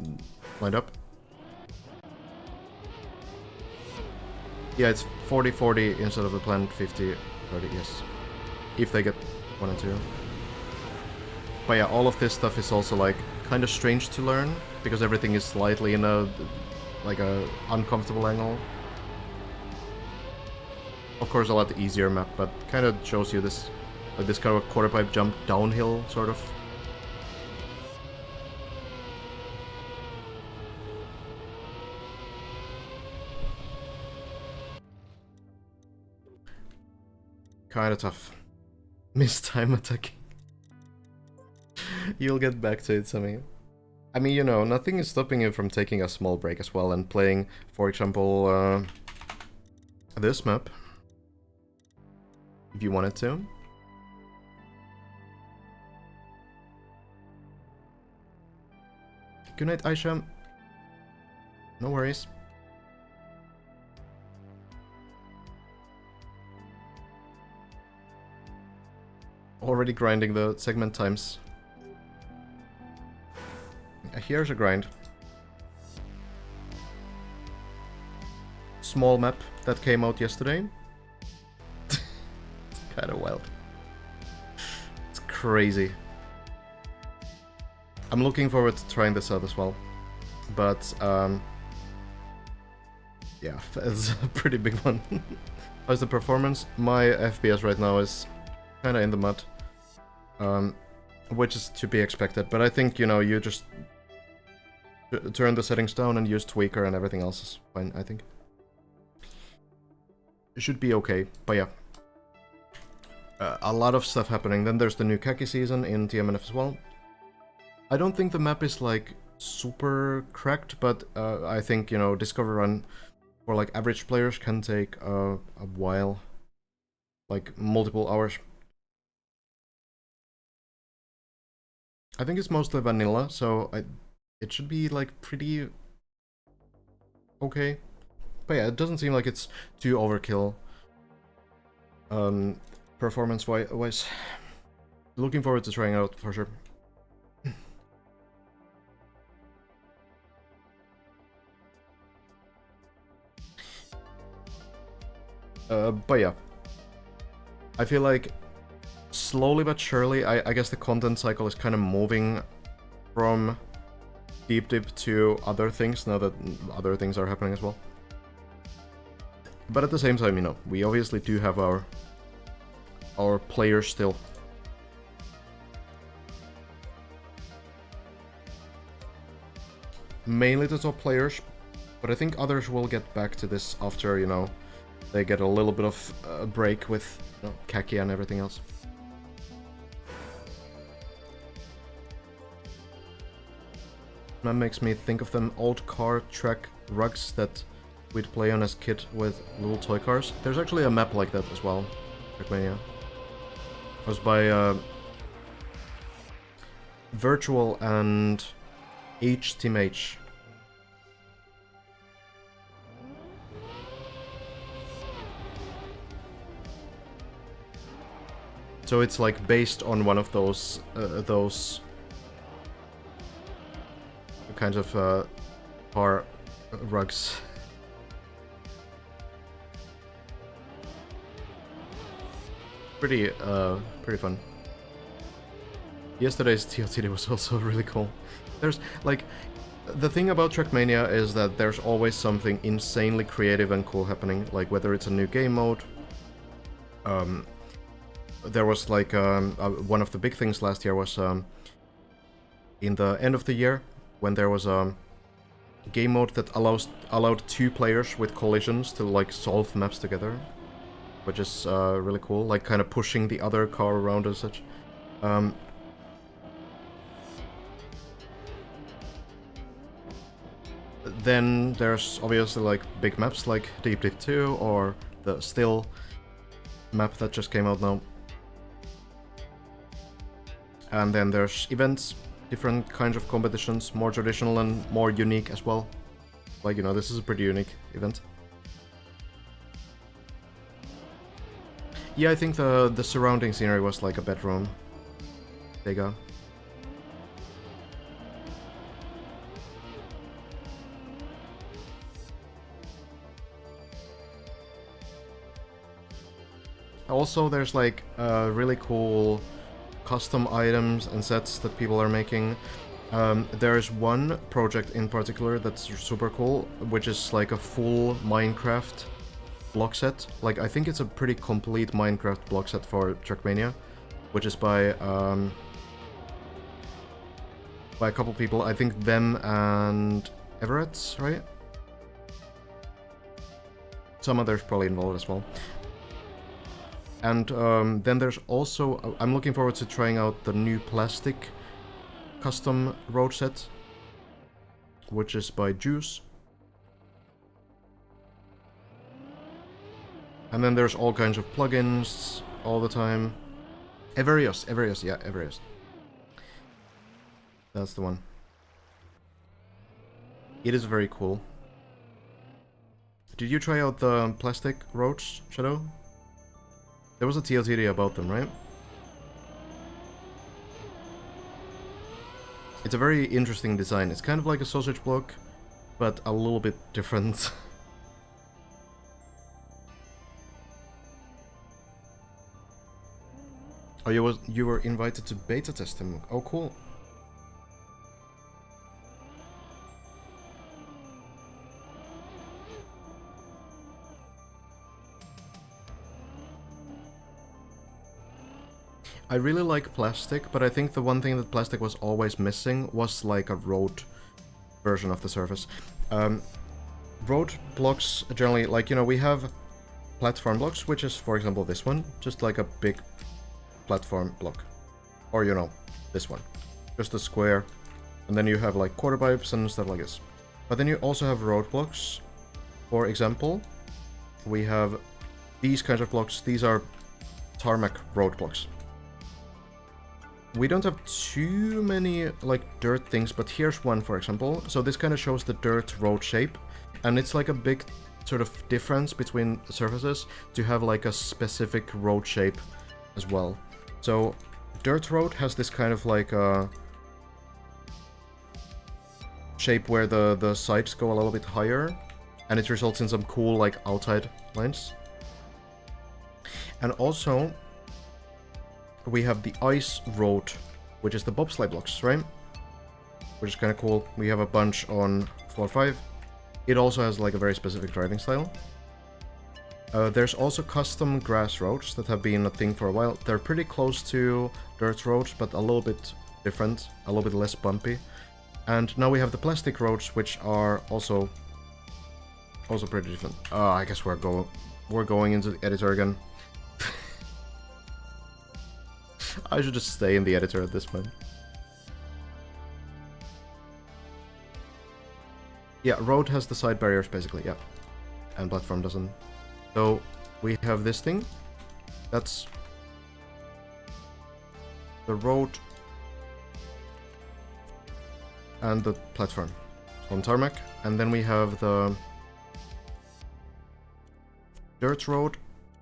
lined up. Yeah, it's 40-40 instead of the planned 50-30, yes. If they get 1 and 2. But yeah, all of this stuff is also like kind of strange to learn, because everything is slightly in a like a uncomfortable angle. Of course, a lot easier map, but kind of shows you this, like this kind of a quarter pipe jump downhill, sort of. Kind of tough. Miss time attacking. You'll get back to it, Sammy. I mean, you know, nothing is stopping you from taking a small break as well and playing, for example, this map. If you wanted to. Good night, Aisha. No worries. Already grinding the segment times. Here's a grind. Small map that came out yesterday. It's kind of wild. It's crazy. I'm looking forward to trying this out as well. But, yeah, it's a pretty big one. How's the performance? My FPS right now is kind of in the mud. Which is to be expected. But I think, you know, you just turn the settings down and use tweaker and everything else is fine, I think. It should be okay, but yeah. A lot of stuff happening. Then there's the new Khaki season in TMNF as well. I don't think the map is like super cracked, but I think, you know, Discover Run for like average players can take a while. Like multiple hours. I think it's mostly vanilla, so it should be like pretty okay. But yeah, it doesn't seem like it's too overkill. Performance-wise. Looking forward to trying it out for sure. But yeah. I feel like slowly but surely, I guess the content cycle is kind of moving from Deep Dip to other things, now that other things are happening as well. But at the same time, you know, we obviously do have our players still. Mainly the top players, but I think others will get back to this after, you know, they get a little bit of a break with, you know, Khaki and everything else. That makes me think of them old car track rugs that we'd play on as kid with little toy cars. There's actually a map like that as well, Trackmania. It was by Virtual and Team H. So it's like based on one of those kinds of car rugs. Pretty fun. Yesterday's TLTD was also really cool. There's like, the thing about Trackmania is that there's always something insanely creative and cool happening, like whether it's a new game mode. There was like one of the big things last year was in the end of the year when there was a game mode that allowed 2 players with collisions to like solve maps together, which is really cool, like kind of pushing the other car around and such. Then there's obviously like big maps like Deep Dip 2 or the Still map that just came out now. And then there's events, different kinds of competitions, more traditional and more unique as well. Like, you know, this is a pretty unique event. Yeah, I think the surrounding scenery was like a bedroom. Sega. Also, there's like really cool custom items and sets that people are making. There's one project in particular that's super cool, which is like a full Minecraft block set. Like, I think it's a pretty complete Minecraft block set for Trackmania, which is by a couple people. I think them and Everett's, right? Some others probably involved as well. And then there's also, I'm looking forward to trying out the new plastic custom road set, which is by Juice. And then there's all kinds of plugins all the time. Everius, yeah, Everius. That's the one. It is very cool. Did you try out the plastic roads, Shadow? There was a TLTD about them, right? It's a very interesting design. It's kind of like a sausage block, but a little bit different. Oh, you were invited to beta test him. Oh, cool. I really like plastic, but I think the one thing that plastic was always missing was like a road version of the surface. Road blocks generally, like, you know, we have platform blocks, which is, for example, this one, just like a big platform block. Or, you know, this one, just a square. And then you have like quarter pipes and stuff like this. But then you also have road blocks. For example, we have these kinds of blocks. These are tarmac road blocks. We don't have too many, like, dirt things, but here's one, for example. So this kind of shows the dirt road shape, and it's like a big sort of difference between surfaces to have, like, a specific road shape as well. So dirt road has this kind of, like, shape where the sides go a little bit higher, and it results in some cool, like, outside lines. And also, we have the ice road, which is the bobsleigh blocks, right? Which is kind of cool. We have a bunch on floor 5. It also has like a very specific driving style. There's also custom grass roads that have been a thing for a while. They're pretty close to dirt roads, but a little bit different, a little bit less bumpy. And now we have the plastic roads, which are also pretty different. I guess we're going into the editor again. I should just stay in the editor at this point. Yeah, road has the side barriers basically, yeah. And platform doesn't. So we have this thing. That's the road and the platform on tarmac. And then we have the dirt road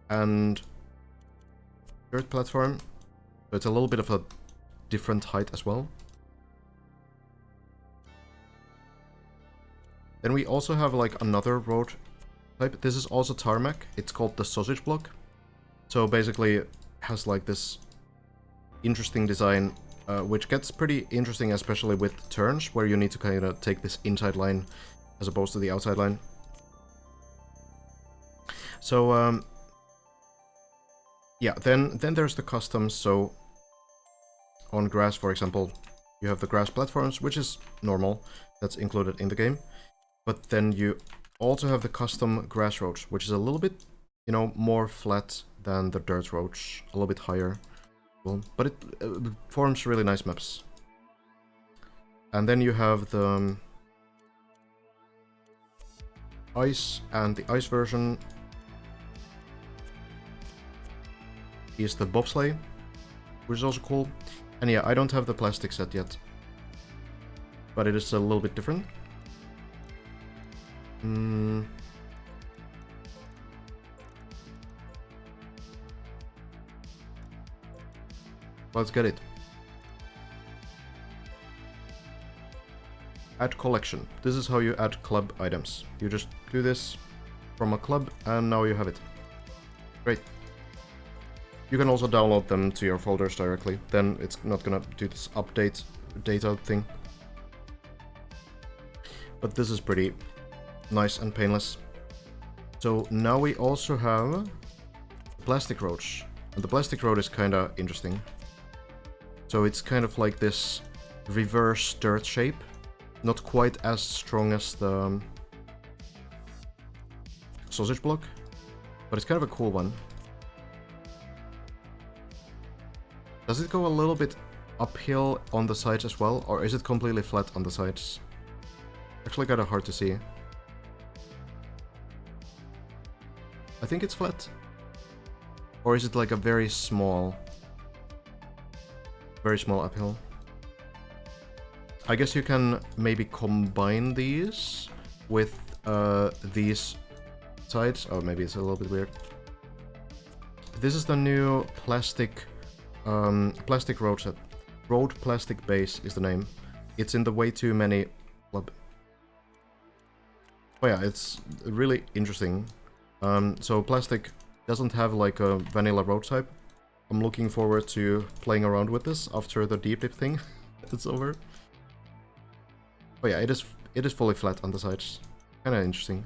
and dirt platform. So it's a little bit of a different height as well. Then we also have like another road type. This is also tarmac. It's called the sausage block. So basically it has like this interesting design, which gets pretty interesting, especially with turns, where you need to kind of take this inside line as opposed to the outside line. So yeah, then there's the customs. So on grass, for example, you have the grass platforms, which is normal. That's included in the game. But then you also have the custom grass roads, which is a little bit, you know, more flat than the dirt roads, a little bit higher. But it forms really nice maps. And then you have the ice, and the ice version is the bobsleigh, which is also cool. And yeah, I don't have the plastic set yet, but it is a little bit different. Let's get it. Add collection. This is how you add club items. You just do this from a club, and now you have it. Great. You can also download them to your folders directly. Then it's not gonna do this update data thing. But this is pretty nice and painless. So now we also have plastic roads. And the plastic road is kind of interesting. So it's kind of like this reverse dirt shape. Not quite as strong as the sausage block, but it's kind of a cool one. Does it go a little bit uphill on the sides as well, or is it completely flat on the sides? Actually kind of hard to see. I think it's flat. Or is it like a very small uphill? I guess you can maybe combine these with these sides. Oh, maybe it's a little bit weird. This is the new plastic road set. Road Plastic Base is the name. It's in the way too many club. Oh yeah, it's really interesting. So plastic doesn't have like a vanilla road type. I'm looking forward to playing around with this after the deep dip thing is over. Oh yeah, it is fully flat on the sides. Kinda interesting.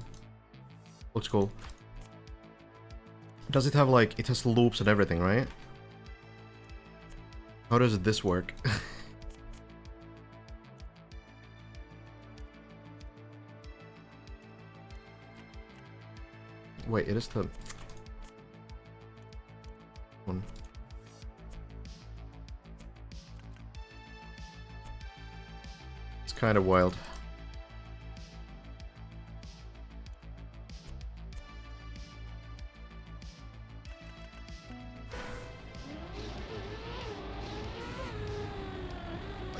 Looks cool. Does it have like, it has loops and everything, right? How does this work? Wait, it is the one. It's kind of wild.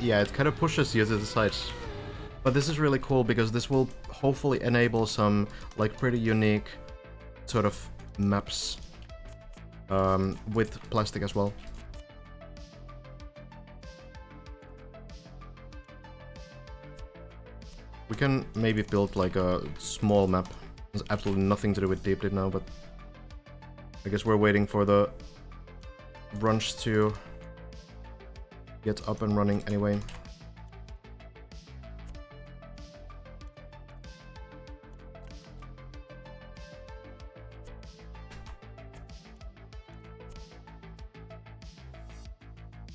Yeah, it kind of pushes you to the sides. But this is really cool because this will hopefully enable some like pretty unique sort of maps with plastic as well. We can maybe build like a small map. There's absolutely nothing to do with deep dip now, but I guess we're waiting for the brunch to get up and running anyway.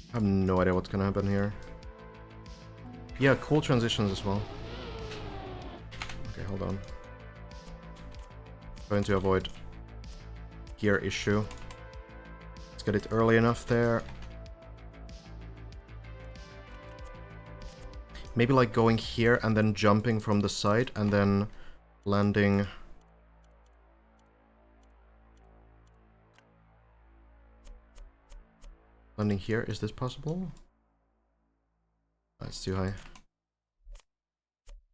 I have no idea what's gonna happen here. Yeah, cool transitions as well. Okay, hold on. Trying to avoid gear issue. Let's get it early enough there. Maybe like going here and then jumping from the side and then landing. Landing here, is this possible? That's too high.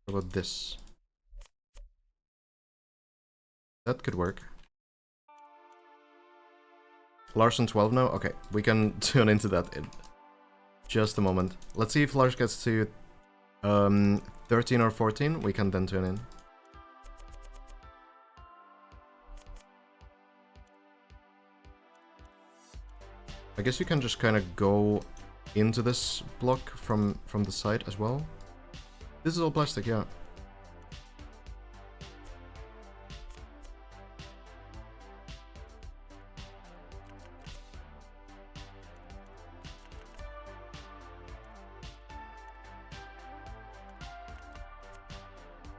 What about this? That could work. Larson 12 now? Okay, we can tune into that in just a moment. Let's see if Lars gets to 13 or 14, we can then tune in. I guess you can just kind of go into this block from the side as well. This is all plastic, yeah.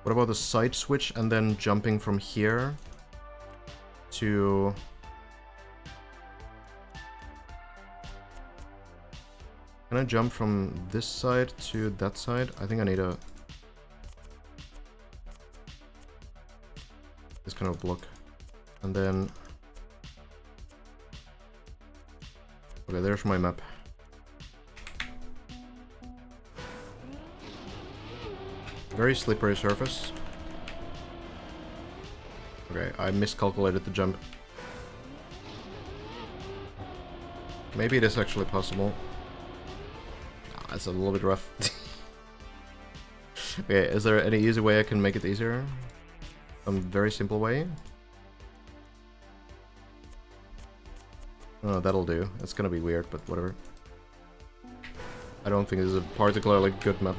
What about the side switch and then jumping from here to... Can I jump from this side to that side? I think I need a... this kind of block. And then... Okay, there's my map. Very slippery surface. Okay, I miscalculated the jump. Maybe it is actually possible. Ah, it's a little bit rough. Okay, is there any easy way I can make it easier? Some very simple way? Oh, that'll do. It's gonna be weird, but whatever. I don't think this is a particularly good map.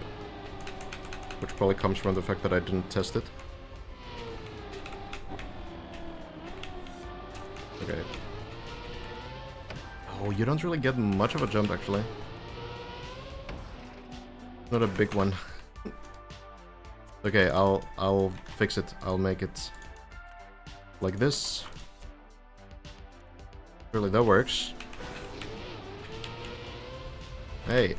which probably comes from the fact that I didn't test it. Okay. Oh, you don't really get much of a jump, actually. Not a big one. Okay, I'll fix it. I'll make it like this. Really, that works. Hey.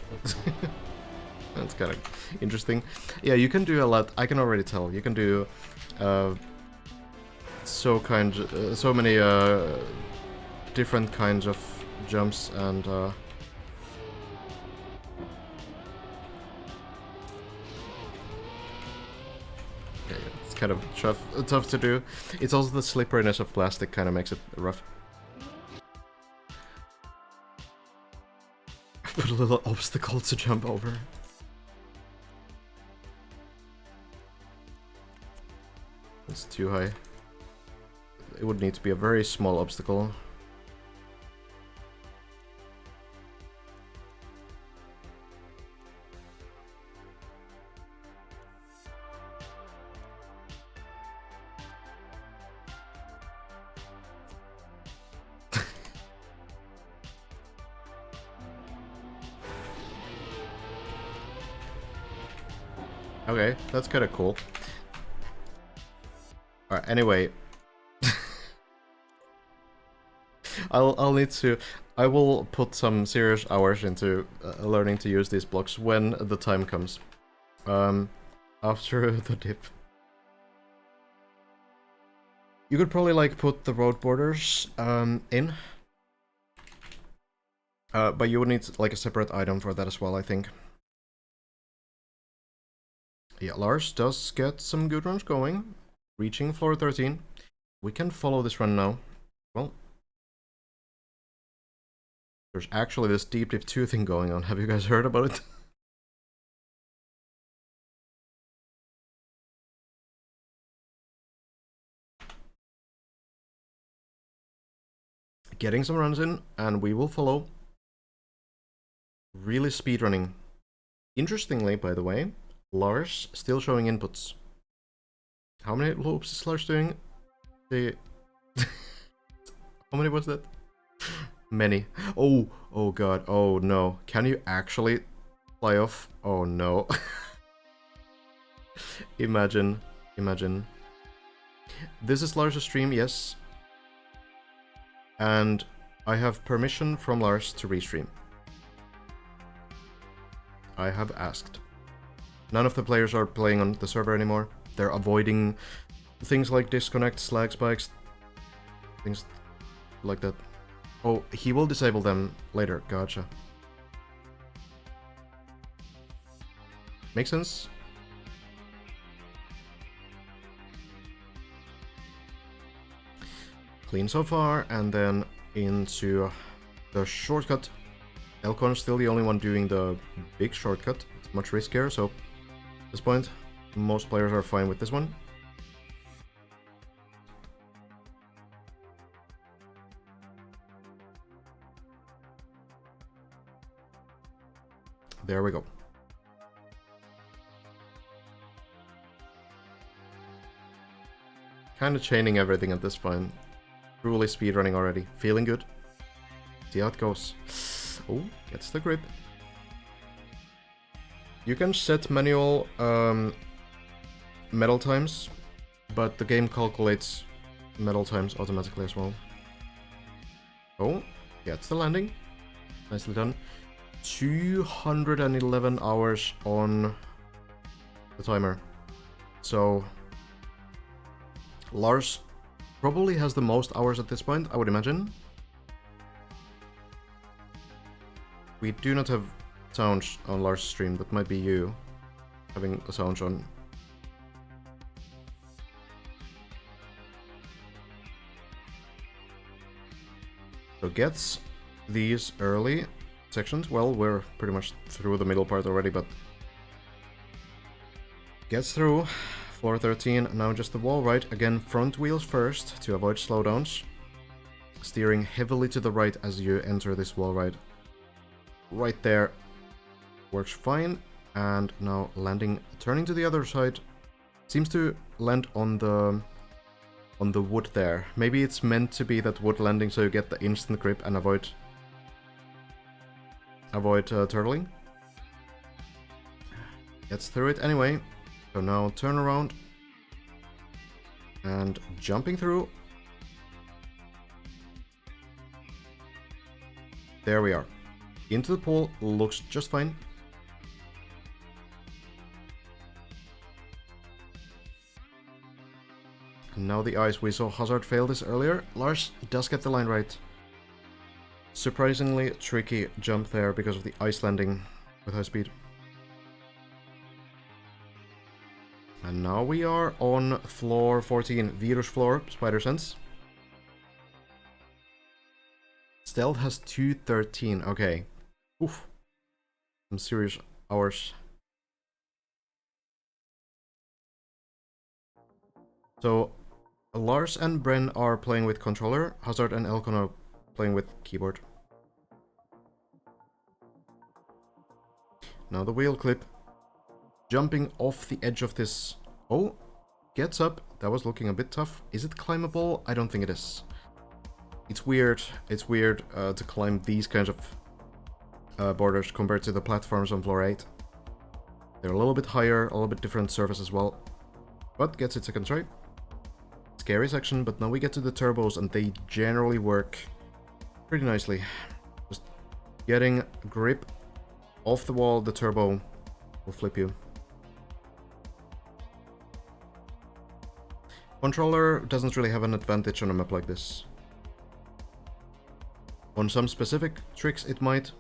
That's kind of interesting. Yeah, you can do a lot. I can already tell. You can do so many different kinds of jumps and okay, it's kind of tough to do. It's also the slipperiness of plastic kind of makes it rough. Put a little obstacle to jump over. It's too high. It would need to be a very small obstacle. Okay, that's kind of cool. Alright, anyway. I will put some serious hours into learning to use these blocks when the time comes. After the dip. You could probably, like, put the road borders, in. But you would need, like, a separate item for that as well, I think. Yeah, Lars does get some good runs going. Reaching floor 13. We can follow this run now. Well, there's actually this deep dip 2 thing going on. Have you guys heard about it? Getting some runs in, and we will follow. Really speedrunning. Interestingly, by the way, Lars still showing inputs. How many loops is Lars doing? How many was that? Many. Oh god, oh no. Can you actually fly off? Oh no. Imagine. This is Lars' stream, yes. And I have permission from Lars to restream. I have asked. None of the players are playing on the server anymore. They're avoiding things like disconnects, lag spikes, things like that. Oh, he will disable them later. Gotcha. Makes sense. Clean so far, and then into the shortcut. Elcon's still the only one doing the big shortcut. It's much riskier, so at this point, most players are fine with this one. There we go. Kind of chaining everything at this point. Truly speedrunning already. Feeling good. See how it goes. Oh, gets the grip. You can set manual medal times, but the game calculates medal times automatically as well. Oh, gets the landing. Nicely done. 211 hours on the timer. So Lars probably has the most hours at this point, I would imagine. We do not have sounds on Lars' stream. That might be you having the sounds on. So gets these early sections. Well, we're pretty much through the middle part already, but gets through floor 13. Now just the wall right. Again, front wheels first to avoid slowdowns. Steering heavily to the right as you enter this wall right. Right there. Works fine. And now landing, turning to the other side. Seems to land on the wood there. Maybe it's meant to be that wood landing so you get the instant grip and avoid turtling. Gets through it anyway. So now turn around. And jumping through. There we are. Into the pool, looks just fine. And now the ice, we saw Hazard fail this earlier. Lars does get the line right. Surprisingly tricky jump there because of the ice landing with high speed. And now we are on floor 14, Virus floor, Spider Sense. Stealth has 213, okay. Oof. Some serious hours. So, Lars and Bren are playing with controller, Hazard and Elkon are playing with keyboard. Now the wheel clip. Jumping off the edge of this... Oh, gets up. That was looking a bit tough. Is it climbable? I don't think it is. It's weird. It's weird to climb these kinds of borders compared to the platforms on floor 8. They're a little bit higher, a little bit different surface as well. But gets it second try. Scary section, but now we get to the turbos and they generally work pretty nicely. Just getting grip off the wall, the turbo will flip you. Controller doesn't really have an advantage on a map like this. On some specific tricks it might,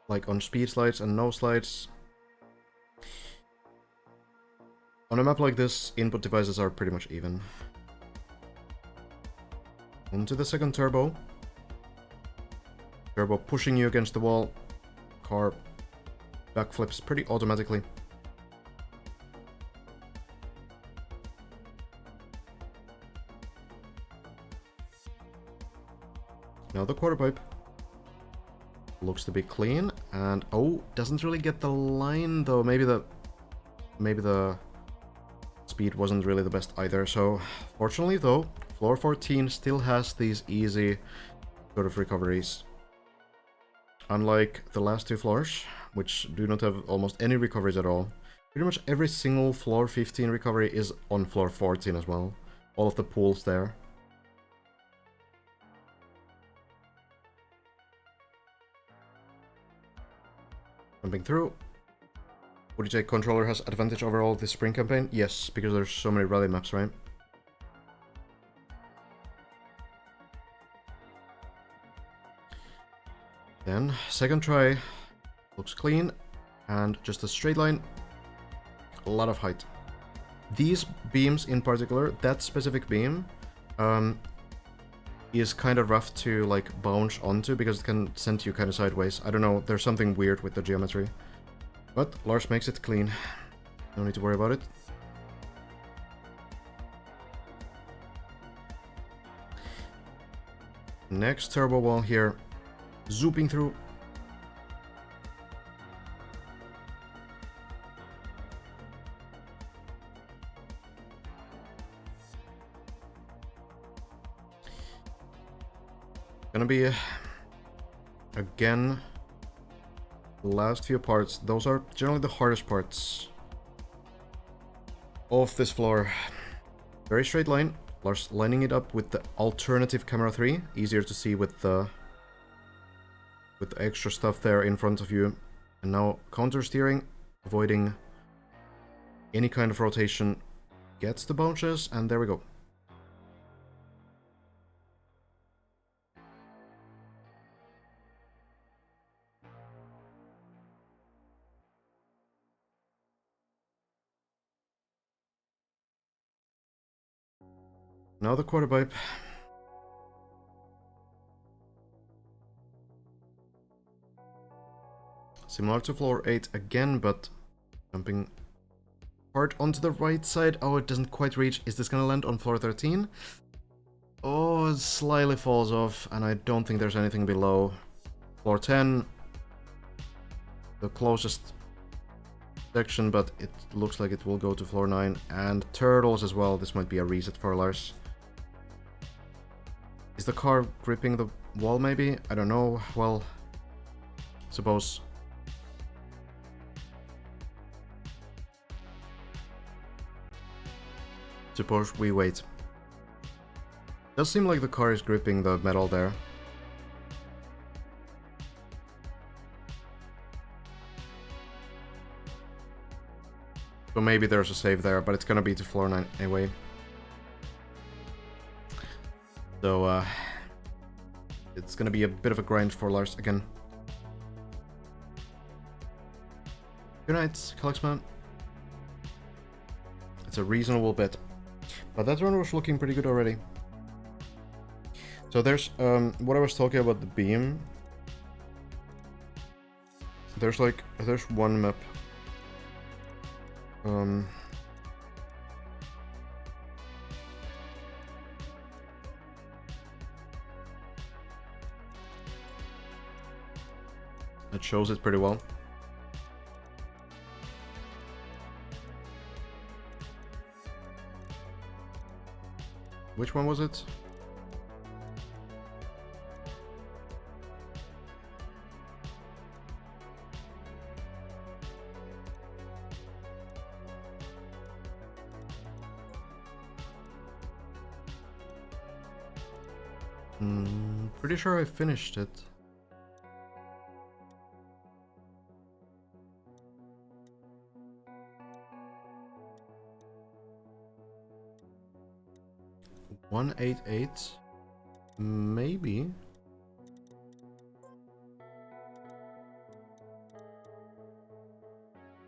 like on speed slides and no slides. On a map like this, input devices are pretty much even. Onto the second turbo. Turbo pushing you against the wall. Car backflips pretty automatically. Now the quarter pipe. Looks to be clean, and oh, doesn't really get the line though. Maybe the speed wasn't really the best either. So fortunately though, floor 14 still has these easy sort of recoveries. Unlike the last two floors, which do not have almost any recoveries at all. Pretty much every single floor 15 recovery is on floor 14 as well. All of the pools there. Jumping through. Would you say controller has advantage over all this spring campaign? Yes, because there's so many rally maps, right? Then, second try. Looks clean. And just a straight line. A lot of height. These beams in particular, that specific beam, is kind of rough to like bounce onto because it can send you kind of sideways. I don't know, there's something weird with the geometry. But Lars makes it clean. No need to worry about it. Next turbo wall here. Zooping through. Gonna be again the last few parts. Those are generally the hardest parts of this floor. Very straight line. Lars lining it up with the alternative camera 3, easier to see with the extra stuff there in front of you. And now counter steering, avoiding any kind of rotation, gets the bounces, and there we go. Now the quarter pipe. Similar to floor 8 again, but jumping hard onto the right side. Oh, it doesn't quite reach. Is this gonna land on floor 13? Oh, it slightly falls off, and I don't think there's anything below. Floor 10. The closest section, but it looks like it will go to floor 9. And turtles as well. This might be a reset for Lars. Is the car gripping the wall maybe? I don't know. Well, suppose. Suppose we wait. Does seem like the car is gripping the metal there. So maybe there's a save there, but it's gonna be to floor 9 anyway. So, it's gonna be a bit of a grind for Lars again. Good night, Kalixman. It's a reasonable bet. But that run was looking pretty good already. So there's, what I was talking about the beam. There's one map. That shows it pretty well. Which one was it? Pretty sure I finished it. $188? Maybe.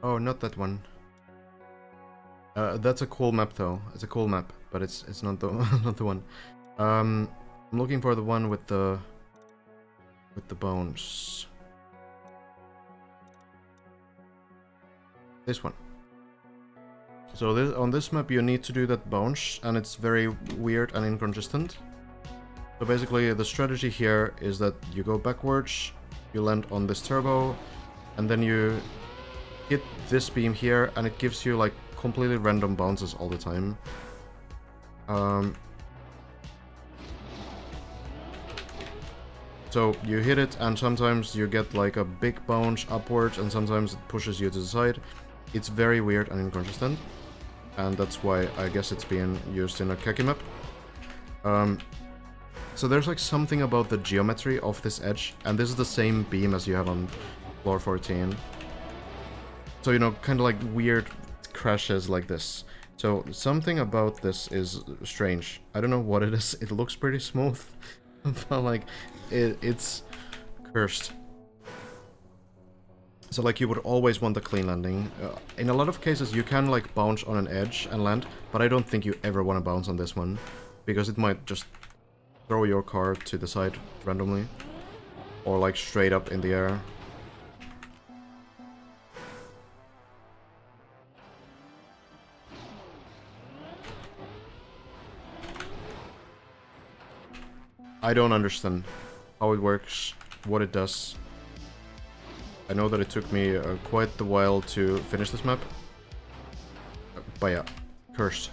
Oh, not that one. That's a cool map though. It's a cool map, but it's not the not the one. I'm looking for the one with the bones. This one. So on this map you need to do that bounce, and it's very weird and inconsistent. So basically the strategy here is that you go backwards, you land on this turbo, and then you hit this beam here, and it gives you like completely random bounces all the time. So you hit it, and sometimes you get like a big bounce upwards, and sometimes it pushes you to the side. It's very weird and inconsistent, and that's why I guess it's being used in a khaki map. So there's like something about the geometry of this edge, and this is the same beam as you have on floor 14. So, you know, kind of like weird crashes like this. So something about this is strange. I don't know what it is. It looks pretty smooth, but like it's cursed. So like you would always want a clean landing. In a lot of cases you can like bounce on an edge and land, but I don't think you ever want to bounce on this one, because it might just throw your car to the side randomly, or like straight up in the air. I don't understand how it works, what it does. I know that it took me quite a while to finish this map. But yeah, cursed.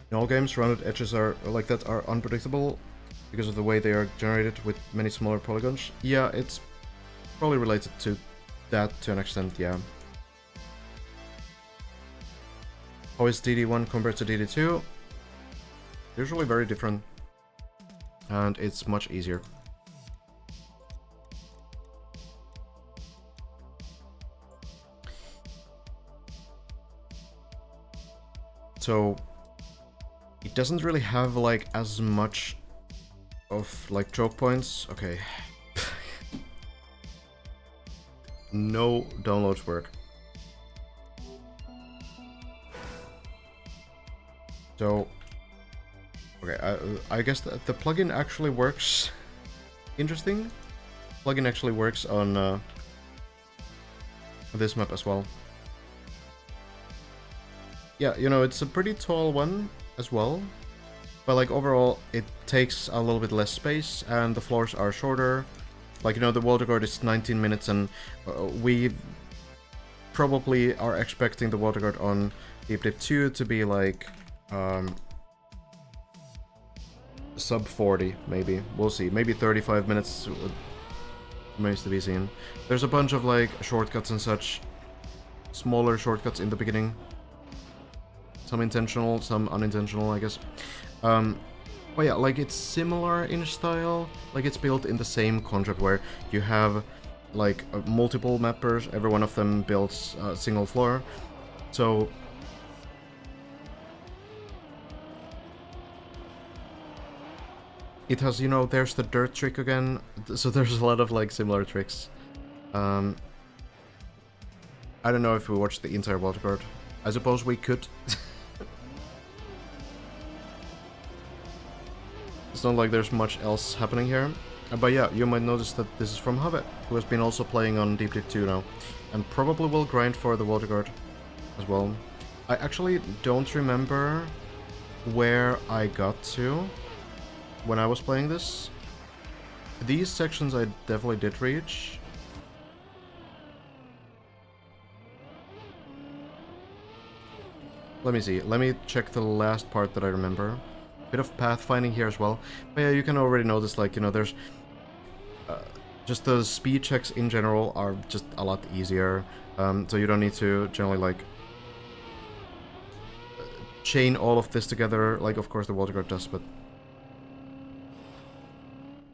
In all games, rounded edges are like that are unpredictable because of the way they are generated with many smaller polygons. Yeah, it's probably related to that to an extent, yeah. How is DD1 compared to DD2? Usually very different, and it's much easier. So it doesn't really have like as much of like choke points. Okay. No downloads work. So okay, I guess the plugin actually works. Interesting. Plugin actually works on this map as well. Yeah, you know, it's a pretty tall one as well, but like overall it takes a little bit less space and the floors are shorter. Like, you know, the world record is 19 minutes and we probably are expecting the water guard on Deep Dip 2 to be like sub 40, maybe. We'll see. Maybe 35 minutes remains to be seen. There's a bunch of like shortcuts and such. Smaller shortcuts in the beginning. Some intentional, some unintentional, I guess. But yeah, like it's similar in style. Like it's built in the same concept where you have like multiple mappers. Every one of them builds a single floor. So it has, you know, there's the dirt trick again. So there's a lot of like similar tricks. I don't know if we watched the entire water guard. I suppose we could. It's not like there's much else happening here. But yeah, you might notice that this is from Habe, who has been also playing on Deep Dip 2 now. And probably will grind for the water guard as well. I actually don't remember where I got to when I was playing this. These sections I definitely did reach. Let me see. Let me check the last part that I remember. Bit of pathfinding here as well. But yeah, you can already notice, like, you know, there's... just the speed checks in general are just a lot easier. So you don't need to generally, like... chain all of this together, like, of course, the water guard does, but...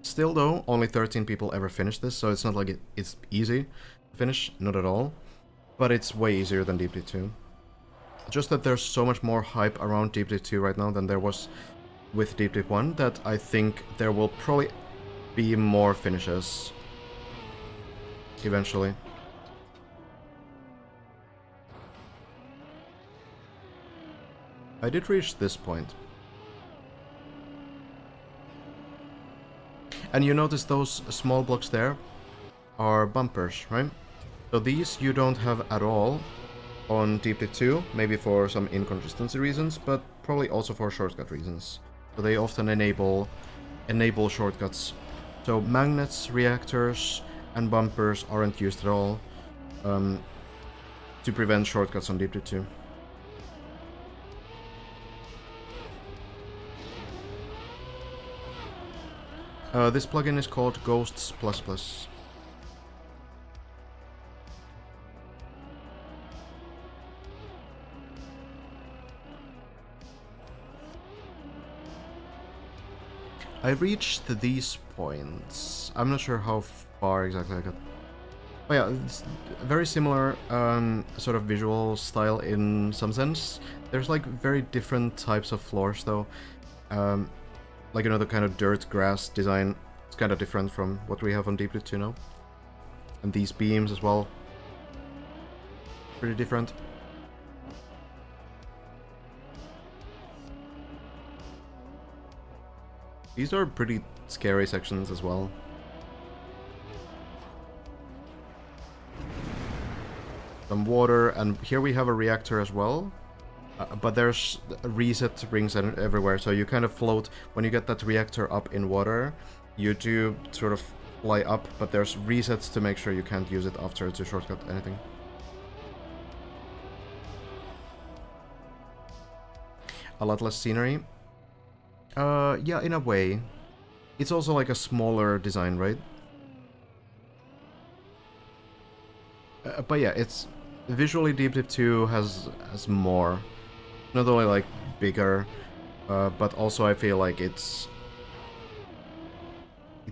Still, though, only 13 people ever finish this, so it's not like it's easy to finish. Not at all. But it's way easier than Deep Dip 2. Just that there's so much more hype around Deep Dip 2 right now than there was with Deep Dip 1 that I think there will probably be more finishes eventually. I did reach this point. And you notice those small blocks there are bumpers, right? So these you don't have at all on Deep Dip 2, maybe for some inconsistency reasons, but probably also for shortcut reasons. So they often enable shortcuts. So magnets, reactors, and bumpers aren't used at all to prevent shortcuts on Deep Dip 2. This plugin is called Ghosts++. I reached these points. I'm not sure how far exactly I got. But yeah, it's very similar sort of visual style in some sense. There's like very different types of floors though. Like, you know, the kind of dirt grass design is kind of different from what we have on Deep Dip 2 now. And these beams as well. Pretty different. These are pretty scary sections as well. Some water, and here we have a reactor as well. But there's reset rings everywhere, so you kind of float. When you get that reactor up in water, you do sort of fly up, but there's resets to make sure you can't use it after to shortcut anything. A lot less scenery. Yeah, in a way. It's also like a smaller design, right? But yeah, it's... Visually, Deep Dip 2 has more. Not only like bigger, but also I feel like it's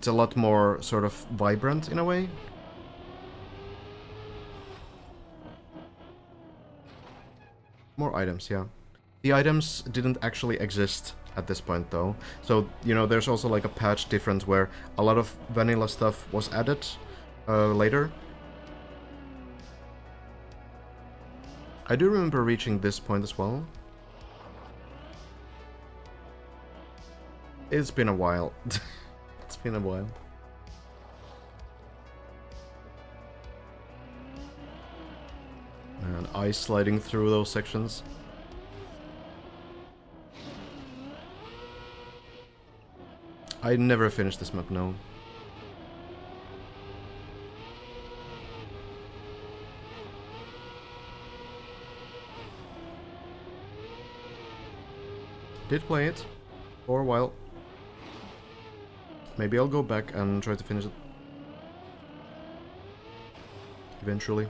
a lot more sort of vibrant in a way. More items, yeah. The items didn't actually exist at this point though. So, you know, there's also like a patch difference where a lot of vanilla stuff was added later. I do remember reaching this point as well. It's been a while. It's been a while. And ice sliding through those sections. I never finished this map, no. Did play it for a while. Maybe I'll go back and try to finish it. Eventually.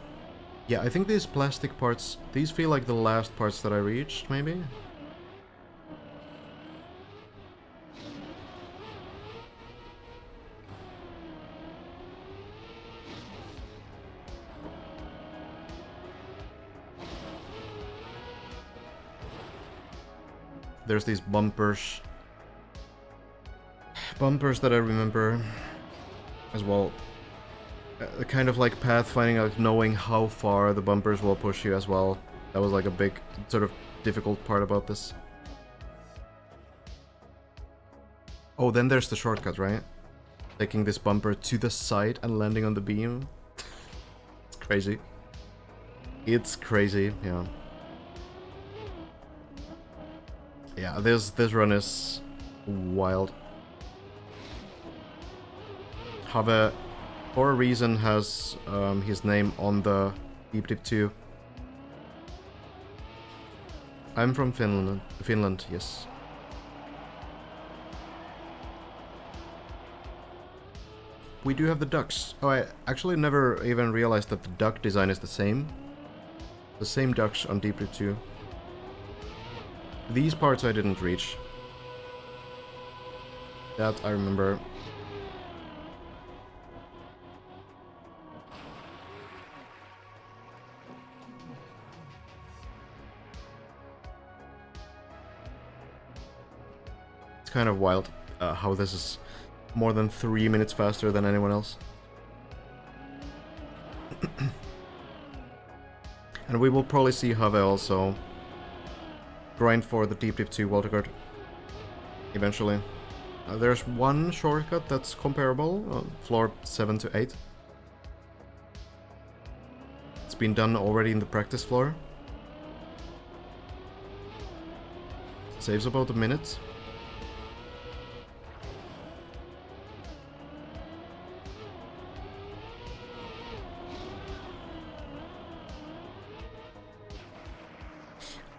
Yeah, I think these plastic parts, these feel like the last parts that I reached, maybe? There's these bumpers. Bumpers that I remember as well. Kind of like pathfinding, like knowing how far the bumpers will push you as well. That was like a big, sort of difficult part about this. Oh, then there's the shortcut, right? Taking this bumper to the side and landing on the beam. It's crazy. It's crazy, yeah. Yeah, this run is wild. Have for a reason, has his name on the Deep Dip 2. I'm from Finland, yes. We do have the ducks. Oh, I actually never even realized that the duck design is the same. The same ducks on Deep Dip 2. These parts I didn't reach. That I remember. It's kind of wild how this is more than 3 minutes faster than anyone else. And we will probably see Have also grind for the Deep Dip 2 wildcard eventually. There's one shortcut that's comparable, floor 7 to 8. It's been done already in the practice floor. Saves about a minute.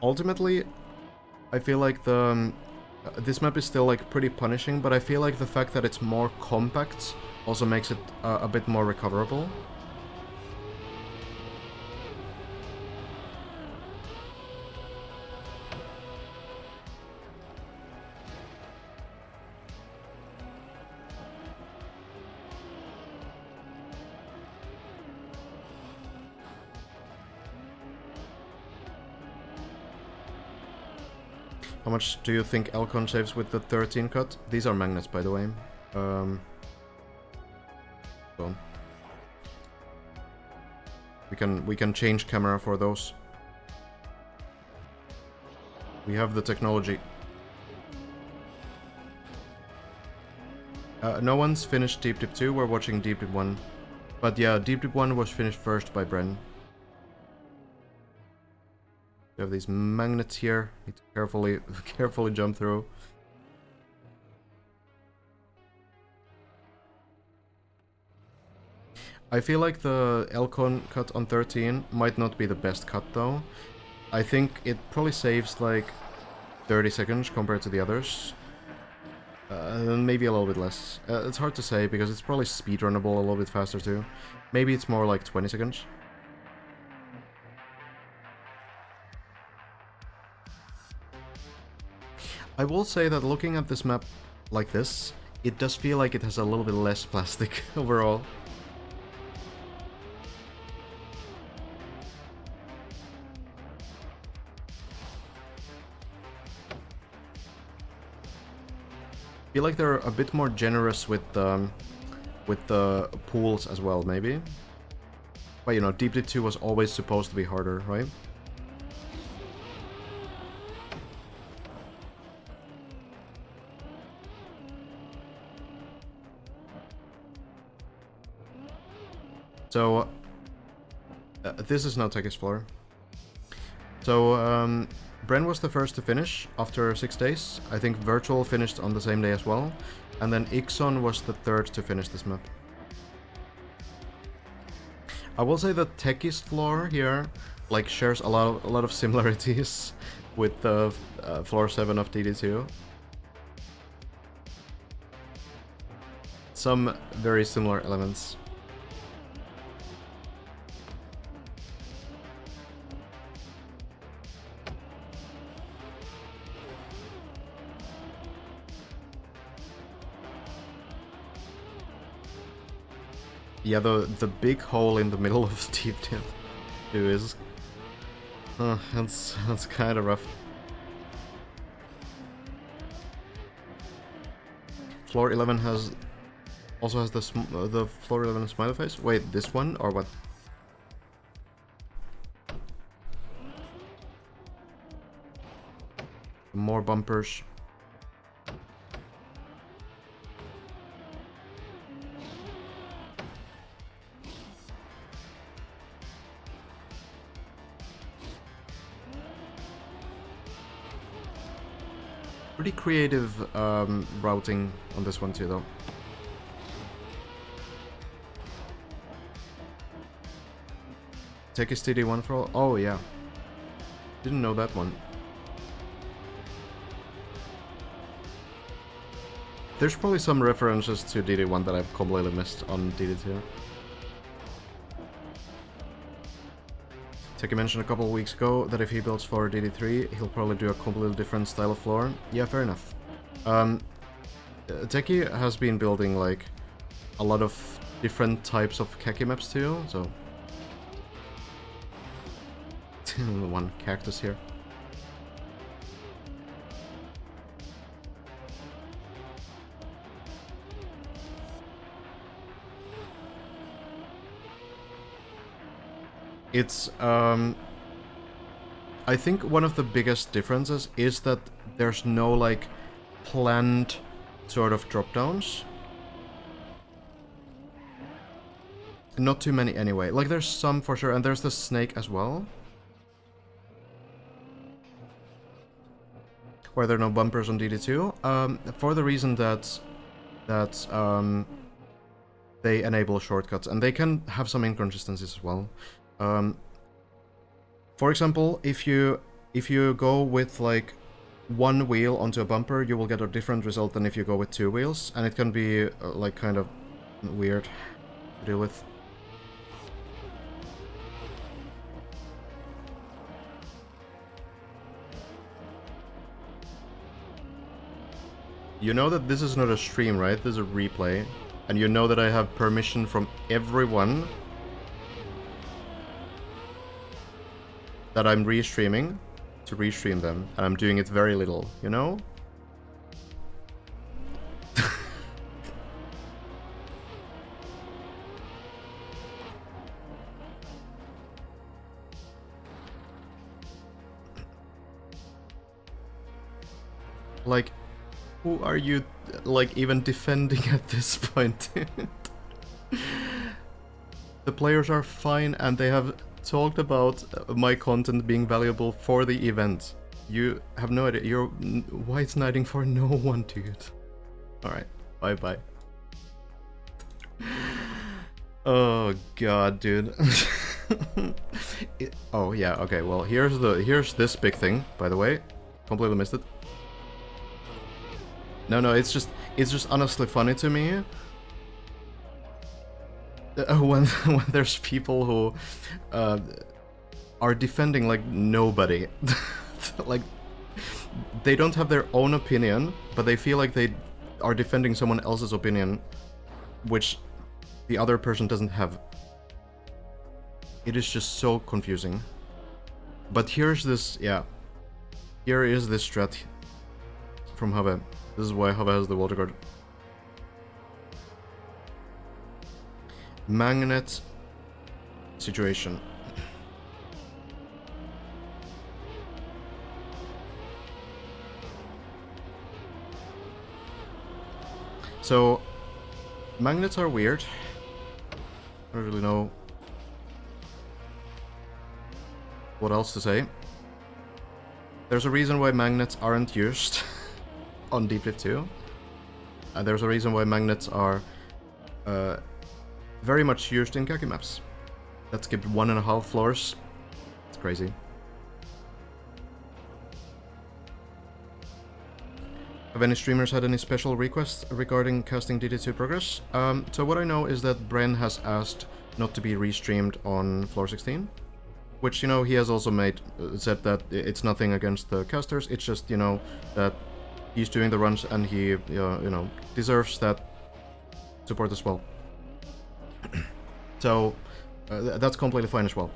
Ultimately, I feel like the this map is still like pretty punishing, but I feel like the fact that it's more compact also makes it a bit more recoverable. How much do you think Elcon saves with the 13 cut? These are magnets, by the way. So we can change camera for those. We have the technology. No one's finished Deep Dip 2. We're watching Deep Dip 1. But yeah, Deep Dip 1 was finished first by Bren. We have these magnets here. Need to carefully jump through. I feel like the Elcon cut on 13 might not be the best cut though. I think it probably saves like 30 seconds compared to the others. Maybe a little bit less. It's hard to say because it's probably speedrunnable a little bit faster too. Maybe it's more like 20 seconds. I will say that looking at this map like this, it does feel like it has a little bit less plastic overall. I feel like they're a bit more generous with the pools as well, maybe. But you know, Deep Dip 2 was always supposed to be harder, right? So, this is now Techi's floor. So, Bren was the first to finish after 6 days. I think Virtual finished on the same day as well. And then Ixon was the third to finish this map. I will say that Techi's floor here, like, shares a lot of similarities with the floor 7 of DD2. Some very similar elements. Yeah, the big hole in the middle of Deep Tip 2 is... that's kind of rough. Floor 11 also has the floor 11 smiley face. Wait, this one or what? More bumpers. Pretty creative routing on this one too, though. Take a DD1 for all. Oh yeah, didn't know that one. There's probably some references to DD1 that I've completely missed on DD2. Teki mentioned a couple of weeks ago that if he builds for DD3, he'll probably do a completely different style of floor. Yeah, fair enough. Teki has been building like a lot of different types of khaki maps too, so... One cactus here. It's, I think one of the biggest differences is that there's no, like, planned sort of drop-downs. Not too many anyway. Like, there's some for sure, and there's the snake as well. Where there are no bumpers on DD2, for the reason that they enable shortcuts, and they can have some inconsistencies as well. For example, if you go with like one wheel onto a bumper, you will get a different result than if you go with two wheels, and it can be like kind of weird to deal with. You know that this is not a stream, right? This is a replay. And you know that I have permission from everyone that I'm restreaming to restream them. And I'm doing it very little, you know? Like... Who are you, like, even defending at this point? The players are fine, and they have talked about my content being valuable for the event. You have no idea. You're white knighting for no one, dude. Alright, bye-bye. Oh god, dude. Oh yeah, okay, well, here's this big thing, by the way. Completely missed it. No, it's just honestly funny to me when there's people who are defending like nobody. Like they don't have their own opinion, but they feel like they are defending someone else's opinion, which the other person doesn't have. It is just so confusing. But here's this, yeah. Here is this strat from Have. This is why Have has the water guard. Magnet situation. So, magnets are weird. I don't really know what else to say. There's a reason why magnets aren't used on Deep Dive 2. And there's a reason why magnets are very much used in khaki maps. That skipped 1.5 floors. It's crazy. Have any streamers had any special requests regarding casting DD2 progress? So what I know is that Bren has asked not to be restreamed on floor 16, which, you know, he has also said that it's nothing against the casters, it's just, you know, that he's doing the runs and he, you know, deserves that support as well. So that's completely fine as well.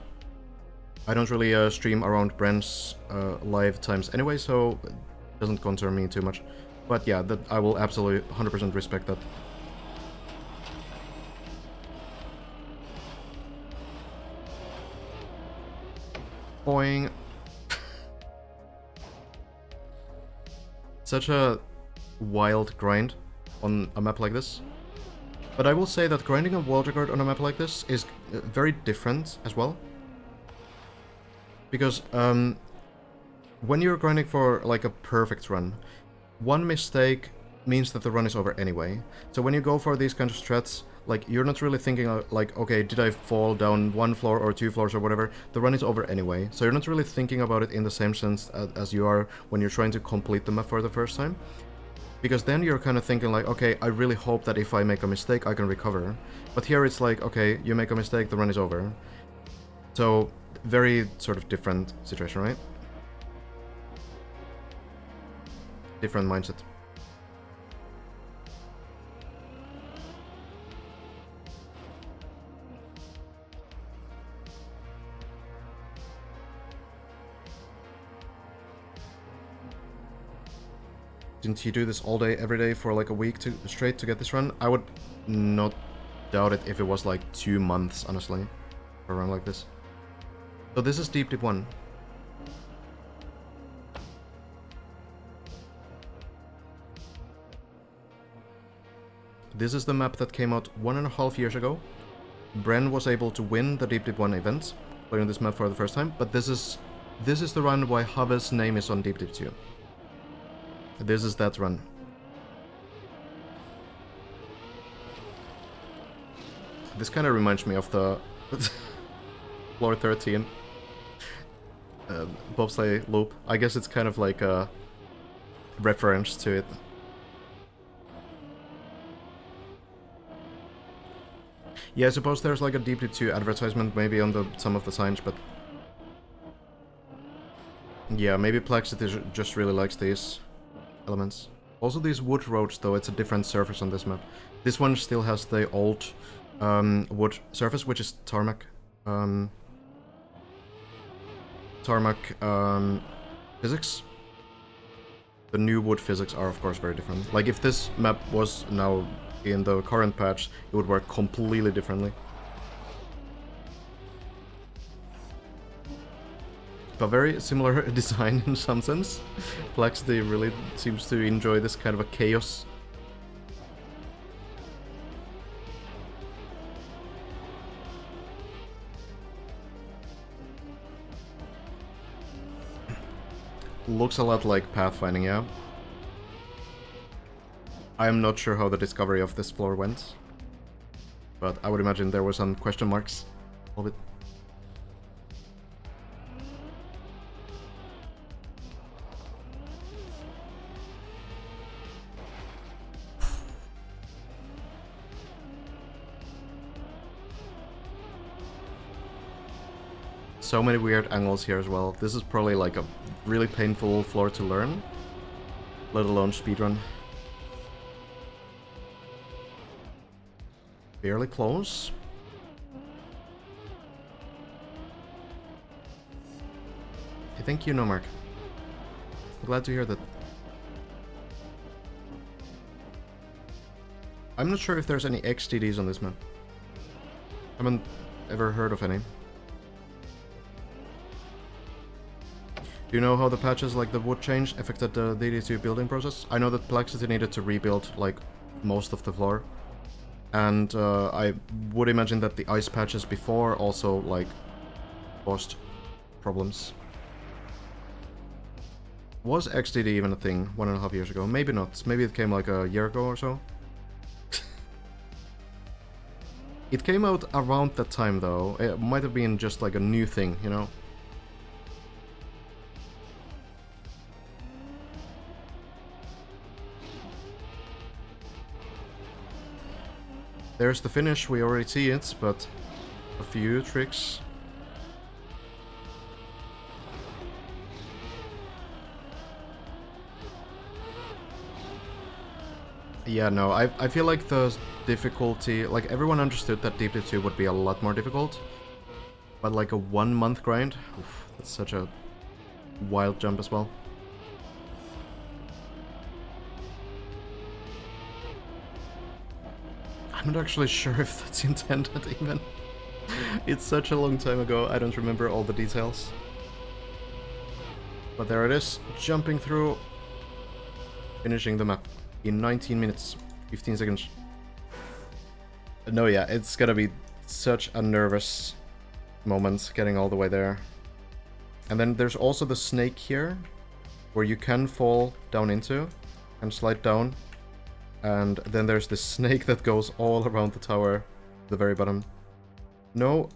I don't really stream around Bren's live times anyway, so it doesn't concern me too much. But yeah, that I will absolutely 100% respect that. Boing. Such a wild grind on a map like this. But I will say that grinding a World Record on a map like this is very different as well. Because when you're grinding for like a perfect run, one mistake means that the run is over anyway. So when you go for these kinds of strats, like, you're not really thinking like, okay, did I fall down 1 floor or 2 floors or whatever? The run is over anyway. So you're not really thinking about it in the same sense as you are when you're trying to complete the map for the first time. Because then you're kind of thinking like, okay, I really hope that if I make a mistake, I can recover. But here it's like, okay, you make a mistake, the run is over. So, very sort of different situation, right? Different mindset. Didn't you do this all day, every day for like a week straight to get this run? I would not doubt it if it was like 2 months, honestly, for a run like this. So this is Deep 1. This is the map that came out 1.5 years ago. Bren was able to win the Deep 1 event, playing this map for the first time, but this is the run why Have's name is on Deep 2. This is that run. This kind of reminds me of the floor 13 bobsleigh loop. I guess it's kind of like a reference to it. Yeah, I suppose there's like a Deep 2 advertisement maybe on some of the signs, but yeah, maybe Plexity just really likes these elements. Also these wood roads, though, it's a different surface on this map. This one still has the old wood surface, which is tarmac. Physics. The new wood physics are, of course, very different. Like, if this map was now in the current patch, it would work completely differently. A very similar design in some sense. Plexity really seems to enjoy this kind of a chaos. Looks a lot like pathfinding, yeah. I am not sure how the discovery of this floor went, but I would imagine there were some question marks a little bit. So many weird angles here as well. This is probably like a really painful floor to learn, let alone speedrun. Fairly close. Thank you, Nomark. I'm glad to hear that. I'm not sure if there's any XTDs on this map. I haven't ever heard of any. Do you know how the patches like the wood change affected the DD2 building process? I know that Plexity needed to rebuild like most of the floor. And I would imagine that the ice patches before also like caused problems. Was XDD even a thing 1.5 years ago? Maybe not. Maybe it came like a year ago or so. It came out around that time though. It might have been just like a new thing, you know? there's the finish, we already see it, but a few tricks. Yeah, no, I feel like the difficulty, like everyone understood that Deep Dip 2 would be a lot more difficult, but like a 1 month grind, oof, that's such a wild jump as well. I'm not actually sure if that's intended even. It's such a long time ago, I don't remember all the details. But there it is, jumping through, finishing the map in 19 minutes, 15 seconds. No, yeah, it's gonna be such a nervous moment getting all the way there. And then there's also the snake here, where you can fall down into and slide down. And then there's this snake that goes all around the tower, at the very bottom. No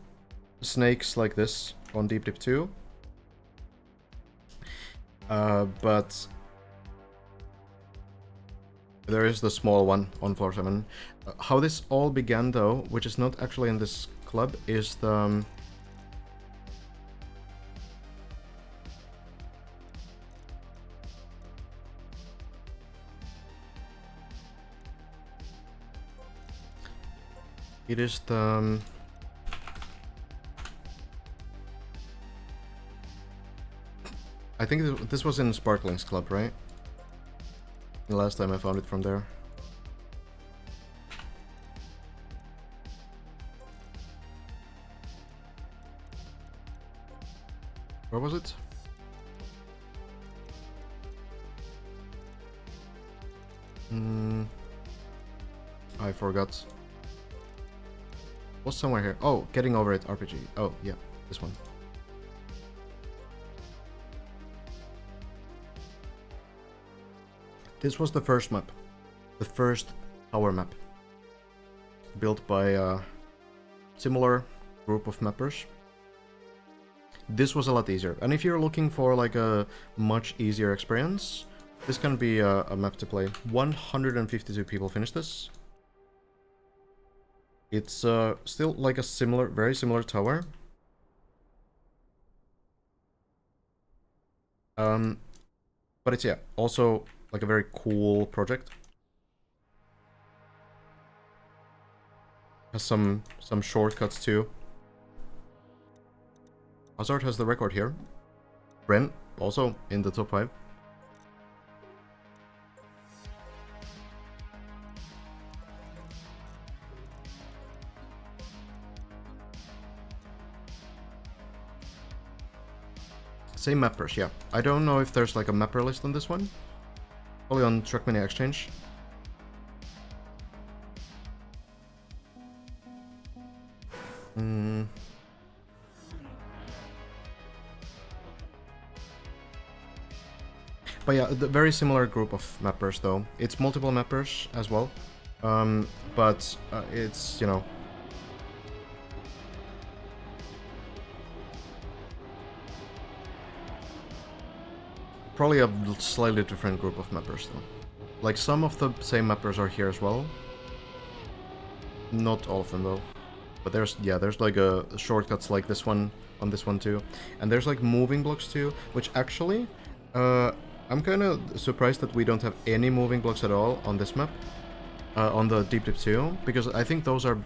snakes like this on Deep Dip 2. But there is the small one on floor 7. How this all began though, which is not actually in this club, is the... It is the... I think this was in Sparkling's club, right? The last time I found it from there. Where was it? I forgot. Was somewhere here. Oh, Getting Over It RPG. Oh, yeah, this one. This was the first map. The first tower map. Built by a similar group of mappers. This was a lot easier. And if you're looking for like a much easier experience, this can be a map to play. 152 people finished this. It's still like a similar, very similar tower. But it's, yeah, also like a very cool project. Has some shortcuts too. Hazard has the record here. Bren also in the top 5. Same mappers, yeah. I don't know if there's like a mapper list on this one. Probably on Trackmania Exchange. But yeah, the very similar group of mappers though. It's multiple mappers as well. But it's, you know... Probably a slightly different group of mappers though. Like some of the same mappers are here as well. Not all of them though. But there's, yeah, there's like shortcuts like this one on this one too. And there's like moving blocks too, which actually, I'm kind of surprised that we don't have any moving blocks at all on this map. On the Deep Dip 2, because I think those are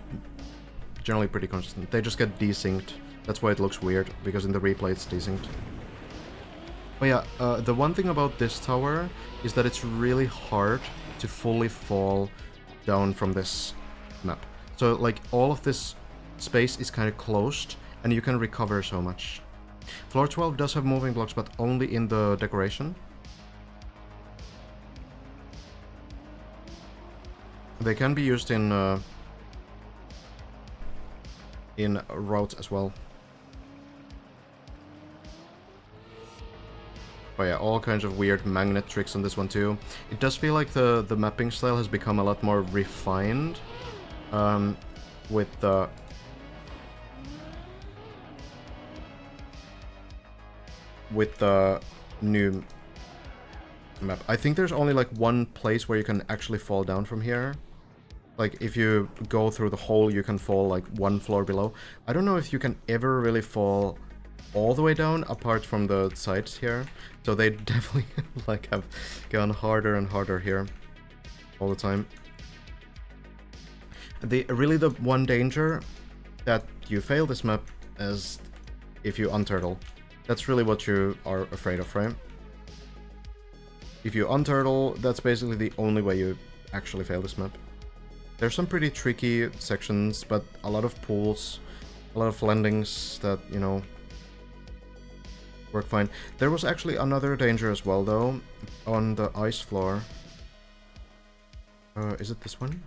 generally pretty consistent. They just get desynced. That's why it looks weird, because in the replay it's desynced. But yeah, the one thing about this tower is that it's really hard to fully fall down from this map. So like all of this space is kind of closed and you can recover so much. Floor 12 does have moving blocks, but only in the decoration. They can be used in routes as well. But yeah, all kinds of weird magnet tricks on this one too. It does feel like the mapping style has become a lot more refined with the new map. I think there's only like one place where you can actually fall down from here. Like, if you go through the hole, you can fall, like, one floor below. I don't know if you can ever really fall all the way down, apart from the sides here. So they definitely, like, have gone harder and harder here all the time. Really the one danger that you fail this map is if you unturtle. That's really what you are afraid of, right? If you unturtle, that's basically the only way you actually fail this map. There's some pretty tricky sections, but a lot of pools, a lot of landings that, you know, work fine. There was actually another danger as well, though, on the ice floor. Is it this one?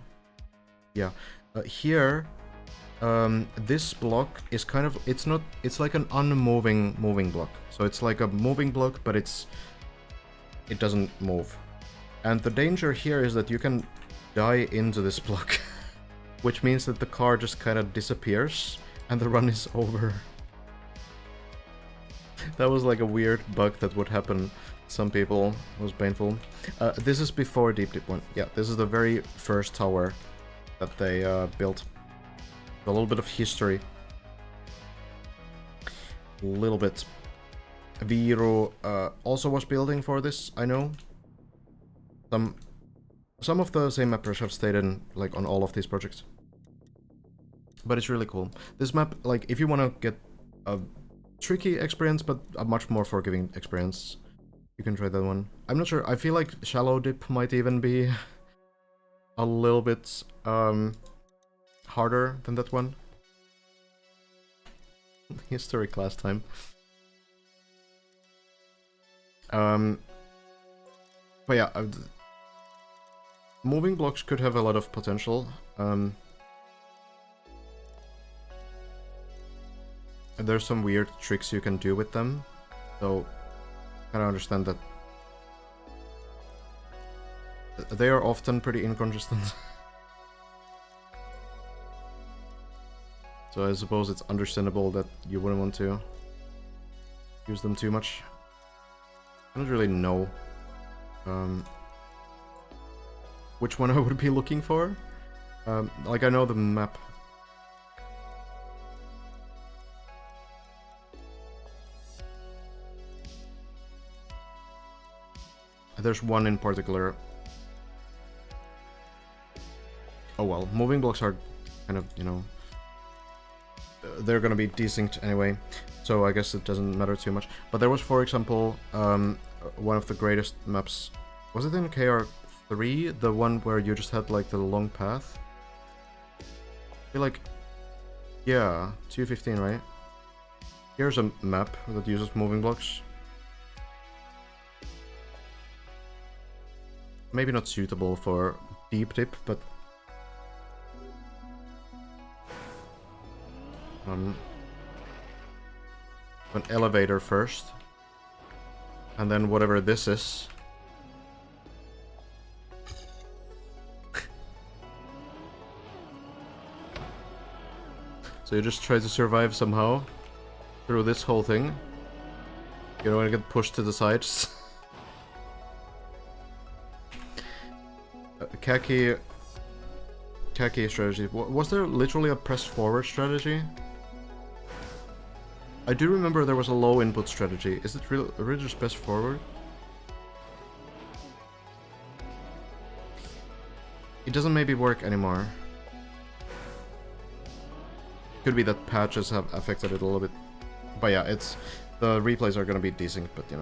Yeah. Here, this block is kind of, it's like an unmoving moving block. So it's like a moving block, but it doesn't move. And the danger here is that you can die into this block, which means that the car just kind of disappears and the run is over. That was like a weird bug that would happen to some people. It was painful. This is before Deep Dip 1. Yeah, this is the very first tower that they built. A little bit of history. A little bit. Viro also was building for this, I know. Some of the same mappers have stayed in, like, on all of these projects. But it's really cool. This map, like, if you want to get a tricky experience, but a much more forgiving experience, you can try that one. I'm not sure, I feel like Shallow Dip might even be a little bit harder than that one. History class time. But yeah, moving blocks could have a lot of potential. There's some weird tricks you can do with them, so I kind of understand that they are often pretty inconsistent. So I suppose it's understandable that you wouldn't want to use them too much. I don't really know which one I would be looking for. Like, I know the map. There's one in particular. Oh well, moving blocks are kind of, you know, they're gonna be desynced anyway, so I guess it doesn't matter too much. But there was, for example, one of the greatest maps. Was it in KR3? The one where you just had, like, the long path? I feel like... Yeah, 215, right? Here's a map that uses moving blocks. Maybe not suitable for Deep Dip, but... an elevator first. And then whatever this is. So you just try to survive somehow through this whole thing. You don't want to get pushed to the sides. Khaki strategy. Was there literally a press forward strategy? I do remember there was a low input strategy. Is it really just press forward? It doesn't maybe work anymore. Could be that patches have affected it a little bit. But yeah, the replays are gonna be decent, but you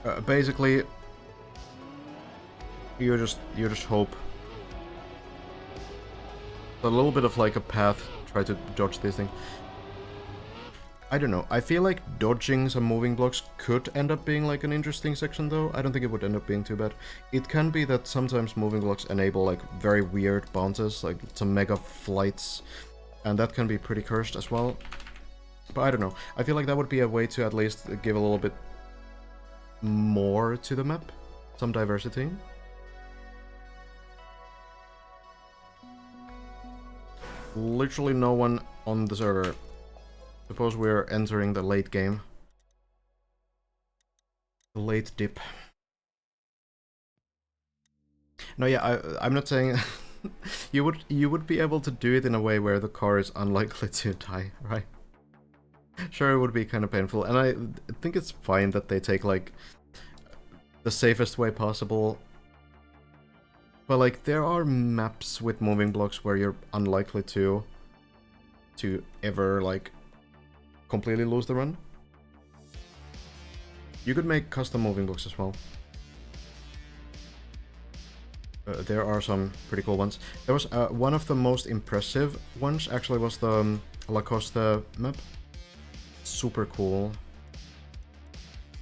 know. Basically, you just hope. A little bit of like a path, try to dodge this thing. I don't know, I feel like dodging some moving blocks could end up being like an interesting section though. I don't think it would end up being too bad. It can be that sometimes moving blocks enable like very weird bounces, like some mega flights, and that can be pretty cursed as well. But I don't know, I feel like that would be a way to at least give a little bit more to the map, some diversity. Literally no one on the server. Suppose we're entering the late game. The late dip. No, yeah, I'm not saying you would be able to do it in a way where the car is unlikely to die, right? Sure, it would be kind of painful, and I think it's fine that they take like the safest way possible. But like, there are maps with moving blocks where you're unlikely to ever like completely lose the run. You could make custom moving blocks as well. There are some pretty cool ones. There was one of the most impressive ones actually was the La Costa map. Super cool.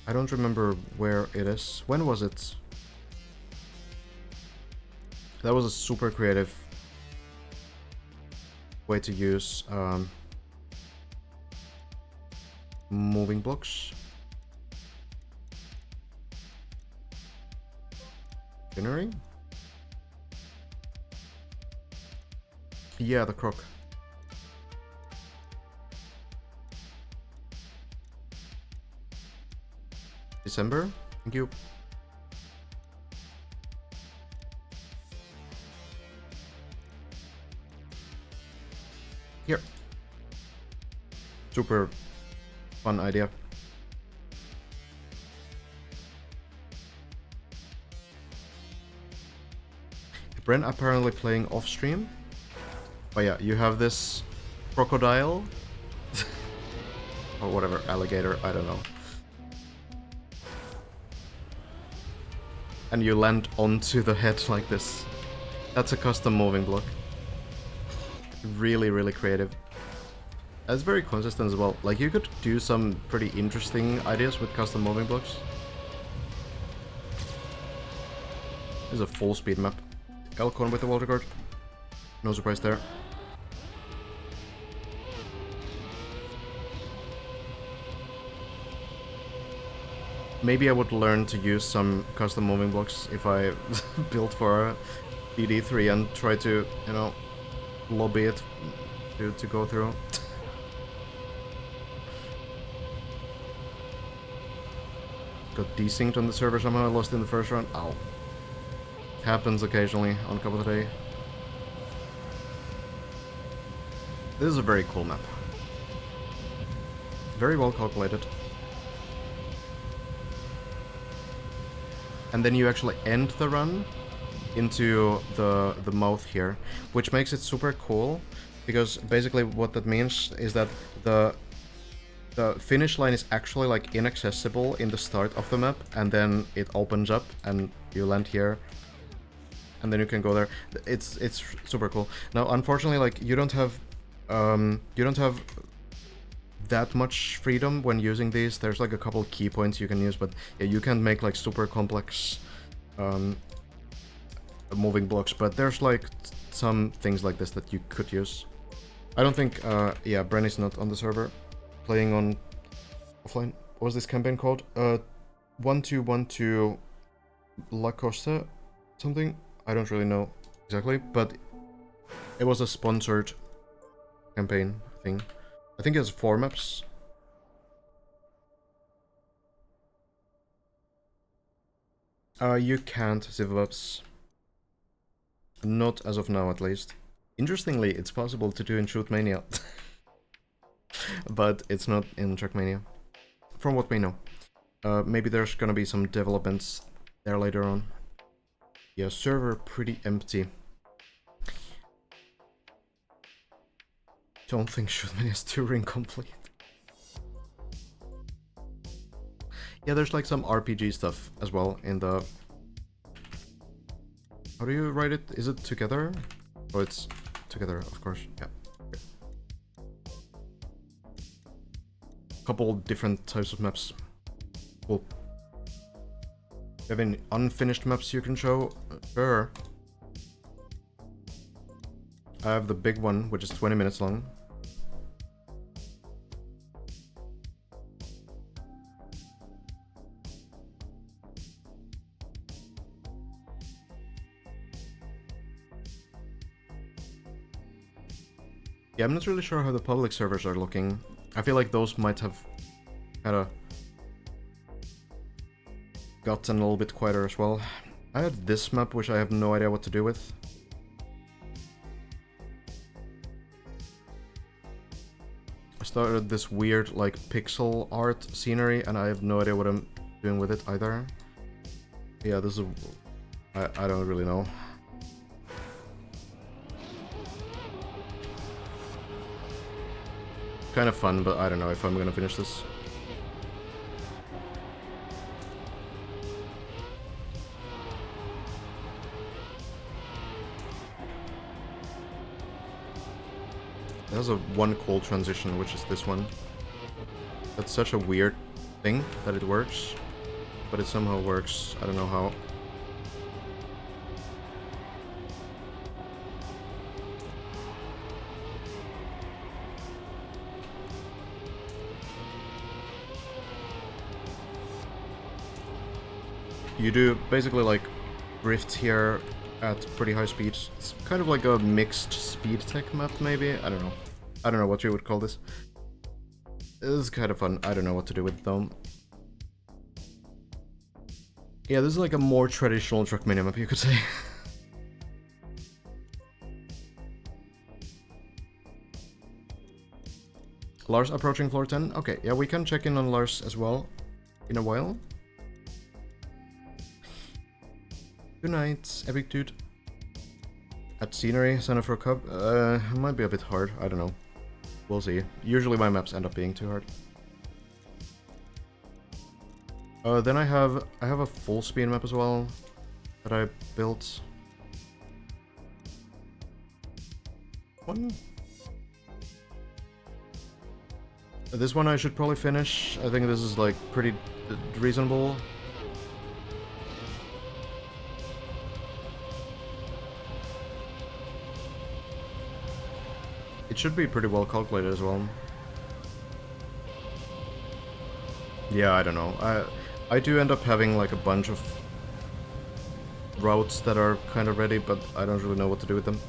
I don't remember where it is. When was it? That was a super creative way to use moving blocks. Itinerary? Yeah, the croc. December? Thank you. Here. Super fun idea. Bren apparently playing off stream. But yeah, you have this crocodile or whatever, alligator, I don't know. And you land onto the head like this. That's a custom moving block. Really, really creative. That's very consistent as well. Like, you could do some pretty interesting ideas with custom moving blocks. This is a full speed map. Elkhorn with the water guard. No surprise there. Maybe I would learn to use some custom moving blocks if I built for a DD3 and try to, you know, lobby it to go through. Got desynced on the server somehow, I lost in the first round. Ow. Happens occasionally on Cup of the Day. This is a very cool map. Very well calculated. And then you actually end the run into the mouth here, which makes it super cool, because basically what that means is that the finish line is actually like inaccessible in the start of the map, and then it opens up and you land here, and then you can go there. It's super cool. Now, unfortunately, like, you don't have that much freedom when using these. There's like a couple key points you can use, but yeah, you can't make like super complex moving blocks, but there's like some things like this that you could use. I don't think yeah, Bren is not on the server playing on offline. What was this campaign called? 1212 La Costa something? I don't really know exactly, but it was a sponsored campaign thing. I think it has 4 maps. You can't civ maps. Not as of now, at least. Interestingly, it's possible to do in Trackmania. But it's not in Trackmania. From what we know. Maybe there's gonna be some developments there later on. Yeah, server pretty empty. Don't think Trackmania is Turing complete. Yeah, there's like some RPG stuff as well in the... How do you write it? Is it together? Oh, it's together, of course. Yeah. Okay. Couple different types of maps. Cool. You have any unfinished maps you can show? Sure. I have the big one, which is 20 minutes long. Yeah, I'm not really sure how the public servers are looking. I feel like those might have kind of gotten a little bit quieter as well. I had this map, which I have no idea what to do with. I started this weird, like, pixel art scenery, and I have no idea what I'm doing with it either. Yeah, this is... I don't really know. Kind of fun, but I don't know if I'm gonna finish this. There's a one cool transition, which is this one. That's such a weird thing that it works, but it somehow works. I don't know how. You do basically like drift here at pretty high speeds. It's kind of like a mixed speed tech map, maybe? I don't know. I don't know what you would call this. This is kind of fun. I don't know what to do with it though. Yeah, this is like a more traditional Trackmania map, you could say. Lars approaching floor 10? Okay, yeah, we can check in on Lars as well in a while. Good night, epic dude. At scenery, sign up for a cup. It might be a bit hard, I don't know. We'll see. Usually my maps end up being too hard. Then I have a full speed map as well that I built. One. This one I should probably finish. I think this is like pretty reasonable. It should be pretty well calculated as well. Yeah, I don't know. I do end up having like a bunch of routes that are kind of ready, but I don't really know what to do with them.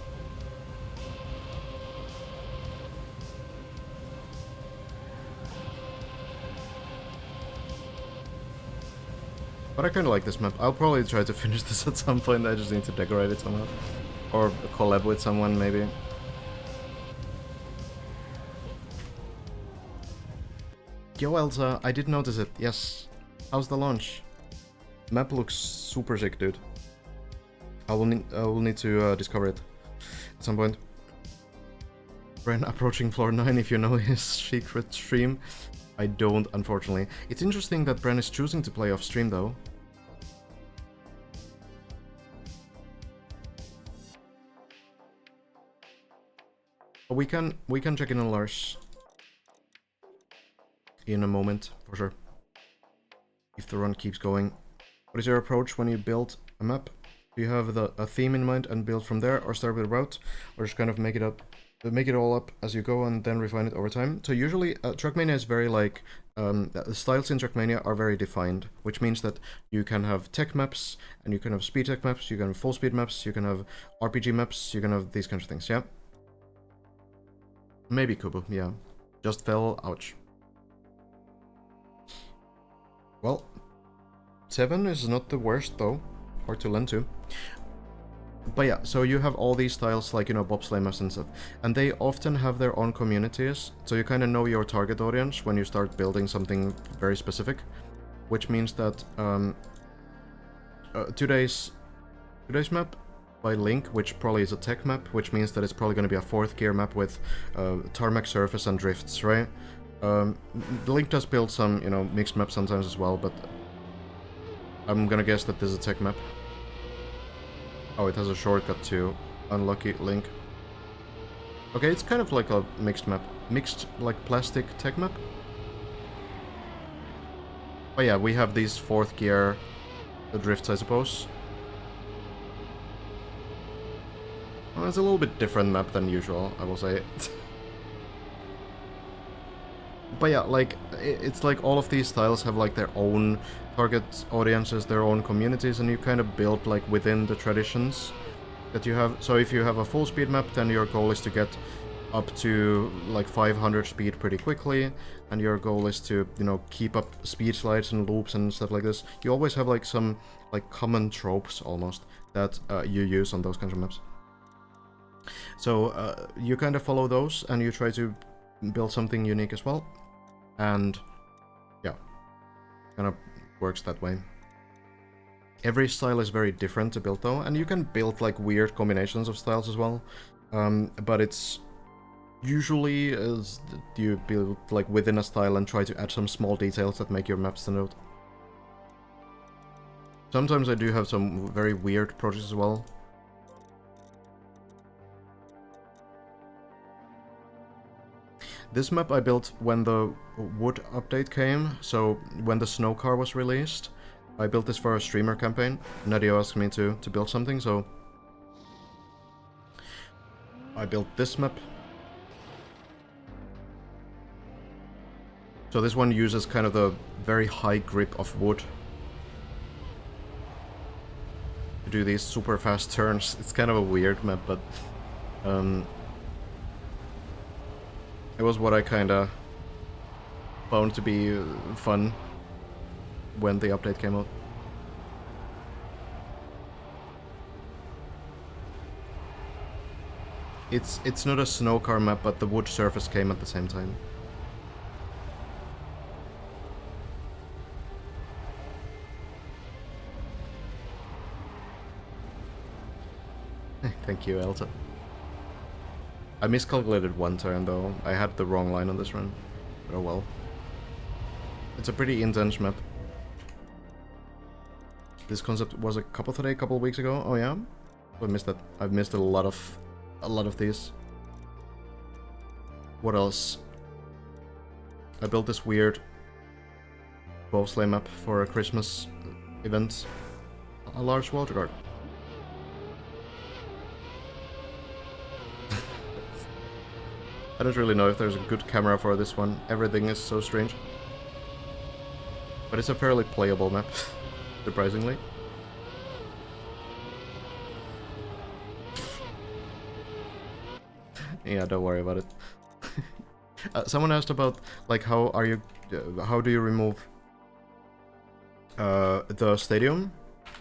But I kind of like this map. I'll probably try to finish this at some point. I just need to decorate it somehow. Or collab with someone, maybe. Yo, Elsa, I did notice it. Yes. How's the launch? Map looks super sick, dude. I will need to discover it at some point. Bren approaching floor 9 if you know his secret stream. I don't, unfortunately. It's interesting that Bren is choosing to play off stream, though. But we can check in on Lars in a moment, for sure. If the run keeps going. What is your approach when you build a map? Do you have a theme in mind and build from there, or start with a route, or just kind of make it all up as you go and then refine it over time? So usually Trackmania is very like the styles in Trackmania are very defined, which means that you can have tech maps and you can have speed tech maps, you can have full speed maps, you can have RPG maps, you can have these kinds of things. Yeah, maybe Kubu. Yeah, just fell. Ouch. Well, 7 is not the worst though. Hard to lend to. But yeah, so you have all these styles like, you know, bobsleigh maps and stuff. And they often have their own communities. So you kind of know your target audience when you start building something very specific. Which means that today's map by Link, which probably is a tech map, which means that it's probably going to be a 4th gear map with tarmac surface and drifts, right? Link does build some, you know, mixed maps sometimes as well, but I'm gonna guess that this is a tech map. Oh, it has a shortcut too. Unlucky Link. Okay, it's kind of like a mixed map. Mixed, like, plastic tech map. But yeah, we have these 4th gear drifts, I suppose. Well, it's a little bit different map than usual, I will say. But yeah, like, it's like all of these styles have like their own target audiences, their own communities, and you kind of build like within the traditions that you have. So if you have a full speed map, then your goal is to get up to like 500 speed pretty quickly, and your goal is to, you know, keep up speed slides and loops and stuff like this. You always have like some like common tropes almost that you use on those kinds of maps. So you kind of follow those and you try to build something unique as well, and yeah, kind of works that way. Every style is very different to build though, and you can build like weird combinations of styles as well, but it's usually you build like within a style and try to add some small details that make your map stand out. Sometimes I do have some very weird projects as well. This map I built when the wood update came, so when the snow car was released. I built this for a streamer campaign. Nadia asked me to build something, so I built this map. So this one uses kind of the very high grip of wood to do these super fast turns. It's kind of a weird map, but it was what I kinda found to be fun when the update came out. It's not a snow car map, but the wood surface came at the same time. Thank you, Elsa. I miscalculated one turn though. I had the wrong line on this run. But oh well. It's a pretty intense map. This concept was a couple weeks ago. Oh yeah? I missed that. I've missed a lot of these. What else? I built this weird bobsleigh map for a Christmas event. A large water guard. I don't really know if there's a good camera for this one. Everything is so strange. But it's a fairly playable map, surprisingly. Yeah, don't worry about it. Someone asked about, like, how do you remove the stadium?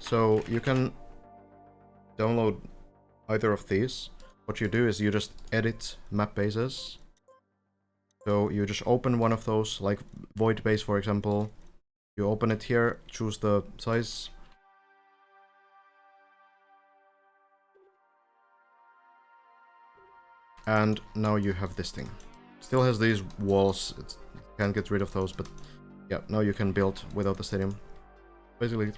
So you can download either of these. What you do is you just edit map bases. So you just open one of those, like void base for example. You open it here, choose the size. And now you have this thing. Still has these walls, it can't get rid of those, but yeah, now you can build without the stadium. Basically.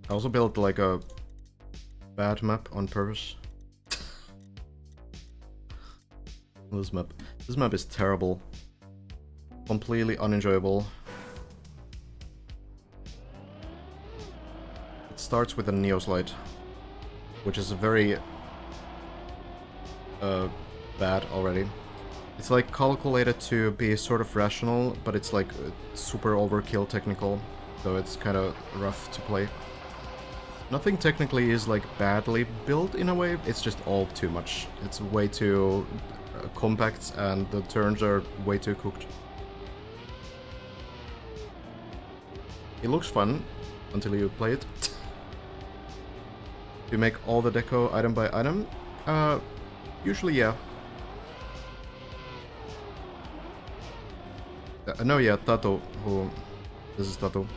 I also built like a bad map on purpose. This map is terrible. Completely unenjoyable. It starts with a Neoslide, which is very bad already. It's like calculated to be sort of rational, but it's like super overkill technical, so it's kind of rough to play. Nothing technically is like badly built in a way, it's just all too much. It's way too compact and the turns are way too cooked. It looks fun until you play it. You make all the deco item by item? Usually yeah. No, yeah, Tato, this is Tato.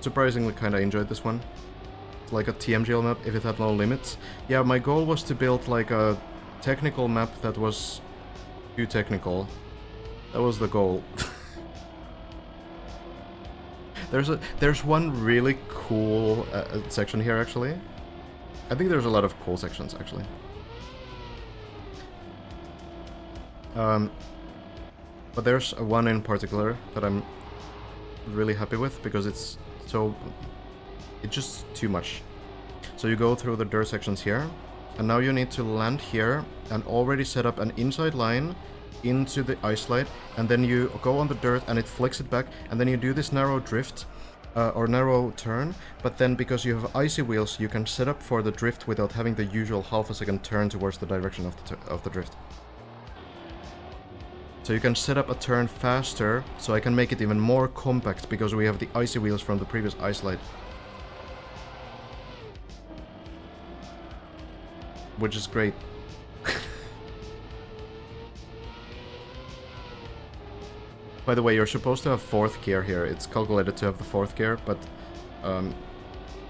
Surprisingly kinda enjoyed this one. It's like a TMGL map if it had no limits. Yeah, my goal was to build like a technical map that was too technical. That was the goal. There's one really cool section here actually. I think there's a lot of cool sections actually. But there's one in particular that I'm really happy with because it's just too much. So you go through the dirt sections here, and now you need to land here and already set up an inside line into the ice slide, and then you go on the dirt and it flicks it back, and then you do this narrow drift, or narrow turn, but then because you have icy wheels, you can set up for the drift without having the usual half a second turn towards the direction of the drift. So you can set up a turn faster, so I can make it even more compact because we have the icy wheels from the previous ice slide. Which is great. By the way, you're supposed to have 4th gear here. It's calculated to have the 4th gear, but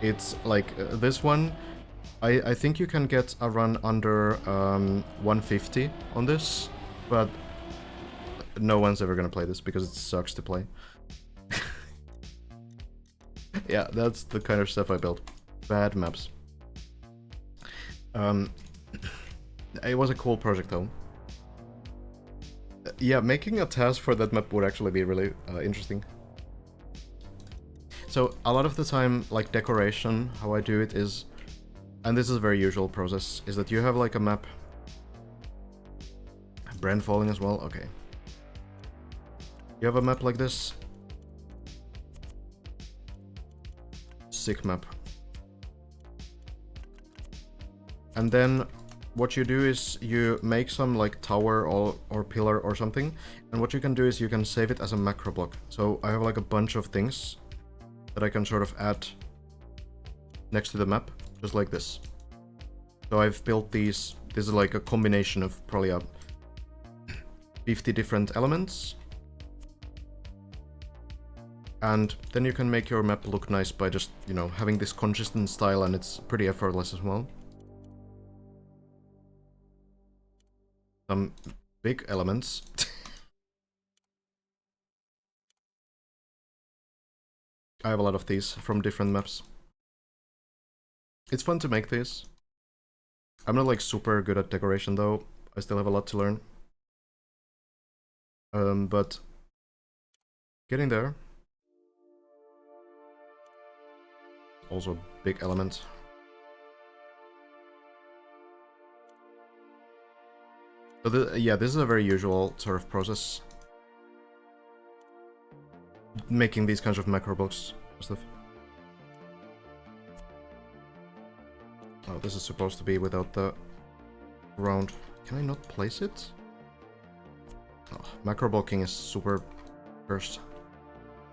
it's like this one. I think you can get a run under 150 on this, but no one's ever gonna play this because it sucks to play. Yeah, that's the kind of stuff I built. Bad maps. It was a cool project though. Yeah, making a task for that map would actually be really interesting. So a lot of the time, like decoration, how I do it is, and this is a very usual process, is that you have like a map. Brand falling as well, okay. You have a map like this. Sick map. And then what you do is you make some like tower or pillar or something, and what you can do is you can save it as a macro block. So I have like a bunch of things that I can sort of add next to the map, just like this. So I've built these, this is like a combination of probably 50 different elements. And then you can make your map look nice by just, you know, having this consistent style, and it's pretty effortless as well. Some big elements. I have a lot of these from different maps. It's fun to make these. I'm not like super good at decoration though. I still have a lot to learn. But getting there. Also a big element. So yeah, this is a very usual sort of process. Making these kinds of macro blocks and stuff. Oh, this is supposed to be without the round. Can I not place it? Oh, macro blocking is super cursed.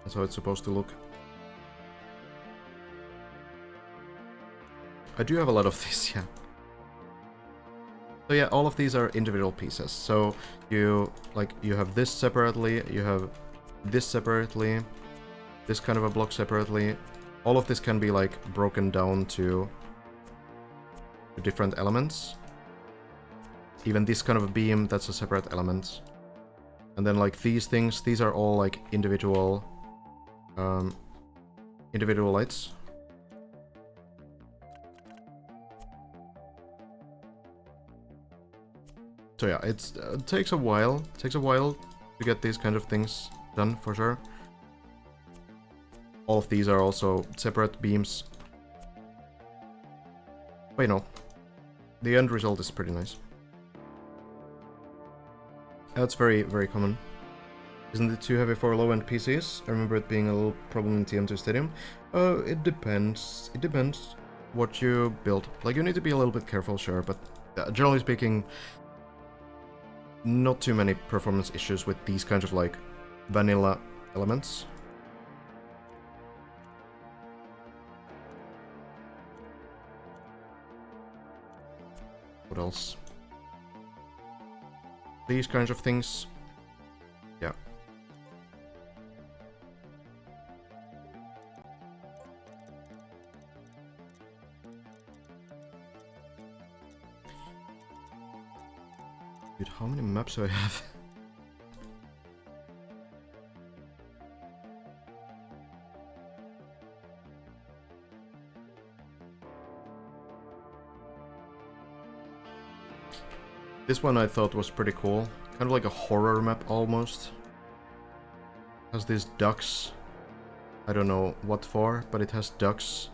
That's how it's supposed to look. I do have a lot of these, yeah. So yeah, all of these are individual pieces. So you have this separately, you have this separately, this kind of a block separately. All of this can be like broken down to different elements. Even this kind of a beam, that's a separate element. And then like these things, these are all like individual lights. So yeah, it takes a while. It takes a while to get these kind of things done, for sure. All of these are also separate beams. But you know, the end result is pretty nice. That's very, very common. Isn't it too heavy for low-end PCs? I remember it being a little problem in TM2 Stadium. It depends. It depends what you build. Like, you need to be a little bit careful, sure, but generally speaking, not too many performance issues with these kinds of like vanilla elements. What else? These kinds of things. Yeah. Dude, how many maps do I have? This one I thought was pretty cool. Kind of like a horror map almost. Has these ducks. I don't know what for, but it has ducks.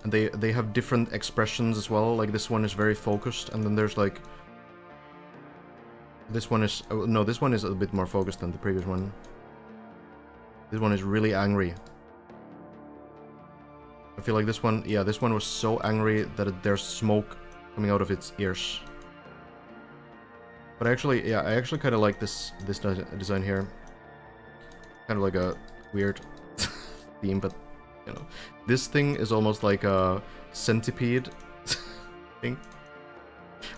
And they have different expressions as well. Like this one is very focused, and then there's like This one is... Oh, no, this one is a bit more focused than the previous one. This one is really angry. I feel like this one... Yeah, this one was so angry that there's smoke coming out of its ears. But actually, yeah, I actually kind of like this design here. Kind of like a weird theme, but, you know. This thing is almost like a centipede thing.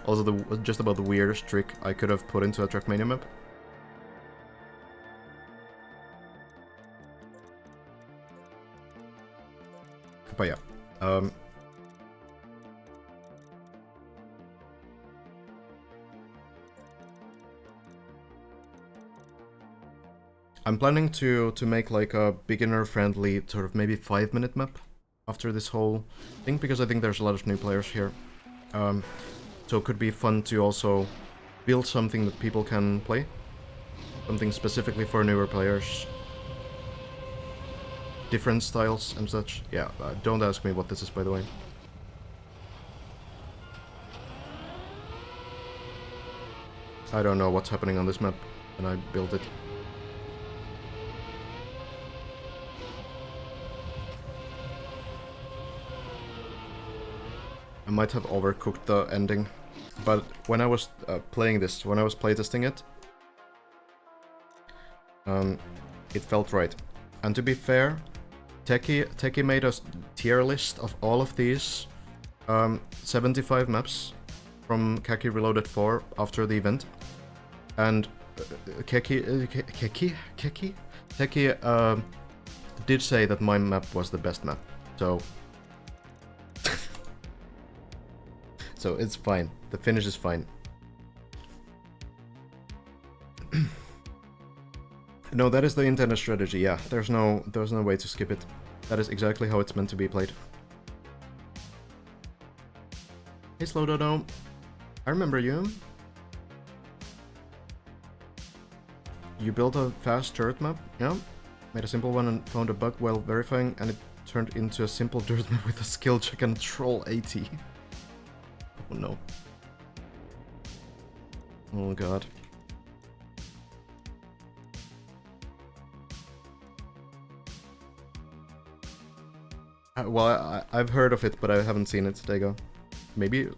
Also, just about the weirdest trick I could have put into a Trackmania map. But yeah, I'm planning to make like a beginner-friendly sort of maybe 5-minute map after this whole thing, because I think there's a lot of new players here. So it could be fun to also build something that people can play. Something specifically for newer players. Different styles and such. Yeah, don't ask me what this is, by the way. I don't know what's happening on this map, and I built it. I might have overcooked the ending, but when I was playing this, when I was playtesting it, it felt right. And to be fair, Techie made a tier list of all of these 75 maps from Keki Reloaded 4 after the event, and Techie did say that my map was the best map, so so it's fine. The finish is fine. No, that is the intended strategy, yeah. There's no way to skip it. That is exactly how it's meant to be played. Hey, Slow Dodo. I remember you. You built a fast turret map? Yeah. Made a simple one and found a bug while verifying, and it turned into a simple dirt map with a skill check and troll 80. Oh no. Oh god. Well, I've heard of it, but I haven't seen it. There you go. Maybe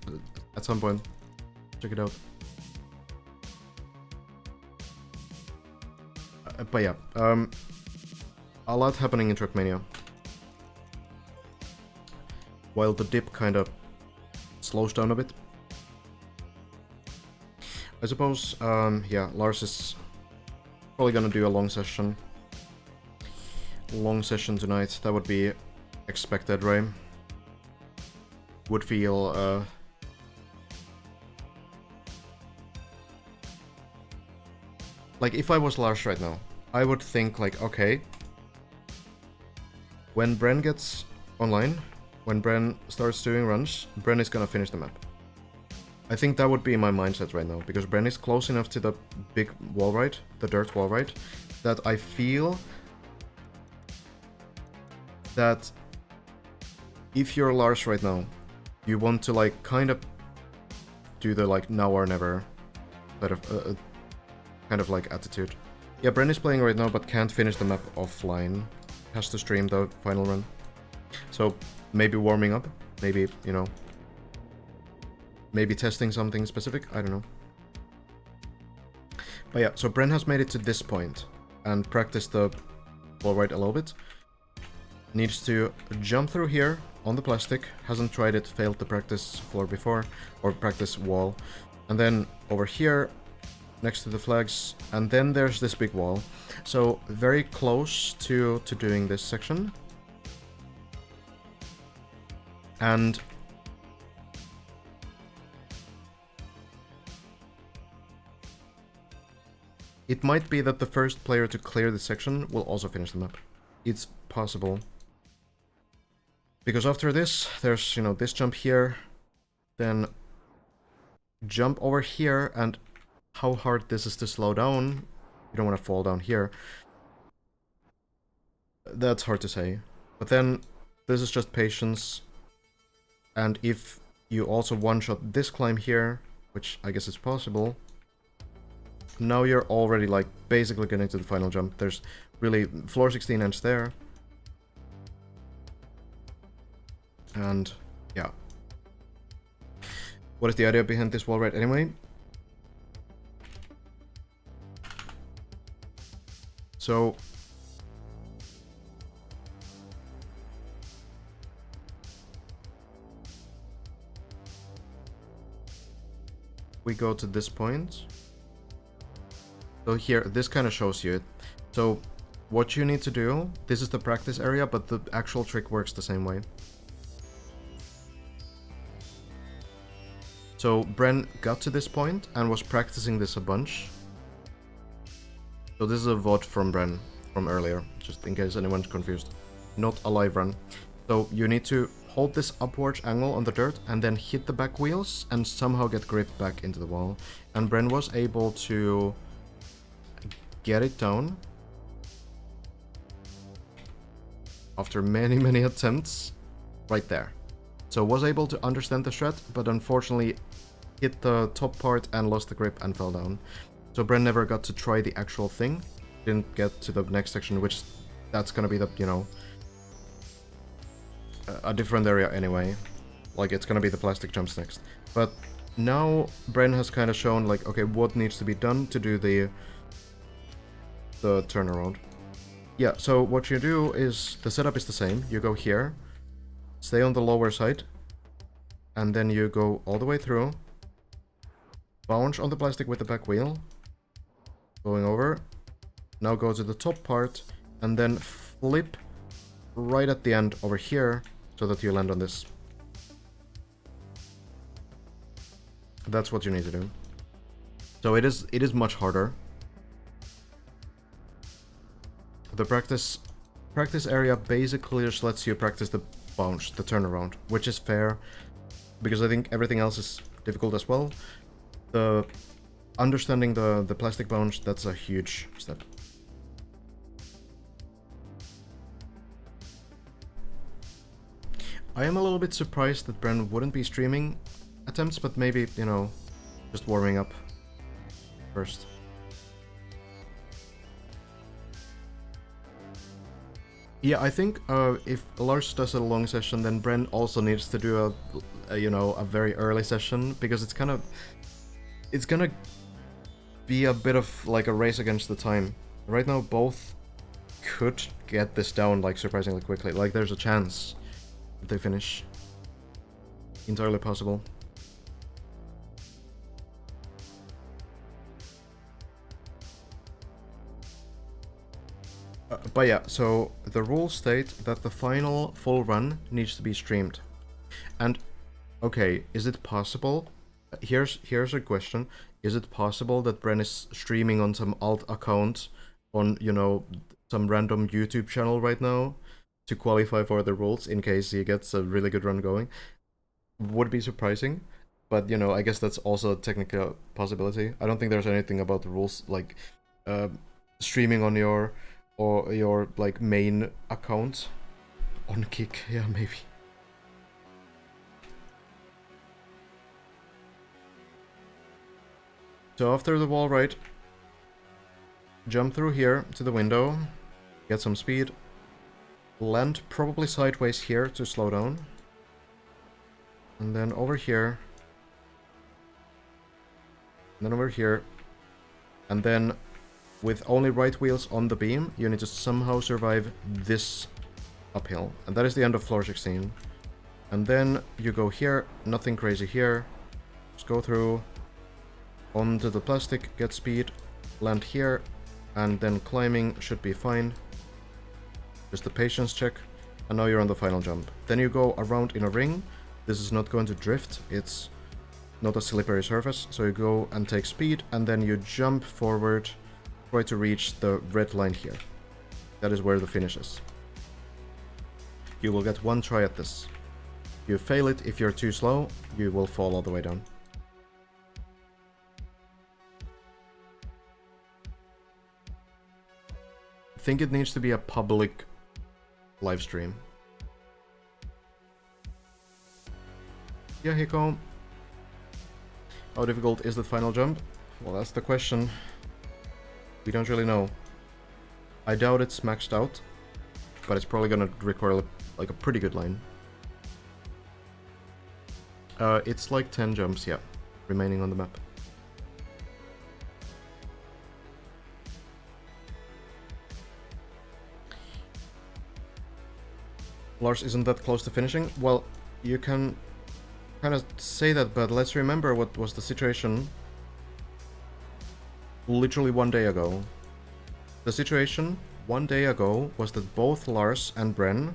at some point. Check it out. But yeah, a lot happening in Trackmania. While the dip kind of slows down a bit. I suppose, yeah, Lars is probably gonna do a long session. Long session tonight. That would be expected, right? Would feel, like, if I was Lars right now, I would think, like, okay, when Bren gets online, when Bren starts doing runs, Bren is gonna finish the map. I think that would be my mindset right now, because Bren is close enough to the big wall ride, the dirt wall ride, that I feel that if you're Lars right now, you want to, like, kind of do the, like, now or never sort of, kind of, like, attitude. Yeah, Bren is playing right now, but can't finish the map offline. Has to stream the final run. So, maybe warming up. Maybe, you know, maybe testing something specific. I don't know. But yeah, so Bren has made it to this point and practiced the wall ride a little bit. Needs to jump through here on the plastic. Hasn't tried it, failed the practice floor before, or practice wall. And then over here, next to the flags, and then there's this big wall. So very close to doing this section. And it might be that the first player to clear this section will also finish the map. It's possible. Because after this, there's, you know, this jump here, then jump over here, and how hard this is to slow down. You don't want to fall down here. That's hard to say. But then, this is just patience. And if you also one-shot this climb here, which I guess is possible, Now you're already like basically getting to the final jump. There's really floor 16 ends there. And yeah. What is the idea behind this wall right anyway? So we go to this point. So here, this kind of shows you it. So what you need to do, this is the practice area, but the actual trick works the same way. So Bren got to this point and was practicing this a bunch. So this is a VOD from Bren from earlier, just in case anyone's confused. Not a live run. So you need to hold this upward angle on the dirt and then hit the back wheels and somehow get grip back into the wall. And Bren was able to get it down after many attempts right there. So was able to understand the strat, but unfortunately hit the top part and lost the grip and fell down. So Bren never got to try the actual thing. Didn't get to the next section, which that's gonna be the, you know, a different area anyway. Like, it's gonna be the plastic jumps next. But now Bren has kind of shown, like, okay, what needs to be done to do the turnaround. Yeah, so what you do is, the setup is the same. You go here, stay on the lower side, and then you go all the way through, bounce on the plastic with the back wheel, going over, now go to the top part, and then flip right at the end over here, so that you land on this. That's what you need to do. So it is much harder. The practice area basically just lets you practice the bounce, the turnaround, which is fair, because I think everything else is difficult as well. The understanding the plastic bounce, that's a huge step. I am a little bit surprised that Bren wouldn't be streaming attempts, but maybe, you know, just warming up first. Yeah, I think if Lars does a long session, then Bren also needs to do a you know, a very early session, because it's gonna be a bit of like a race against the time. Right now, both could get this down like surprisingly quickly. Like, there's a chance that they finish. Entirely possible. But yeah, so the rules state that the final full run needs to be streamed. And okay, is it possible? Here's a question. Is it possible that Bren is streaming on some alt account on, you know, some random YouTube channel right now to qualify for the rules in case he gets a really good run going? Would be surprising, but you know, I guess that's also a technical possibility. I don't think there's anything about the rules like streaming on your like main account on Kick. Yeah, maybe. So after the wall ride, jump through here to the window, get some speed, land probably sideways here to slow down, and then over here, and then over here, and then with only right wheels on the beam, you need to somehow survive this uphill. And that is the end of floor 16. And then you go here, nothing crazy here. Just go through, onto the plastic, get speed, land here, and then climbing should be fine. Just a patience check, and now you're on the final jump. Then you go around in a ring. This is not going to drift, it's not a slippery surface. So you go and take speed, and then you jump forward, try to reach the red line here. That is where the finish is. You will get one try at this. You fail it if you're too slow, you will fall all the way down. I think it needs to be a public live stream. Yeah, Hiko. How difficult is the final jump? Well, that's the question. We don't really know. I doubt it's maxed out, but it's probably gonna require like a pretty good line. It's like 10 jumps, yeah, remaining on the map. Lars isn't that close to finishing? Well, you can kind of say that, but let's remember what was the situation literally 1 day ago. The situation 1 day ago was that both Lars and Bren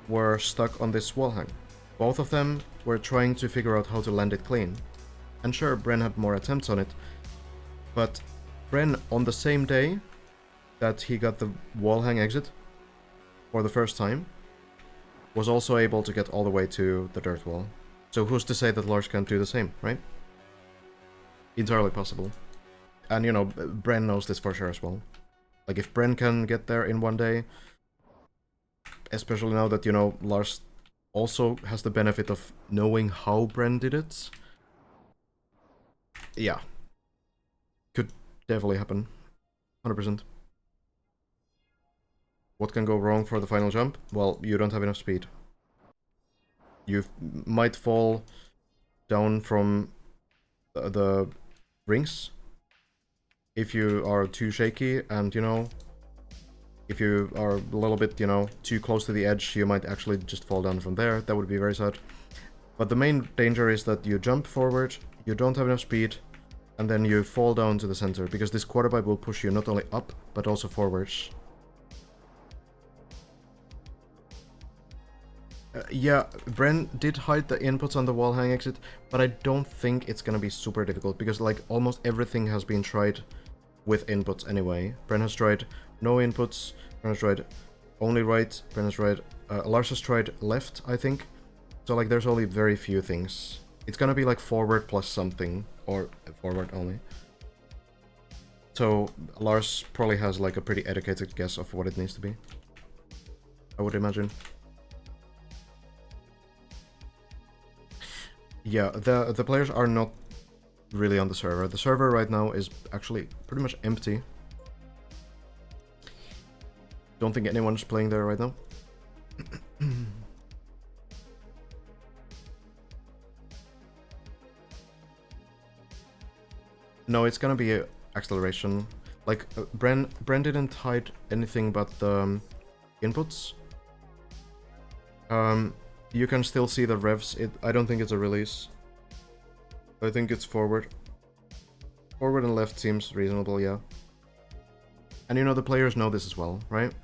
were stuck on this wall hang. Both of them were trying to figure out how to land it clean. And sure, Bren had more attempts on it, but Bren, on the same day that he got the wall hang exit for the first time, was also able to get all the way to the dirt wall. So who's to say that Lars can't do the same, right? Entirely possible. And, you know, Bren knows this for sure as well. Like, if Bren can get there in 1 day, especially now that, you know, Lars also has the benefit of knowing how Bren did it. Yeah. Could definitely happen. 100%. What can go wrong for the final jump? Well, you don't have enough speed. You might fall down from the rings if you are too shaky, and, you know, if you are a little bit, you know, too close to the edge, you might actually just fall down from there. That would be very sad. But the main danger is that you jump forward, you don't have enough speed, and then you fall down to the center, because this quarter pipe will push you not only up, but also forwards. Yeah, Bren did hide the inputs on the wall hang exit, but I don't think it's gonna be super difficult, because like almost everything has been tried with inputs anyway. Bren has tried no inputs, Bren has tried only right, Bren has tried, Lars has tried left, I think. So like there's only very few things. It's gonna be like forward plus something, or forward only. So Lars probably has like a pretty educated guess of what it needs to be, I would imagine. Yeah, the players are not really on the server. The server right now is actually pretty much empty. Don't think anyone's playing there right now. No, it's gonna be acceleration. Like, Bren didn't hide anything but the inputs. You can still see the revs. I don't think it's a release. I think it's forward. Forward and left seems reasonable, yeah. And you know, the players know this as well, right?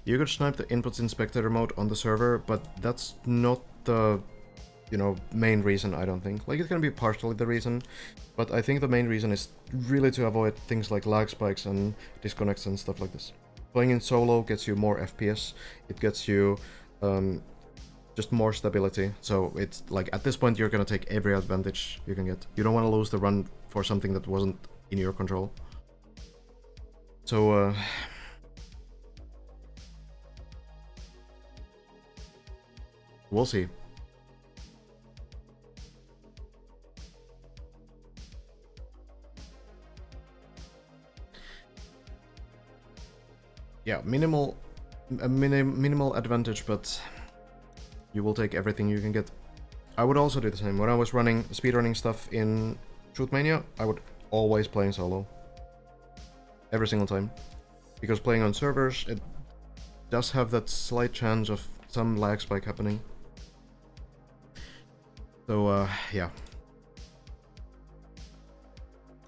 You could snipe the inputs in spectator mode on the server, but that's not the, you know, main reason, I don't think. Like, it can be partially the reason, but I think the main reason is really to avoid things like lag spikes and disconnects and stuff like this. Playing in solo gets you more FPS, it gets you just more stability, so it's like at this point you're gonna take every advantage you can get. You don't want to lose the run for something that wasn't in your control. So we'll see. Yeah, minimal advantage, but you will take everything you can get. I would also do the same. When I was running speedrunning stuff in Trackmania, I would always play in solo. Every single time. Because playing on servers, it does have that slight chance of some lag spike happening. So, yeah.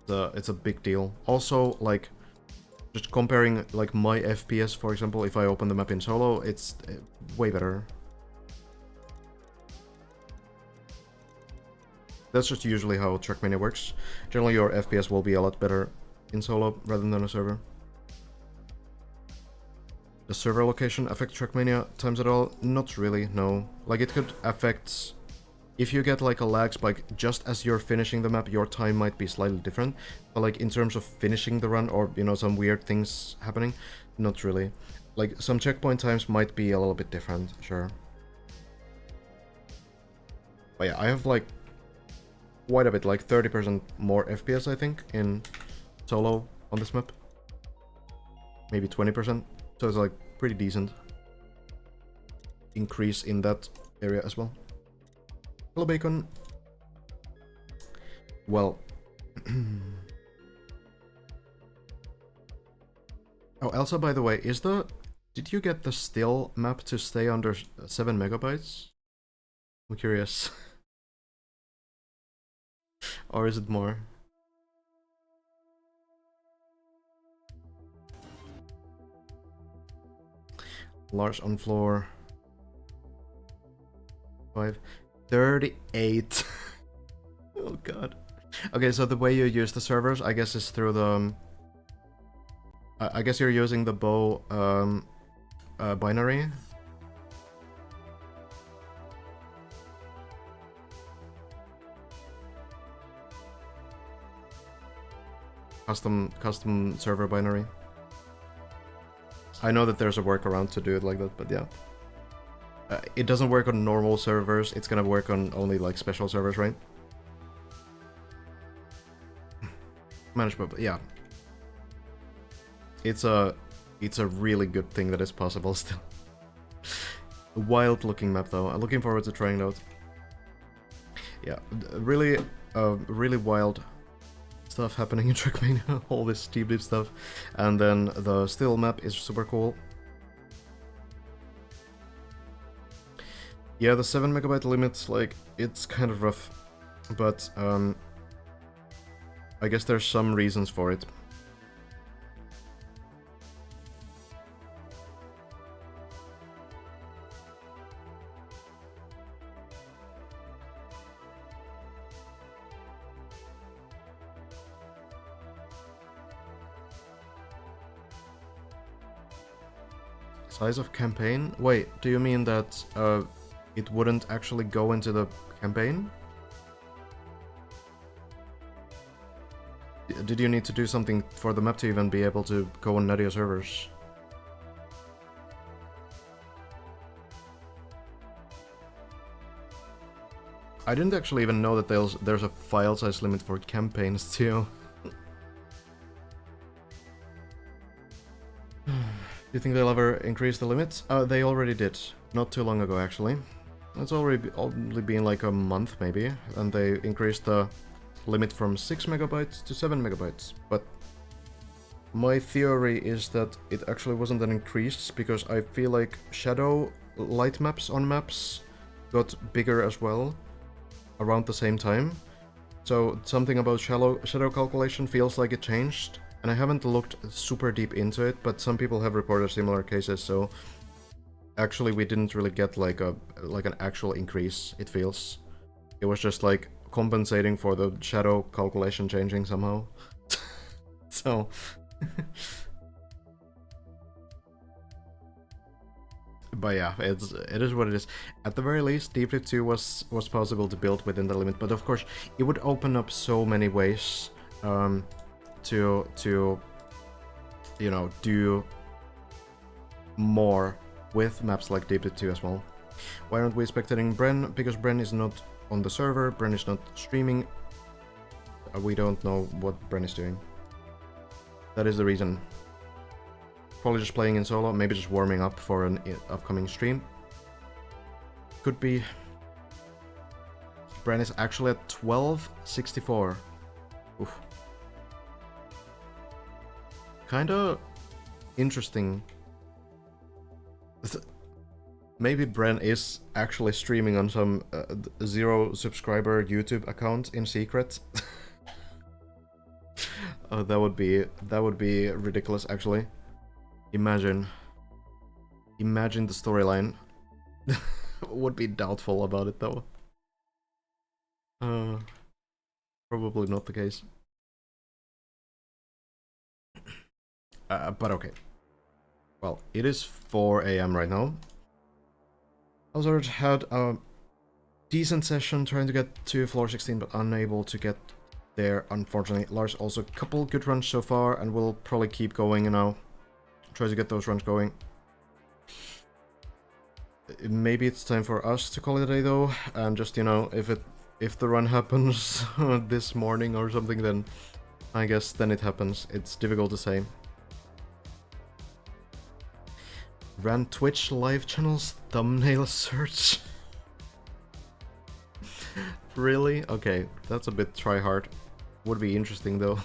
It's a big deal. Also, like, just comparing like my FPS, for example, if I open the map in solo, it's way better. That's just usually how Trackmania works. Generally your FPS will be a lot better in solo rather than a server. Does server location affect Trackmania times at all? Not really, no. Like, it could affect... If you get like a lag spike just as you're finishing the map, your time might be slightly different. But like in terms of finishing the run or, you know, some weird things happening, not really. Like, some checkpoint times might be a little bit different, sure. But yeah, I have like quite a bit, like 30% more FPS, I think, in solo on this map. Maybe 20%. So it's like pretty decent increase in that area as well. Hello, Bacon. Well. Oh, Elsa, by the way, did you get the still map to stay under 7 megabytes? I'm curious. Or is it more? Lars on floor. 5. 38. Oh god. Okay, so the way you use the servers, I guess, is through the... I guess you're using the bow binary. Custom server binary. I know that there's a workaround to do it like that, but yeah. It doesn't work on normal servers, it's gonna work on only like special servers, right? Management, yeah. It's a really good thing that is possible still. A wild looking map though, I'm looking forward to trying it out. Yeah, really wild stuff happening in Trackmania, all this deep stuff. And then the still map is super cool. Yeah, the 7 megabyte limit, like, it's kind of rough, but I guess there's some reasons for it. Size of campaign? Wait, do you mean that it wouldn't actually go into the campaign? Did you need to do something for the map to even be able to go on Nadia servers? I didn't actually even know that there's a file size limit for campaigns too. Do you think they'll ever increase the limits? They already did. Not too long ago, actually. It's already only been like a month, maybe, and they increased the limit from 6 megabytes to 7 megabytes. But my theory is that it actually wasn't an increase, because I feel like shadow light maps on maps got bigger as well, around the same time. So something about shadow calculation feels like it changed. And I haven't looked super deep into it, but some people have reported similar cases, so actually we didn't really get like an actual increase, it feels. It was just like compensating for the shadow calculation changing somehow. So but yeah, it is what it is. At the very least, Deeply 2 was possible to build within the limit, but of course it would open up so many ways to you know, do more with maps like Deeply 2 as well. Why aren't we spectating Bren? Because Bren is not on the server, Bren is not streaming. We don't know what Bren is doing. That is the reason. Probably just playing in solo, maybe just warming up for an upcoming stream. Could be. Bren is actually at 1264. Oof. Kinda interesting. Maybe Bren is actually streaming on some 0 subscriber YouTube account in secret. Oh, that would be ridiculous, actually. Imagine the storyline. Would be doubtful about it though. Probably not the case. But okay. Well, it is 4 AM right now. Also had a decent session trying to get to floor 16, but unable to get there, unfortunately. Lars also a couple good runs so far, and we'll probably keep going, you know. Try to get those runs going. Maybe it's time for us to call it a day though, and just, you know, if it if the run happens this morning or something, then I guess then it happens. It's difficult to say. Ran Twitch live channels thumbnail search. Really? Okay, that's a bit try hard. Would be interesting though.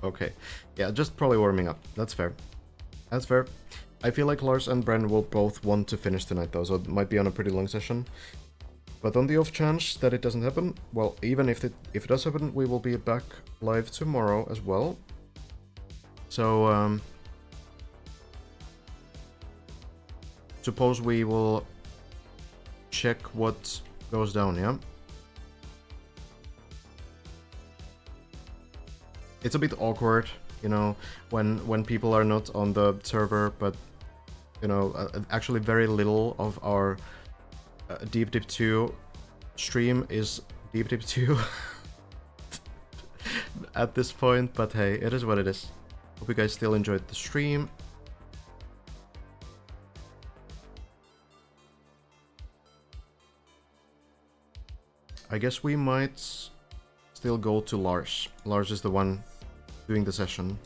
Okay, yeah, just probably warming up. That's fair. That's fair. I feel like Lars and Bren will both want to finish tonight though, so it might be on a pretty long session. But on the off chance that it doesn't happen, well, even if it does happen, we will be back live tomorrow as well. So, suppose we will check what goes down, yeah? It's a bit awkward, you know, when people are not on the server, but, you know, actually very little of our Deep Dip 2 stream is Deep Dip 2 at this point, but hey, it is what it is. Hope you guys still enjoyed the stream. I guess we might still go to Lars. Lars is the one doing the session.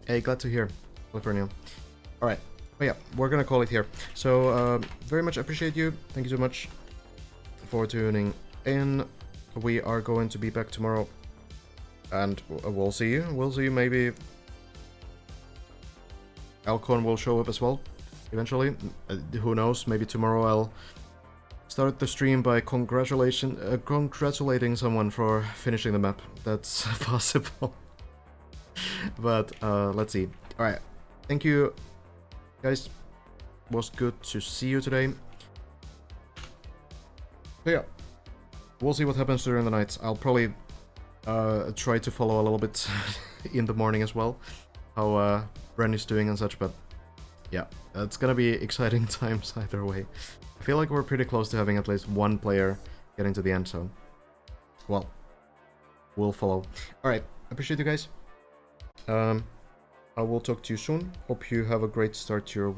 Hey, glad to hear, California. Alright, but yeah, we're gonna call it here. So, very much appreciate you. Thank you so much for tuning in. We are going to be back tomorrow. And we'll see you. We'll see you. Maybe Alcon will show up as well eventually. Who knows? Maybe tomorrow I'll start the stream by congratulating someone for finishing the map. That's possible. But let's see. Alright. Thank you, guys. Was good to see you today. So yeah. We'll see what happens during the night. I'll probably try to follow a little bit in the morning as well. How Bren is doing and such, but yeah, it's gonna be exciting times either way. I feel like we're pretty close to having at least one player getting to the end, so well, we'll follow. Alright, appreciate you guys. I will talk to you soon. Hope you have a great start to your week.